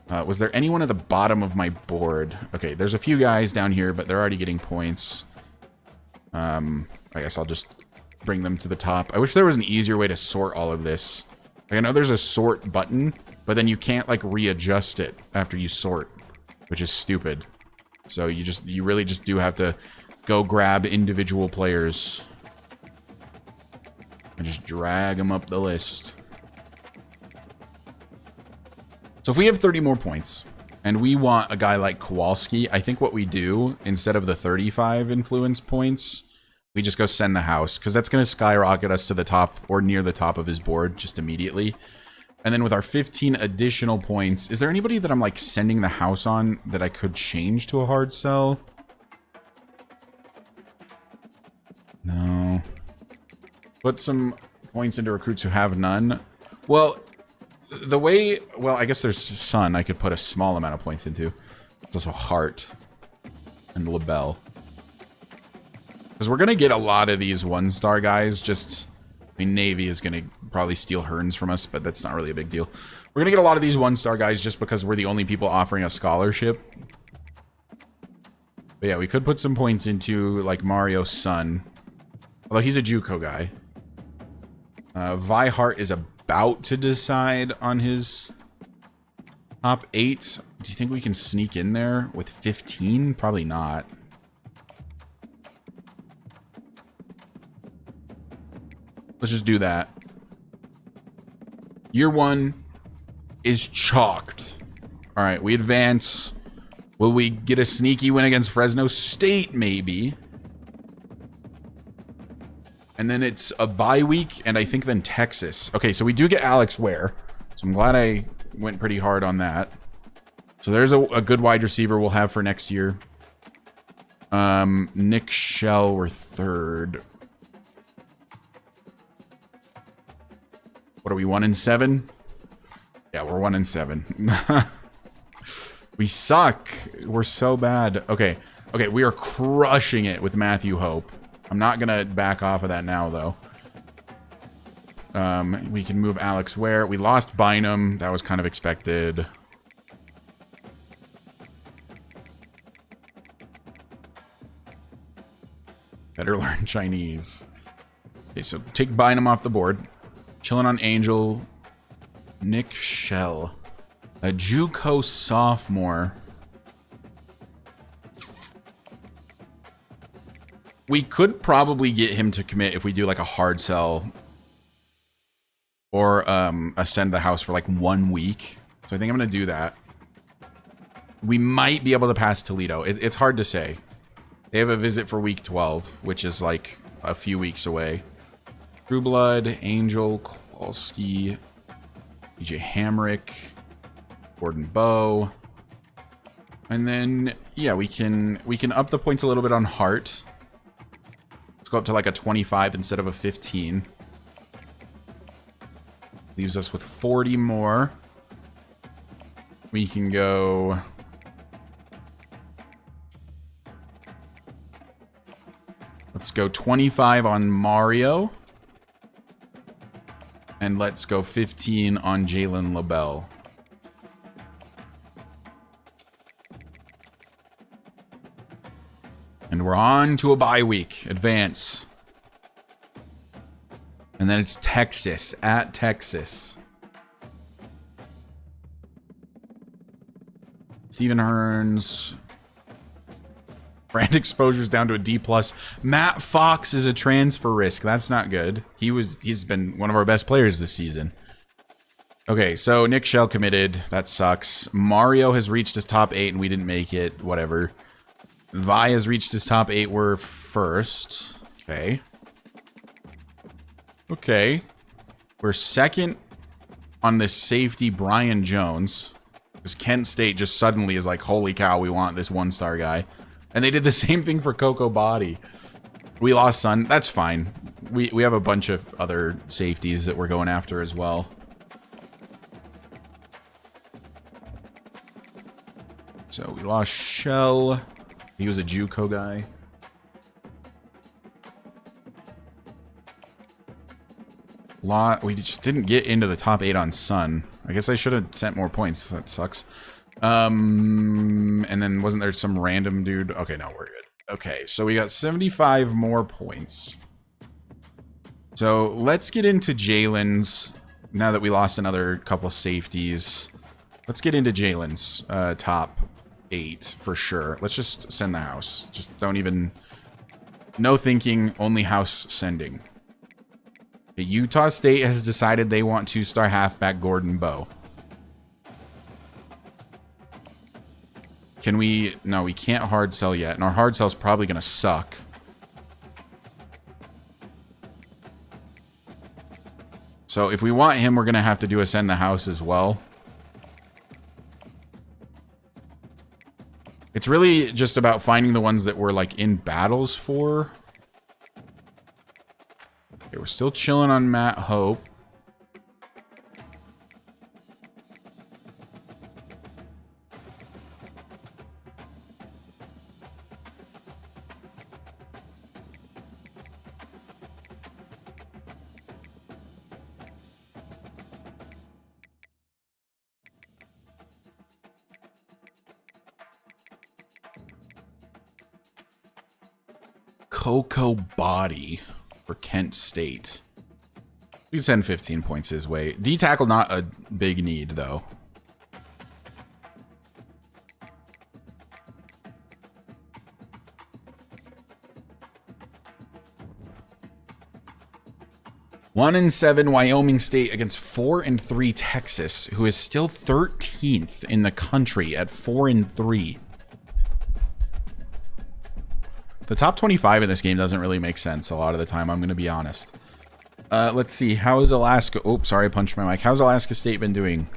Speaker 2: Was there anyone at the bottom of my board? Okay, there's a few guys down here, but they're already getting points. I guess I'll just bring them to the top. I wish there was an easier way to sort all of this. Like, I know there's a sort button, but then you can't like readjust it after you sort, which is stupid. So you really just do have to go grab individual players and just drag them up the list. So if we have 30 more points and we want a guy like Kowalski, I think what we do instead of the 35 influence points, we just go send the house, because that's going to skyrocket us to the top or near the top of his board just immediately. And then with our 15 additional points, is there anybody that I'm like sending the house on that I could change to a hard sell? No. Put some points into recruits who have none. Well, I guess there's Sun I could put a small amount of points into. There's also Hart and LaBelle. Because we're going to get a lot of these one-star guys. Navy is going to probably steal Hearns from us, but that's not really a big deal. We're going to get a lot of these one-star guys just because we're the only people offering a scholarship. But yeah, we could put some points into, like, Mario's son. Although he's a JUCO guy. Vi Hart is about to decide on his top 8. Do you think we can sneak in there with 15? Probably not. Let's just do that. Year 1 is chalked. All right, we advance. Will we get a sneaky win against Fresno State? Maybe. And then it's a bye week, and I think then Texas. Okay, so we do get Alex Ware. So I'm glad I went pretty hard on that. So there's a good wide receiver we'll have for next year. Nick Shell, we're 3rd. What are we, 1-7? Yeah, we're 1-7. We suck. We're so bad. Okay, we are crushing it with Matthew Hope. I'm not gonna back off of that now, though. We can move Alex Ware. We lost Bynum. That was kind of expected. Better learn Chinese. Okay, so take Bynum off the board. Chilling on Angel. Nick Shell. A JUCO sophomore. We could probably get him to commit if we do like a hard sell. Or ascend the house for like 1 week. So I think I'm going to do that. We might be able to pass Toledo. It's hard to say. They have a visit for week 12, which is like a few weeks away. True Blood, Angel, Kowalski, DJ Hamrick, Gordon Bowe. And then, yeah, we can up the points a little bit on Hart. Let's go up to like a 25 instead of a 15. Leaves us with 40 more. We can go... Let's go 25 on Mario. And let's go 15 on Jalen LaBelle. And we're on to a bye week. Advance. And then it's Texas. At Texas. Steven Hearns. Brand exposure's down to a D+. Matt Fox is a transfer risk. That's not good. He's been one of our best players this season. Okay, so Nick Shell committed. That sucks. Mario has reached his top 8 and we didn't make it. Whatever. Vi has reached his top 8. We're first. Okay. Okay. We're second on this safety, Brian Jones. Because Kent State just suddenly is like, holy cow, we want this one-star guy. And they did the same thing for Coco Body. We lost Sun. That's fine. we have a bunch of other safeties that we're going after as well. So we lost Shell. He was a JUCO guy. We just didn't get into the top 8 on Sun. I guess I should have sent more points. That sucks. And then wasn't there some random dude? Okay, no, we're good. Okay, so we got 75 more points. So let's get into Jalen's. Now that we lost another couple safeties, let's get into Jalen's top 8 for sure. Let's just send the house. Just don't even... No thinking, only house sending. Utah State has decided they want 2-star halfback Gordon Bowe. Can we... No, we can't hard sell yet. And our hard sell's probably going to suck. So if we want him, we're going to have to do a send the house as well. It's really just about finding the ones that we're like in battles for. Okay, we're still chilling on Matt Hope. Coco Body for Kent State. We can send 15 points his way. D-tackle, not a big need, though. One and 7 Wyoming State against 4-3 Texas, who is still 13th in the country at 4-3. The top 25 in this game doesn't really make sense a lot of the time, I'm going to be honest. Let's see. How is Alaska... Oops, sorry, I punched my mic. How's Alaska State been doing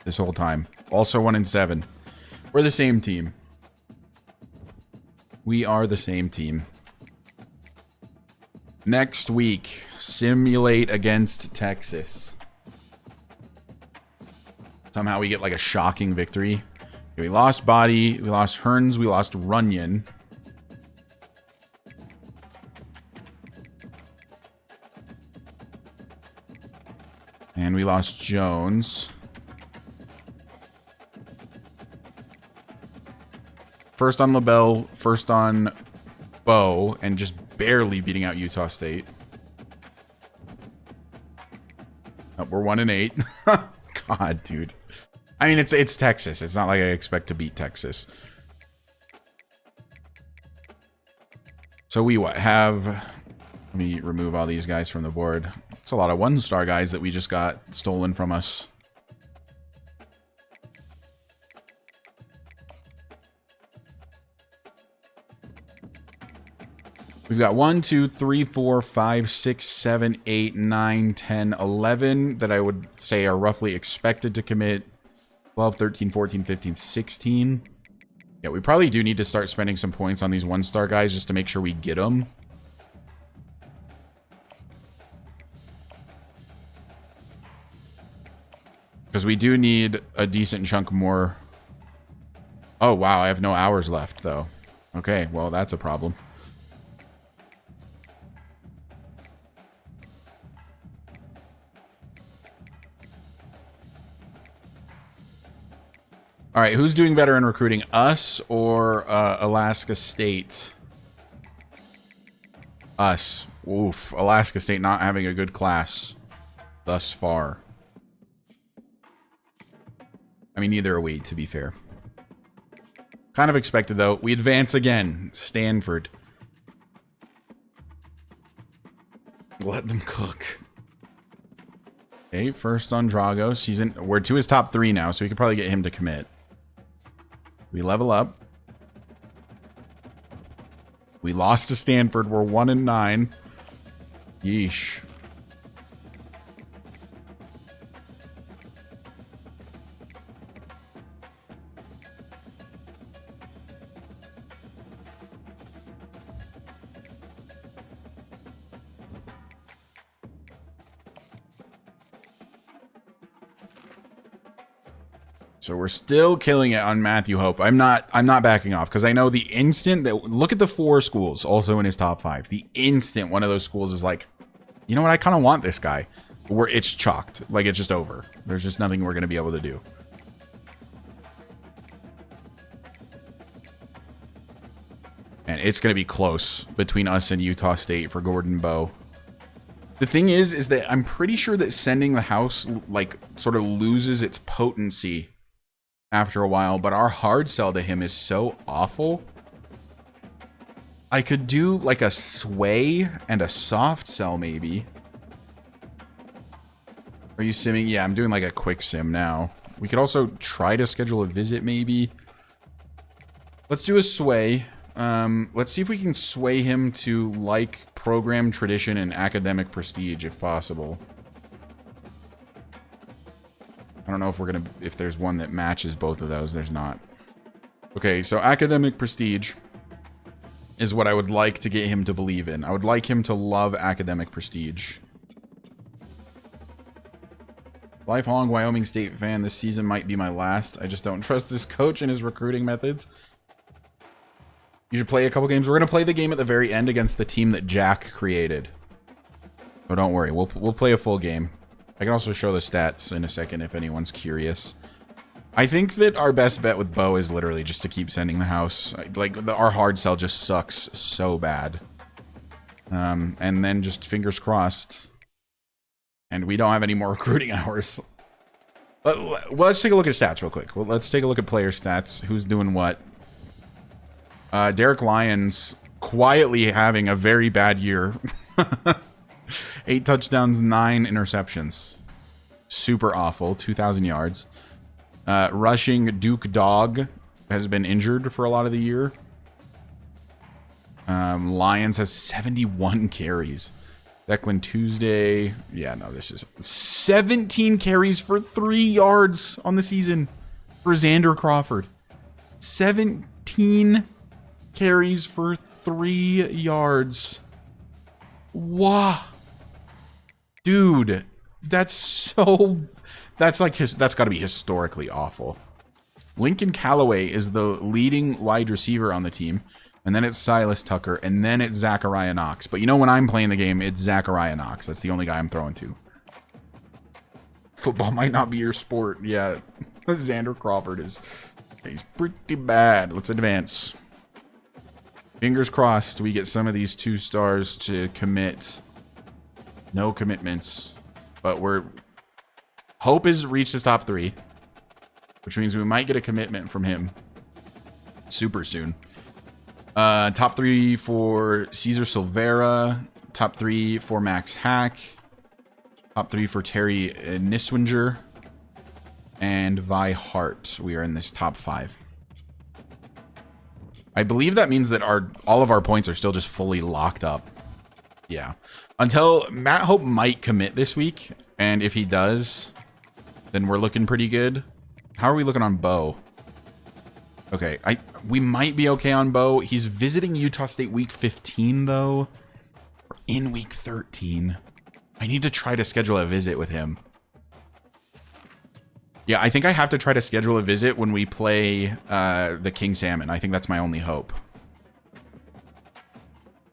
Speaker 2: this whole time? Also 1 and 7. We're the same team. We are the same team. Next week, simulate against Texas. Somehow we get like a shocking victory. We lost Body, we lost Hearns, we lost Runyon. And we lost Jones. First on LaBelle, first on Bowe, and just barely beating out Utah State. Oh, we're 1 and 8. God, dude. I mean, it's Texas. It's not like I expect to beat Texas. So we what have... Let me remove all these guys from the board. It's a lot of 1-star guys that we just got stolen from us. We've got 1, 2, 3, 4, 5, 6, 7, 8, 9, 10, 11 that I would say are roughly expected to commit. 12, 13, 14, 15, 16. Yeah, we probably do need to start spending some points on these 1-star guys just to make sure we get them. Because we do need a decent chunk more. Oh, wow. I have no hours left, though. Okay, well, that's a problem. All right, who's doing better in recruiting, us or Alaska State? Us. Oof. Alaska State not having a good class thus far. I mean, neither are we, to be fair. Kind of expected, though. We advance again. Stanford. Let them cook. Okay, first on Dragos. He's in. We're to his top 3 now, so we could probably get him to commit. We level up. We lost to Stanford. We're 1 and 9. Yeesh. So we're still killing it on Matthew Hope. I'm not backing off because I know the instant that look at the 4 schools also in his top 5. The instant one of those schools is like, you know what, I kind of want this guy. Where it's chalked. Like it's just over. There's just nothing we're gonna be able to do. And it's gonna be close between us and Utah State for Gordon Bowe. The thing is that I'm pretty sure that sending the house like sort of loses its potency after a while, but our hard sell to him is so awful. I could do like a sway and a soft sell maybe. Are you simming? Yeah, I'm doing like a quick sim now. We could also try to schedule a visit maybe. Let's do a sway. Let's see if we can sway him to like program tradition and academic prestige if possible. I don't know if we're gonna, if there's one that matches both of those. There's not. Okay, so academic prestige is what I would like to get him to believe in. I would like him to love academic prestige. Lifelong Wyoming State fan. This season might be my last. I just don't trust this coach and his recruiting methods. You should play a couple games. We're gonna play the game at the very end against the team that Jack created. So don't worry, we'll play a full game. I can also show the stats in a second if anyone's curious. I think that our best bet with Bowe is literally just to keep sending the house. Like, our hard sell just sucks so bad. And then just fingers crossed. And we don't have any more recruiting hours. Well, let's take a look at stats real quick. Well, let's take a look at player stats. Who's doing what? Derek Lyons quietly having a very bad year. 8 touchdowns, 9 interceptions. Super awful. 2,000 yards. Rushing, Duke Dog has been injured for a lot of the year. Lyons has 71 carries. Declan Tuesday. Yeah, no, this is 17 carries for 3 yards on the season for Xander Crawford. 17 carries for 3 yards. Wow. Dude, that's so... That's like that's got to be historically awful. Lincoln Callaway is the leading wide receiver on the team. And then it's Silas Tucker. And then it's Zachariah Knox. But you know when I'm playing the game, it's Zachariah Knox. That's the only guy I'm throwing to. Football might not be your sport. Yeah. Xander Crawford is... He's pretty bad. Let's advance. Fingers crossed we get some of these 2 stars to commit. No commitments. But we're... Hope has reached his top 3. Which means we might get a commitment from him. Super soon. Top 3 for Cesar Silvera. Top 3 for Max Hack. Top 3 for Terry Niswinger. And Vi Hart. We are in this top 5. I believe that means that all of our points are still just fully locked up. Yeah. Until Matt Hope might commit this week. And if he does, then we're looking pretty good. How are we looking on Bowe? Okay, we might be okay on Bowe. He's visiting Utah State week 15, though. We're in week 13. I need to try to schedule a visit with him. Yeah, I think I have to try to schedule a visit when we play the King Salmon. I think that's my only hope.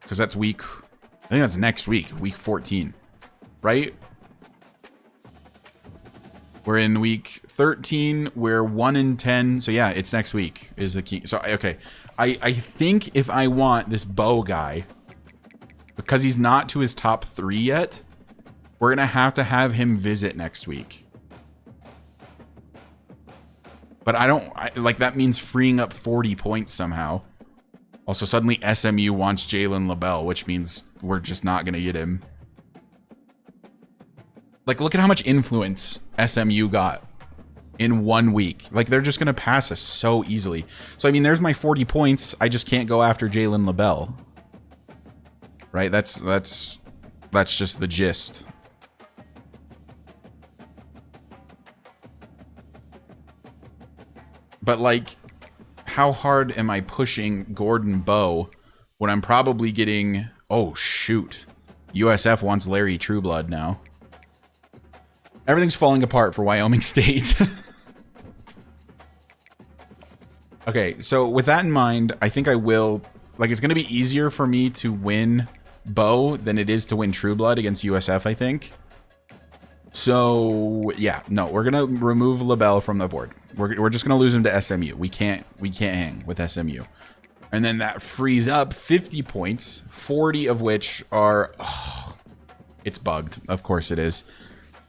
Speaker 2: Because that's week... I think that's next week, week 14. Right? We're in week 13. We're 1-10. So yeah, it's next week is the key. So okay, I think if I want this Bowe guy, because he's not to his top 3 yet, we're gonna have to have him visit next week. But like that means freeing up 40 points somehow. Also, suddenly SMU wants Jalen LaBelle, which means we're just not gonna get him. Like, look at how much influence SMU got in 1 week. Like, they're just going to pass us so easily. So, I mean, there's my 40 points. I just can't go after Jalen LaBelle. Right? That's just the gist. But, like, how hard am I pushing Gordon Bowe when I'm probably getting... Oh, shoot. USF wants Larry Trueblood now. Everything's falling apart for Wyoming State. Okay, so with that in mind, I think I will... Like, it's going to be easier for me to win Bo than it is to win True Blood against USF, I think. So, yeah. No, we're going to remove LaBelle from the board. We're just going to lose him to SMU. We can't hang with SMU. And then that frees up 50 points, 40 of which are... Oh, it's bugged. Of course it is.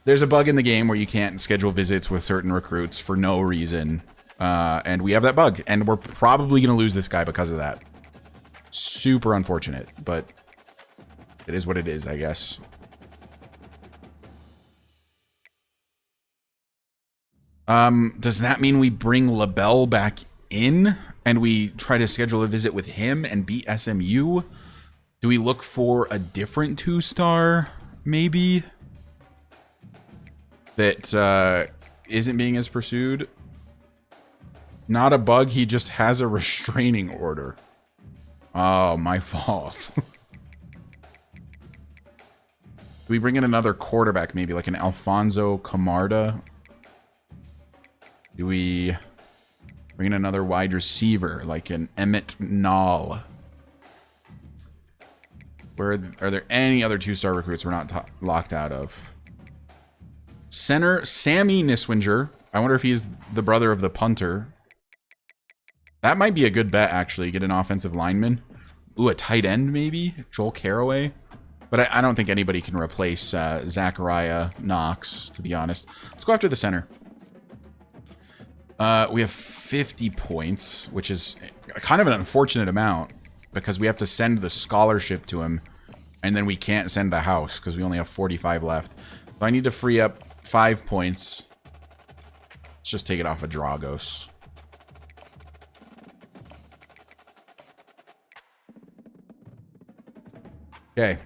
Speaker 2: There's a bug in the game where you can't schedule visits with certain recruits for no reason. And we have that bug. And we're probably going to lose this guy because of that. Super unfortunate, but it is what it is, I guess. Does that mean we bring LaBelle back in and we try to schedule a visit with him and beat SMU? Do we look for a different 2-star, maybe? That isn't being as pursued? Not a bug, he just has a restraining order. Oh, my fault. Do we bring in another quarterback, maybe like an Alfonso Camarda? Do we bring in another wide receiver, like an Emmett Nall? Are there any other 2-star recruits we're not locked out of? Center, Sammy Niswinger. I wonder if he's the brother of the punter. That might be a good bet, actually. Get an offensive lineman. Ooh, a tight end, maybe? Joel Caraway? But I don't think anybody can replace Zachariah Knox, to be honest. Let's go after the center. We have 50 points, which is kind of an unfortunate amount because we have to send the scholarship to him, and then we can't send the house because we only have 45 left. So I need to free up 5 points. Let's just take it off of Dragos. Okay.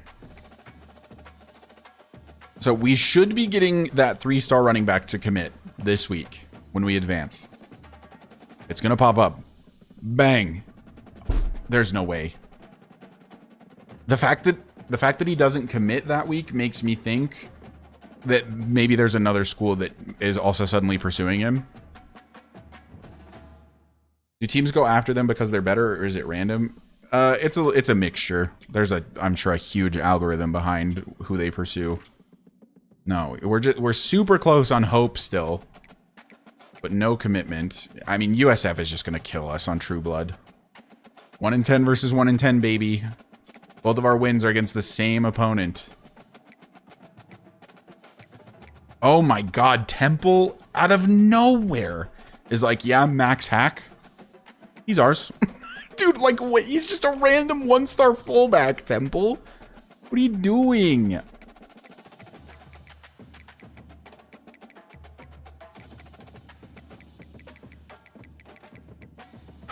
Speaker 2: So we should be getting that 3-star running back to commit this week when we advance. It's going to pop up. Bang. There's no way. The fact that he doesn't commit that week makes me think that maybe there's another school that is also suddenly pursuing him. Do teams go after them because they're better, or is it random? It's a mixture. There's I'm sure a huge algorithm behind who they pursue. No, we're super close on hope still, but no commitment. I mean, USF is just gonna kill us on True Blood. 1 in 10 versus 1 in 10, baby. Both of our wins are against the same opponent. Oh my God, Temple out of nowhere is like, yeah, Max Hack. He's ours. Dude, like, what? He's just a random 1-star fullback, Temple. What are you doing?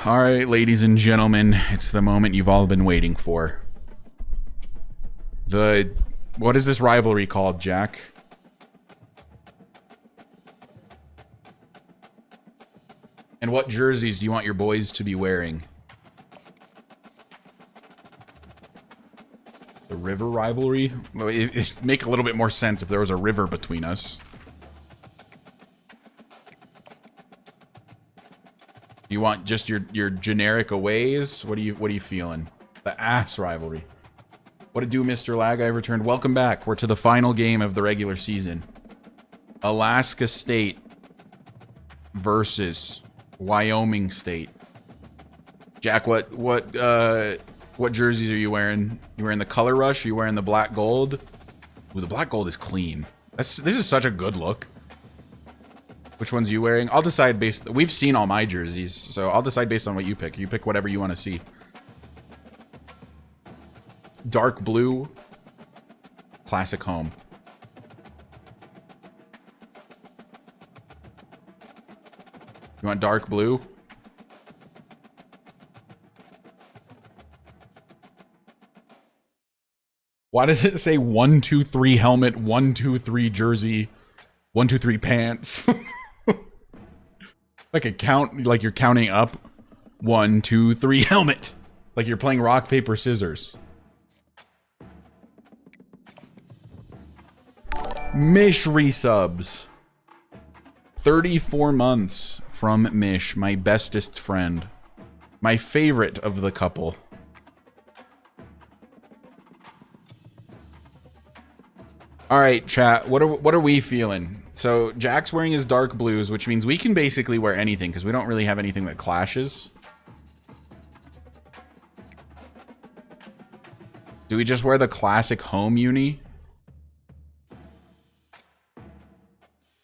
Speaker 2: All right, ladies and gentlemen, it's the moment you've all been waiting for. What is this rivalry called, Jack? And what jerseys do you want your boys to be wearing? The river rivalry? Well, it'd make a little bit more sense if there was a river between us. You want just your generic aways? What are you feeling? The ass rivalry. What to do, Mr. Lag? I returned. Welcome back. We're to the final game of the regular season. Alaska State versus Wyoming State. Jack, what jerseys are you wearing? You wearing the Color Rush? Are you wearing the black gold? Ooh, the black gold is clean. This is such a good look. Which ones are you wearing? I'll decide based... We've seen all my jerseys, so I'll decide based on what you pick. You pick whatever you want to see. Dark blue. Classic home. You want dark blue? Why does it say 1, 2, 3 helmet, 1, 2, 3 jersey, 1, 2, 3 pants? Like a count, like you're counting up. 1, 2, 3 helmet. Like you're playing rock, paper, scissors. Mish resubs. 34 months from Mish, my bestest friend. My favorite of the couple. All right, chat. What are we feeling? So Jack's wearing his dark blues, which means we can basically wear anything because we don't really have anything that clashes. Do we just wear the classic home uni?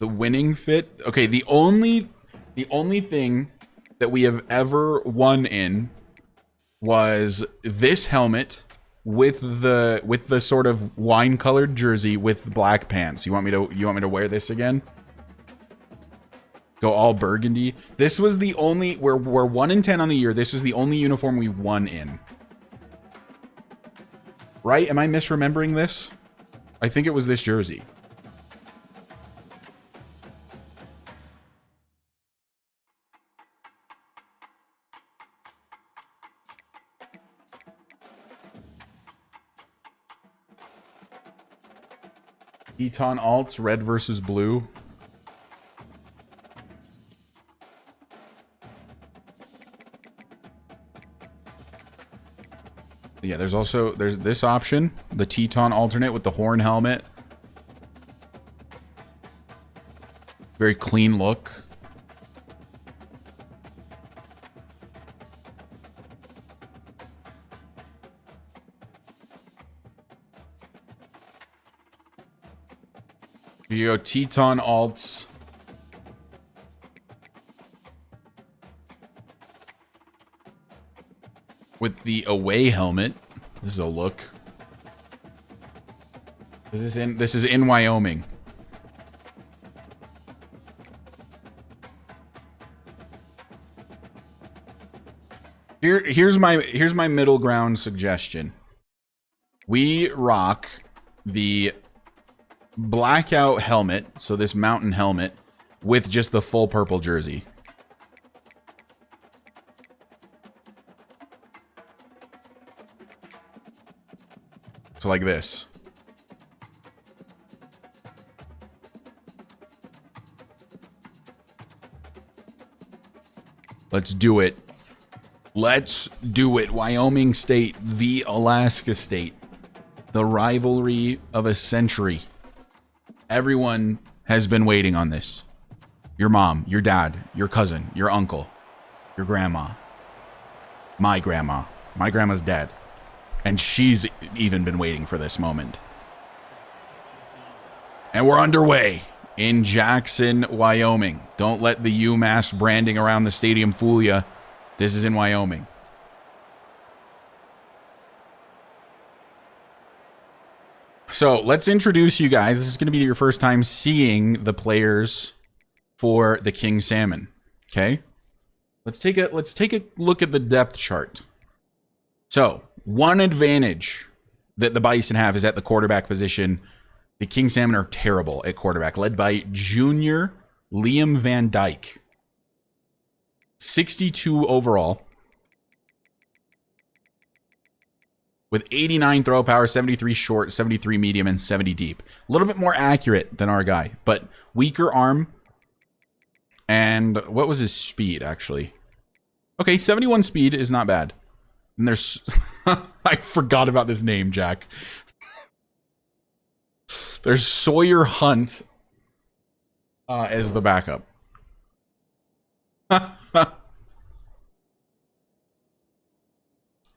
Speaker 2: The winning fit? Okay, the only thing that we have ever won in was this helmet with the sort of wine colored jersey with black pants. You want me to wear this again? Go all burgundy. This was the only, we're 1-10 on the year. This was the only uniform we won in. Right? Am I misremembering this? I think it was this jersey. Eton alts, red versus blue. Yeah, there's this option, the Teton alternate with the horn helmet. Very clean look. Here you go, Teton alts. With the away helmet. This is a look. This is in Wyoming. Here's my middle ground suggestion. We rock the blackout helmet, so this mountain helmet, with just the full purple jersey. So like this. Let's do it. Let's do it. Wyoming State, the Alaska State. The rivalry of a century. Everyone has been waiting on this. Your mom, your dad, your cousin, your uncle, your grandma. My grandma. My grandma's dead. And she's even been waiting for this moment. And we're underway in Jackson, Wyoming. Don't let the UMass branding around the stadium fool you. This is in Wyoming. So let's introduce you guys. This is going to be your first time seeing the players for the King Salmon. Okay? Let's take a look at the depth chart. So, one advantage that the Bison have is at the quarterback position. The King Salmon are terrible at quarterback, led by junior Liam Van Dyke. 62 overall. With 89 throw power, 73 short, 73 medium, and 70 deep. A little bit more accurate than our guy, but weaker arm. And what was his speed, actually? Okay, 71 speed is not bad. And there's... I forgot about this name, Jack. There's Sawyer Hunt as the backup.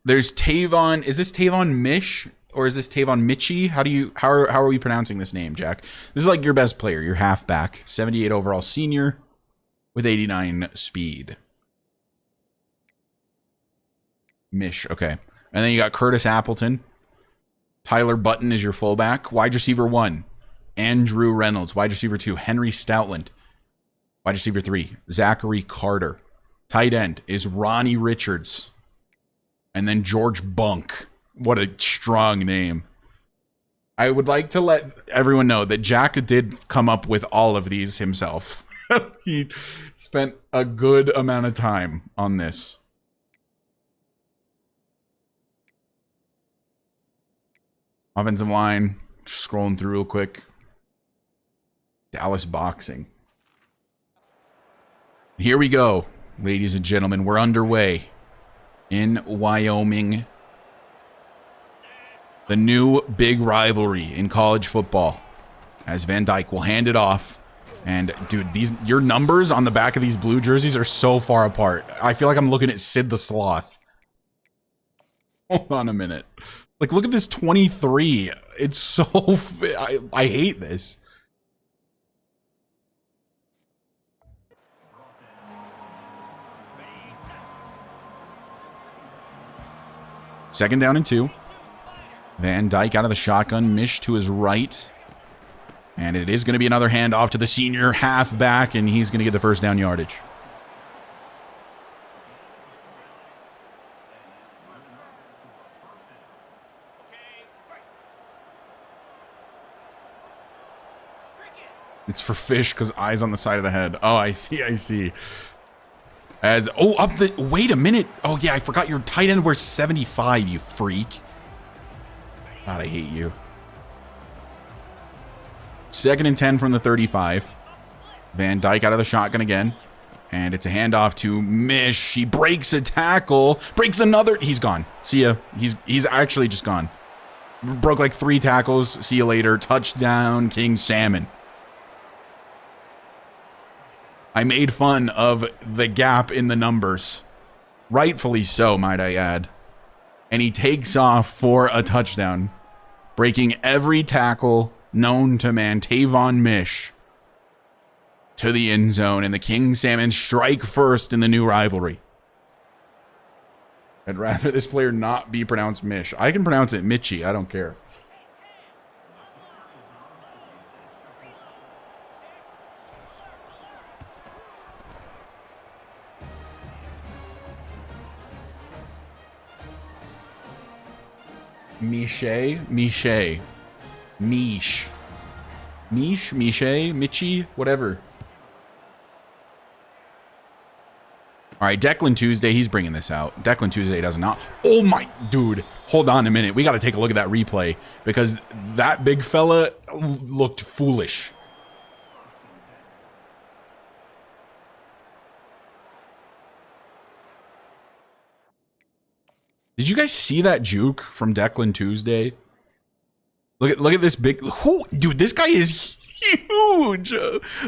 Speaker 2: There's Tavon. Is this Tavon Mish or is this Tavon Mitchie? How are we pronouncing this name, Jack? This is like your best player, your halfback, 78 overall senior with 89 speed. Mish, okay. And then you got Curtis Appleton. Tyler Button is your fullback. Wide receiver 1, Andrew Reynolds. Wide receiver 2, Henry Stoutland. Wide receiver 3, Zachary Carter. Tight end is Ronnie Richards. And then George Bunk. What a strong name. I would like to let everyone know that Jack did come up with all of these himself. He spent a good amount of time on this. Offensive line, just scrolling through real quick. Dallas boxing. Here we go, ladies and gentlemen. We're underway in Wyoming. The new big rivalry in college football, as Van Dyke will hand it off. And dude, your numbers on the back of these blue jerseys are so far apart. I feel like I'm looking at Sid the Sloth. Hold on a minute. Like, look at this 23. It's so... I hate this. Second down and 2. Van Dyke out of the shotgun. Mish to his right. And it is going to be another handoff to the senior halfback, and he's going to get the first down yardage. It's for fish because eyes on the side of the head. Oh, I see, I see. As, oh, up the, wait a minute. Oh, yeah, I forgot your tight end wears 75, you freak. God, I hate you. Second and 10 from the 35. Van Dyke out of the shotgun again. And it's a handoff to Mish. He breaks a tackle. Breaks another. He's gone. See ya. He's actually just gone. Broke like 3 tackles. See you later. Touchdown, King Salmon. I made fun of the gap in the numbers. Rightfully so, might I add. And he takes off for a touchdown. Breaking every tackle known to man. Tavon Mish to the end zone. And the King Salmon strike first in the new rivalry. I'd rather this player not be pronounced Mish. I can pronounce it Mitchie. I don't care. Miche, Miche, Mish, Mish, Miche, Mitchie, whatever. All right, Declan Tuesday, he's bringing this out. Declan Tuesday does not. Oh my, dude, hold on a minute. We got to take a look at that replay because that big fella looked foolish. Did you guys see that juke from Declan Tuesday? Look at this big... Who? Dude, this guy is huge.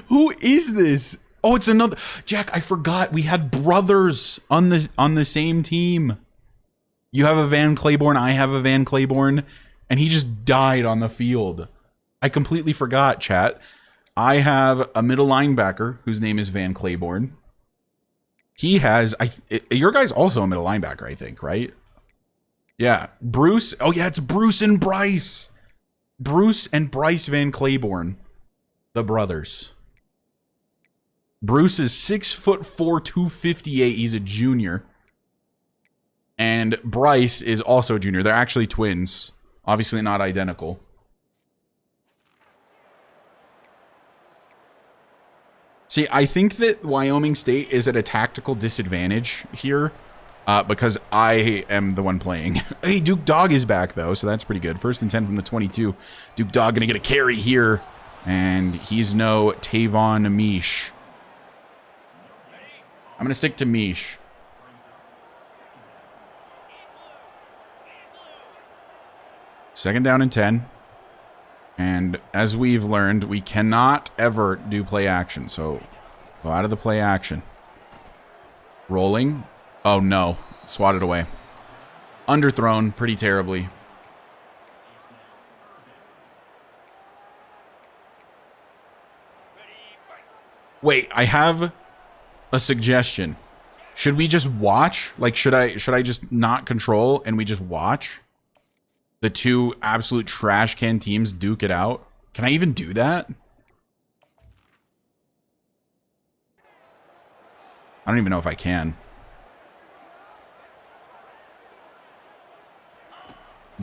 Speaker 2: Who is this? Oh, it's another... Jack, I forgot. We had brothers on the same team. You have a Van Claiborne. I have a Van Claiborne. And he just died on the field. I completely forgot, chat. I have a middle linebacker whose name is Van Claiborne. He has... your guy's also a middle linebacker, I think, right? Yeah, Bruce. Oh, yeah, it's Bruce and Bryce. Bruce and Bryce Van Claiborne, the brothers. Bruce is 6'4", 258. He's a junior. And Bryce is also a junior. They're actually twins. Obviously not identical. See, I think that Wyoming State is at a tactical disadvantage here. Because I am the one playing. Hey, Duke Dog is back, though, so that's pretty good. First and 10 from the 22. Duke Dog going to get a carry here. And he's no Tavon Mish. I'm going to stick to Mish. Second down and 10. And as we've learned, we cannot ever do play action. So go out of the play action. Rolling. Oh, no. Swatted away. Underthrown pretty terribly. Wait, I have a suggestion. Should we just watch? Like, should I just not control and we just watch the two absolute trash can teams duke it out? Can I even do that? I don't even know if I can.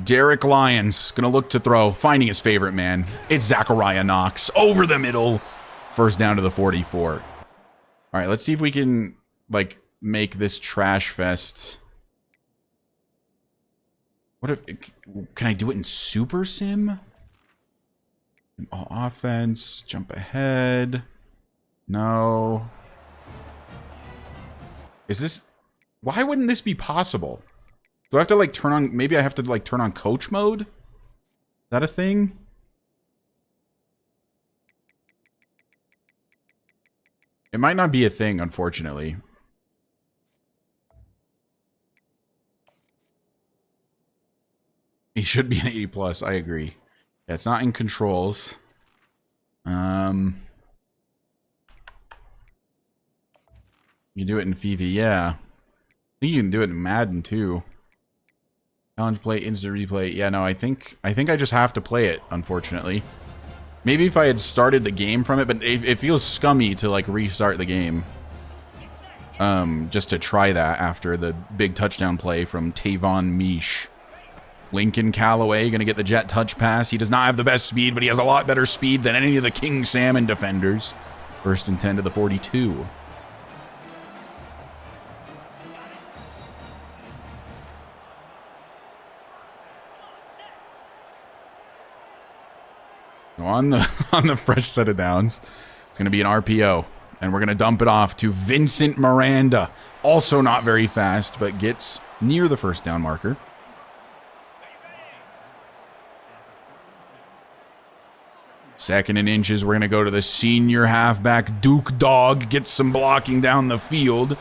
Speaker 2: Derek Lyons gonna look to throw, finding his favorite man. It's Zachariah Knox over the middle. First down to the 44. All right, let's see if we can like make this trash fest. What if can I do it in Super Sim? All offense, jump ahead. No. Is this... Why wouldn't this be possible? Do I have to, like, turn on... Maybe I have to, like, turn on coach mode? Is that a thing? It might not be a thing, unfortunately. He should be an 80 plus, I agree. Yeah, it's not in controls. You do it in FIFA, yeah. I think you can do it in Madden too. Challenge play, instant replay. Yeah, no, I think I just have to play it, unfortunately. Maybe if I had started the game from it, but it feels scummy to like restart the game. Just to try that after the big touchdown play from Tavon Mish. Lincoln Callaway gonna get the jet touch pass. He does not have the best speed, but he has a lot better speed than any of the King Salmon defenders. First and 10 to the 42. On the fresh set of downs, it's going to be an RPO, and we're going to dump it off to Vincent Miranda. Also not very fast, but gets near the first down marker. Second and inches, we're going to go to the senior halfback, Duke Dog, gets some blocking down the field,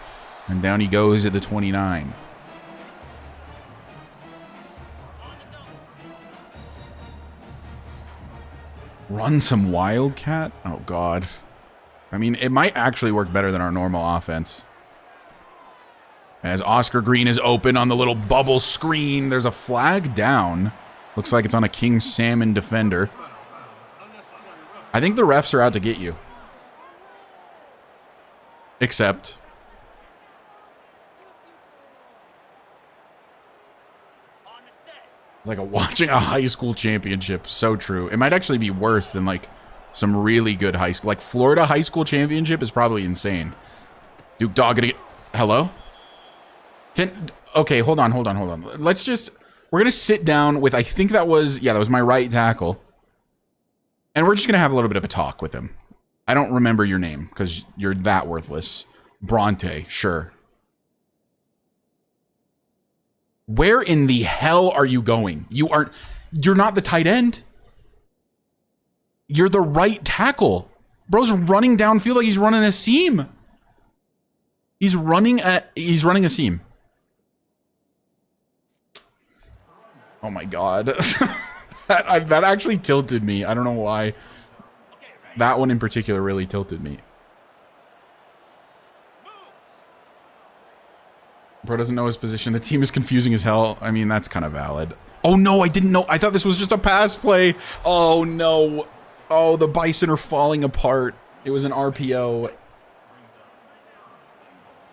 Speaker 2: and down he goes at the 29. Run some Wildcat? Oh, God. I mean, it might actually work better than our normal offense. As Oscar Green is open on the little bubble screen, there's a flag down. Looks like it's on a King Salmon defender. I think the refs are out to get you. Except... Like watching a high school championship. So true. It might actually be worse than like some really good high school. Like Florida high school championship is probably insane. Duke Dog gonna get... Hello? Okay, hold on. Let's just... We're gonna sit down with... I think that was... Yeah, that was my right tackle. And we're just gonna have a little bit of a talk with him. I don't remember your name because you're that worthless. Bronte, sure. Where in the hell are you going? You're not the tight end. You're the right tackle. Bro's running downfield like he's running a seam. He's running a seam. Oh my God. that actually tilted me. I don't know why. That one in particular really tilted me. Bro doesn't know his position. The team is confusing as hell. I mean, that's kind of valid. Oh, no, I didn't know. I thought this was just a pass play. Oh, no. Oh, the Bison are falling apart. It was an RPO.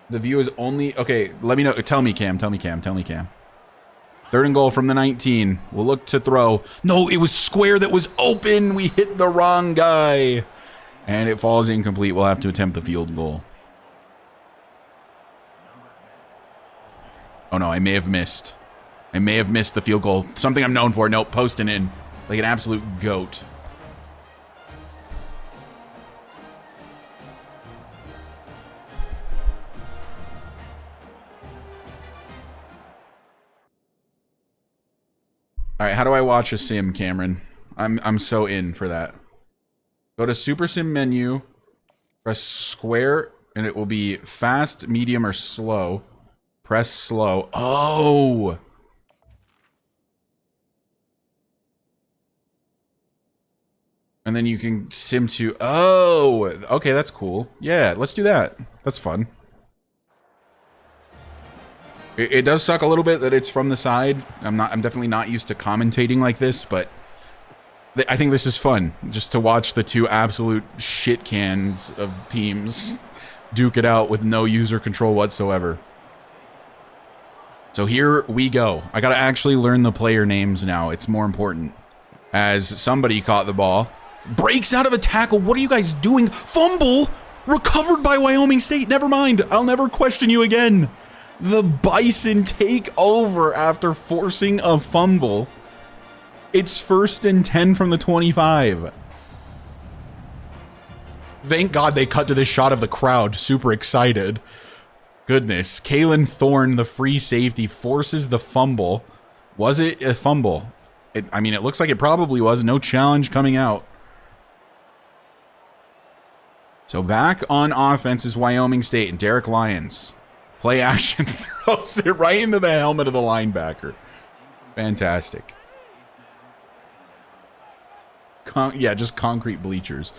Speaker 2: The view is only... Okay, let me know. Tell me, Cam. Third and goal from the 19. We'll look to throw. No, it was square that was open. We hit the wrong guy. And it falls incomplete. We'll have to attempt the field goal. Oh no, I may have missed. The field goal. Something I'm known for. Nope, posting in. Like an absolute goat. Alright, how do I watch a sim, Cameron? I'm so in for that. Go to Super Sim menu. Press square, and it will be fast, medium, or slow. Press slow. Oh! And then you can sim to... Oh! Okay, that's cool. Yeah, let's do that. That's fun. It does suck a little bit that it's from the side. I'm definitely not used to commentating like this, but... I think this is fun. Just to watch the two absolute shit cans of teams duke it out with no user control whatsoever. So here we go. I gotta actually learn the player names now. It's more important. As somebody caught the ball. Breaks out of a tackle. What are you guys doing? Fumble! Recovered by Wyoming State. Never mind. I'll never question you again. The Bison take over after forcing a fumble. It's 1st and 10 from the 25. Thank God they cut to this shot of the crowd. Super excited. goodness. Kalen Thorne, the free safety, forces the fumble. Was it a fumble? I mean, it looks like it probably was. No challenge coming out. So back on offense is Wyoming State, and Derek Lyons. Play action throws it right into the helmet of the linebacker. Fantastic. Yeah, just concrete bleachers.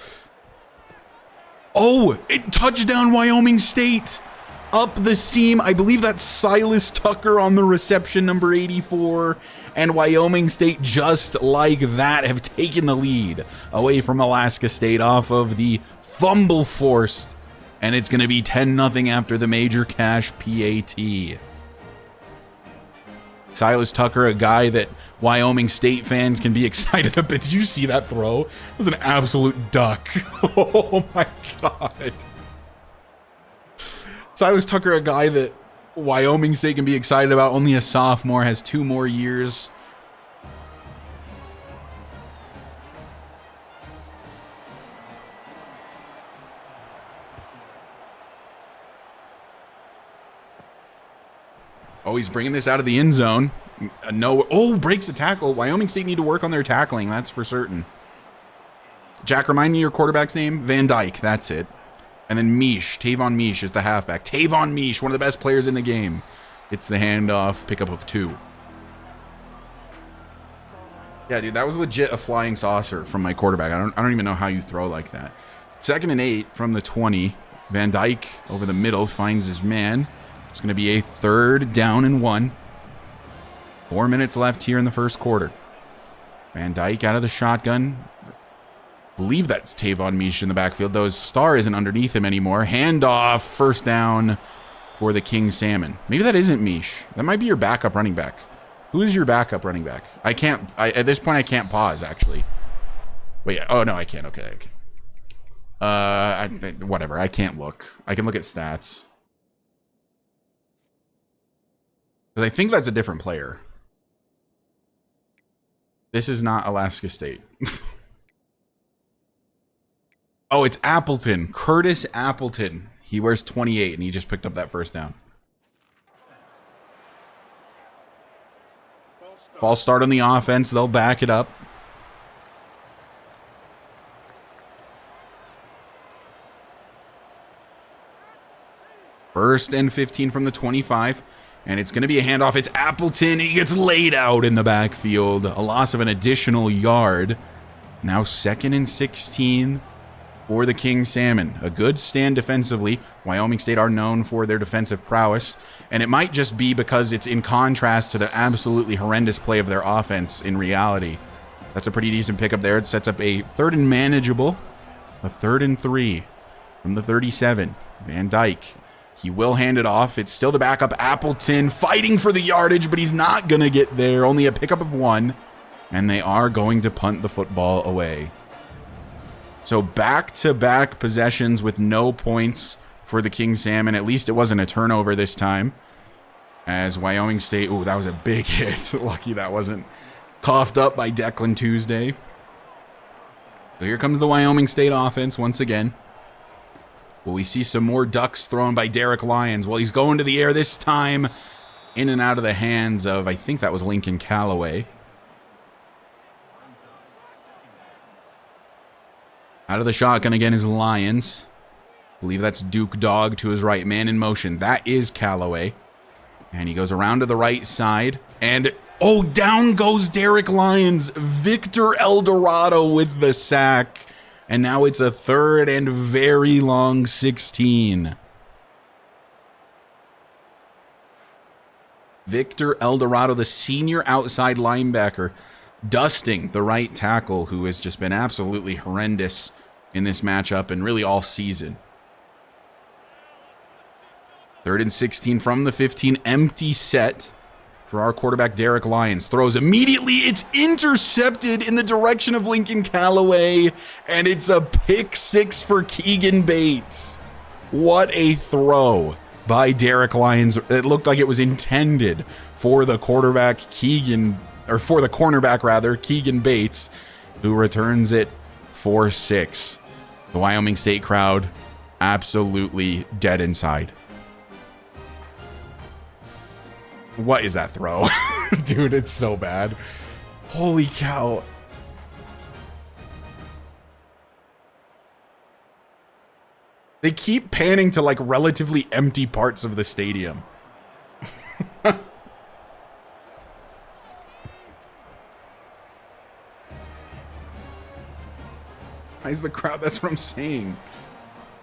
Speaker 2: Oh, touchdown Wyoming State. Up the seam. I believe that's Silas Tucker on the reception, number 84. And Wyoming State, just like that, have taken the lead away from Alaska State off of the fumble forced. And it's going to be 10-0 after the Major Cash PAT. Silas Tucker, a guy that Wyoming State fans can be excited about. Did you see that throw? It was an absolute duck. Oh my God. Silas Tucker, a guy that Wyoming State can be excited about. Only a sophomore, has 2 more years. Oh, he's bringing this out of the end zone. No. Oh, breaks a tackle. Wyoming State need to work on their tackling. That's for certain. Jack, remind me your quarterback's name. Van Dyke. That's it. And then Mish. Tavon Mish is the halfback. Tavon Mish, one of the best players in the game. It's the handoff. Pickup of 2. Yeah, dude, that was legit a flying saucer from my quarterback. I don't even know how you throw like that. 2nd and 8 from the 20. Van Dyke over the middle finds his man. It's going to be a 3rd down and 1. 4 minutes left here in the first quarter. Van Dyke out of the shotgun. I believe that's Tavon Mish in the backfield, though his star isn't underneath him anymore. Handoff, 1st down for the King Salmon. Maybe that isn't Mish. That might be your backup running back. Who is your backup running back? At this point, I can't pause, actually. Wait, oh, no, I can't. Okay. Whatever, I can't look. I can look at stats. But I think that's a different player. This is not Alaska State. Oh, it's Appleton. Curtis Appleton. He wears 28, and he just picked up that 1st down. False start on the offense. They'll back it up. First and 15 from the 25. And it's going to be a handoff. It's Appleton. He gets laid out in the backfield. A loss of an additional yard. Now 2nd and 16 for the King Salmon. A good stand defensively. Wyoming State are known for their defensive prowess. And it might just be because it's in contrast to the absolutely horrendous play of their offense in reality. That's a pretty decent pickup there. It sets up a 3rd and manageable. A 3rd and 3 from the 37. Van Dyke. He will hand it off. It's still the backup Appleton fighting for the yardage, but he's not going to get there. Only a pickup of 1. And they are going to punt the football away. So back-to-back possessions with no points for the King Salmon. At least it wasn't a turnover this time. As Wyoming State... Ooh, that was a big hit. Lucky that wasn't coughed up by Declan Tuesday. So here comes the Wyoming State offense once again. Will we see some more ducks thrown by Derek Lyons? Well, he's going to the air this time. In and out of the hands of, I think that was Lincoln Callaway. Out of the shotgun again is Lyons. I believe that's Duke Dog to his right. Man in motion. That is Callaway. And he goes around to the right side. And, oh, down goes Derek Lyons. Victor Eldorado with the sack. And now it's a 3rd and very long 16. Victor Eldorado, the senior outside linebacker, dusting the right tackle, who has just been absolutely horrendous in this matchup and really all season. 3rd and 16 from the 15. Empty set for our quarterback, Derek Lyons. Throws immediately. It's intercepted in the direction of Lincoln Callaway. And it's a pick 6 for Keegan Bates. What a throw by Derek Lyons. It looked like it was intended for the quarterback, for the cornerback rather, Keegan Bates, who returns it for 6. The Wyoming State crowd absolutely dead inside. What is that throw? Dude, it's so bad. Holy cow. They keep panning to like relatively empty parts of the stadium. Why's the crowd? That's what I'm saying.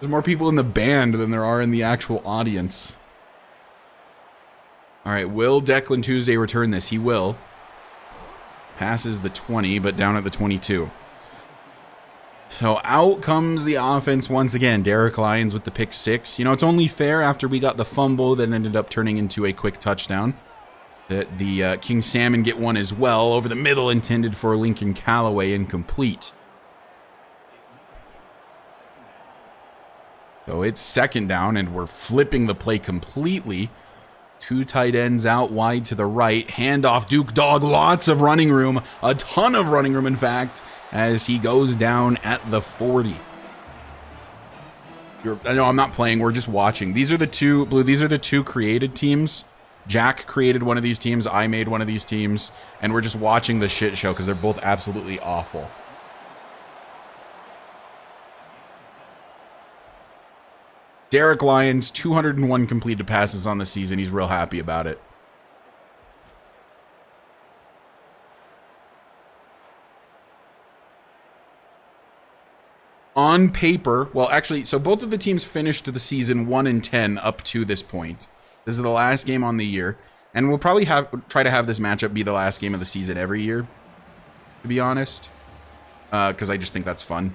Speaker 2: There's more people in the band than there are in the actual audience. All right, will Declan Tuesday return this? He will. Passes the 20, but down at the 22. So out comes the offense once again. Derek Lyons with the pick 6. You know, it's only fair after we got the fumble that ended up turning into a quick touchdown that the King Salmon get one as well over the middle, intended for Lincoln Callaway, incomplete. So it's second down, and we're flipping the play completely. 2 tight ends out wide to the right. Handoff, Duke Dog. Lots of running room. A ton of running room, in fact, as he goes down at the 40. I know I'm not playing. We're just watching. These are the two, Blue, these are the 2 created teams. Jack created one of these teams. I made one of these teams. And we're just watching the shit show because they're both absolutely awful. Derek Lyons, 201 completed passes on the season. He's real happy about it. On paper, well, actually, so both of the teams finished the season 1-10 up to this point. This is the last game on the year, and we'll probably try to have this matchup be the last game of the season every year, to be honest, because I just think that's fun.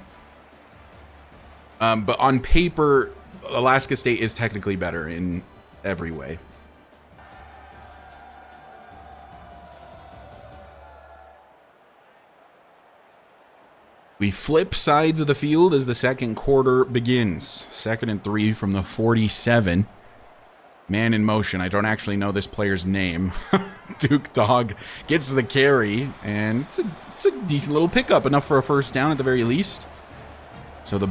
Speaker 2: But on paper, Alaska State is technically better in every way. We flip sides of the field as the second quarter begins. 2nd and 3 from the 47. Man in motion. I don't actually know this player's name. Duke Dog gets the carry, and it's a decent little pickup, enough for a first down at the very least. So the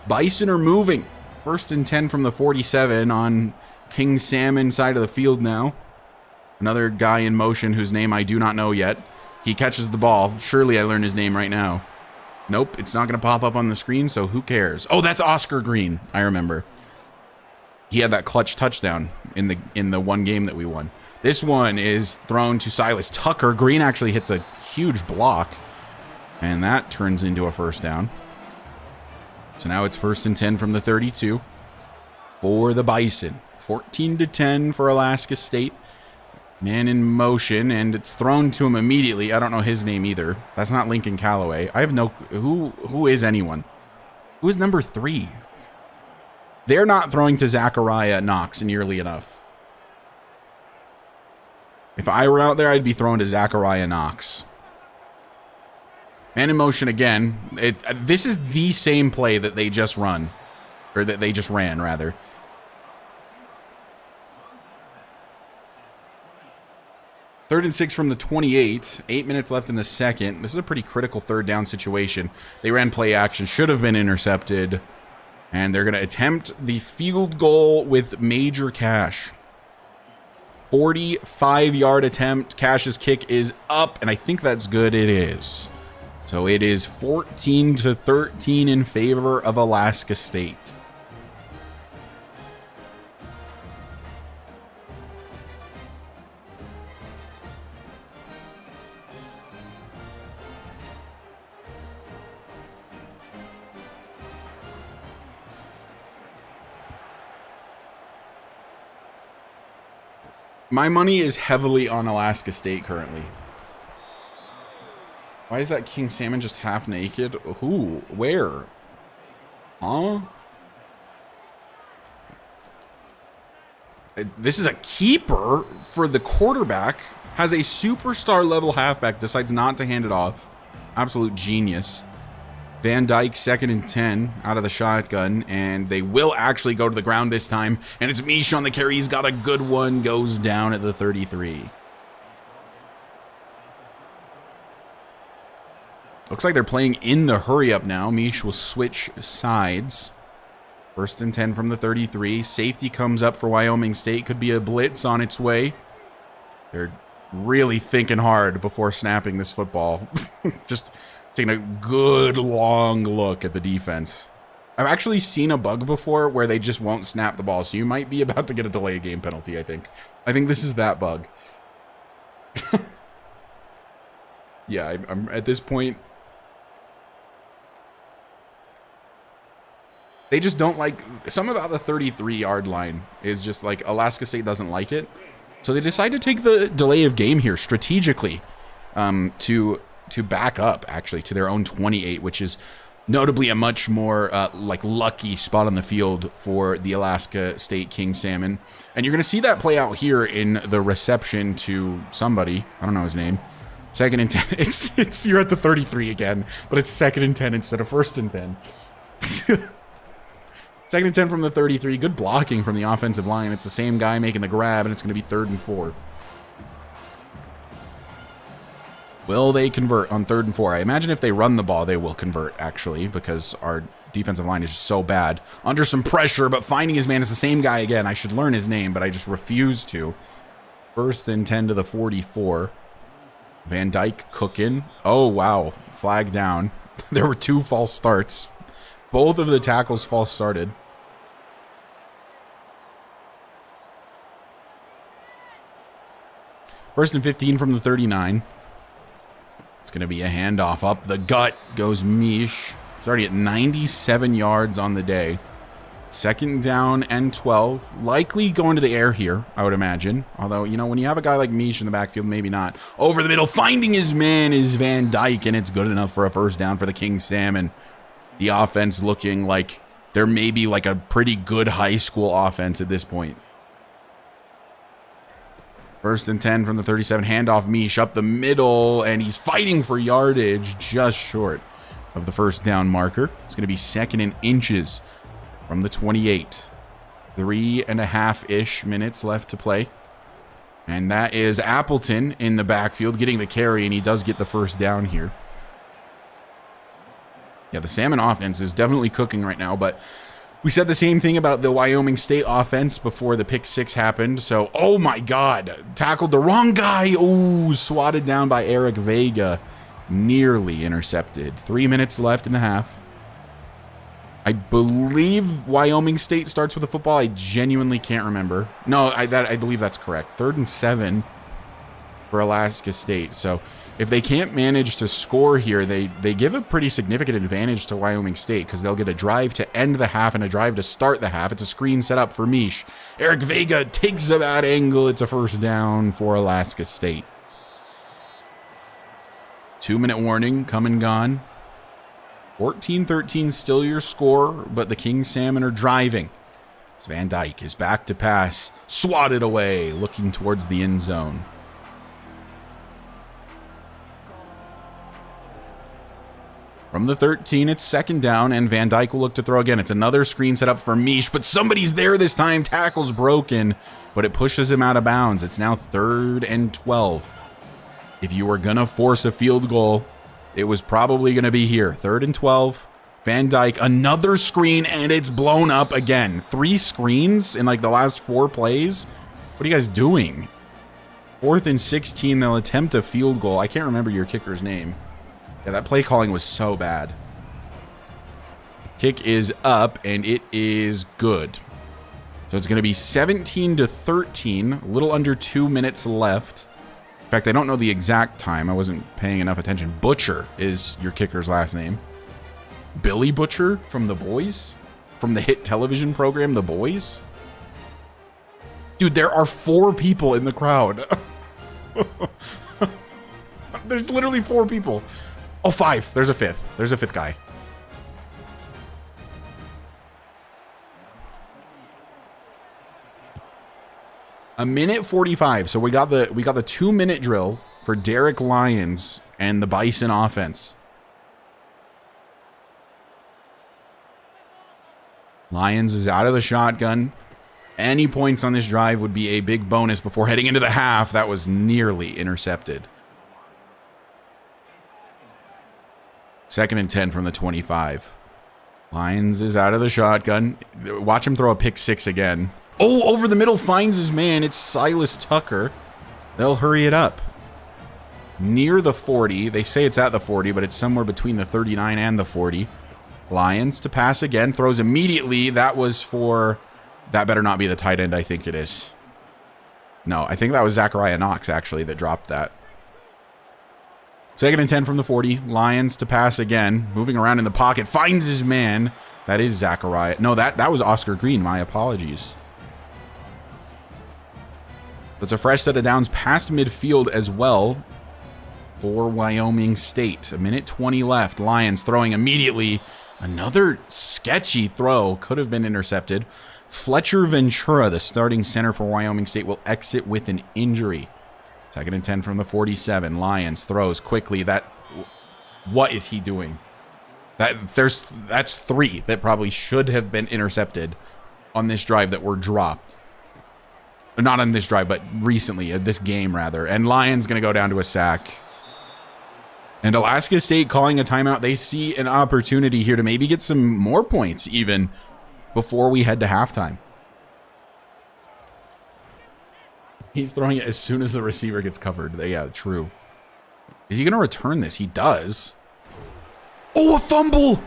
Speaker 2: Bison are moving. 1st and 10 from the 47 on King Salmon side of the field now. Another guy in motion whose name I do not know yet. He catches the ball. Surely I learn his name right now. Nope, it's not going to pop up on the screen, so who cares? Oh, that's Oscar Green. I remember. He had that clutch touchdown in the one game that we won. This one is thrown to Silas Tucker. Green actually hits a huge block, and that turns into a first down. So now it's 1st and 10 from the 32 for the Bison. 14-10 for Alaska State. Man in motion, and it's thrown to him immediately. I don't know his name either. That's not Lincoln Callaway. I have no... Who is anyone? Who is number 3? They're not throwing to Zachariah Knox nearly enough. If I were out there, I'd be throwing to Zachariah Knox. Man in motion again. This is the same play that they just run. Or that they just ran, rather. Third and 6 from the 28. 8 minutes left in the second. This is a pretty critical third down situation. They ran play action. Should have been intercepted. And they're going to attempt the field goal with Major Cash. 45-yard attempt. Cash's kick is up, and I think that's good. It is. So it is 14-13 in favor of Alaska State. My money is heavily on Alaska State currently. Why is that King Salmon just half naked? Who? Where? Huh? This is a keeper for the quarterback. Has a superstar level halfback. Decides not to hand it off. Absolute genius. Van Dyke, 2nd and 10 out of the shotgun, and they will actually go to the ground this time, and it's Mish on the carry. He's got a good one, goes down at the 33. Looks like they're playing in the hurry up now. Mish will switch sides. 1st and 10 from the 33. Safety comes up for Wyoming State. Could be a blitz on its way. They're really thinking hard before snapping this football. Just taking a good long look at the defense. I've actually seen a bug before where they just won't snap the ball, so you might be about to get a delay game penalty, I think. I think this is that bug. Yeah, I'm at this point. They just don't like, some about the 33-yard line is just like, Alaska State doesn't like it. So they decide to take the delay of game here strategically to back up, actually, to their own 28, which is notably a much more like lucky spot on the field for the Alaska State King Salmon. And you're going to see that play out here in the reception to somebody. I don't know his name. 2nd and 10. It's you're at the 33 again, but it's 2nd and 10 instead of 1st and 10. 2nd and 10 from the 33. Good blocking from the offensive line. It's the same guy making the grab, and it's going to be 3rd and 4. Will they convert on 3rd and 4? I imagine if they run the ball, they will convert, actually, because our defensive line is just so bad. Under some pressure, but finding his man is the same guy again. I should learn his name, but I just refuse to. 1st and 10 to the 44. Van Dyke cooking. Oh, wow. Flag down. There were 2 false starts. Both of the tackles false started. First and 15 from the 39. It's going to be a handoff. Up the gut goes Mish. It's already at 97 yards on the day. 2nd down and 12. Likely going to the air here, I would imagine. Although, you know, when you have a guy like Mish in the backfield, maybe not. Over the middle, finding his man is Van Dyke, and it's good enough for a 1st down for the King Salmon. The offense looking like they're maybe like a pretty good high school offense at this point. 1st and 10 from the 37. Handoff Mish up the middle, and he's fighting for yardage just short of the 1st down marker. It's going to be 2nd and inches from the 28. 3.5-ish minutes left to play. And that is Appleton in the backfield getting the carry, and he does get the 1st down here. Yeah, the Salmon offense is definitely cooking right now, but we said the same thing about the Wyoming State offense before the pick 6 happened. So, oh my God, tackled the wrong guy. Oh, swatted down by Eric Vega. Nearly intercepted. 3 minutes left in the half. I believe Wyoming State starts with the football. I genuinely can't remember. No, I believe that's correct. 3rd and 7 for Alaska State. So if they can't manage to score here, they give a pretty significant advantage to Wyoming State because they'll get a drive to end the half and a drive to start the half. It's a screen set up for Mish. Eric Vega takes a bad angle. It's a 1st down for Alaska State. 2-minute warning, come and gone. 14-13 still your score, but the King Salmon are driving. Van Dyke is back to pass. Swatted away, looking towards the end zone. From the 13, it's 2nd down, and Van Dyke will look to throw again. It's another screen set up for Mish, but somebody's there this time. Tackle's broken, but it pushes him out of bounds. It's now 3rd and 12. If you were going to force a field goal, it was probably going to be here. 3rd and 12. Van Dyke, another screen, and it's blown up again. 3 screens in like the last 4 plays. What are you guys doing? 4th and 16, they'll attempt a field goal. I can't remember your kicker's name. Yeah, that play calling was so bad. Kick is up, and it is good. So it's going to be 17-13, a little under 2 minutes left. In fact, I don't know the exact time. I wasn't paying enough attention. Butcher is your kicker's last name. Billy Butcher from The Boys? From the hit television program The Boys? Dude, there are 4 people in the crowd. There's literally 4 people. Oh, 5. There's a 5th. There's a 5th guy. A minute 45. So we got the 2-minute drill for Derek Lyons and the Bison offense. Lyons is out of the shotgun. Any points on this drive would be a big bonus before heading into the half. That was nearly intercepted. 2nd and 10 from the 25. Lyons is out of the shotgun. Watch him throw a pick 6 again. Oh, over the middle finds his man. It's Silas Tucker. They'll hurry it up. Near the 40. They say it's at the 40, but it's somewhere between the 39 and the 40. Lions to pass again. Throws immediately. That was for... That better not be the tight end. I think it is. No, I think that was Zachariah Knox, actually, that dropped that. 2nd and 10 from the 40. Lions to pass again. Moving around in the pocket. Finds his man. That is Zachariah. No, that was Oscar Green. My apologies. It's a fresh set of downs past midfield as well for Wyoming State. 1:20 left. Lions throwing immediately. Another sketchy throw. Could have been intercepted. Fletcher Ventura, the starting center for Wyoming State, will exit with an injury. 2nd and 10 from the 47. Lions throws quickly. What is he doing? That's 3 that probably should have been intercepted on this drive that were dropped. Not on this drive, but recently, this game rather. And Lions going to go down to a sack. And Alaska State calling a timeout. They see an opportunity here to maybe get some more points even before we head to halftime. He's throwing it as soon as the receiver gets covered. Yeah, true. Is he going to return this? He does. Oh, a fumble!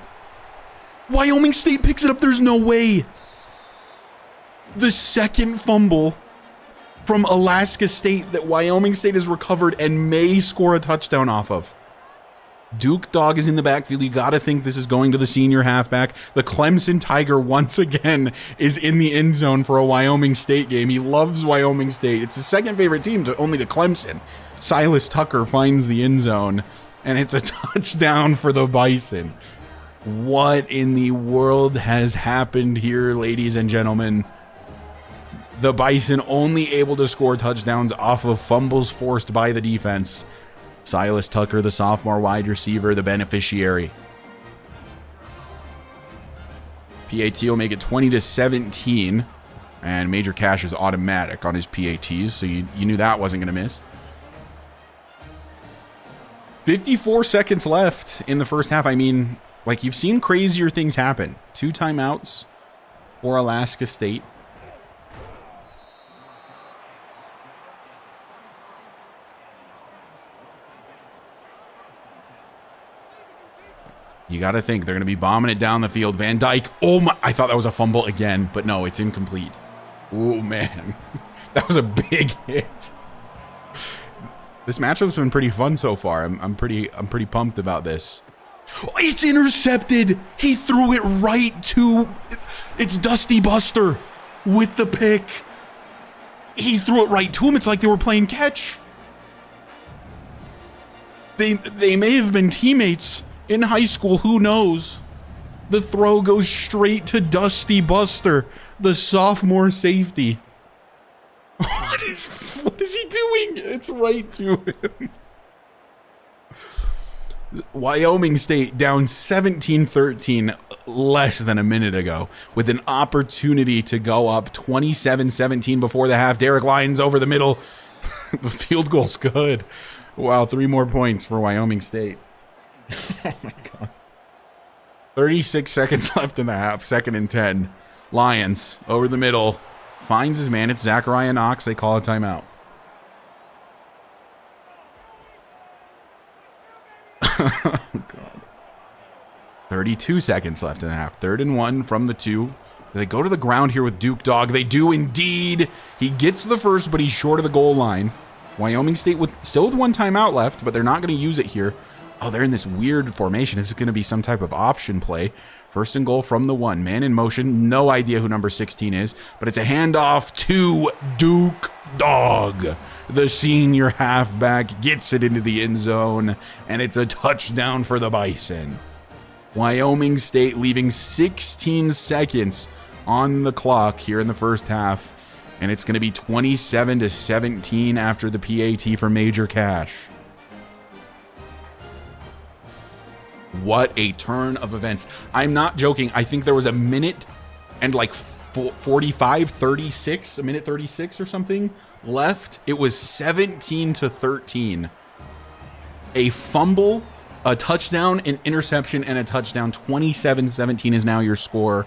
Speaker 2: Wyoming State picks it up. There's no way. The second fumble from Alaska State that Wyoming State has recovered and may score a touchdown off of. Duke Dog is in the backfield. You got to think this is going to the senior halfback. The Clemson Tiger once again is in the end zone for a Wyoming State game. He loves Wyoming State. It's his second favorite team, only to Clemson. Silas Tucker finds the end zone, and it's a touchdown for the Bison. What in the world has happened here, ladies and gentlemen? The Bison only able to score touchdowns off of fumbles forced by the defense. Silas Tucker, the sophomore wide receiver, the beneficiary. PAT will make it 20-17, and Major Cash is automatic on his PATs, so you knew that wasn't going to miss. 54 seconds left in the first half. I mean, like, you've seen crazier things happen. 2 timeouts for Alaska State. You got to think they're going to be bombing it down the field. Van Dyke. Oh my, I thought that was a fumble again, but no, it's incomplete. Oh man, that was a big hit. This matchup's been pretty fun so far. I'm pretty pumped about this. Oh, it's intercepted. He threw it right to, it's Dusty Buster with the pick. He threw it right to him. It's like they were playing catch. They may have been teammates in high school, who knows? The throw goes straight to Dusty Buster, the sophomore safety. What is he doing? It's right to him. Wyoming State down 17-13 less than a minute ago with an opportunity to go up 27-17 before the half. Derek Lyons over the middle. The field goal's good. Wow, 3 more points for Wyoming State. Oh my god. 36 seconds left in the half. 2nd and 10. Lions over the middle. Finds his man. It's Zachariah Knox. They call a timeout. Oh god. 32 seconds left in the half. 3rd and 1 from the 2. They go to the ground here with Duke Dog. They do indeed. He gets the first, but he's short of the goal line. Wyoming State still with 1 timeout left, but they're not going to use it here. Oh, they're in this weird formation. This is going to be some type of option play. 1st and goal from the 1. Man in motion. No idea who number 16 is, but it's a handoff to Duke Dog. The senior halfback gets it into the end zone, and it's a touchdown for the Bison. Wyoming State leaving 16 seconds on the clock here in the first half, and it's going to be 27-17 after the PAT for Major Cash. What a turn of events. I'm not joking. I think there was a minute and like 45, 36, a minute 36 or something left. It was 17-13. A fumble, a touchdown, an interception, and a touchdown. 27-17 is now your score.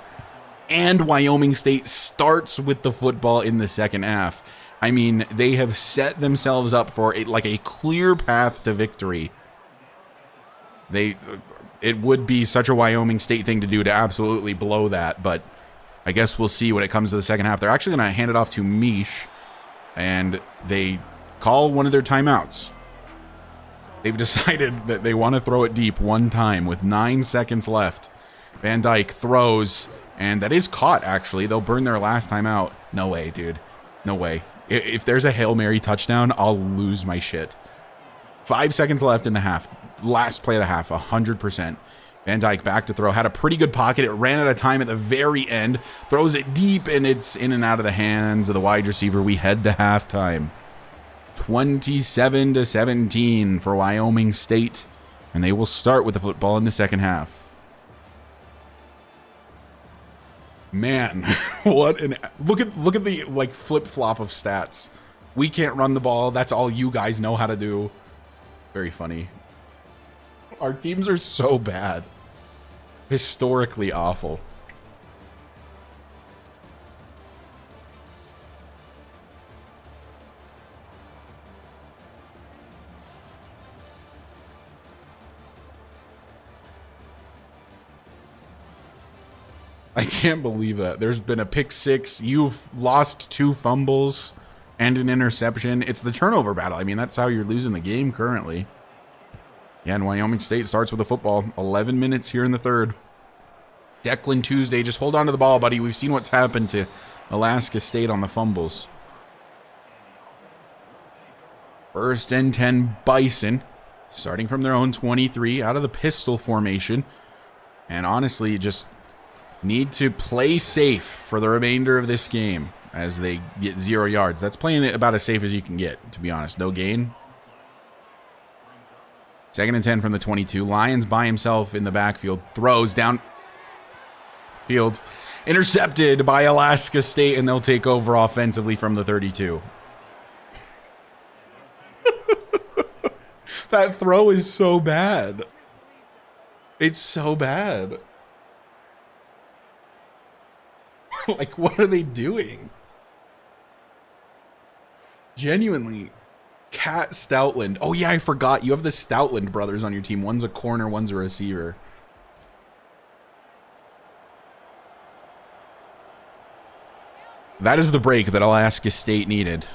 Speaker 2: And Wyoming State starts with the football in the second half. I mean, they have set themselves up for a clear path to victory. It would be such a Wyoming State thing to do to absolutely blow that, but I guess we'll see when it comes to the second half. They're actually going to hand it off to Mish, and they call one of their timeouts. They've decided that they want to throw it deep one time with 9 seconds left. Van Dyke throws, and that is caught, actually. They'll burn their last timeout. No way, dude. No way. If there's a Hail Mary touchdown, I'll lose my shit. 5 seconds left in the half. Last play of the half, 100%. Van Dyke back to throw. Had a pretty good pocket. It ran out of time at the very end. Throws it deep, and it's in and out of the hands of the wide receiver. We head to halftime. 27-17 for Wyoming State. And they will start with the football in the second half. Man, what an look at the like flip-flop of stats. We can't run the ball. That's all you guys know how to do. Very funny. Our teams are so bad. Historically awful. I can't believe that. There's been a pick six. You've lost 2 fumbles and an interception. It's the turnover battle. I mean, that's how you're losing the game currently. Yeah, and Wyoming State starts with the football. 11 minutes here in the third. Declan Tuesday, just hold on to the ball, buddy. We've seen what's happened to Alaska State on the fumbles. 1st and 10 Bison, starting from their own 23, out of the pistol formation. And honestly, just need to play safe for the remainder of this game as they get 0 yards. That's playing it about as safe as you can get, to be honest. No gain. 2nd and 10 from the 22. Lyons by himself in the backfield. Throws down field. Intercepted by Alaska State, and they'll take over offensively from the 32. That throw is so bad. It's so bad. Like, what are they doing? Genuinely. Cat Stoutland. Oh, yeah, I forgot. You have the Stoutland brothers on your team. One's a corner, one's a receiver. That is the break that Alaska State needed.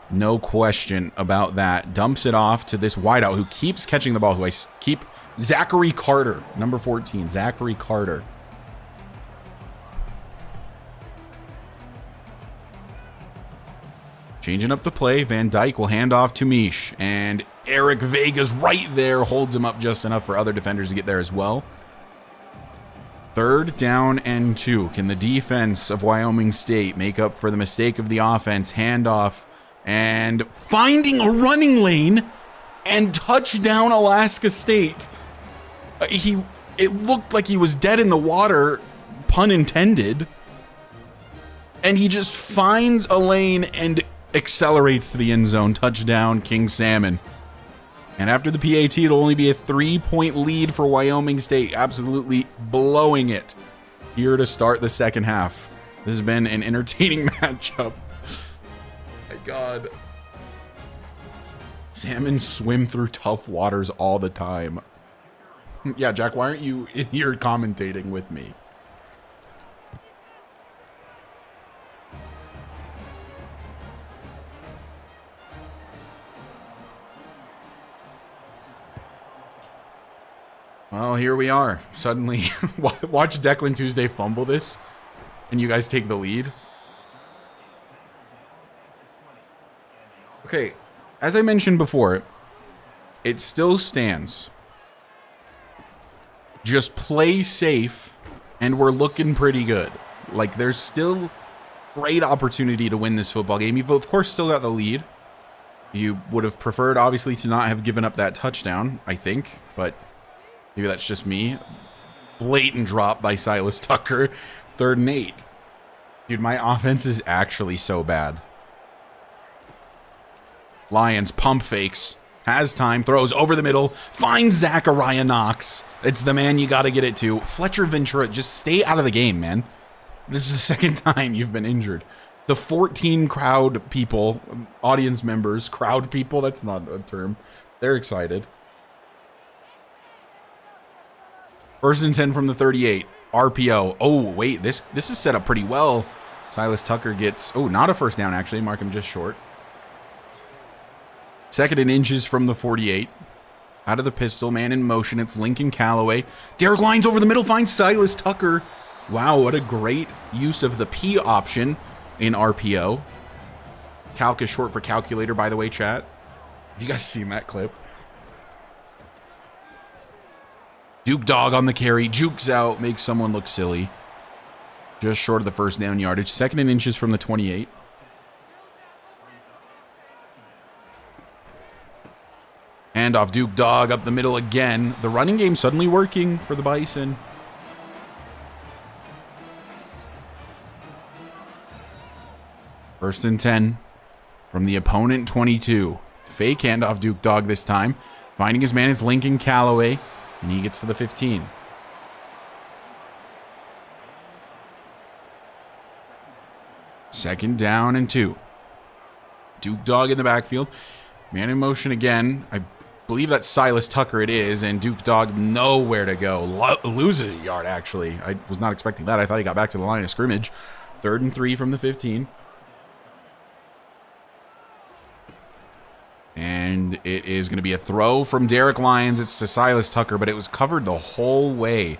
Speaker 2: No question about that. Dumps it off to this wideout who keeps catching the ball. Who I keep... Zachary Carter. Number 14. Zachary Carter. Changing up the play, Van Dyke will hand off to Mish, and Eric Vega's right there, holds him up just enough for other defenders to get there as well. 3rd down and 2. Can the defense of Wyoming State make up for the mistake of the offense? Handoff, and finding a running lane, and touchdown Alaska State. It looked like he was dead in the water, pun intended, and he just finds a lane and accelerates to the end zone. Touchdown, King Salmon. And after the PAT, it'll only be a 3-point lead for Wyoming State. Absolutely blowing it here to start the second half. This has been an entertaining matchup. My God. Salmon swim through tough waters all the time. Yeah, Jack, why aren't you in here commentating with me? Well, here we are. Suddenly, watch Declan Tuesday fumble this, and you guys take the lead. Okay, as I mentioned before, it still stands. Just play safe, and we're looking pretty good. Like, there's still great opportunity to win this football game. You've, of course, still got the lead. You would have preferred, obviously, to not have given up that touchdown, I think, but... maybe that's just me. Blatant drop by Silas Tucker. 3rd and 8. Dude, my offense is actually so bad. Lions pump fakes. Has time. Throws over the middle. Finds Zachariah Knox. It's the man you got to get it to. Fletcher Ventura, just stay out of the game, man. This is the 2nd time you've been injured. The 14 crowd people, audience members, crowd people, that's not a term. They're excited. First and 10 from the 38. RPO. Oh, wait, this is set up pretty well. Silas Tucker gets, oh, not a first down, actually. Mark him just short. Second and inches from the 48. Out of the pistol, man in motion. It's Lincoln Callaway. Derek Lyons over the middle, finds Silas Tucker. Wow, what a great use of the P option in RPO. Calc is short for calculator, by the way, chat. Have you guys seen that clip? Duke Dog on the carry. Jukes out, makes someone look silly. Just short of the first down yardage. Second and inches from the 28. Hand off Duke Dog up the middle again. The running game suddenly working for the Bison. First and 10 from the opponent 22. Fake handoff Duke Dog this time. Finding his man is Lincoln Callaway, and he gets to the 15. Second down and 2. Duke Dog in the backfield. Man in motion again. I believe that's Silas Tucker it is, and Duke Dog nowhere to go. Loses a yard, actually. I was not expecting that. I thought he got back to the line of scrimmage. Third and 3 from the 15. And it is going to be a throw from Derek Lyons. It's to Silas Tucker, but it was covered the whole way.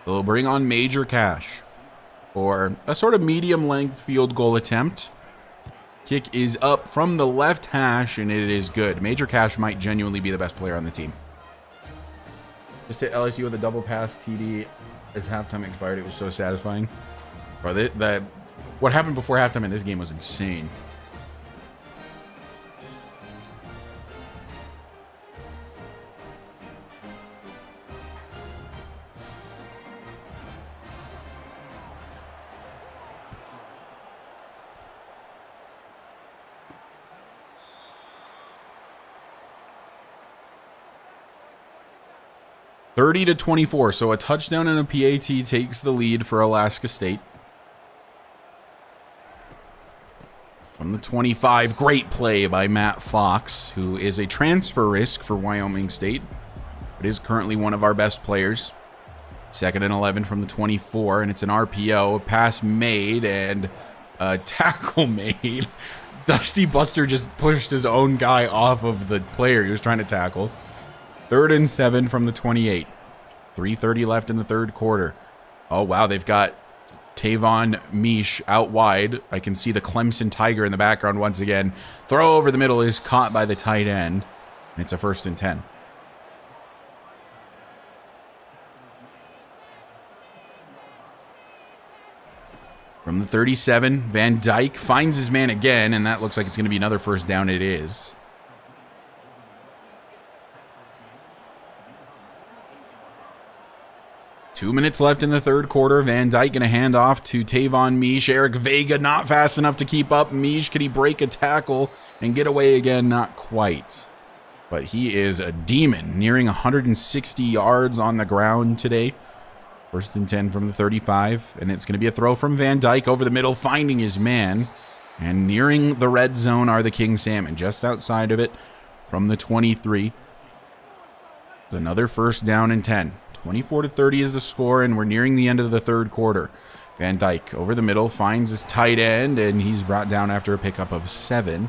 Speaker 2: They'll bring on Major Cash for a sort of medium-length field goal attempt. Kick is up from the left hash, and it is good. Major Cash might genuinely be the best player on the team. Just hit LSU with a double pass TD as halftime expired. It was so satisfying. Bro, what happened before halftime in this game was insane. (30-24), so a touchdown and a PAT takes the lead for Alaska State. From the 25, great play by Matt Fox, who is a transfer risk for Wyoming State, but is currently one of our best players. Second and 11 from the 24, and it's an RPO, a pass made, and a tackle made. Dusty Buster just pushed his own guy off of the player he was trying to tackle. Third and 7 from the 28. 3:30 left in the third quarter. Oh, wow. They've got Tavon Mish out wide. I can see the Clemson Tiger in the background once again. Throw over the middle is caught by the tight end. And it's a first and 10. From the 37, Van Dyke finds his man again, and that looks like it's going to be another first down. It is. Two minutes left in the third quarter. Van Dyke going to hand off to Tavon Mish. Eric Vega not fast enough to keep up. Mish, can he break a tackle and get away again? Not quite. But he is a demon, nearing 160 yards on the ground today. First and 10 from the 35. And it's going to be a throw from Van Dyke over the middle, finding his man. And nearing the red zone are the King Salmon. Just outside of it from the 23. It's another first down and 10. 24-30 is the score, and we're nearing the end of the third quarter. Van Dyke over the middle finds his tight end, and he's brought down after a pickup of 7.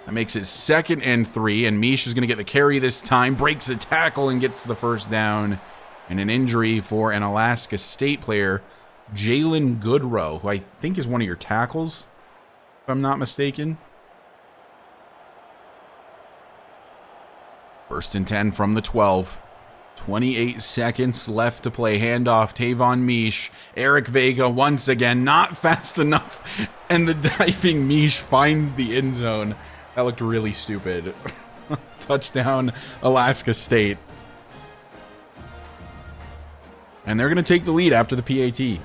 Speaker 2: That makes it second and 3, and Mish is going to get the carry this time, breaks a tackle, and gets the first down. And an injury for an Alaska State player, Jalen Goodrow, who I think is one of your tackles, if I'm not mistaken. First and 10 from the 12. 28 seconds left to play. Handoff, Tavon Mish. Eric Vega once again, not fast enough. And the diving Mish finds the end zone. That looked really stupid. Touchdown, Alaska State. And they're going to take the lead after the PAT.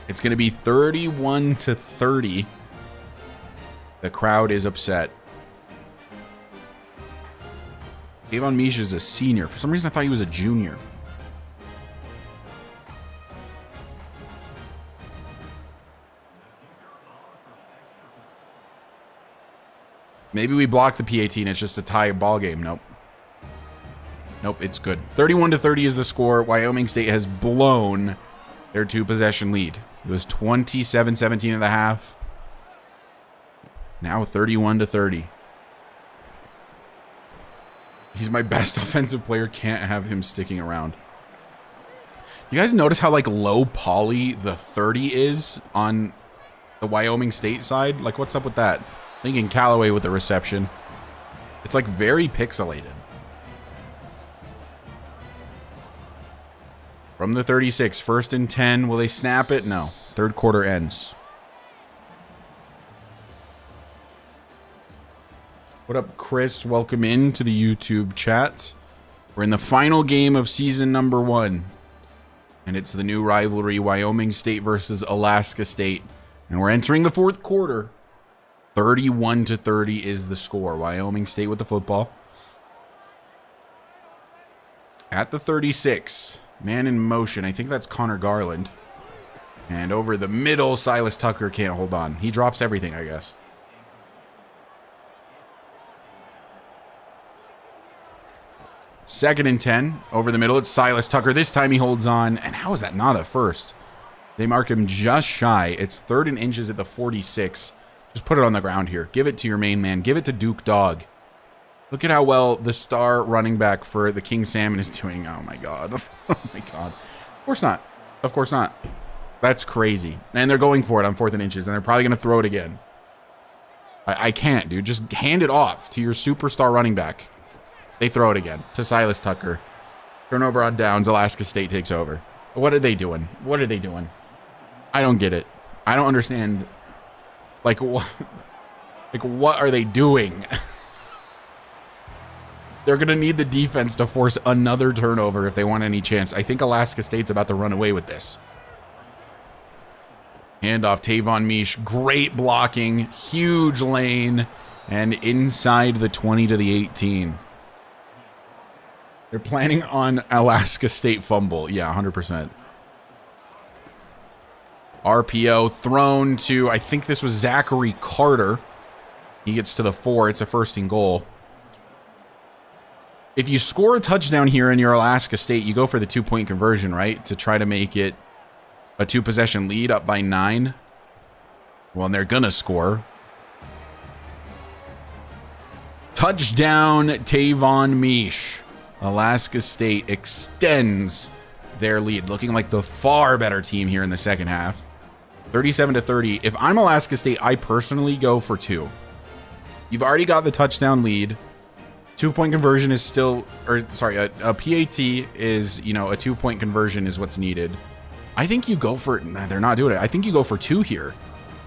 Speaker 2: It's going to be 31-30. The crowd is upset. Tavon Mish is a senior. For some reason, I thought he was a junior. Maybe we block the PAT and it's just a tie ball game. Nope. Nope, it's good. 31-30 is the score. Wyoming State has blown their 2-possession lead. It was 27-17 at the half. Now 31-30. He's my best offensive player. Can't have him sticking around. You guys notice how like low poly the 30 is on the Wyoming State side? Like, what's up with that? Thinking Callaway with the reception. It's like very pixelated. From the 36, 1st and 10. Will they snap it? No. Third quarter ends. What up, Chris? Welcome into the YouTube chat. We're in the final game of season number 1. And it's the new rivalry, Wyoming State versus Alaska State. And we're entering the 4th quarter. 31-30 is the score. Wyoming State with the football. At the 36. Man in motion. I think that's Connor Garland. And over the middle, Silas Tucker can't hold on. He drops everything, I guess. Second and 10. Over the middle, it's Silas Tucker. This time he holds on. And how is that not a first? They mark him just shy. It's 3rd and inches at the 46. Just put it on the ground here. Give it to your main man. Give it to Duke Dog. Look at how well the star running back for the King Salmon is doing. Oh, my God. Oh, my God. Of course not. Of course not. That's crazy. And they're going for it on 4th and inches, and they're probably going to throw it again. I can't, dude. Just hand it off to your superstar running back. They throw it again to Silas Tucker. Turnover on downs. Alaska State takes over. What are they doing? What are they doing? I don't get it. I don't understand. Like, what are they doing? They're going to need the defense to force another turnover if they want any chance. I think Alaska State's about to run away with this. Handoff, Tavon Mish. Great blocking. Huge lane. And inside the 20 to the 18. They're planning on Alaska State fumble. Yeah, 100%. RPO thrown to, I think this was Zachary Carter. He gets to the 4. It's a 1st and goal. If you score a touchdown here in your Alaska State, you go for the 2-point conversion, right? To try to make it a 2-possession lead up by 9. Well, and they're going to score. Touchdown, Tavon Mish. Alaska State extends their lead, looking like the far better team here in the second half. 37-30. If I'm Alaska State, I personally go for 2. You've already got the touchdown lead. 2-point conversion is still, or sorry, a PAT is, you know, a 2-point conversion is what's needed. I think you go for, nah, they're not doing it. I think you go for 2 here.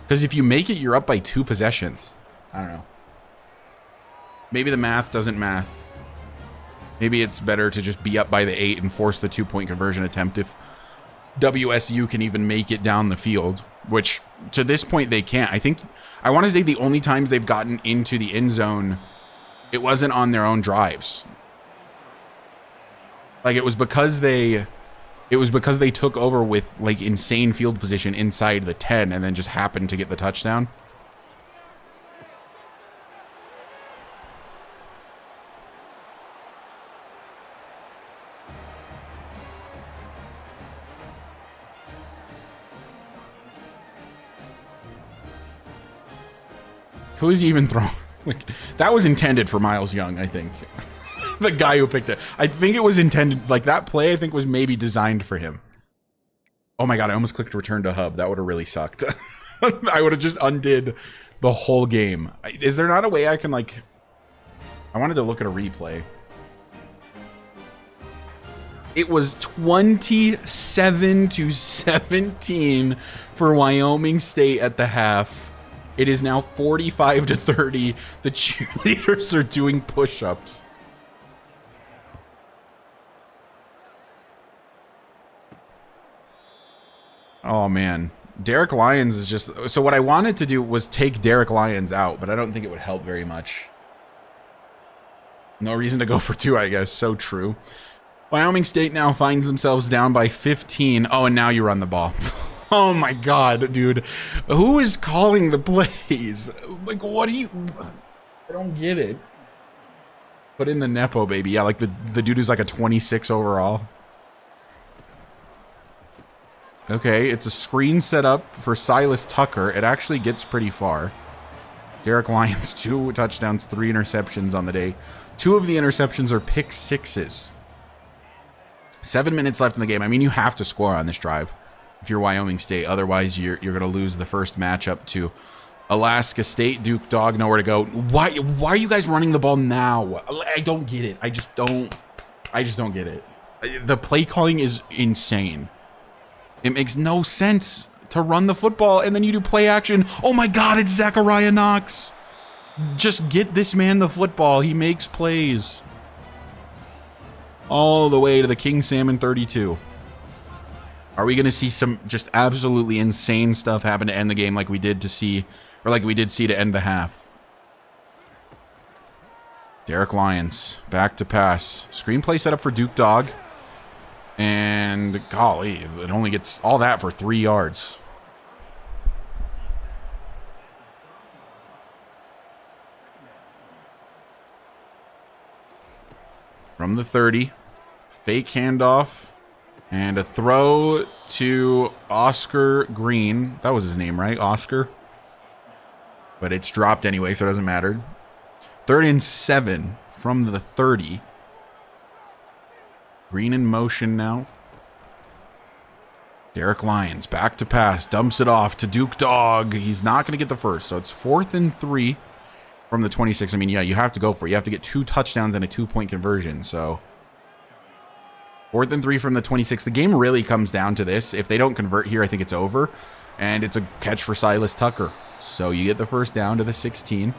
Speaker 2: Because if you make it, you're up by 2 possessions. I don't know. Maybe the math doesn't math. Maybe it's better to just be up by the 8 and force the 2-point conversion attempt if WSU can even make it down the field, which to this point they can't. I want to say the only times they've gotten into the end zone, it wasn't on their own drives. Like it was because they took over with like insane field position inside the 10 and then just happened to get the touchdown. Who is he even throwing? Like, that was intended for Miles Young, I think. The guy who picked it. I think it was intended, like that play I think was maybe designed for him. Oh my God, I almost clicked return to hub. That would have really sucked. I would have just undid the whole game. Is there not a way I can like, I wanted to look at a replay. It was 27-17 for Wyoming State at the half. It is now 45-30. The cheerleaders are doing push-ups. Oh, man. Derek Lyons is just... So what I wanted to do was take Derek Lyons out, but I don't think it would help very much. No reason to go for 2, I guess. So true. Wyoming State now finds themselves down by 15. Oh, and now you run the ball. Oh my God, dude. Who is calling the plays? Like, what do you... I don't get it. Put in the Nepo, baby. Yeah, like the dude who's like a 26 overall. Okay, it's a screen set up for Silas Tucker. It actually gets pretty far. Derek Lyons, 2 touchdowns, 3 interceptions on the day. 2 of the interceptions are pick sixes. 7 minutes left in the game. I mean, you have to score on this drive if you're Wyoming State. Otherwise, you're going to lose the first matchup to Alaska State. Duke Dog, nowhere to go. Why are you guys running the ball now? I don't get it. I just don't get it. The play calling is insane. It makes no sense to run the football and then you do play action. Oh my God, it's Zachariah Knox. Just get this man the football. He makes plays. All the way to the King Salmon 32. Are we going to see some just absolutely insane stuff happen to end the game like we did see to end the half? Derek Lyons, back to pass. Screenplay set up for Duke Dog. And golly, it only gets all that for 3 yards. From the 30, fake handoff, and a throw to Oscar Green. That was his name, right? Oscar? But it's dropped anyway, so it doesn't matter. 3rd and 7 from the 30. Green in motion now. Derek Lyons back to pass. Dumps it off to Duke Dog. He's not going to get the first. So it's 4th and 3 from the 26. I mean, yeah, you have to go for it. You have to get 2 touchdowns and a 2-point conversion. So 4th and 3 from the 26. The game really comes down to this. If they don't convert here, I think it's over. And it's a catch for Silas Tucker. So you get the first down to the 16.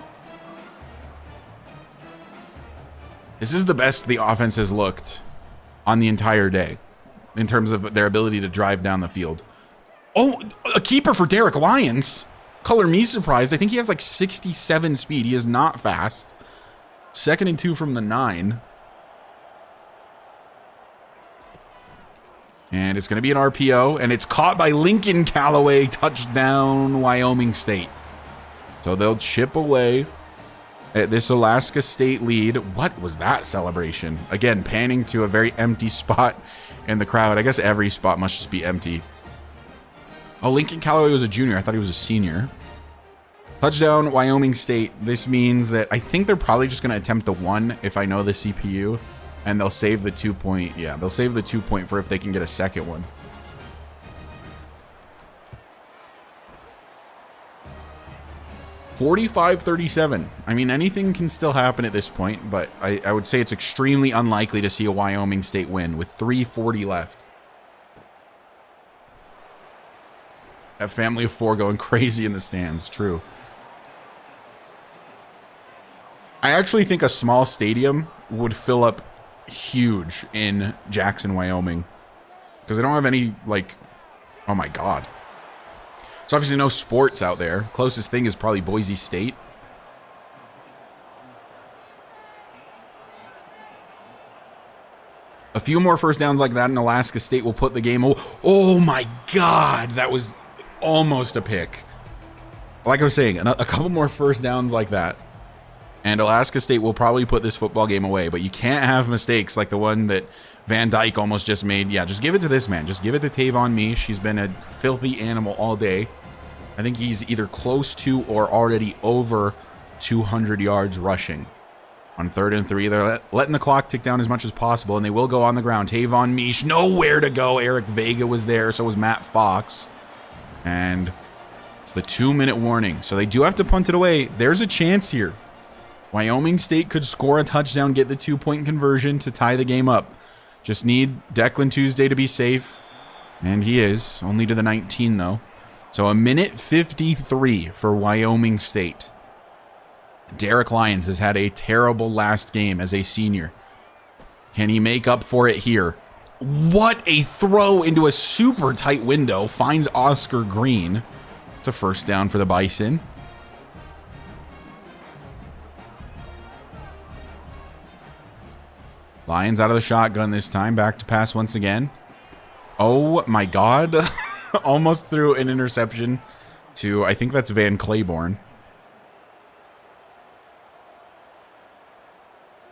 Speaker 2: This is the best the offense has looked on the entire day in terms of their ability to drive down the field. Oh, a keeper for Derek Lyons. Color me surprised. I think he has like 67 speed. He is not fast. 2nd and 2 from the 9. And it's going to be an RPO, and it's caught by Lincoln Callaway. Touchdown, Wyoming State. So they'll chip away at this Alaska State lead. What was that celebration? Again, panning to a very empty spot in the crowd. I guess every spot must just be empty. Oh, Lincoln Callaway was a junior. I thought he was a senior. Touchdown, Wyoming State. This means that I think they're probably just going to attempt the 1 if I know the CPU. And they'll save the 2-point. Yeah, they'll save the 2-point for if they can get a second one. (45-37). I mean, anything can still happen at this point, but I would say it's extremely unlikely to see a Wyoming State win with 3:40 left. That family of 4 going crazy in the stands. True. I actually think a small stadium would fill up huge in Jackson, Wyoming, because they don't have any, like, oh my God. So obviously no sports out there. Closest thing is probably Boise State. A few more first downs like that in Alaska State will put the game. Oh my God, that was almost a pick. Like I was saying, a couple more first downs like that, and Alaska State will probably put this football game away. But you can't have mistakes like the one that Van Dyke almost just made. Yeah, just give it to this man. Just give it to Tavon Mish. He's been a filthy animal all day. I think he's either close to or already over 200 yards rushing. On 3rd and 3, they're letting the clock tick down as much as possible, and they will go on the ground. Tavon Mish, nowhere to go. Eric Vega was there, so was Matt Fox. And it's the 2-minute warning, so they do have to punt it away. There's a chance here. Wyoming State could score a touchdown, get the 2-point conversion to tie the game up. Just need Declan Tuesday to be safe, and he is. Only to the 19, though. So 1:53 for Wyoming State. Derek Lyons has had a terrible last game as a senior. Can he make up for it here? What a throw into a super tight window. Finds Oscar Green. It's a first down for the Bison. Lions out of the shotgun this time. Back to pass once again. Oh my God. Almost threw an interception to, I think that's Van Claiborne.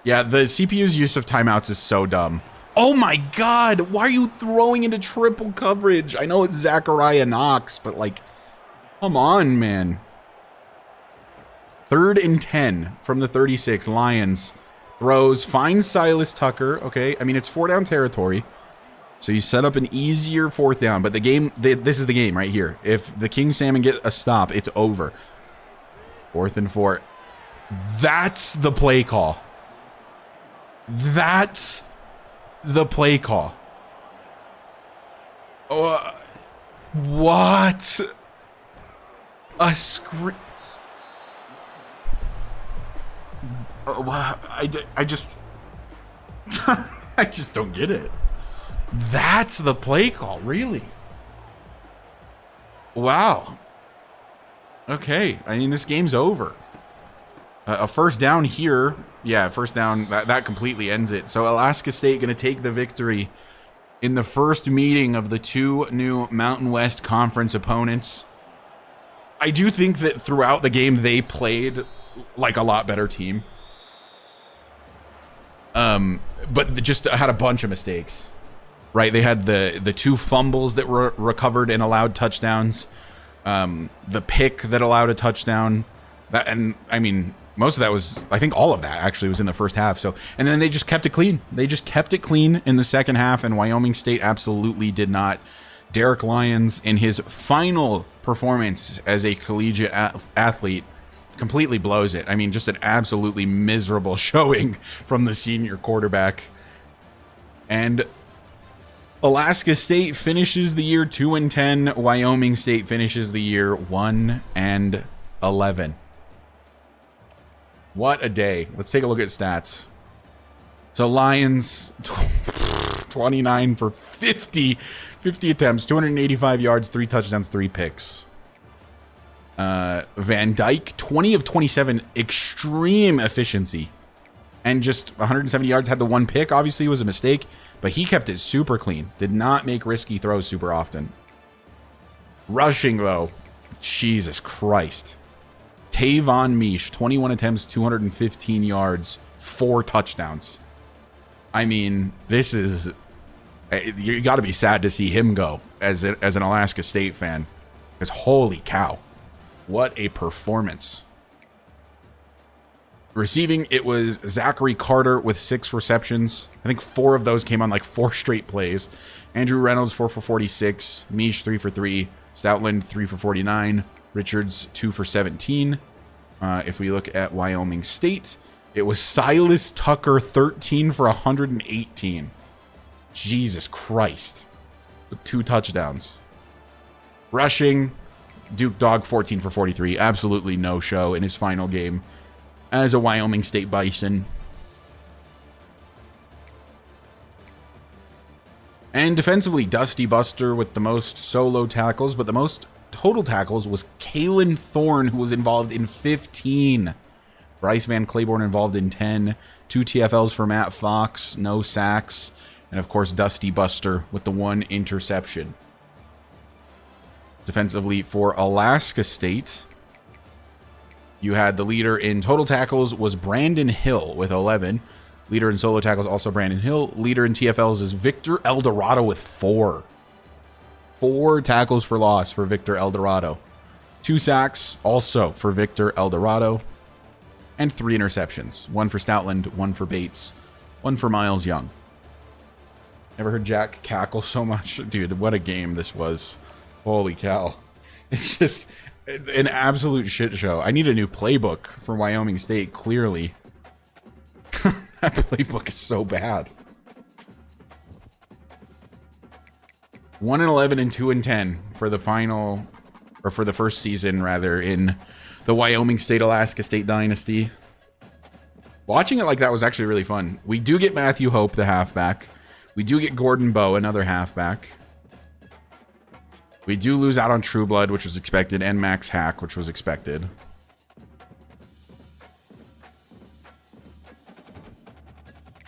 Speaker 2: Yeah, the CPU's use of timeouts is so dumb. Oh my god, why are you throwing into triple coverage? I know it's Zachariah Knox, but like, come on, man. 3rd and 10 from the 36. Lions throws, finds Silas Tucker. Okay, I mean, it's 4 down territory. So you set up an easier 4th down, but the game, this is the game right here. If the King Salmon get a stop, it's over. 4th and 4. That's the play call. That's the play call. Oh, what? A screen. I just I just don't get it. That's the play call, really? Wow. Okay, I mean, this game's over. A 1st down here. Yeah, 1st down. That completely ends it. So Alaska State going to take the victory in the first meeting of the 2 new Mountain West Conference opponents. I do think that throughout the game, they played like a lot better team. But just had a bunch of mistakes, right? They had the 2 fumbles that were recovered and allowed touchdowns. The pick that allowed a touchdown. And I mean, most of that was, I think all of that actually was in the first half. So, and then they just kept it clean. They just kept it clean in the second half, and Wyoming State absolutely did not. Derek Lyons, in his final performance as a collegiate athlete, completely blows it. I mean, just an absolutely miserable showing from the senior quarterback. And Alaska State finishes the year 2-10. Wyoming State finishes the year 1-11. What a day. Let's take a look at stats. So Lions, 29 for 50 attempts, 285 yards, 3 touchdowns, 3 picks. Van Dyke, 20 of 27, extreme efficiency. And just 170 yards, had the 1 pick. Obviously, it was a mistake, but he kept it super clean. Did not make risky throws super often. Rushing, though, Jesus Christ. Tavon Mish, 21 attempts, 215 yards, 4 touchdowns. I mean, this is... You got to be sad to see him go as an Alaska State fan. Because holy cow. What a performance. Receiving, it was Zachary Carter with 6 receptions. I think 4 of those came on like 4 straight plays. Andrew Reynolds, 4 for 46. Mish, 3 for 3. Stoutland, 3 for 49. Richards, 2 for 17. If we look at Wyoming State, it was Silas Tucker, 13 for 118. Jesus Christ. With 2 touchdowns. Rushing, Duke Dog, 14 for 43. Absolutely no show in his final game as a Wyoming State Bison. And defensively, Dusty Buster with the most solo tackles, but the most total tackles was Kalen Thorne, who was involved in 15. Bryce Van Claiborne involved in 10. 2 TFLs for Matt Fox, no sacks. And of course, Dusty Buster with the 1 interception. Defensively for Alaska State, you had the leader in total tackles was Brandon Hill with 11. Leader in solo tackles, also Brandon Hill. Leader in TFLs is Victor Eldorado with 4. 4 tackles for loss for Victor Eldorado. 2 sacks also for Victor Eldorado. And 3 interceptions. 1 for Stoutland, 1 for Bates, 1 for Miles Young. Never heard Jack cackle so much. Dude, what a game this was. Holy cow. It's just an absolute shit show. I need a new playbook for Wyoming State, clearly. That playbook is so bad. 1-11 and 2-10 for the final, or for the first season, rather, in the Wyoming State Alaska State Dynasty. Watching it like that was actually really fun. We do get Matthew Hope, the halfback. We do get Gordon Bowe, another halfback. We do lose out on Trueblood, which was expected, and Max Hack, which was expected.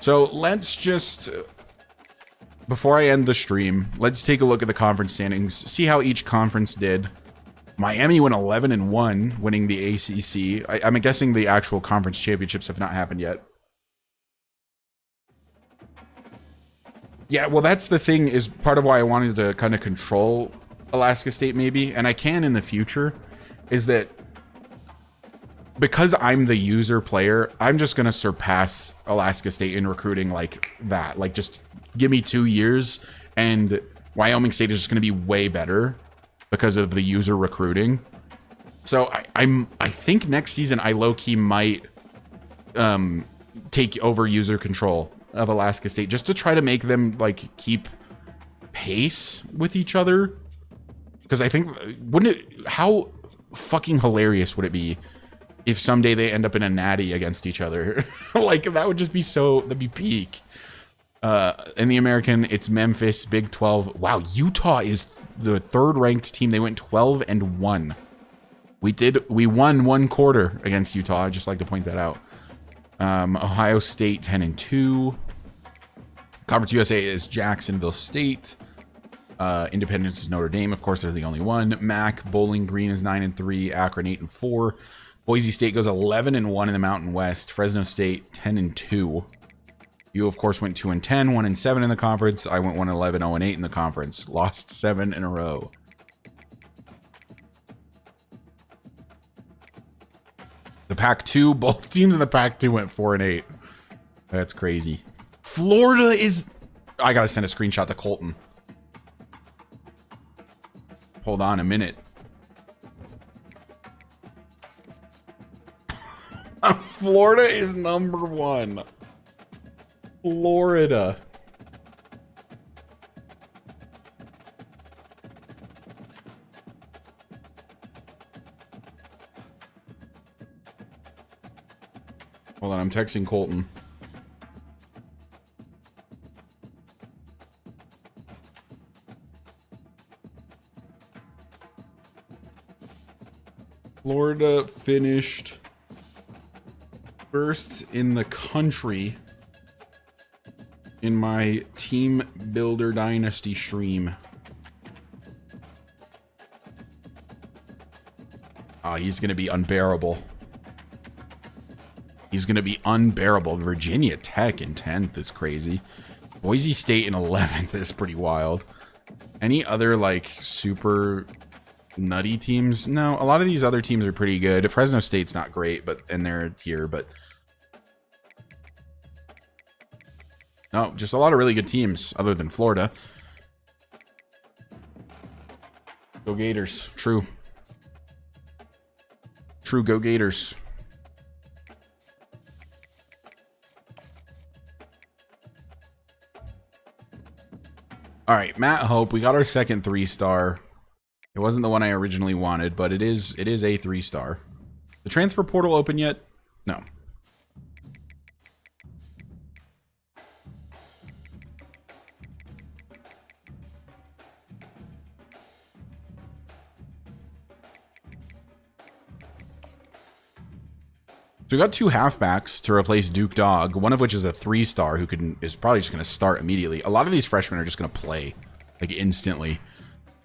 Speaker 2: So let's just, before I end the stream, let's take a look at the conference standings, see how each conference did. Miami went 11-1, winning the ACC. I'm guessing the actual conference championships have not happened yet. Yeah, well, that's the thing, is part of why I wanted to kind of control Alaska State maybe, and I can in the future, is that because I'm the user player, I'm just going to surpass Alaska State in recruiting like that. Like, just give me 2 years, and Wyoming State is just going to be way better because of the user recruiting. So I think next season I low-key might take over user control of Alaska State just to try to make them like keep pace with each other, because I think, wouldn't it, how fucking hilarious would it be if someday they end up in a natty against each other? Like, that would just be so, that'd be peak. In the American, it's Memphis, Big 12. Wow, Utah is the 3rd ranked team. They went 12-1. We won 1 quarter against Utah. I'd just like to point that out. Ohio State 10-2. Conference USA is Jacksonville State. Independence is Notre Dame. Of course, they're the only one. MAC Bowling Green is 9-3. Akron 8-4. Boise State goes 11-1 in the Mountain West. Fresno State 10-2. You of course went 2-10, 1-7 in the conference. I went 1-11, 0-8 in the conference. Lost 7 in a row. The Pac-2, both teams in the Pac-2 went 4-8. That's crazy. Florida is... I gotta send a screenshot to Colton. Hold on a minute. Florida is number 1. Florida. Hold on, I'm texting Colton. Florida finished first in the country in my Team Builder Dynasty stream. Ah, he's going to be unbearable. He's going to be unbearable. Virginia Tech in 10th is crazy. Boise State in 11th is pretty wild. Any other, like, super nutty teams? No, a lot of these other teams are pretty good. Fresno State's not great, and they're here, but... No, just a lot of really good teams, other than Florida. Go Gators. True. True, go Gators. All right, Matt Hope. We got our second 3-star. It wasn't the one I originally wanted, but it is a 3-star. The transfer portal open yet? No. So we got 2 halfbacks to replace Duke Dog, one of which is a 3-star who is probably just going to start immediately. A lot of these freshmen are just going to play like instantly.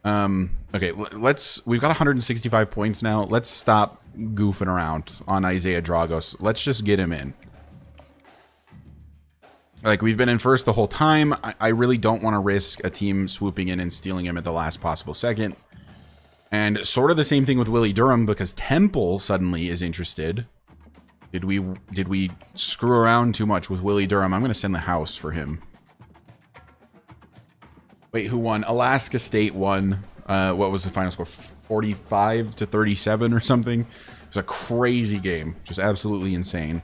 Speaker 2: Okay, we've got 165 points now. Let's stop goofing around on Isaiah Dragos. Let's just get him in. Like, we've been in first the whole time. I really don't want to risk a team swooping in and stealing him at the last possible second. And sort of the same thing with Willie Durham, because Temple suddenly is interested. Did we screw around too much with Willie Durham? I'm going to send the house for him. Wait, who won? Alaska State won. What was the final score? 45-37 or something? It was a crazy game. Just absolutely insane.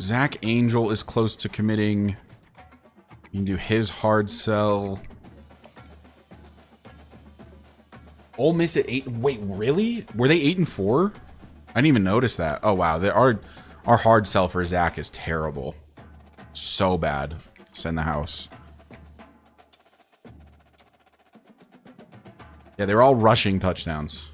Speaker 2: Zach Angel is close to committing. You can do his hard sell. Ole Miss at 8. Wait, really? Were they 8-4? I didn't even notice that. Oh wow, our hard sell for Zach is terrible. So bad. Send the house. Yeah, they're all rushing touchdowns.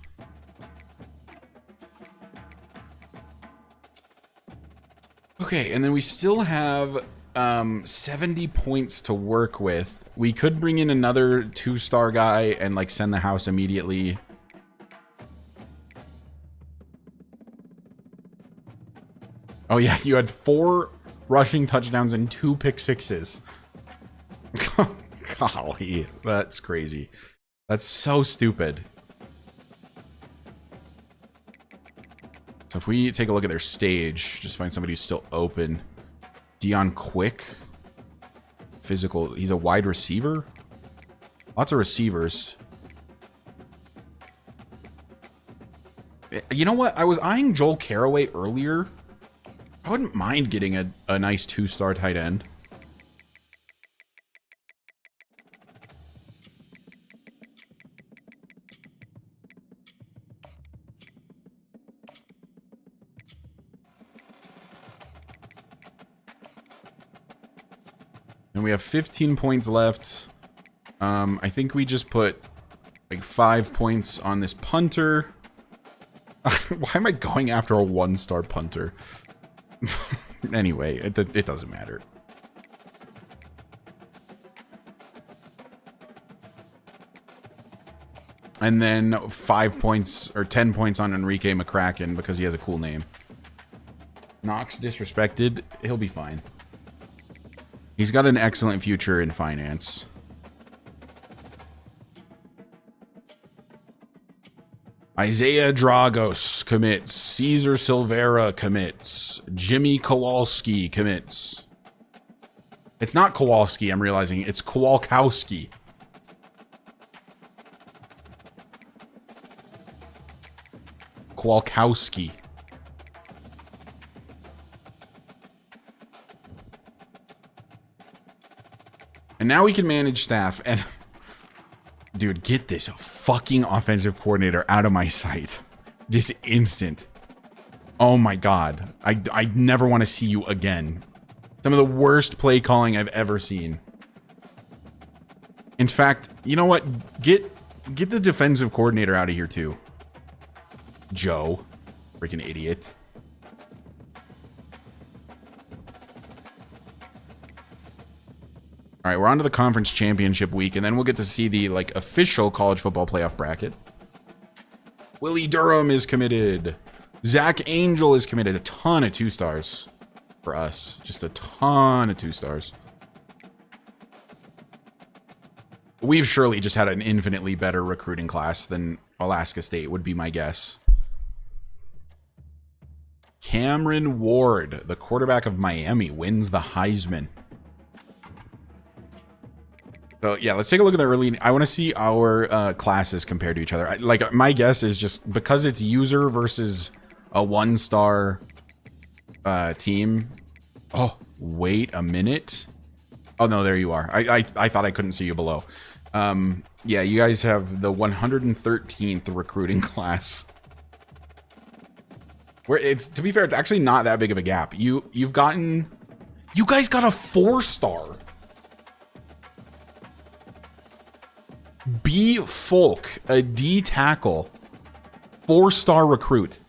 Speaker 2: Okay, and then we still have 70 points to work with. We could bring in another 2-star guy and like send the house immediately. Oh yeah, you had 4 rushing touchdowns and 2 pick sixes. Golly, that's crazy. That's so stupid. So if we take a look at their stage, just find somebody who's still open. Dion Quick. Physical. He's a wide receiver. Lots of receivers. You know what? I was eyeing Joel Carraway earlier. I wouldn't mind getting a nice 2-star tight end. And we have 15 points left. I think we just put like 5 points on this punter. Why am I going after a 1-star punter? Anyway, it doesn't matter. And then 5 points or 10 points on Enrique McCracken because he has a cool name. Knox disrespected. He'll be fine. He's got an excellent future in finance. Isaiah Dragos commits. Cesar Silvera commits. Jimmy Kowalski commits. It's not Kowalski, I'm realizing. It's Kowalkowski. Kowalkowski. And now we can manage staff. And dude, get this fucking offensive coordinator out of my sight. This instant. Oh my god. I never want to see you again. Some of the worst play calling I've ever seen. In fact, you know what? Get the defensive coordinator out of here too. Joe. Freaking idiot. All right, we're on to the conference championship week, and then we'll get to see the official college football playoff bracket. Willie Durham is committed. Zach Angel is committed. A ton of 2-stars for us. Just a ton of 2-stars. We've surely just had an infinitely better recruiting class than Alaska State would be my guess. Cameron Ward, the quarterback of Miami, wins the Heisman. So yeah, let's take a look at the early. I want to see our classes compared to each other. My guess is just because it's user versus a 1-star team. Oh, wait a minute. Oh no, there you are. I thought I couldn't see you below. Yeah, you guys have the 113th recruiting class. Where it's, to be fair, it's actually not that big of a gap. You guys got a 4-star. B Folk, a D tackle, 4-star recruit.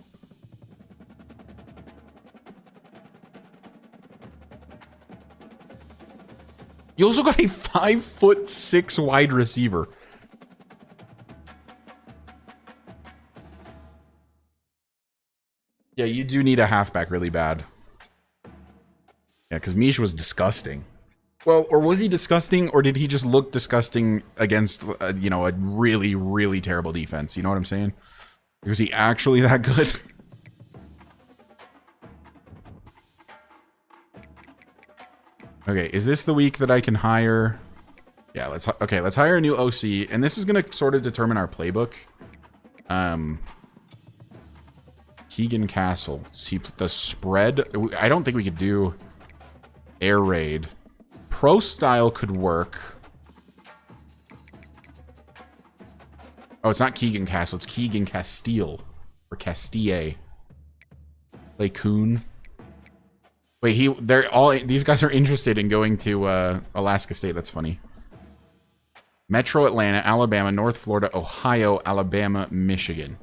Speaker 2: You also got a 5'6" wide receiver. Yeah, you do need a halfback really bad. Yeah, because Mish was disgusting. Well, or was he disgusting, or did he just look disgusting against, you know, a really, really terrible defense? You know what I'm saying? Was he actually that good? Okay, is this the week that I can hire? Yeah, let's hire a new OC, and this is gonna sort of determine our playbook. Keegan Castle. See the spread. I don't think we could do air raid. Pro style could work. Oh, it's not Keegan Castle. It's Keegan Castile or Castille. Play Coon. Wait, these guys are interested in going to Alaska State. That's funny. Metro Atlanta, Alabama, North Florida, Ohio, Alabama, Michigan.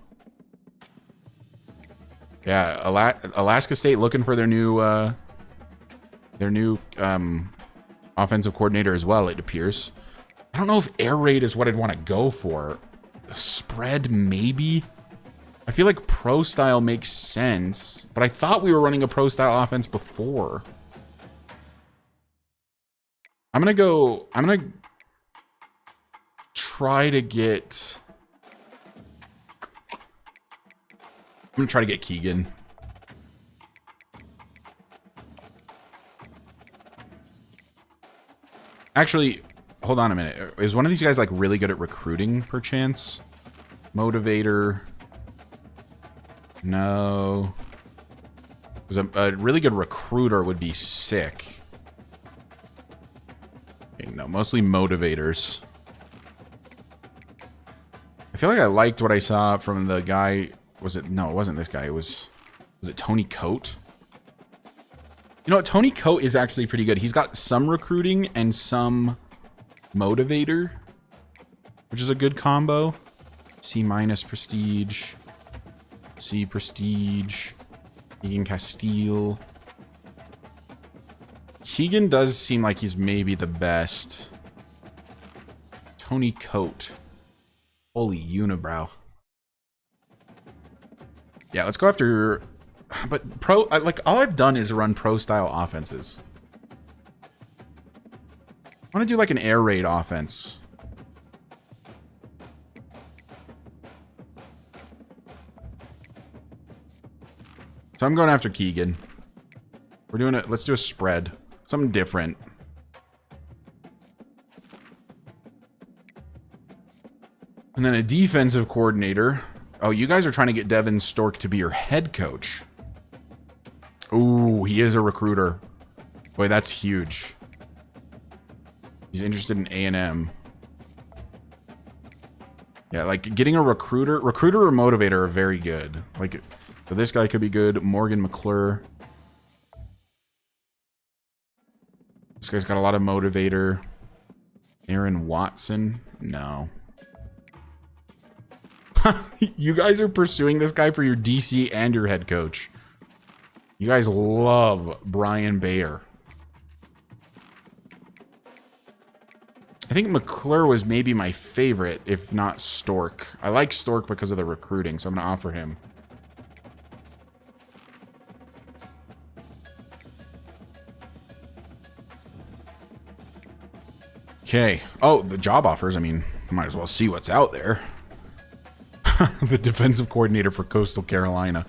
Speaker 2: Yeah, Alaska State looking for their new offensive coordinator as well, it appears. I don't know if air raid is what I'd want to go for. Spread, maybe. I feel like pro style makes sense, but I thought we were running a pro style offense before. I'm gonna try to get Keegan. Actually, hold on a minute. Is one of these guys like really good at recruiting, perchance? Motivator. No. Because a really good recruiter would be sick. Okay, no, mostly motivators. I feel like I liked what I saw from the guy. Was it? No, it wasn't this guy. Was it Tony Coate? You know what? Tony Coate is actually pretty good. He's got some recruiting and some motivator, which is a good combo. C- prestige. C prestige. Keegan Castile. Keegan does seem like he's maybe the best. Tony Coate. Holy unibrow. Yeah, let's go after... But pro... Like, all I've done is run pro-style offenses. I want to do, like, an air raid offense. So I'm going after Keegan. We're doing it. Let's do a spread. Something different. And then a defensive coordinator. Oh, you guys are trying to get Devin Stork to be your head coach. Ooh, he is a recruiter. Boy, that's huge. He's interested in A&M. Yeah, like getting a recruiter or motivator are very good. Like, so this guy could be good. Morgan McClure. This guy's got a lot of motivator. Aaron Watson. No. You guys are pursuing this guy for your DC and your head coach. You guys love Brian Bayer. I think McClure was maybe my favorite, if not Stork. I like Stork because of the recruiting, so I'm going to offer him. Okay. Oh, the job offers. I mean, might as well see what's out there. The defensive coordinator for Coastal Carolina.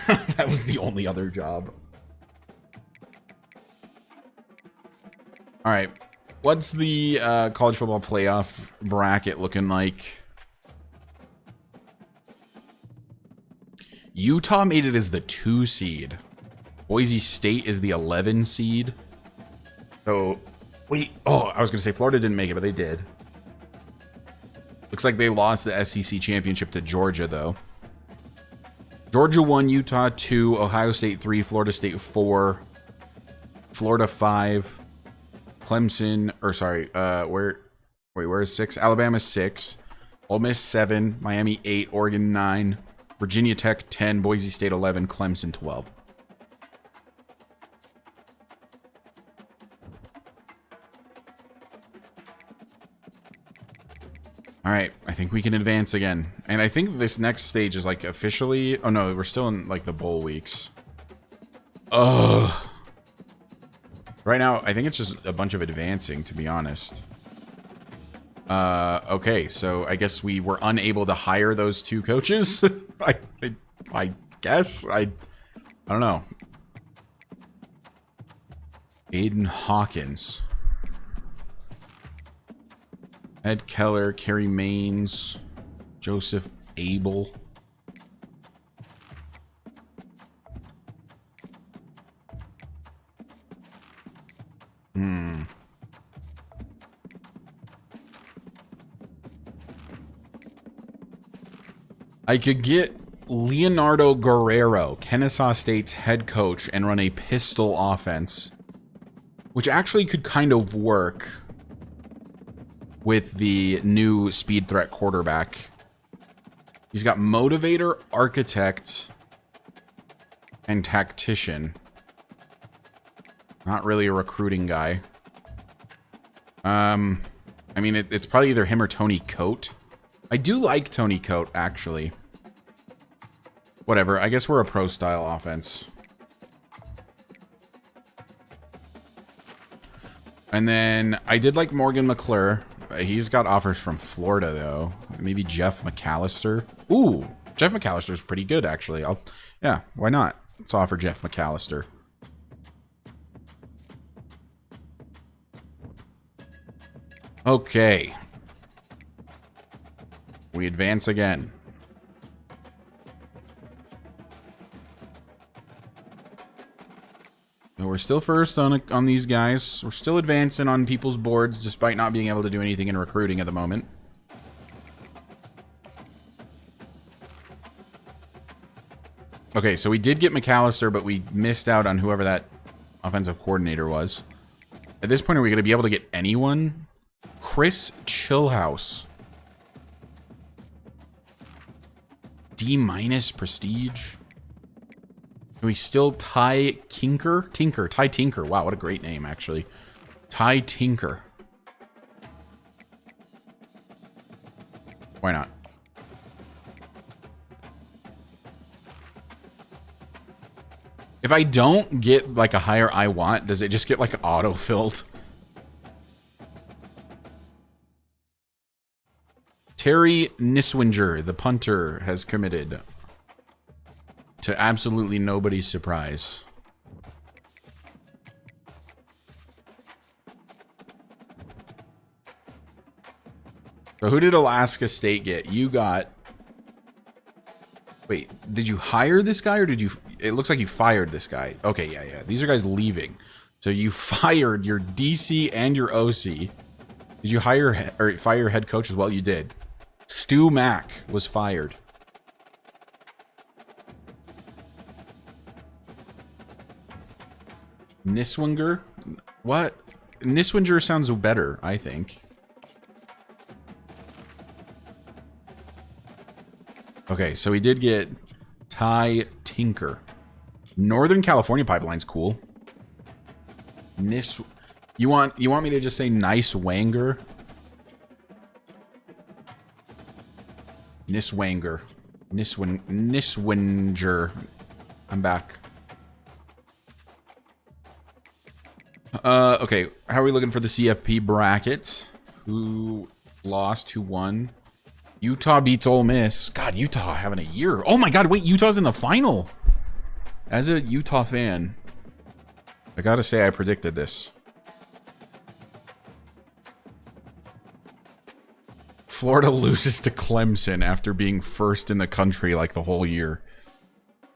Speaker 2: That was the only other job. All right. What's the college football playoff bracket looking like? Utah made it as the 2 seed. Boise State is the 11 seed. So, wait. Oh, I was going to say Florida didn't make it, but they did. Looks like they lost the SEC championship to Georgia, though. Georgia 1, Utah 2, Ohio State 3, Florida State 4, Florida 5, Clemson, or sorry, where is 6? Alabama 6, Ole Miss 7, Miami 8, Oregon 9, Virginia Tech 10, Boise State 11, Clemson 12. All right, I think we can advance again. And I think this next stage is like officially... Oh no, we're still in like the bowl weeks. Ugh. Right now, I think it's just a bunch of advancing, to be honest. Okay, so I guess we were unable to hire those 2 coaches. I guess. I don't know. Aiden Hawkins. Ed Keller, Kerry Maines, Joseph Abel. I could get Leonardo Guerrero, Kennesaw State's head coach, and run a pistol offense, which actually could kind of work with the new speed threat quarterback. He's got motivator, architect, and tactician. Not really a recruiting guy. I mean, it's probably either him or Tony Coate. I do like Tony Coate, actually. Whatever, I guess we're a pro-style offense. And then I did like Morgan McClure. He's got offers from Florida, though. Maybe Jeff McAllister. Ooh, Jeff McAllister's pretty good, actually. Yeah, why not? Let's offer Jeff McAllister. Okay. We advance again. So we're still first on these guys. We're still advancing on people's boards despite not being able to do anything in recruiting at the moment. Okay, so we did get McAllister, but we missed out on whoever that offensive coordinator was. At this point, are we going to be able to get anyone? Chris Chillhouse. D- prestige. Can we still Ty Tinker? Ty Tinker. Wow, what a great name, actually. Ty Tinker. Why not? If I don't get like a higher I want, does it just get like auto-filled? Terry Niswinger, the punter, has committed. To absolutely nobody's surprise. So who did Alaska State get? You got... Wait, did you hire this guy or did you... It looks like you fired this guy. Okay, yeah. These are guys leaving. So you fired your DC and your OC. Did you hire or fire your head coach as well? You did. Stu Mack was fired. Niswinger? What? Niswinger sounds better, I think. Okay, so we did get Ty Tinker. Northern California Pipeline's cool. You want me to just say Nice Wanger? Niswinger. Niswinger. I'm back. Okay, how are we looking for the CFP bracket? Who lost? Who won? Utah beats Ole Miss. God, Utah having a year. Oh my God, wait, Utah's in the final. As a Utah fan, I gotta say I predicted this. Florida loses to Clemson after being first in the country like the whole year.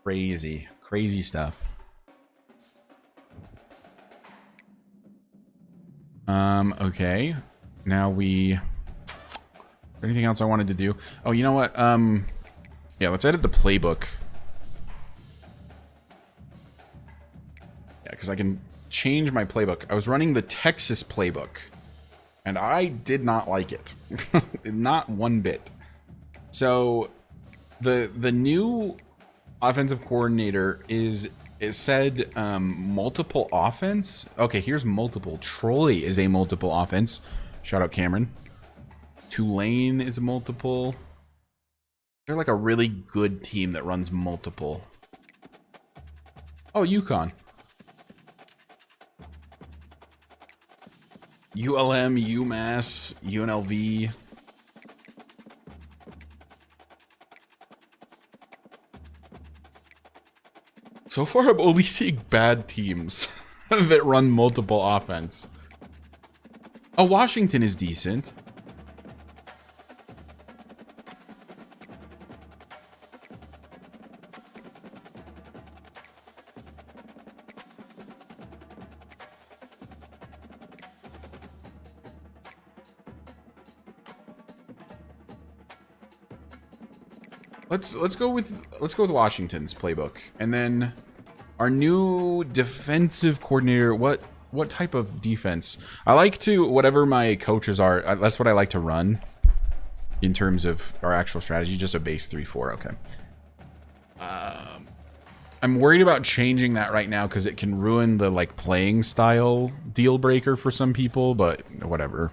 Speaker 2: Crazy, crazy stuff. Okay. Now anything else I wanted to do? Oh, you know what? Yeah, let's edit the playbook. Yeah, because I can change my playbook. I was running the Texas playbook, and I did not like it. Not one bit. So, the new offensive coordinator is... It said multiple offense. Okay, here's multiple. Troy is a multiple offense. Shout out Cameron. Tulane is a multiple. They're like a really good team that runs multiple. Oh, UConn. ULM, UMass, UNLV. So far, I'm only seeing bad teams that run multiple offense. Oh, Washington is decent. Let's go with Washington's playbook, and then our new defensive coordinator. What type of defense? I like to whatever my coaches are. That's what I like to run in terms of our actual strategy. Just a base 3-4. Okay. I'm worried about changing that right now because it can ruin the like playing style deal breaker for some people, but whatever.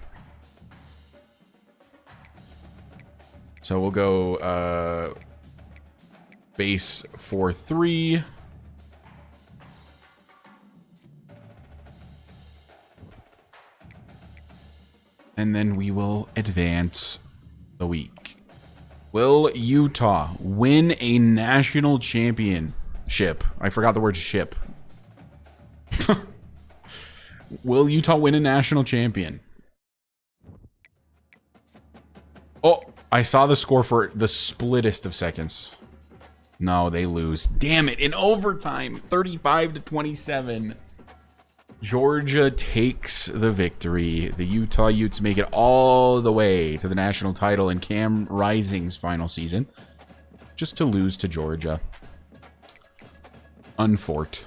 Speaker 2: So we'll go base 4-3. and then we will advance the week. Will Utah win a national championship? I forgot the word ship. Will Utah win a national champion? Oh, I saw the score for the splittest of seconds. No, they lose. Damn it. In overtime, 35-27. Georgia takes the victory. The Utah Utes make it all the way to the national title in Cam Rising's final season, just to lose to Georgia. Unfort.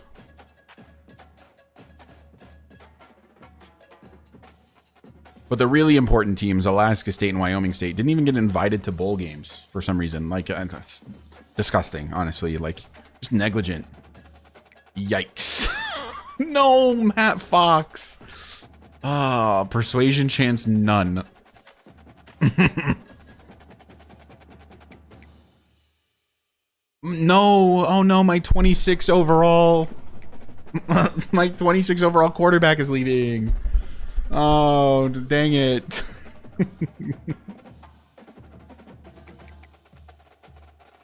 Speaker 2: But the really important teams, Alaska State and Wyoming State, didn't even get invited to bowl games for some reason. Like, that's disgusting, honestly. Like, just negligent. Yikes. No, Matt Fox. Oh, persuasion chance, none. No. Oh, no, my 26 overall. My 26 overall quarterback is leaving. Oh, dang it.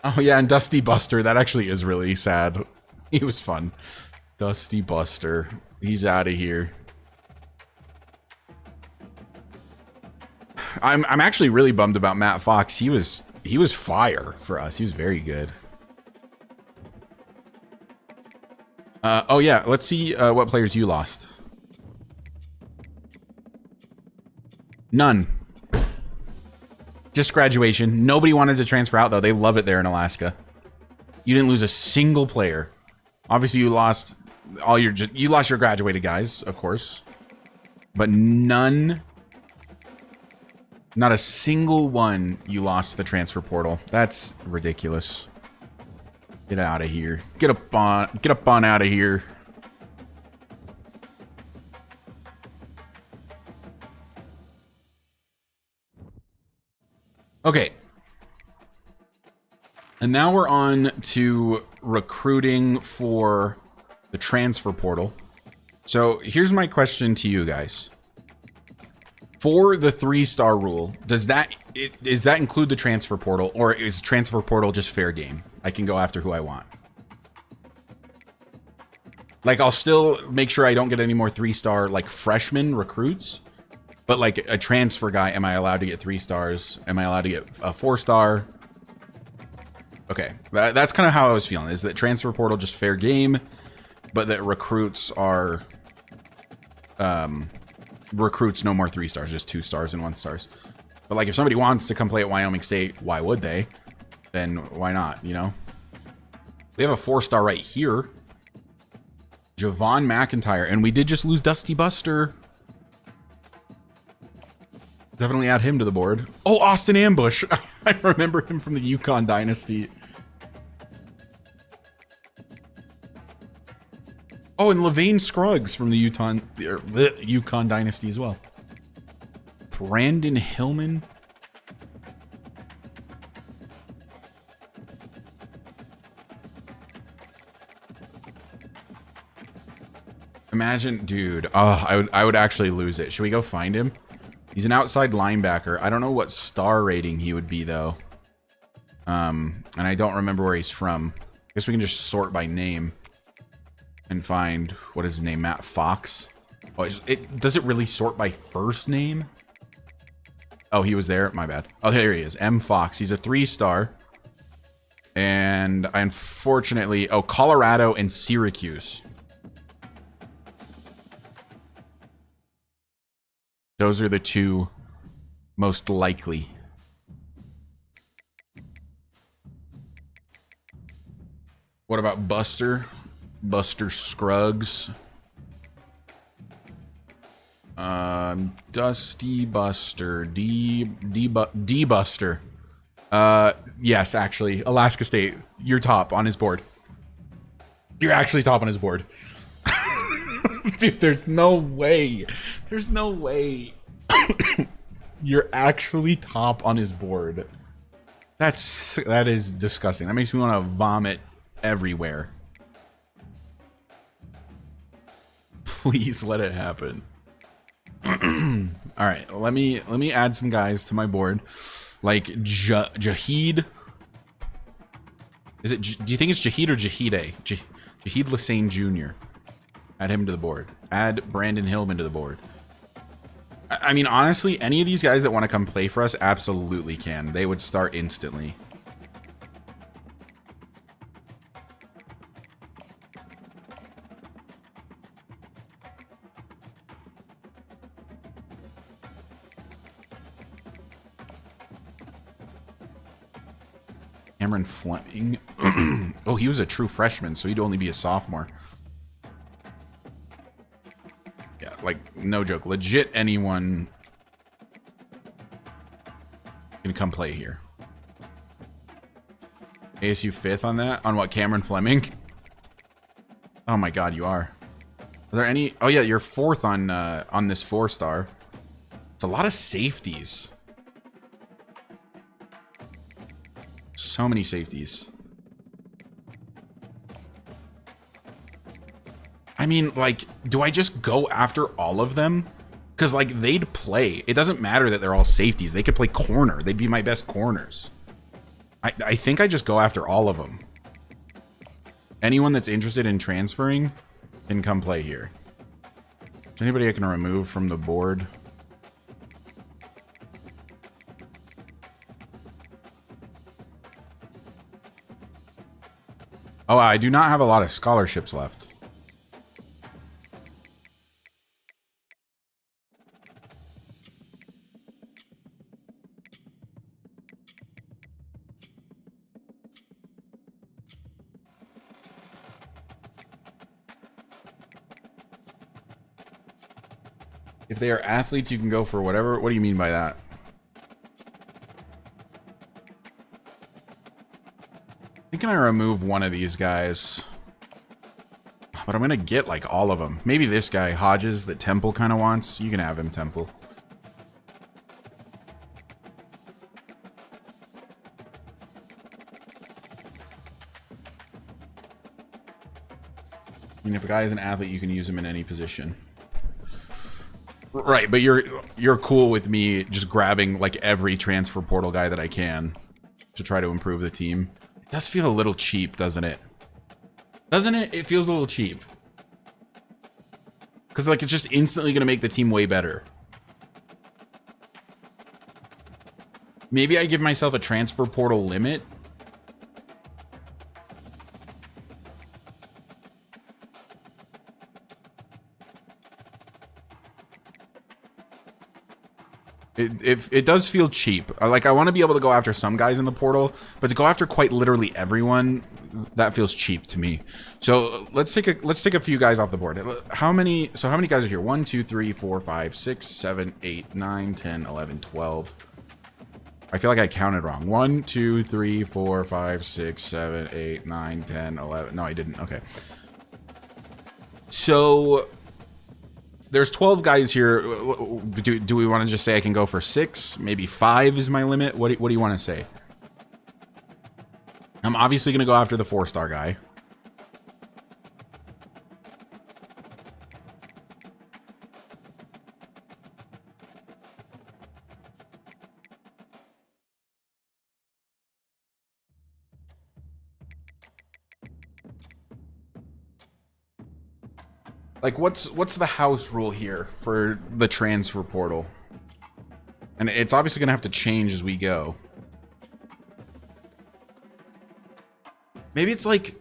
Speaker 2: Oh, yeah, and Dusty Buster. That actually is really sad. He was fun. Dusty Buster. He's out of here. I'm actually really bummed about Matt Fox. He was fire for us. He was very good. Oh, yeah. Let's see what players you lost. None. Just graduation. Nobody wanted to transfer out, though. They love it there in Alaska. You didn't lose a single player. Obviously, you lost all your... You lost your graduated guys, of course. But none... Not a single one you lost the transfer portal. That's ridiculous. Get out of here. Get up on out of here. Okay. And now we're on to recruiting for the transfer portal. So here's my question to you guys. For the 3-star rule, does that include the transfer portal, or is transfer portal just fair game? I can go after who I want. Like, I'll still make sure I don't get any more 3-star like freshman recruits. But like a transfer guy, am I allowed to get 3 stars? Am I allowed to get a 4-star? Okay, that's kind of how I was feeling. Is that transfer portal just fair game, but that recruits are recruits no more 3 stars, just 2 stars and 1 stars. But like if somebody wants to come play at Wyoming State, why would they? Then why not? You know, we have a 4-star right here, Javon McIntyre, and we did just lose Dusty Buster. Definitely add him to the board. Oh, Austin Ambush. I remember him from the Yukon Dynasty. Oh, and Levain Scruggs from the Yukon Dynasty as well. Brandon Hillman. Imagine, dude. Oh, I would actually lose it. Should we go find him? He's an outside linebacker. I don't know what star rating he would be, though. And I don't remember where he's from. I guess we can just sort by name and find, what is his name, Matt Fox? Oh, does it really sort by first name? Oh, he was there? My bad. Oh, there he is. M. Fox. He's a 3-star. And I unfortunately... Oh, Colorado and Syracuse. Those are the 2 most likely. What about Buster? Buster Scruggs. Dusty Buster. D Buster. Yes, actually. Alaska State. You're top on his board. You're actually top on his board. Dude, there's no way. There's no way. You're actually top on his board. That is disgusting. That makes me want to vomit everywhere. Please let it happen. All right, let me add some guys to my board, like Jahid. Is it? Do you think it's Jahid or Jahide? Jahid Lassane Jr. Add him to the board. Add Brandon Hillman to the board. I mean, honestly, any of these guys that want to come play for us absolutely can. They would start instantly. Cameron Fleming. Oh, he was a true freshman, so he'd only be a sophomore. Yeah, like, no joke. Legit anyone can come play here. ASU 5th on that? On what, Cameron Fleming? Oh my god, you are. Are there any... Oh yeah, you're 4th on this 4-star. It's a lot of safeties. So many safeties. I mean, like, do I just go after all of them? Because, like, they'd play. It doesn't matter that they're all safeties. They could play corner. They'd be my best corners. I think I just go after all of them. Anyone that's interested in transferring can come play here. Is anybody I can remove from the board? Oh, I do not have a lot of scholarships left. If they are athletes, you can go for whatever. What do you mean by that? I think I remove one of these guys. But I'm going to get like all of them. Maybe this guy, Hodges, that Temple kind of wants. You can have him, Temple. I mean, if a guy is an athlete, you can use him in any position. Right, but you're cool with me just grabbing like every transfer portal guy that I can to try to improve the team. It does feel a little cheap, doesn't it? Doesn't it? It feels a little cheap. Because like it's just instantly going to make the team way better. Maybe I give myself a transfer portal limit. It does feel cheap. Like, I want to be able to go after some guys in the portal, but to go after quite literally everyone, that feels cheap to me. So let's take a few guys off the board. How many guys are here? 1, 2, 3, 4, 5, 6, 7, 8, 9, 10, 11, 12. I feel like I counted wrong. 1, 2, 3, 4, 5, 6, 7, 8, 9, 10, 11. No, I didn't. Okay. So there's 12 guys here. Do we want to just say I can go for 6? Maybe 5 is my limit? What do you want to say? I'm obviously going to go after the 4-star guy. Like, what's the house rule here for the transfer portal? And it's obviously going to have to change as we go. Maybe it's like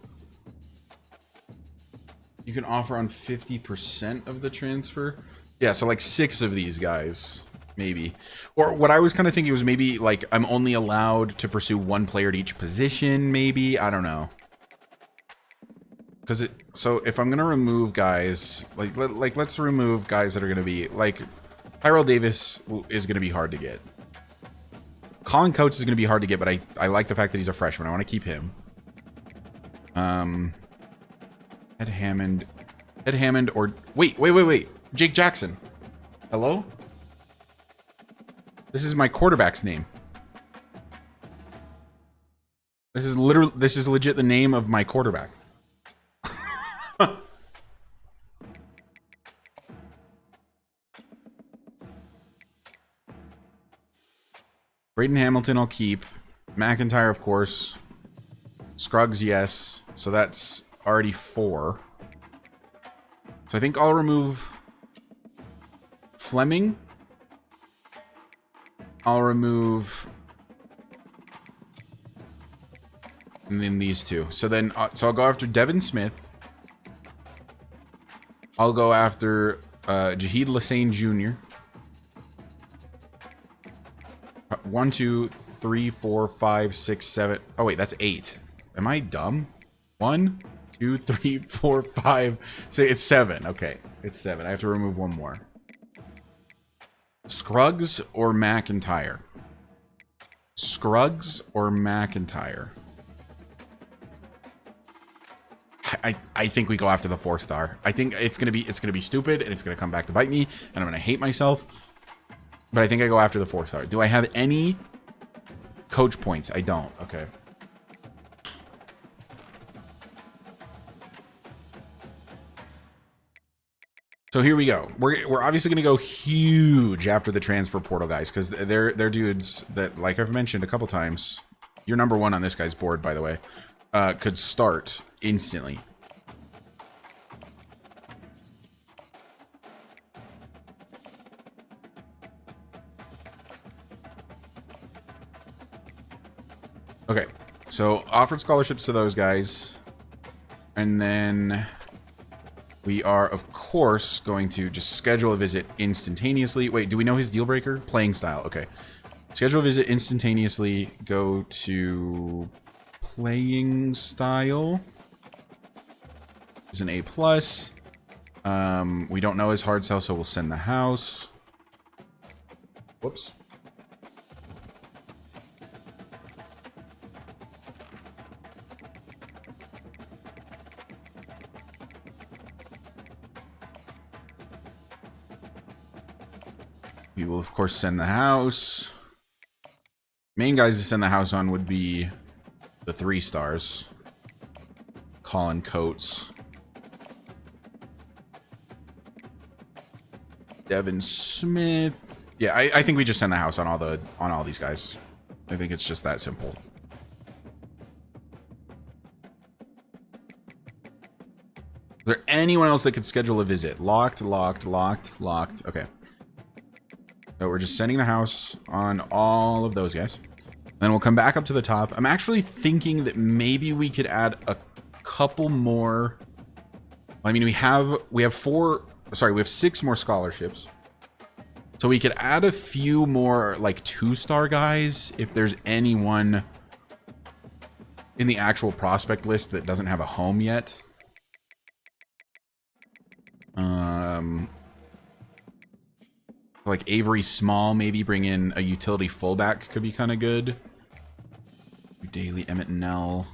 Speaker 2: you can offer on 50% of the transfer. Yeah, so like 6 of these guys, maybe. Or what I was kind of thinking was maybe like I'm only allowed to pursue 1 player at each position, maybe. I don't know. Because so if I'm gonna remove guys, like let's remove guys that are gonna be like Tyrell Davis is gonna be hard to get. Colin Coates is gonna be hard to get, but I like the fact that he's a freshman. I want to keep him. Ed Hammond, or wait, Jake Jackson. Hello? This is my quarterback's name. This is legit the name of my quarterback. Braden Hamilton I'll keep. McIntyre, of course. Scruggs, yes. So that's already 4. So I think I'll remove Fleming. I'll remove... and then these 2. So then, so I'll go after Devin Smith. I'll go after Jaheed Lassane Jr. 1, 2, 3, 4, 5, 6, 7. Oh wait, that's 8. Am I dumb? 1, 2, 3, 4, 5. Say it's 7. Okay, it's 7. I have to remove one more. Scruggs or McIntyre? Scruggs or McIntyre? I think we go after the 4-star. I think it's gonna be stupid and it's gonna come back to bite me and I'm gonna hate myself. But I think I go after the 4-star. Do I have any coach points? I don't. Okay. So here we go. We're obviously going to go huge after the transfer portal, guys, because they're dudes that, like I've mentioned a couple times, you're number 1 on this guy's board, by the way, could start instantly. Okay, so offered scholarships to those guys, and then we are, of course, going to just schedule a visit instantaneously. Wait, do we know his deal breaker? Playing style. Okay. Schedule a visit instantaneously. Go to playing style. Is an A+. We don't know his hard sell, so we'll send the house. Whoops. We will, of course, send the house. Main guys to send the house on would be the 3-stars. Colin Coates. Devin Smith. Yeah, I think we just send the house on all these guys. I think it's just that simple. Is there anyone else that could schedule a visit? Locked. Okay. So we're just sending the house on all of those guys. Then we'll come back up to the top. I'm actually thinking that maybe we could add a couple more. I mean, we have 6 more scholarships. So we could add a few more like 2-star guys if there's anyone in the actual prospect list that doesn't have a home yet. Like Avery Small, maybe bring in a utility fullback could be kind of good. Daily Emmett Nell.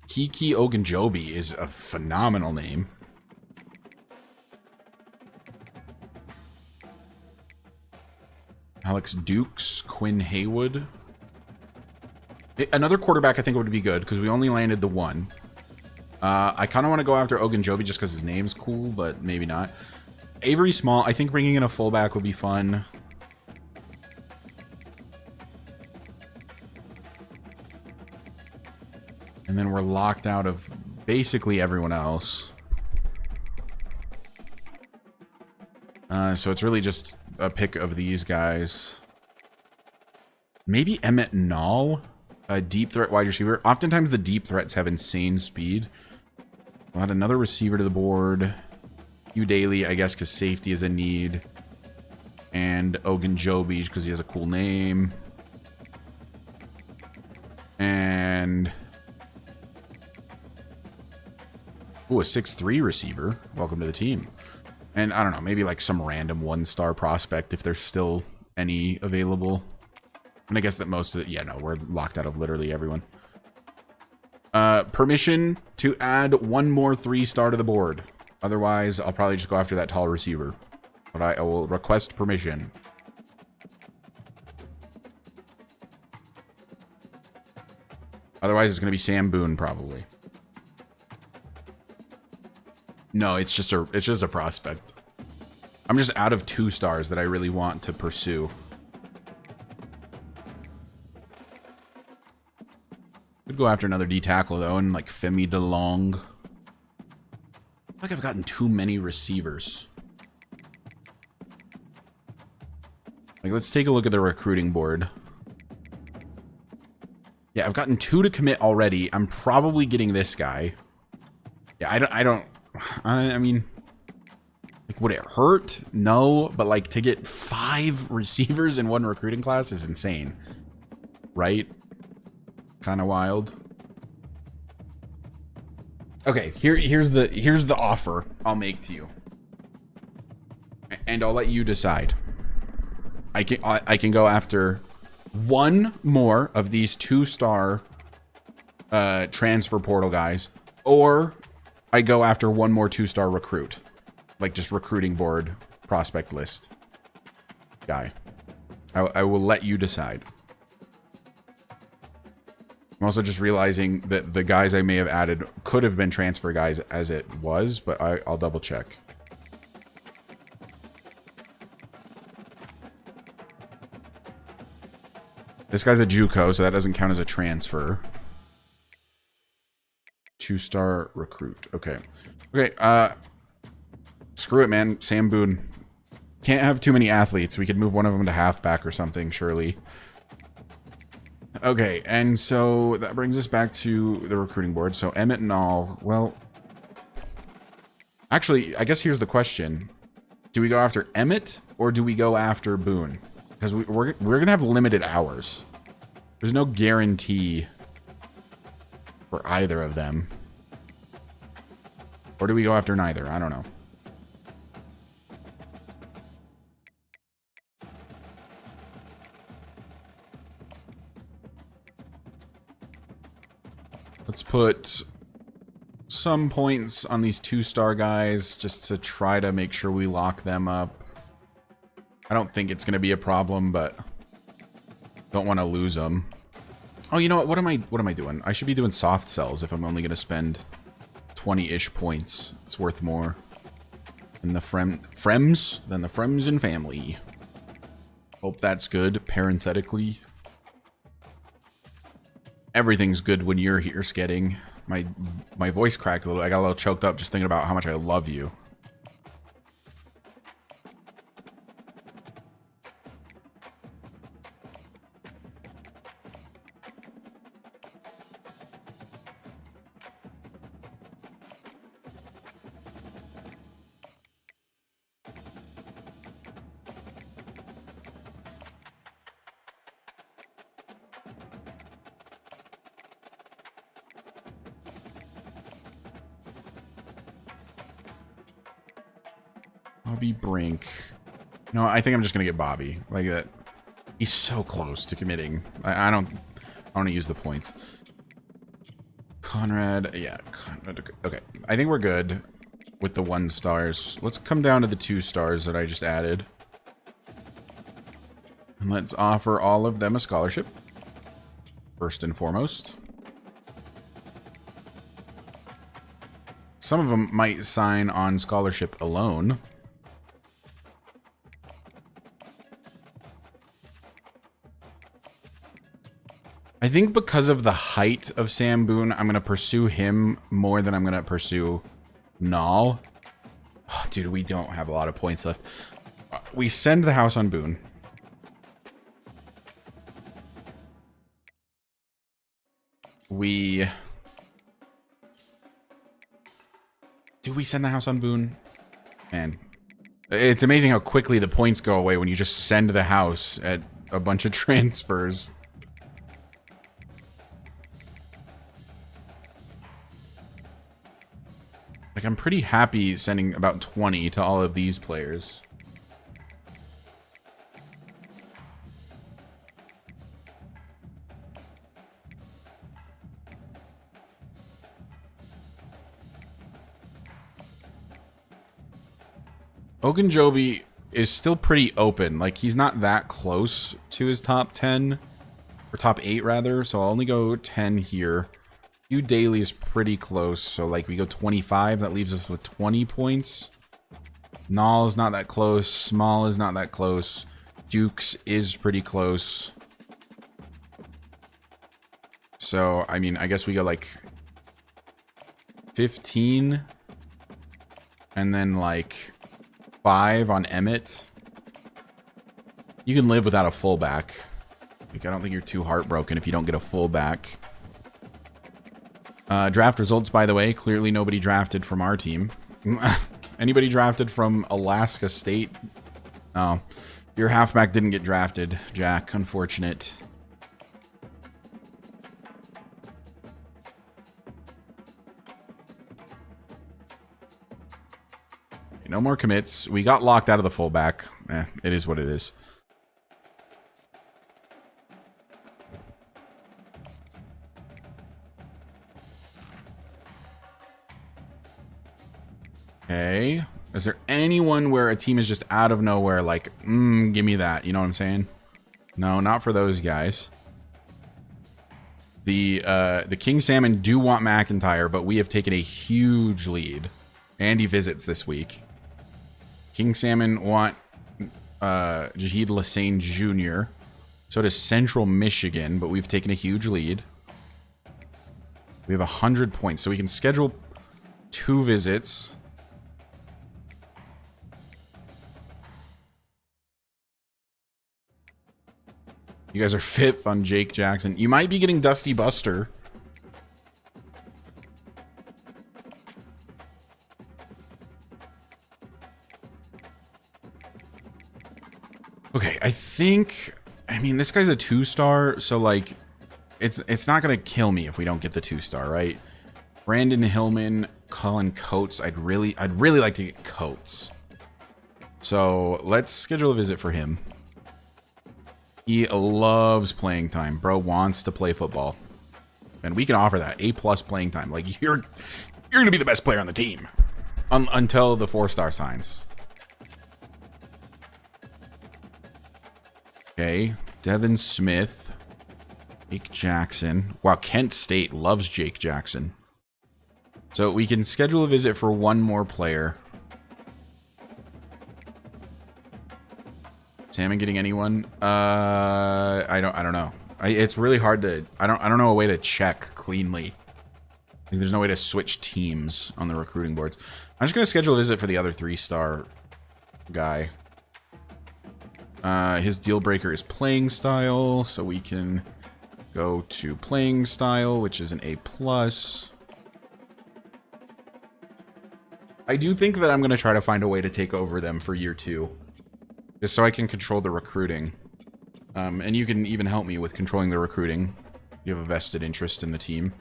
Speaker 2: Kiki Ogunjobi is a phenomenal name. Alex Dukes, Quinn Haywood. Another quarterback I think would be good because we only landed the 1. I kind of want to go after Ogunjobi just because his name's cool, but maybe not. Avery Small, I think bringing in a fullback would be fun. And then we're locked out of basically everyone else. So it's really just a pick of these guys. Maybe Emmett Nall, a deep threat wide receiver. Oftentimes the deep threats have insane speed. We'll add another receiver to the board. Hugh Daly, I guess, because safety is a need. And Ogunjobi, because he has a cool name. And... ooh, a 6'3" receiver. Welcome to the team. And I don't know, maybe like some random 1-star prospect if there's still any available. And I guess that most of it, yeah, no, we're locked out of literally everyone. Permission to add 1 more 3-star to the board. Otherwise, I'll probably just go after that tall receiver. But I will request permission. Otherwise, it's going to be Sam Boone, probably. No, it's just a prospect. I'm just out of 2 stars that I really want to pursue. Could go after another D tackle though, and like Femi DeLong. I feel like I've gotten too many receivers. Like, let's take a look at the recruiting board. Yeah, I've gotten 2 to commit already. I'm probably getting this guy. Yeah, I mean, like, would it hurt? No, but like to get 5 receivers in one recruiting class is insane, right? Kind of wild. Okay, here's the offer I'll make to you, and I'll let you decide. I can go after 1 more of these 2-star transfer portal guys, or I go after 1 more 2-star recruit, like just recruiting board prospect list guy. I will let you decide. I'm also just realizing that the guys I may have added could have been transfer guys as it was, but I'll double check. This guy's a JUCO, so that doesn't count as a transfer. 2-star recruit. Okay. Okay, screw it, man. Sam Boone. Can't have too many athletes. We could move one of them to halfback or something, surely. Okay, and so that brings us back to the recruiting board. So Emmett and all. Well, actually, I guess here's the question. Do we go after Emmett or do we go after Boone? Because we're going to have limited hours. There's no guarantee for either of them. Or do we go after neither? I don't know. Let's put some points on these 2-star guys just to try to make sure we lock them up. I don't think it's going to be a problem, but don't want to lose them. Oh, you know what? What am I doing? I should be doing soft sells if I'm only going to spend 20-ish points. It's worth more than the Frems and family. Hope that's good, parenthetically. Everything's good when you're here, Skedding. My voice cracked a little. I got a little choked up just thinking about how much I love you. Bobby Brink. No, I think I'm just gonna get Bobby. Like that. He's so close to committing. I don't want to use the points. Conrad, yeah. Conrad, okay, I think we're good with the 1-stars. Let's come down to the 2-stars that I just added. And let's offer all of them a scholarship. First and foremost. Some of them might sign on scholarship alone. I think because of the height of Sam Boone, I'm going to pursue him more than I'm going to pursue Nall. Oh, dude, we don't have a lot of points left. We send the house on Boone. Do we send the house on Boone? Man, it's amazing how quickly the points go away when you just send the house at a bunch of transfers. Like, I'm pretty happy sending about 20 to all of these players. Ogunjobi is still pretty open. Like, he's not that close to his top 10, or top 8 rather, so I'll only go 10 here. Hugh Daly is pretty close, so like we go 25, that leaves us with 20 points. Nall is not that close, Small is not that close, Dukes is pretty close. So, I mean, I guess we go like 15 and then like 5 on Emmett. You can live without a fullback. Like, I don't think you're too heartbroken if you don't get a fullback. Draft results, by the way. Clearly nobody drafted from our team. Anybody drafted from Alaska State? Oh, your halfback didn't get drafted, Jack. Unfortunate. No more commits. We got locked out of the fullback. It is what it is. Okay. Is there anyone where a team is just out of nowhere like, give me that? You know what I'm saying? No, not for those guys. The King Salmon do want McIntyre, but we have taken a huge lead. And he visits this week. King Salmon want Jahid Lassane Jr. So does Central Michigan, but we've taken a huge lead. We have 100 points, so we can schedule 2 visits. You guys are 5th on Jake Jackson. You might be getting Dusty Buster. Okay, I mean, this guy's a 2-star, so like, it's not gonna kill me if we don't get the 2-star, right? Brandon Hillman, Colin Coates. I'd really like to get Coates. So let's schedule a visit for him. He loves playing time. Bro wants to play football. And we can offer that. A+ playing time. Like, you're gonna be the best player on the team. Until the 4-star signs. Okay. Devin Smith. Jake Jackson. Wow, Kent State loves Jake Jackson. So we can schedule a visit for 1 more player. Salmon getting anyone? I don't know. It's really hard to. I don't know a way to check cleanly. Like, there's no way to switch teams on the recruiting boards. I'm just gonna schedule a visit for the other 3-star guy. His deal breaker is playing style, so we can go to playing style, which is an A+. I do think that I'm gonna try to find a way to take over them for year 2. Just so I can control the recruiting. And you can even help me with controlling the recruiting. You have a vested interest in the team.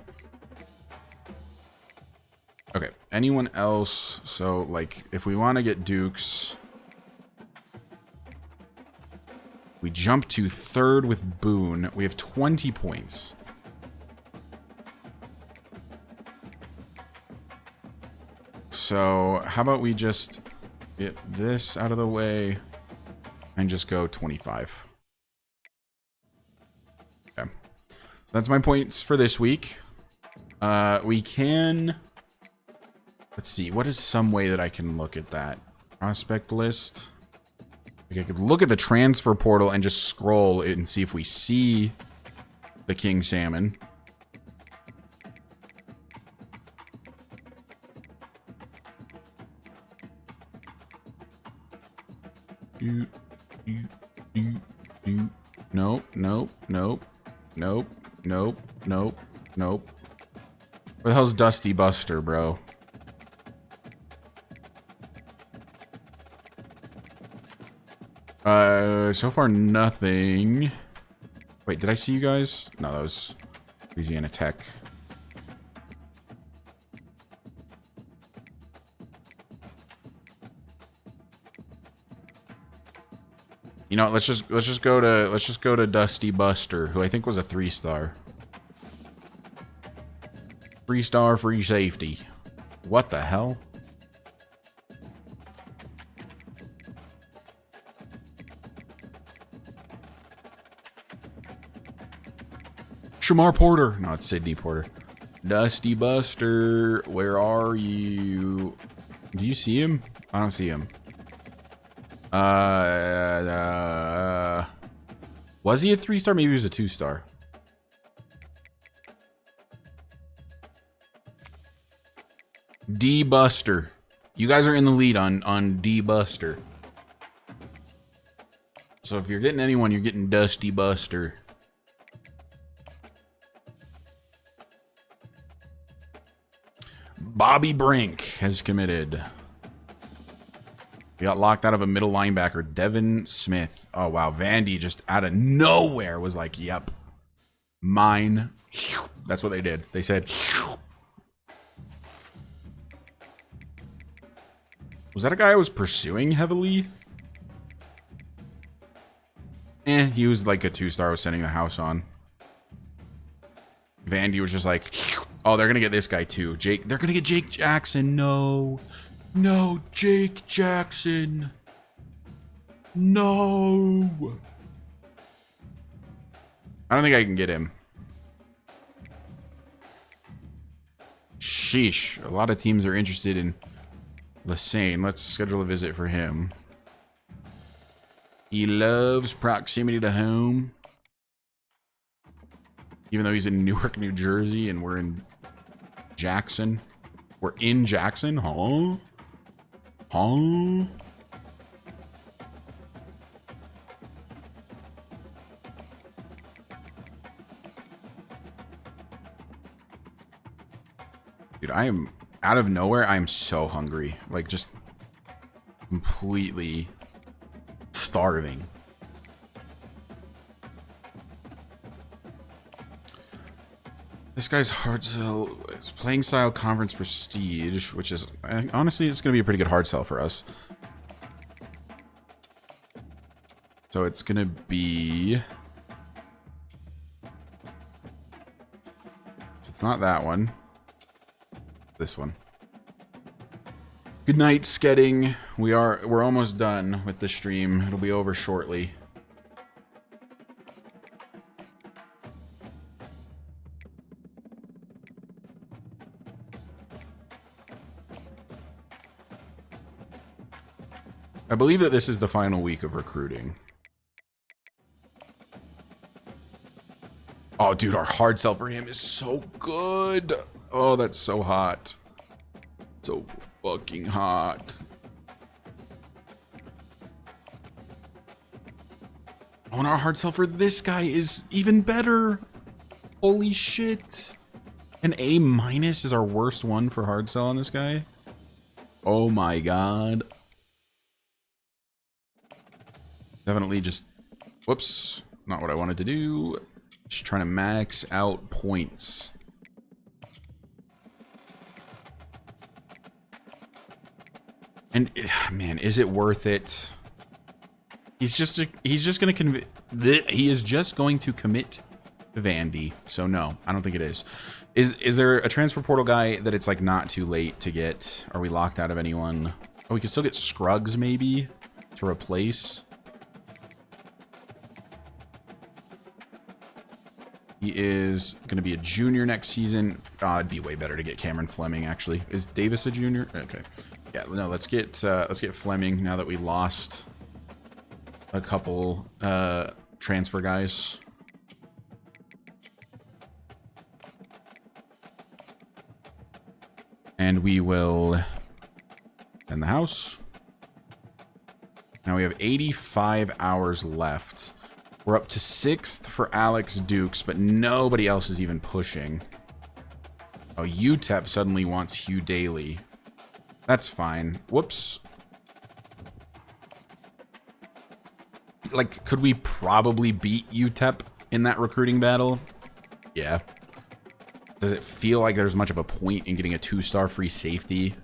Speaker 2: Okay, anyone else? So, like, if we want to get Dukes... We jump to 3rd with Boone. We have 20 points. So, how about we just get this out of the way... and just go 25. Okay. So that's my points for this week. We can... Let's see. What is some way that I can look at that? Prospect list. Like, I could look at the transfer portal and just scroll it and see if we see the King Salmon. Nope, nope, nope, nope, nope, nope, nope. Where the hell's Dusty Buster, bro? So far nothing. Wait, did I see you guys? No, that was Louisiana Tech. You know, let's just go to Dusty Buster, who I think was a 3-star. 3-star free safety. What the hell? Shamar Porter. No, it's Sydney Porter. Dusty Buster, where are you? Do you see him? I don't see him. Was he a 3-star? Maybe he was a 2-star. D Buster. You guys are in the lead on D Buster. So if you're getting anyone, you're getting Dusty Buster. Bobby Brink has committed. We got locked out of a middle linebacker, Devin Smith. Oh, wow. Vandy just out of nowhere was like, yep, mine. That's what they did. They said, was that a guy I was pursuing heavily? He was like a 2-star I was sending the house on. Vandy was just like, oh, they're going to get this guy too. They're going to get Jake Jackson. No. No, Jake Jackson. No. I don't think I can get him. Sheesh. A lot of teams are interested in Lassane. Let's schedule a visit for him. He loves proximity to home. Even though he's in Newark, New Jersey, and we're in Jackson. We're in Jackson? Huh? Huh? Dude, I am out of nowhere. I am so hungry. Like, just completely starving. This guy's hard sell. It's playing style conference prestige, which is honestly, it's going to be a pretty good hard sell for us. So it's going to be. So it's not that one. This one. Good night, Skedding. We're almost done with the stream. It'll be over shortly. I believe that this is the final week of recruiting. Oh, dude, our hard sell for him is so good. Oh, that's so hot. So fucking hot. Oh, and our hard sell for this guy is even better. Holy shit. An A- is our worst one for hard sell on this guy. Oh my god. Definitely just, whoops, not what I wanted to do. Just trying to max out points. And man, is it worth it? He's just going to he is just going to commit to Vandy. So no, I don't think it is. Is there a transfer portal guy that it's like not too late to get? Are we locked out of anyone? Oh, we can still get Scruggs maybe to replace. He is going to be a junior next season. It'd be way better to get Cameron Fleming, actually. Is Davis a junior? Okay. Yeah, no, let's get Fleming now that we lost a couple transfer guys. And we will end the house. Now we have 85 hours left. We're up to 6th for Alex Dukes, but nobody else is even pushing. Oh, UTEP suddenly wants Hugh Daly. That's fine. Whoops. Like, could we probably beat UTEP in that recruiting battle? Yeah. Does it feel like there's much of a point in getting a 2-star free safety?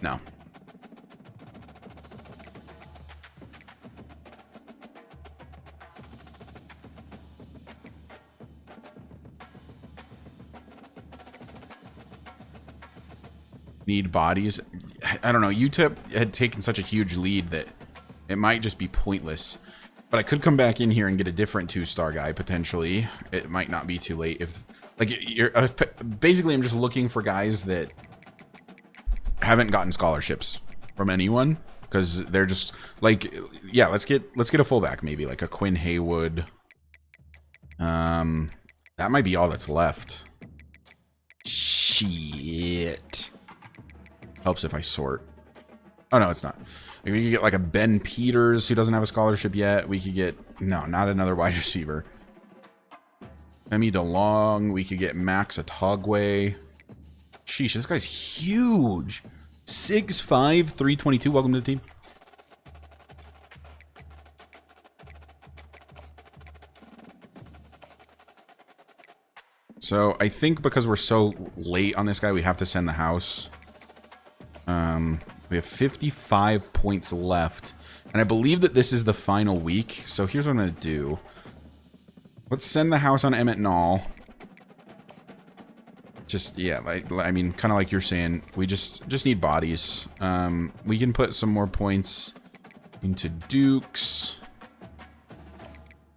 Speaker 2: No. Need bodies. I don't know. UTEP had taken such a huge lead that it might just be pointless. But I could come back in here and get a different 2-star guy potentially. It might not be too late if, like, you're basically I'm just looking for guys that haven't gotten scholarships from anyone because they're just like, yeah, let's get a fullback maybe like a Quinn Haywood. That might be all that's left. Shit. Helps if I sort. Oh, no, it's not. We could get like a Ben Peters who doesn't have a scholarship yet. We could get... No, not another wide receiver. Femi DeLong. We could get Max Atogwe. Sheesh, this guy's huge. 6'5", 322. Welcome to the team. So I think because we're so late on this guy, we have to send the house. We have 55 points left. And I believe that this is the final week. So here's what I'm going to do. Let's send the house on Emmett Nall. Just, yeah, like, I mean, kind of like you're saying, we just need bodies. We can put some more points into Dukes.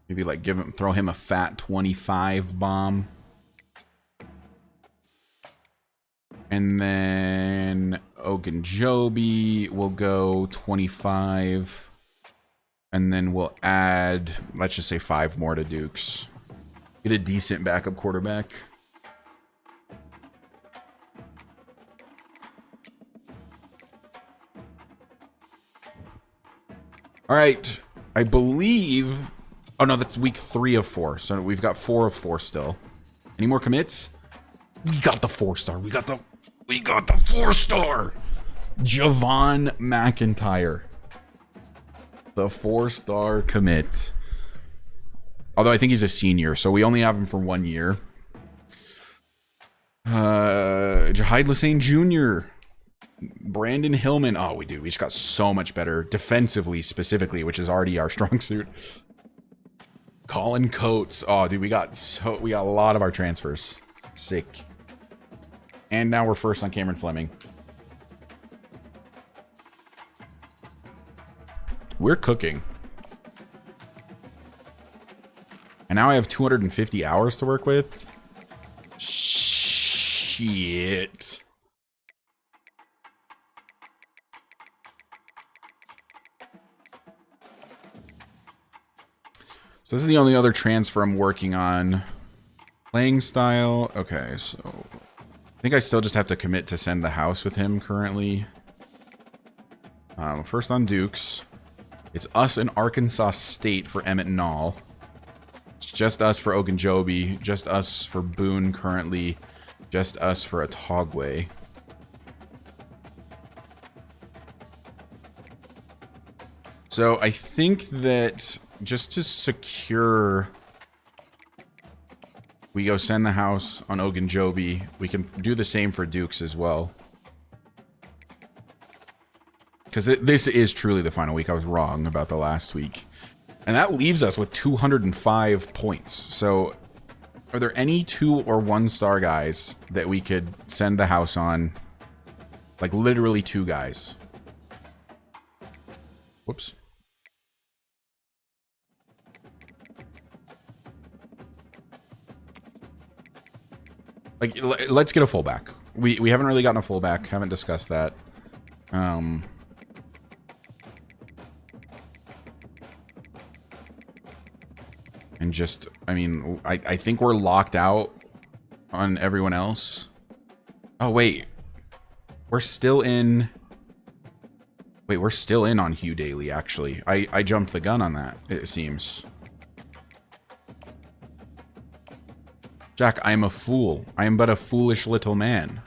Speaker 2: Maybe like throw him a fat 25 bomb. And then Ogunjobi will go 25. And then we'll add, let's just say 5 more to Dukes. Get a decent backup quarterback. All right. I believe... Oh, no, that's week 3 of 4. So we've got 4 of 4 still. Any more commits? We got the 4-star. We got the 4-star. Javon McIntyre. The 4-star commit. Although I think he's a senior, so we only have him for 1 year. Jahid Lassane Jr. Brandon Hillman. Oh, we just got so much better defensively, specifically, which is already our strong suit. Colin Coates. Oh, dude, we got a lot of our transfers. Sick. And now we're first on Cameron Fleming. We're cooking. And now I have 250 hours to work with. Shit. So this is the only other transfer I'm working on. Playing style. Okay, so I think I still just have to commit to send the house with him currently. First on Dukes. It's us and Arkansas State for Emmett Nall. It's just us for Ogunjobi. Just us for Boone currently. Just us for Atogwe. So I think that just to secure... We go send the house on Ogunjobi. We can do the same for Dukes as well. Because this is truly the final week. I was wrong about the last week. And that leaves us with 205 points. So, are there any 2- or 1-star guys that we could send the house on? Like, literally 2 guys. Whoops. Like, let's get a fullback. We haven't really gotten a fullback. Haven't discussed that. And just, I mean, I think we're locked out on everyone else. Oh, wait. We're still in... Wait, we're still in on Hugh Daly, actually. I jumped the gun on that, it seems. Jack, I am a fool. I am but a foolish little man.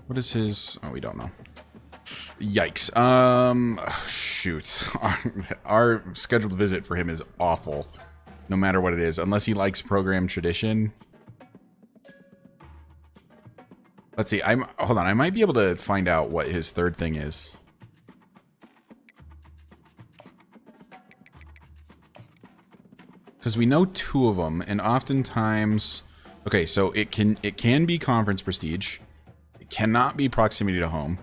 Speaker 2: What is his... Oh, we don't know. Yikes. Shoot. Our scheduled visit for him is awful. No matter what it is. Unless he likes program tradition. Let's see. Hold on. I might be able to find out what his third thing is. Because we know 2 of them, and oftentimes... Okay, so it can be conference prestige. It cannot be proximity to home.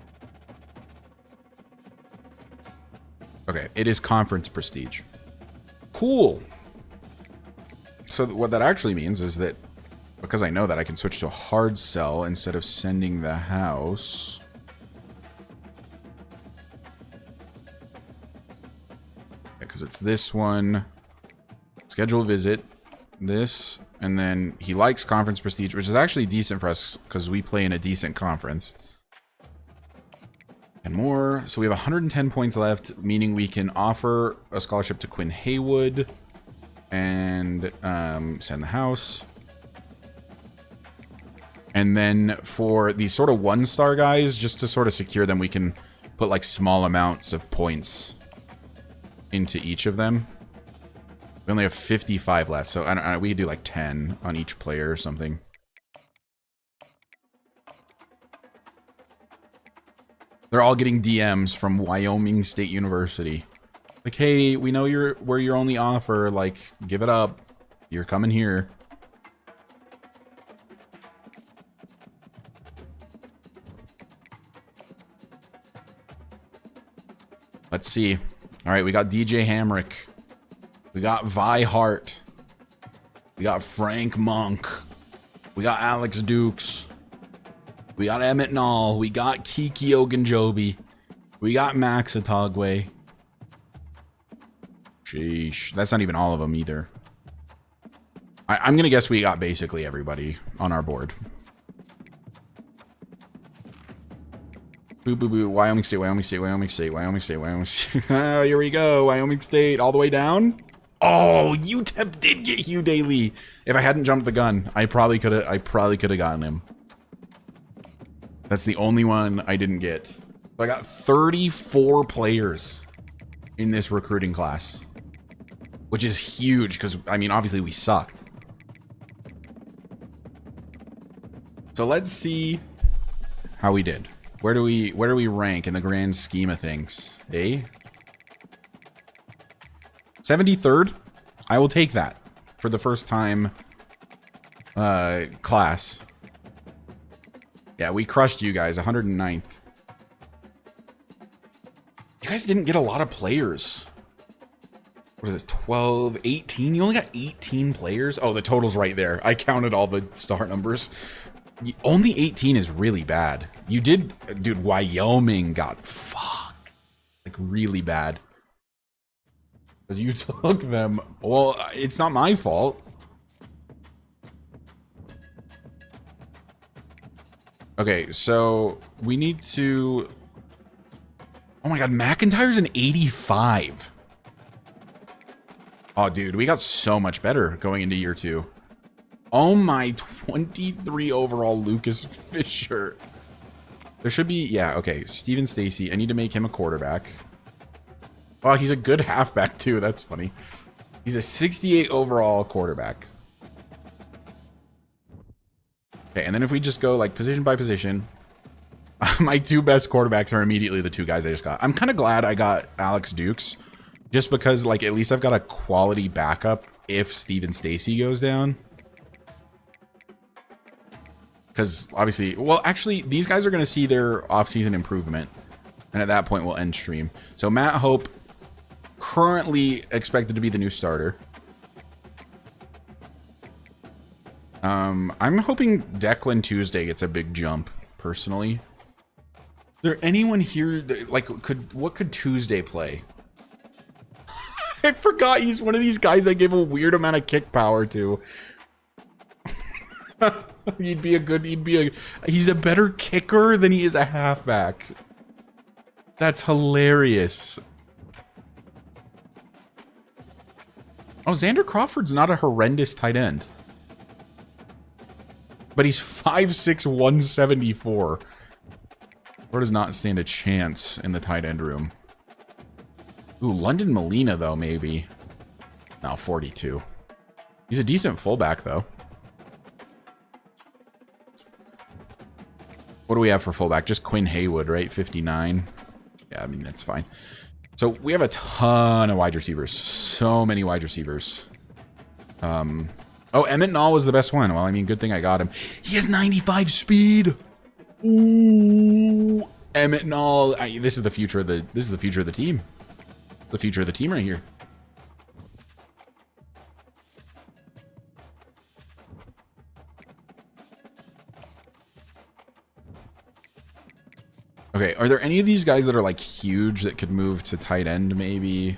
Speaker 2: Okay, it is conference prestige. Cool! So what that actually means is that, because I know that, I can switch to a hard sell instead of sending the house. because it's this one. Schedule a visit. This. And then he likes conference prestige, which is actually decent for us because we play in a decent conference. And more. So we have 110 points left, meaning we can offer a scholarship to Quinn Haywood and send the house. And then for these sort of one-star guys, just to sort of secure them, we can put like small amounts of points into each of them. We only have 55 left, so I don't know, we could do like 10 on each player or something. They're all getting DMs from Wyoming State University. Like, hey, we know we're your only offer. Like, give it up. You're coming here. Let's see. All right, we got DJ Hamrick. We got Vi Hart. We got Frank Monk. We got Alex Dukes. We got Emmett Nall. We got Kiki Ogunjobi. We got Max Atagwe. Sheesh. That's not even all of them either. I'm going to guess we got basically everybody on our board. Boo, boo, boo. Wyoming State, Wyoming State, Wyoming State, Wyoming State, Wyoming State. Oh, here we go. Wyoming State all the way down. Oh, UTEP did get Hugh Daly. If I hadn't jumped the gun, I probably could have gotten him. That's the only one I didn't get. So I got 34 players in this recruiting class, which is huge because, I mean, obviously we sucked. So let's see how we did. Where do we rank in the grand scheme of things? Eh? 73rd? I will take that for the first time class. Yeah, we crushed you guys. 109th. You guys didn't get a lot of players. What is this? 12, 18? You only got 18 players? Oh, the total's right there. I counted all the star numbers. Only 18 is really bad. You did... Dude, Wyoming got fucked. Like, really bad. Because you took them... Well, it's not my fault. Okay, so we need to... Oh my god, McIntyre's an 85. Oh, dude, we got so much better going into year 2. Oh my, 23 overall Lucas Fisher. There should be... Yeah, okay, Steven Stacy. I need to make him a quarterback. Oh, he's a good halfback, too. That's funny. He's a 68 overall quarterback. Okay, and then if we just go like position by position, my 2 best quarterbacks are immediately the 2 guys I just got. I'm kind of glad I got Alex Dukes, just because like at least I've got a quality backup if Steven Stacy goes down. Because obviously, well, actually, these guys are going to see their offseason improvement, and at that point we'll end stream. So Matt Hope, currently expected to be the new starter. I'm hoping Declan Tuesday gets a big jump, personally. Is there anyone here that, like, what could Tuesday play? I forgot he's one of these guys I gave a weird amount of kick power to. He's a better kicker than he is a halfback. That's hilarious. Oh, Xander Crawford's not a horrendous tight end. But he's 5'6", 174. Or does not stand a chance in the tight end room. Ooh, London Molina, though, maybe. No, 42. He's a decent fullback, though. What do we have for fullback? Just Quinn Haywood, right? 59. Yeah, I mean, that's fine. So we have a ton of wide receivers. So many wide receivers. Oh, Emmett Nall was the best one. Well, I mean, good thing I got him. He has 95 speed. Ooh, Emmett Nall. This is the future of the team. The future of the team right here. Okay, are there any of these guys that are like huge that could move to tight end maybe?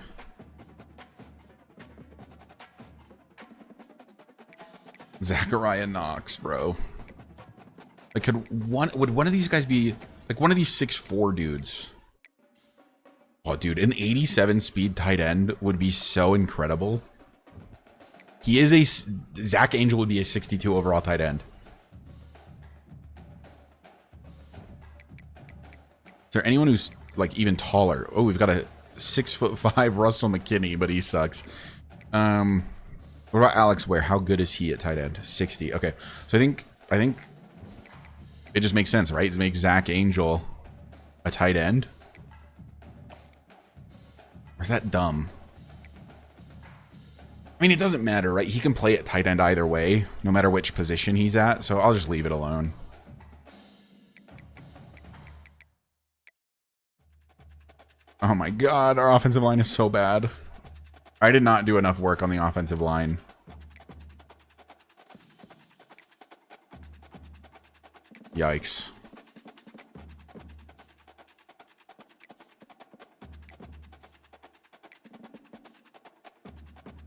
Speaker 2: Zachariah Knox, bro. Like, would one of these guys be like one of these 6'4" dudes? Oh, dude, an 87 speed tight end would be so incredible. He is a Zach Angel would be a 62 overall tight end. Is there anyone who's like even taller? Oh, we've got a 6'5" Russell McKinney, but he sucks. What about Alex Ware? How good is he at tight end? 60. Okay, so I think it just makes sense, right? To make Zach Angel a tight end. Or is that dumb? I mean, it doesn't matter, right? He can play at tight end either way, no matter which position he's at. So I'll just leave it alone. Oh my god, our offensive line is so bad. I did not do enough work on the offensive line. Yikes.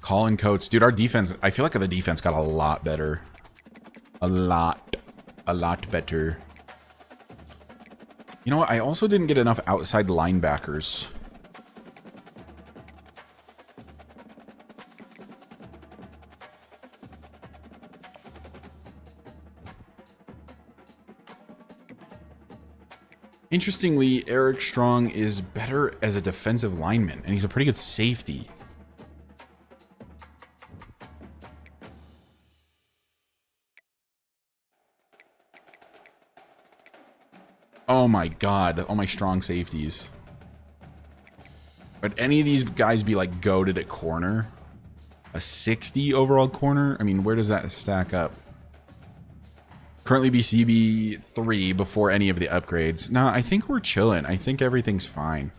Speaker 2: Colin Coates. Dude, our defense, I feel like the defense got a lot better. A lot better. You know what? I also didn't get enough outside linebackers. Interestingly, Eric Strong is better as a defensive lineman, and he's a pretty good safety. Oh my god, all my strong safeties. Would any of these guys be like goated at corner? A 60 overall corner? I mean, where does that stack up? Currently BCB 3 before any of the upgrades. No, I think we're chilling. I think everything's fine.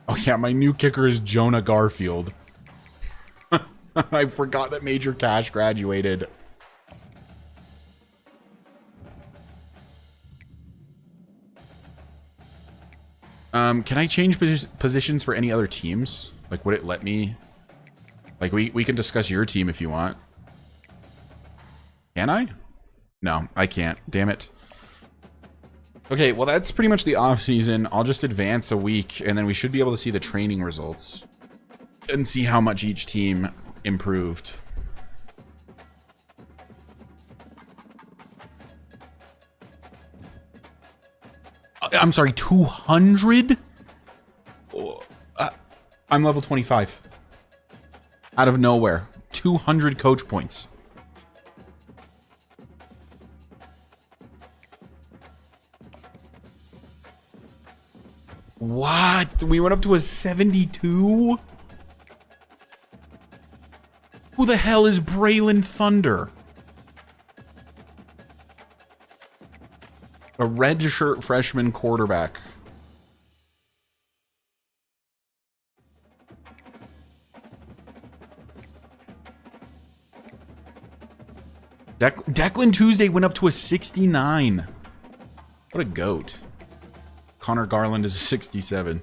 Speaker 2: Oh yeah, my new kicker is Jonah Garfield. I forgot that Major Cash graduated. Can I change positions for any other teams? Like, would it let me? Like, we can discuss your team if you want. Can I? No, I can't. Damn it. Okay, well, that's pretty much the off season. I'll just advance a week, and then we should be able to see the training results and see how much each team improved. I'm sorry, 200? I'm level 25. Out of nowhere. 200 coach points. What? We went up to a 72? Who the hell is Braylon Thunder? A red shirt freshman quarterback. Declan Tuesday went up to a 69. What a goat. Connor Garland is a 67.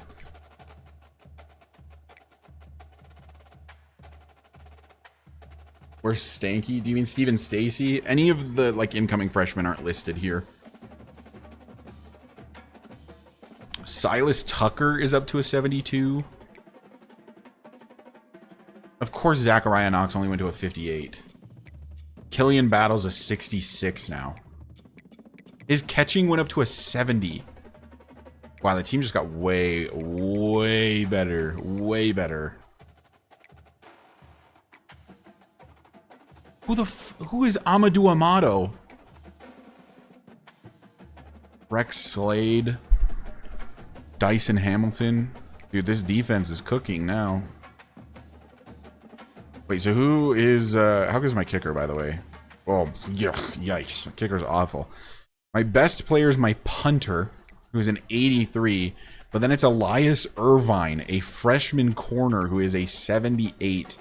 Speaker 2: Where's Stanky? Do you mean Steven Stacy? Any of the like incoming freshmen aren't listed here. Silas Tucker is up to a 72. Of course, Zachariah Knox only went to a 58. Killian Battle's a 66 now. His catching went up to a 70. Wow, the team just got way better. Way better. Who is Amadou Amato? Rex Slade. Dyson Hamilton. Dude, this defense is cooking now. Wait, so who is how good is my kicker, by the way? Oh, yeah, yikes. My kicker's awful. My best player is my punter, who's an 83, but then it's Elias Irvine, a freshman corner who is a 78.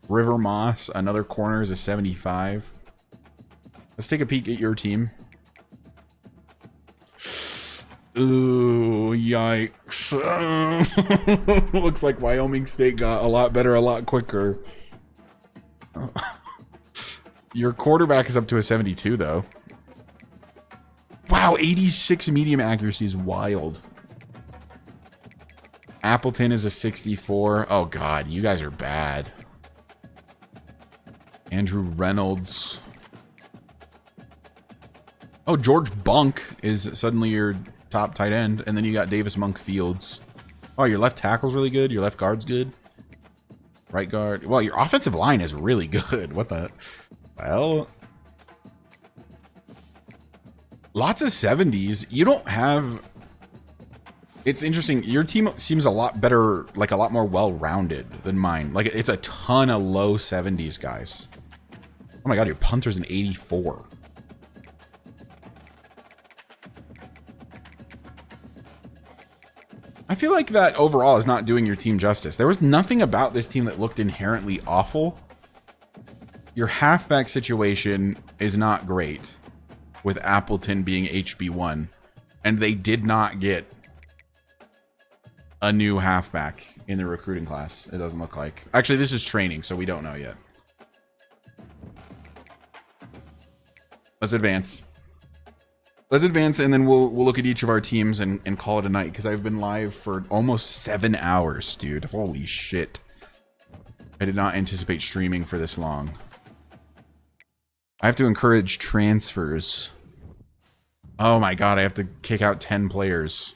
Speaker 2: River Moss, another corner, is a 75. Let's take a peek at your team. Ooh, yikes. Looks like Wyoming State got a lot better a lot quicker. Your quarterback is up to a 72, though. Wow, 86 medium accuracy is wild. Appleton is a 64. Oh, God, you guys are bad. Andrew Reynolds. Oh, George Bunk is suddenly your top tight end. And then you got Davis Monk Fields. Oh, your left tackle's really good. Your left guard's good. Right guard. Well, your offensive line is really good. What the hell? Lots of 70s. You don't have... It's interesting. Your team seems a lot better, like a lot more well-rounded than mine. Like, it's a ton of low 70s guys. Oh my God, your punter's an 84. I feel like that overall is not doing your team justice. There was nothing about this team that looked inherently awful. Your halfback situation is not great, with Appleton being HB1, and they did not get a new halfback in the recruiting class. It doesn't look like. Actually, this is training, so we don't know yet. Let's advance. Let's advance, and then we'll look at each of our teams and call it a night, because I've been live for almost 7 hours, dude. Holy shit. I did not anticipate streaming for this long. I have to encourage transfers. Oh my God, I have to kick out 10 players.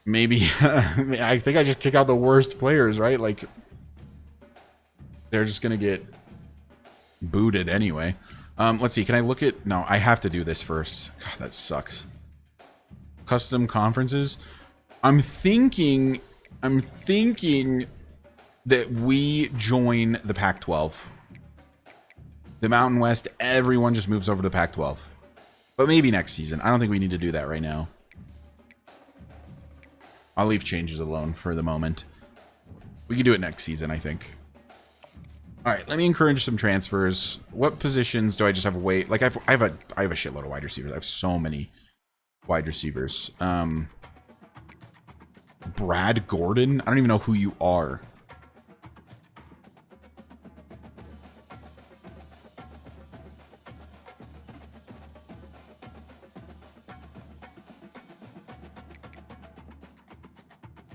Speaker 2: Maybe, I think I just kick out the worst players, right? Like, they're just going to get booted anyway. Let's see. Can I look at... No, I have to do this first. God, that sucks. Custom conferences. I'm thinking that we join the Pac-12. The Mountain West, everyone just moves over to the Pac-12. But maybe next season. I don't think we need to do that right now. I'll leave changes alone for the moment. We can do it next season, I think. All right, let me encourage some transfers. What positions do I just have wait? Like I have a shitload of wide receivers. I have so many wide receivers. Brad Gordon. I don't even know who you are.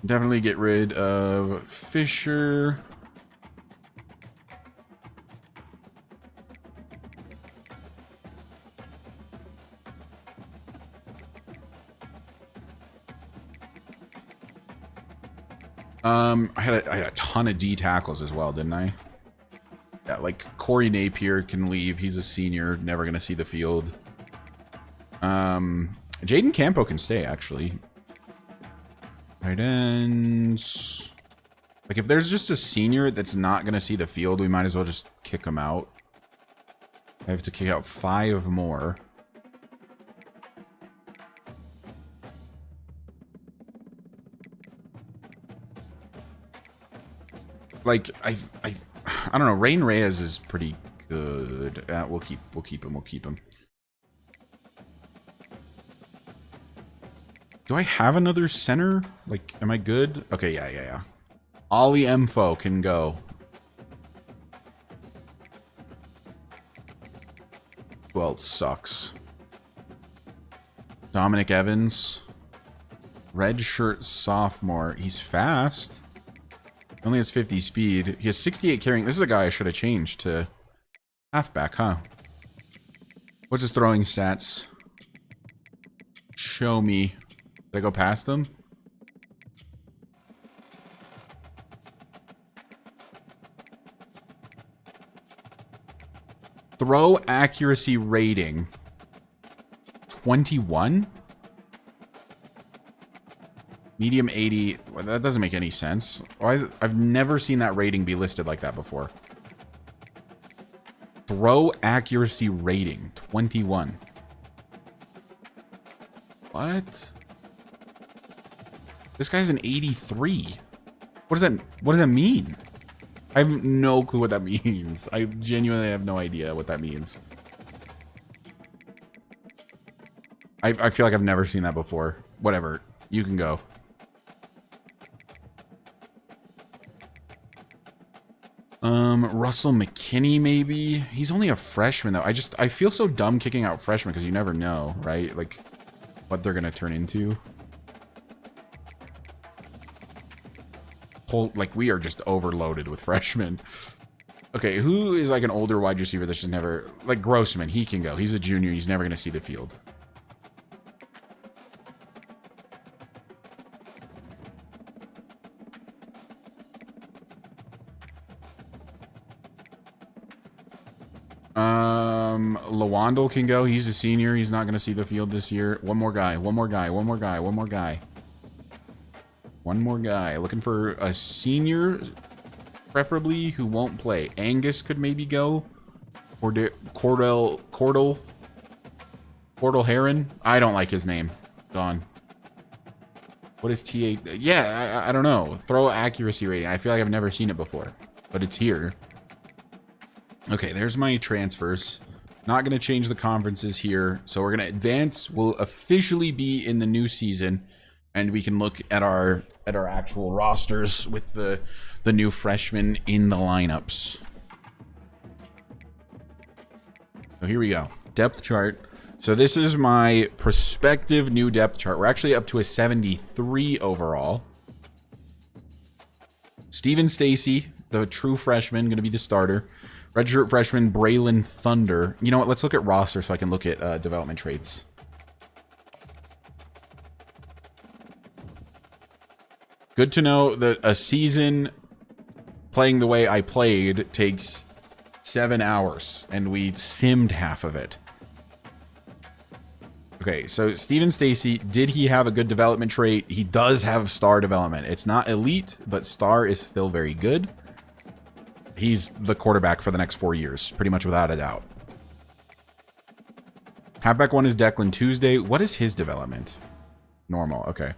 Speaker 2: Definitely get rid of Fisher. I had a ton of D tackles as well, didn't I? Yeah, like Corey Napier can leave. He's a senior, never gonna see the field. Jaden Campo can stay, actually. Tight ends. Like, if there's just a senior that's not gonna see the field, we might as well just kick him out. I have to kick out 5 more. Like, I don't know. Rain Reyes is pretty good. We'll keep him. Do I have another center? Like, am I good? Okay, yeah. Ollie Mfo can go. Who else sucks? Dominic Evans. Red shirt sophomore. He's fast. Only has 50 speed. He has 68 carrying. This is a guy I should have changed to halfback, huh? What's his throwing stats? Show me. Did I go past him? Throw accuracy rating 21? Medium 80. Well, that doesn't make any sense. I've never seen that rating be listed like that before. Throw accuracy rating 21. What? This guy's an 83. What does that mean? I have no clue what that means. I genuinely have no idea what that means. I feel like I've never seen that before. Whatever. You can go. Russell McKinney, maybe. He's only a freshman, though. I feel so dumb kicking out freshmen because you never know, right? Like, what they're going to turn into. Like, we are just overloaded with freshmen. Okay, who is like an older wide receiver that's just never... Like, Grossman, he can go. He's a junior. He's never going to see the field. Lawandle can go. He's a senior. He's not going to see the field this year. One more guy. One more guy. One more guy. One more guy. One more guy. Looking for a senior, preferably, who won't play. Angus could maybe go. Or Cordell Heron. I don't like his name. Gone. What is T8? Yeah, I don't know. Throw accuracy rating. I feel like I've never seen it before. But it's here. Okay, there's my transfers. Not going to change the conferences here. So we're going to advance. We'll officially be in the new season. And we can look at our actual rosters with the new freshmen in the lineups. So here we go. Depth chart. So this is my prospective new depth chart. We're actually up to a 73 overall. Steven Stacy, the true freshman, going to be the starter. Redshirt freshman Braylon Thunder. You know what? Let's look at roster so I can look at development traits. Good to know that a season playing the way I played takes 7 hours, and we simmed half of it. Okay, so Steven Stacy, did he have a good development trait? He does have star development. It's not elite, but star is still very good. He's the quarterback for the next 4 years, pretty much without a doubt. Halfback 1 is Declan Tuesday. What is his development? Normal, okay.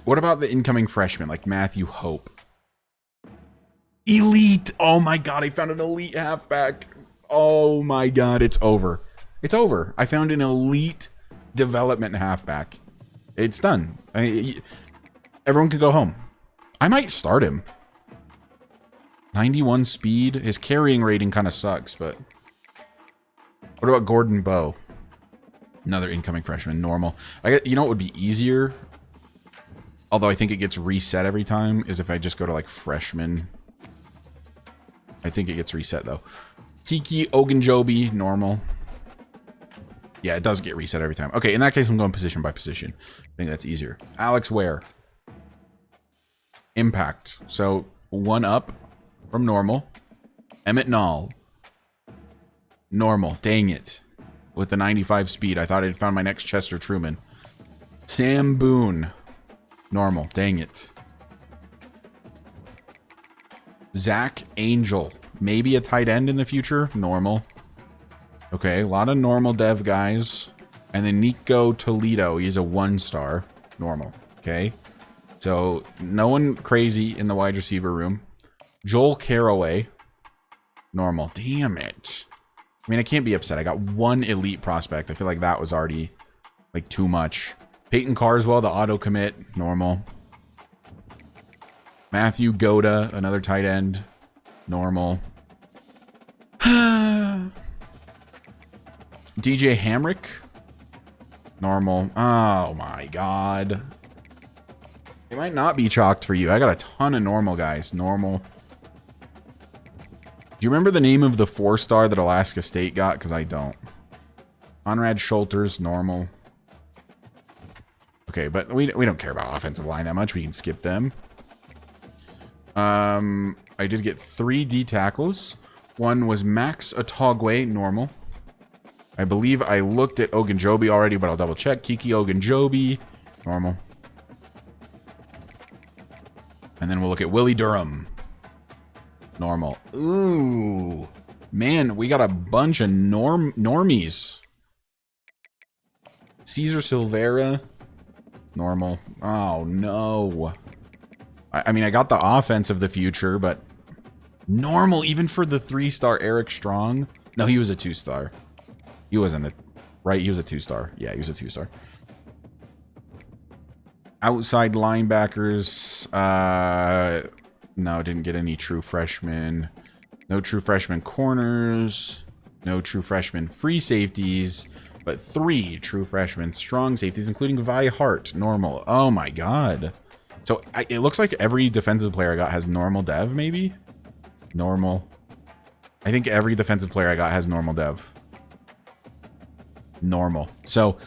Speaker 2: What about the incoming freshmen, like Matthew Hope? Elite! Oh my god, I found an elite halfback. Oh my god, it's over. It's over. I found an elite development halfback. It's done. Everyone could go home. I might start him. 91 speed. His carrying rating kind of sucks, but... What about Gordon Bowe? Another incoming freshman. Normal. You know what would be easier? Although I think it gets reset every time, is if I just go to like freshman. I think it gets reset though. Kiki Ogunjobi, normal. Yeah, it does get reset every time. Okay, in that case, I'm going position by position. I think that's easier. Alex Ware. Impact. So, 1 up from normal. Emmett Nall. Normal. Dang it. With the 95 speed. I thought I'd found my next Chester Truman. Sam Boone. Normal. Dang it. Zach Angel. Maybe a tight end in the future. Normal. Okay, a lot of normal dev guys. And then Nico Toledo. He's a 1-star. Normal. Okay. So, no one crazy in the wide receiver room. Joel Caraway. Normal. Damn it. I mean, I can't be upset. I got 1 elite prospect. I feel like that was already, like, too much. Peyton Carswell, the auto commit. Normal. Matthew Goda, another tight end. Normal. DJ Hamrick. Normal. Oh my god. It might not be chalked for you. I got a ton of normal guys. Normal. Do you remember the name of the 4-star that Alaska State got? Because I don't. Conrad Schulters. Normal. Okay, but we don't care about offensive line that much. We can skip them. I did get 3 D tackles. One was Max Otogwe, normal. I believe I looked at Ogunjobi already, but I'll double check. Kiki Ogunjobi, normal. And then we'll look at Willie Durham. Normal. Ooh. Man, we got a bunch of normies. Cesar Silvera. Normal. Oh, no. I mean, I got the offense of the future, but... Normal, even for the 3-star Eric Strong. No, he was a 2-star. He wasn't a... Right, he was a 2-star. Yeah, he was a 2-star. Outside linebackers. No, didn't get any true freshmen. No true freshman corners. No true freshman free safeties. But 3 true freshmen strong safeties, including Vi Hart, normal. Oh my god. So it looks like every defensive player I got has normal dev, maybe? Normal. I think every defensive player I got has normal dev. Normal. So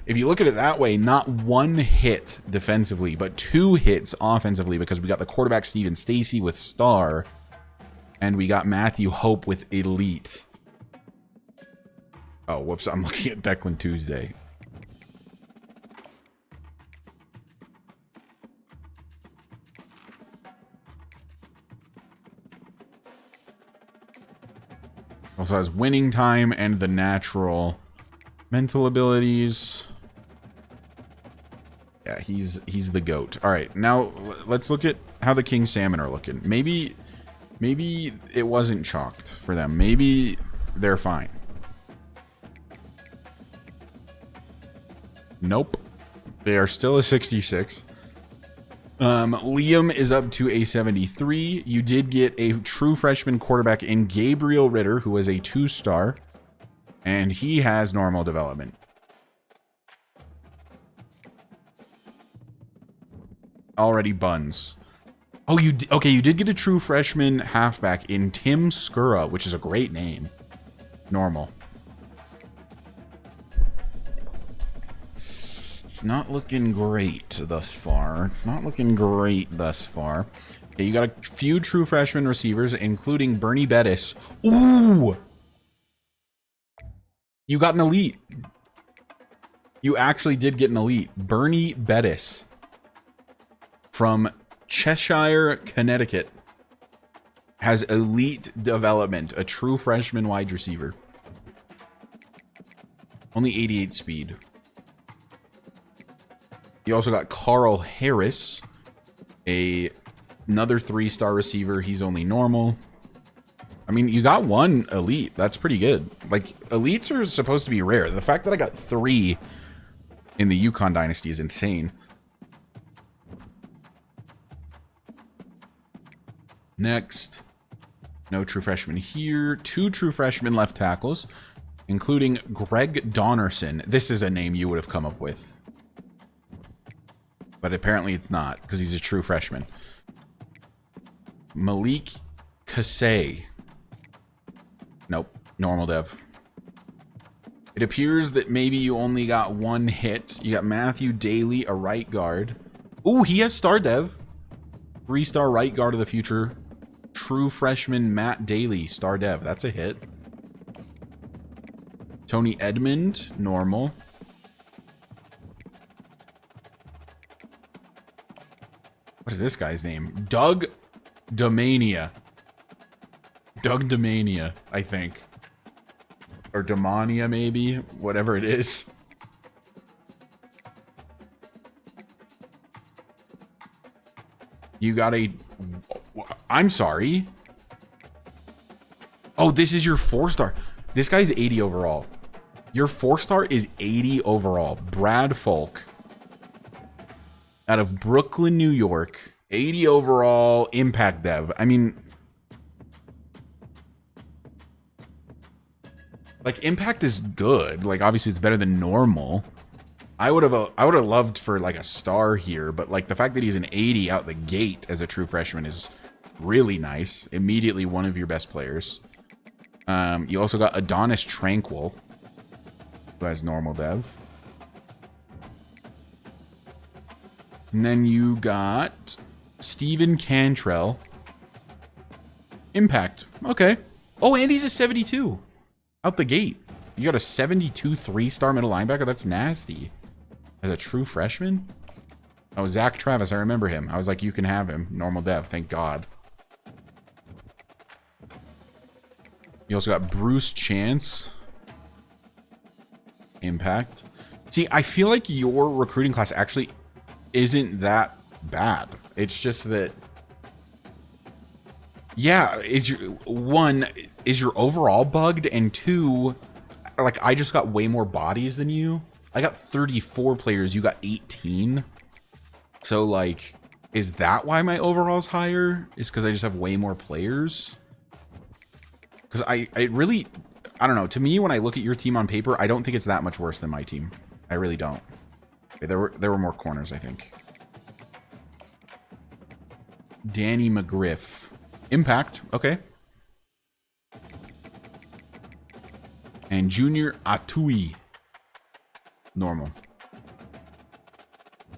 Speaker 2: if you look at it that way, not 1 hit defensively, but 2 hits offensively, because we got the quarterback Steven Stacy with star, and we got Matthew Hope with elite. Oh, whoops, I'm looking at Declan Tuesday. Also has winning time and the natural mental abilities. Yeah, he's the GOAT. All right, now let's look at how the King Salmon are looking. Maybe it wasn't chalked for them. Maybe they're fine. Nope. They are still a 66. Liam is up to a 73. You did get a true freshman quarterback in Gabriel Ritter, who was a 2-star. And he has normal development. Already buns. Oh, you did get a true freshman halfback in Tim Skura, which is a great name. Normal. It's not looking great thus far. It's not looking great thus far. Okay, you got a few true freshman receivers, including Bernie Bettis. Ooh! You got an elite. You actually did get an elite. Bernie Bettis from Cheshire, Connecticut has elite development. A true freshman wide receiver. Only 88 speed. You also got Carl Harris, another 3-star receiver. He's only normal. I mean, you got 1 elite. That's pretty good. Like, elites are supposed to be rare. The fact that I got 3 in the Yukon Dynasty is insane. Next. No true freshman here. 2 true freshmen left tackles, including Greg Donnerson. This is a name you would have come up with. But apparently it's not, because he's a true freshman. Malik Kasey. Nope. Normal dev. It appears that maybe you only got 1 hit. You got Matthew Daly, a right guard. Ooh, he has star dev. 3-star right guard of the future. True freshman Matt Daly, star dev. That's a hit. Tony Edmond, normal. What is this guy's name? Doug Domania. Doug Domania, I think. Or Demania, maybe. Whatever it is. You got a... I'm sorry. Oh, this is your 4-star. This guy's 80 overall. Your 4-star is 80 overall. Brad Folk. Out of Brooklyn, New York. 80 overall, impact dev. I mean... like, impact is good. Like, obviously it's better than normal. I would have loved for like a star here, but like the fact that he's an 80 out the gate as a true freshman is really nice. Immediately one of your best players. You also got Adonis Tranquil, who has normal dev. And then you got Steven Cantrell. Impact. Okay. Oh, and he's a 72 out the gate. You got a 72 3-star middle linebacker? That's nasty. As a true freshman? Oh, Zach Travis. I remember him. I was like, you can have him. Normal dev. Thank God. You also got Bruce Chance. Impact. See, I feel like your recruiting class actually isn't that bad. It's just that... yeah, is your overall bugged? And 2... like, I just got way more bodies than you. I got 34 players. You got 18. So, like, Is that why my overall's higher? Is because I just have way more players? Because I really, I don't know. To me, when I look at your team on paper, I don't think it's that much worse than my team. I really don't. Okay, there were more corners, I think. Danny McGriff. Impact. Okay. And Junior Atui. Normal.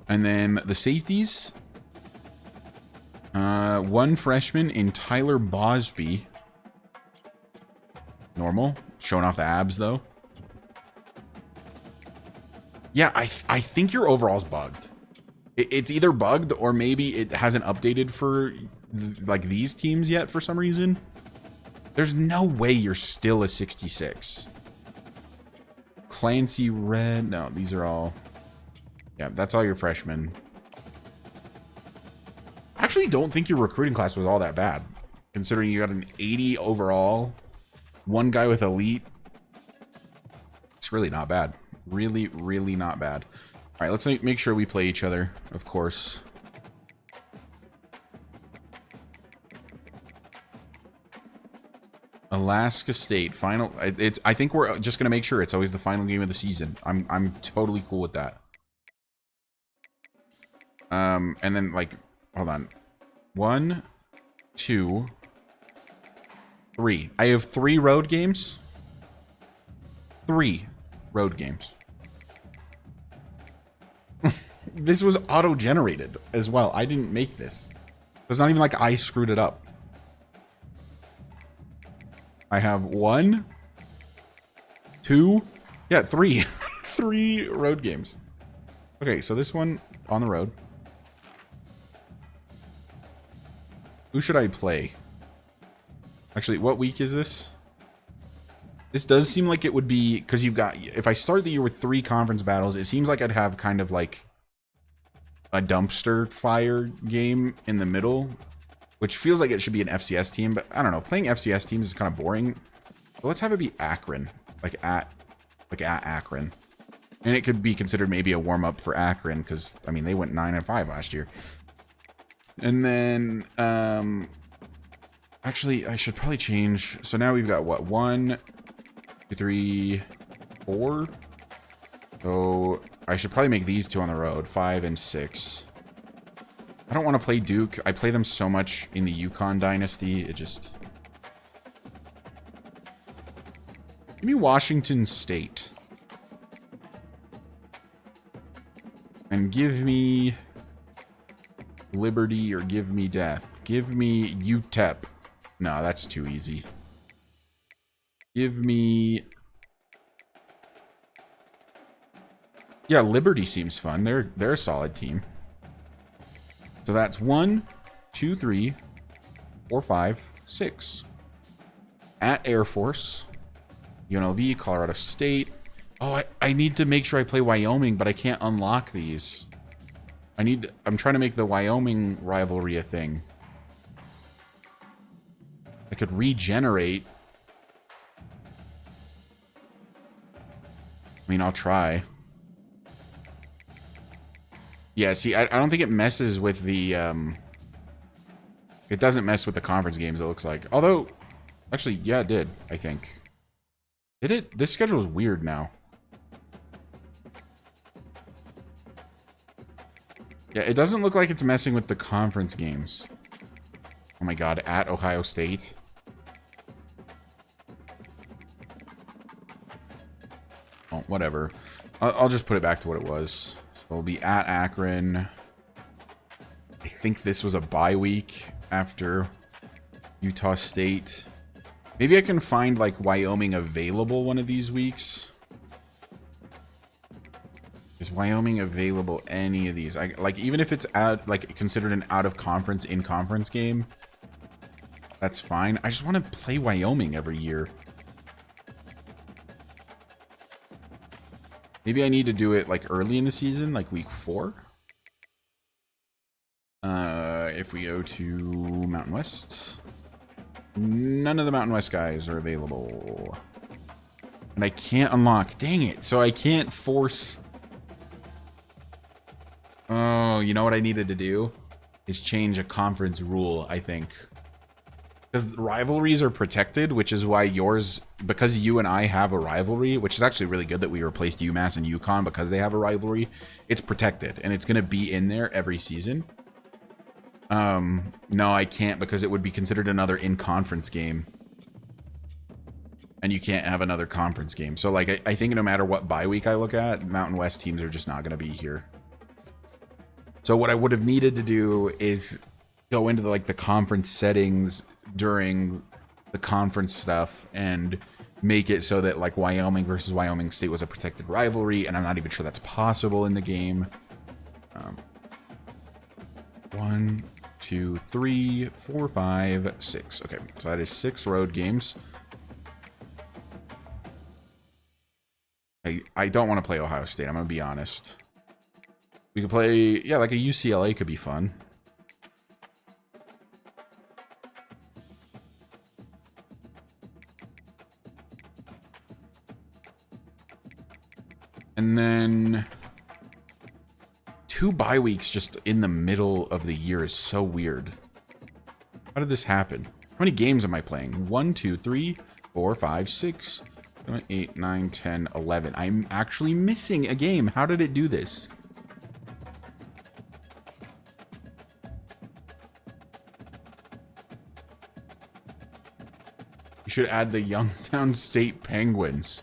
Speaker 2: And then the safeties. One freshman in Tyler Bosby. Normal. Showing off the abs, though. Yeah, I think your overall's bugged. It's either bugged or maybe it hasn't updated for like these teams yet for some reason. There's no way you're still a 66. Clancy Red. No, these are all. Yeah, that's all your freshmen. I actually don't think your recruiting class was all that bad, considering you got an 80 overall, one guy with elite. It's really not bad. Really, really not bad. All right, let's make sure we play each other, of course. Alaska State final. I think we're just gonna make sure it's always the final game of the season. I'm totally cool with that. And then like, hold on, 1, 2, 3. I have 3 road games. 3 road games. This was auto-generated as well. I didn't make this. It's not even like I screwed it up. I have 1, 2, yeah, 3. 3 road games. Okay, so this one on the road. Who should I play? Actually, what week is this? This does seem like it would be, because you've got, if I start the year with 3 conference battles, it seems like I'd have kind of like a dumpster fire game in the middle, which feels like it should be an FCS team, but I don't know. Playing FCS teams is kind of boring. So let's have it be Akron, like at Akron. And it could be considered maybe a warm-up for Akron, because, I mean, they went 9-5 last year. And then, actually, I should probably change. So now we've got, what, 1, 2, 3, 4? So I should probably make these 2 on the road, 5 and 6. I don't want to play Duke. I play them so much in the UConn Dynasty. It just... Give me Washington State. And give me Liberty or give me Death. Give me UTEP. No, that's too easy. Give me... Yeah, Liberty seems fun. They're a solid team. So that's 1, 2, 3, 4, 5, 6. At Air Force. UNLV, Colorado State. Oh, I need to make sure I play Wyoming, but I can't unlock these. I'm trying to make the Wyoming rivalry a thing. I could regenerate. I mean, I'll try. Yeah, see, I don't think it messes with the, it doesn't mess with the conference games, it looks like. Although, actually, yeah, it did, I think. Did it? This schedule is weird now. Yeah, it doesn't look like it's messing with the conference games. Oh my god, at Ohio State. Oh, whatever. I'll just put it back to what it was. So it'll be at Akron. I think this was a bye week after Utah State. Maybe I can find, like, Wyoming available one of these weeks. Is Wyoming available any of these? Like, even if it's considered an out-of-conference, in-conference game, that's fine. I just want to play Wyoming every year. Maybe I need to do it, like, early in the season, like week 4. If we go to Mountain West... None of the Mountain West guys are available. And I can't unlock. Dang it. So I can't force... Oh, you know what I needed to do? is change a conference rule, I think. Because rivalries are protected, which is why yours, because you and I have a rivalry, which is actually really good that we replaced UMass and UConn because they have a rivalry, it's protected, and it's going to be in there every season. No, I can't, because it would be considered another in-conference game. And you can't have another conference game. So, like, I think no matter what bye week I look at, Mountain West teams are just not going to be here. So what I would have needed to do is go into the conference settings during the conference stuff and make it so that like Wyoming versus Wyoming State was a protected rivalry, and I'm not even sure that's possible in the game. 1, 2, 3, 4, 5, 6. Okay, so that is 6 road games. I don't want to play Ohio State, I'm gonna be honest. We could play, yeah, like a UCLA could be fun. And then 2 bye weeks just in the middle of the year is so weird. How did this happen? How many games am I playing? 1, 2, 3, 4, 5, 6, 7, 8, 9, 10, 11. I'm actually missing a game. How did it do this? You should add the Youngstown State Penguins.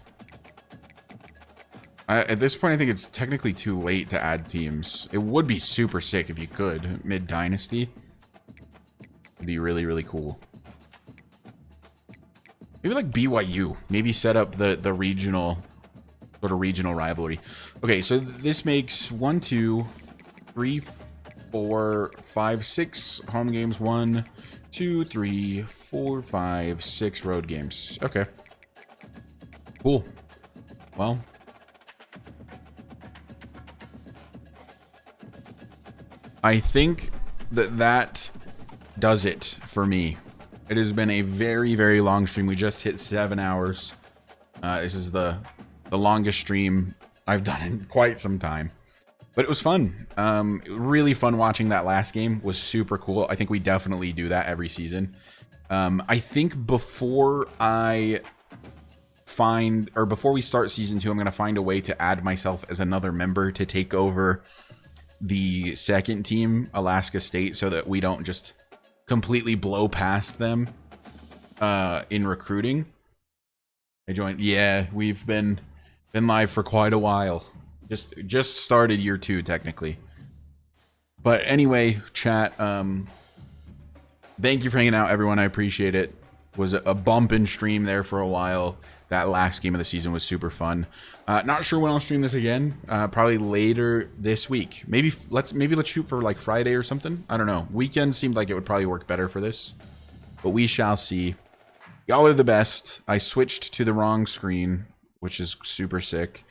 Speaker 2: At this point, I think it's technically too late to add teams. It would be super sick if you could. Mid-Dynasty. It'd be really, really cool. Maybe like BYU. Maybe set up the regional, sort of regional rivalry. Okay, so this makes 1, 2, 3, 4, 5, 6 home games. 1, 2, 3, 4, 5, 6 road games. Okay. Cool. Well, I think that does it for me. It has been a very, very long stream. We just hit 7 hours. This is the longest stream I've done in quite some time. But it was fun. Really fun watching that last game. Was super cool. I think we definitely do that every season. I think before we start season 2, I'm going to find a way to add myself as another member to take over the second team, Alaska State, so that we don't just completely blow past them in recruiting. I joined. Yeah, we've been live for quite a while. Just started year 2 technically. But anyway, chat, thank you for hanging out, everyone. I appreciate it. Was a bump in stream there for a while. That last game of the season was super fun. Not sure when I'll stream this again. Probably later this week. Maybe let's shoot for like Friday or something. I don't know. Weekend seemed like it would probably work better for this, but we shall see. Y'all are the best. I switched to the wrong screen, which is super sick.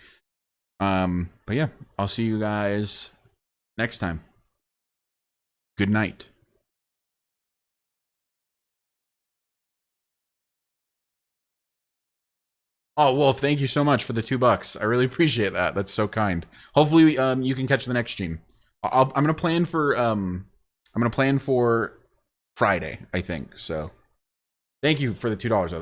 Speaker 2: But yeah, I'll see you guys next time. Good night. Oh, Wolf, thank you so much for the $2. I really appreciate that. That's so kind. Hopefully, you can catch the next stream. I'm gonna plan for Friday, I think. So, thank you for the $2 though.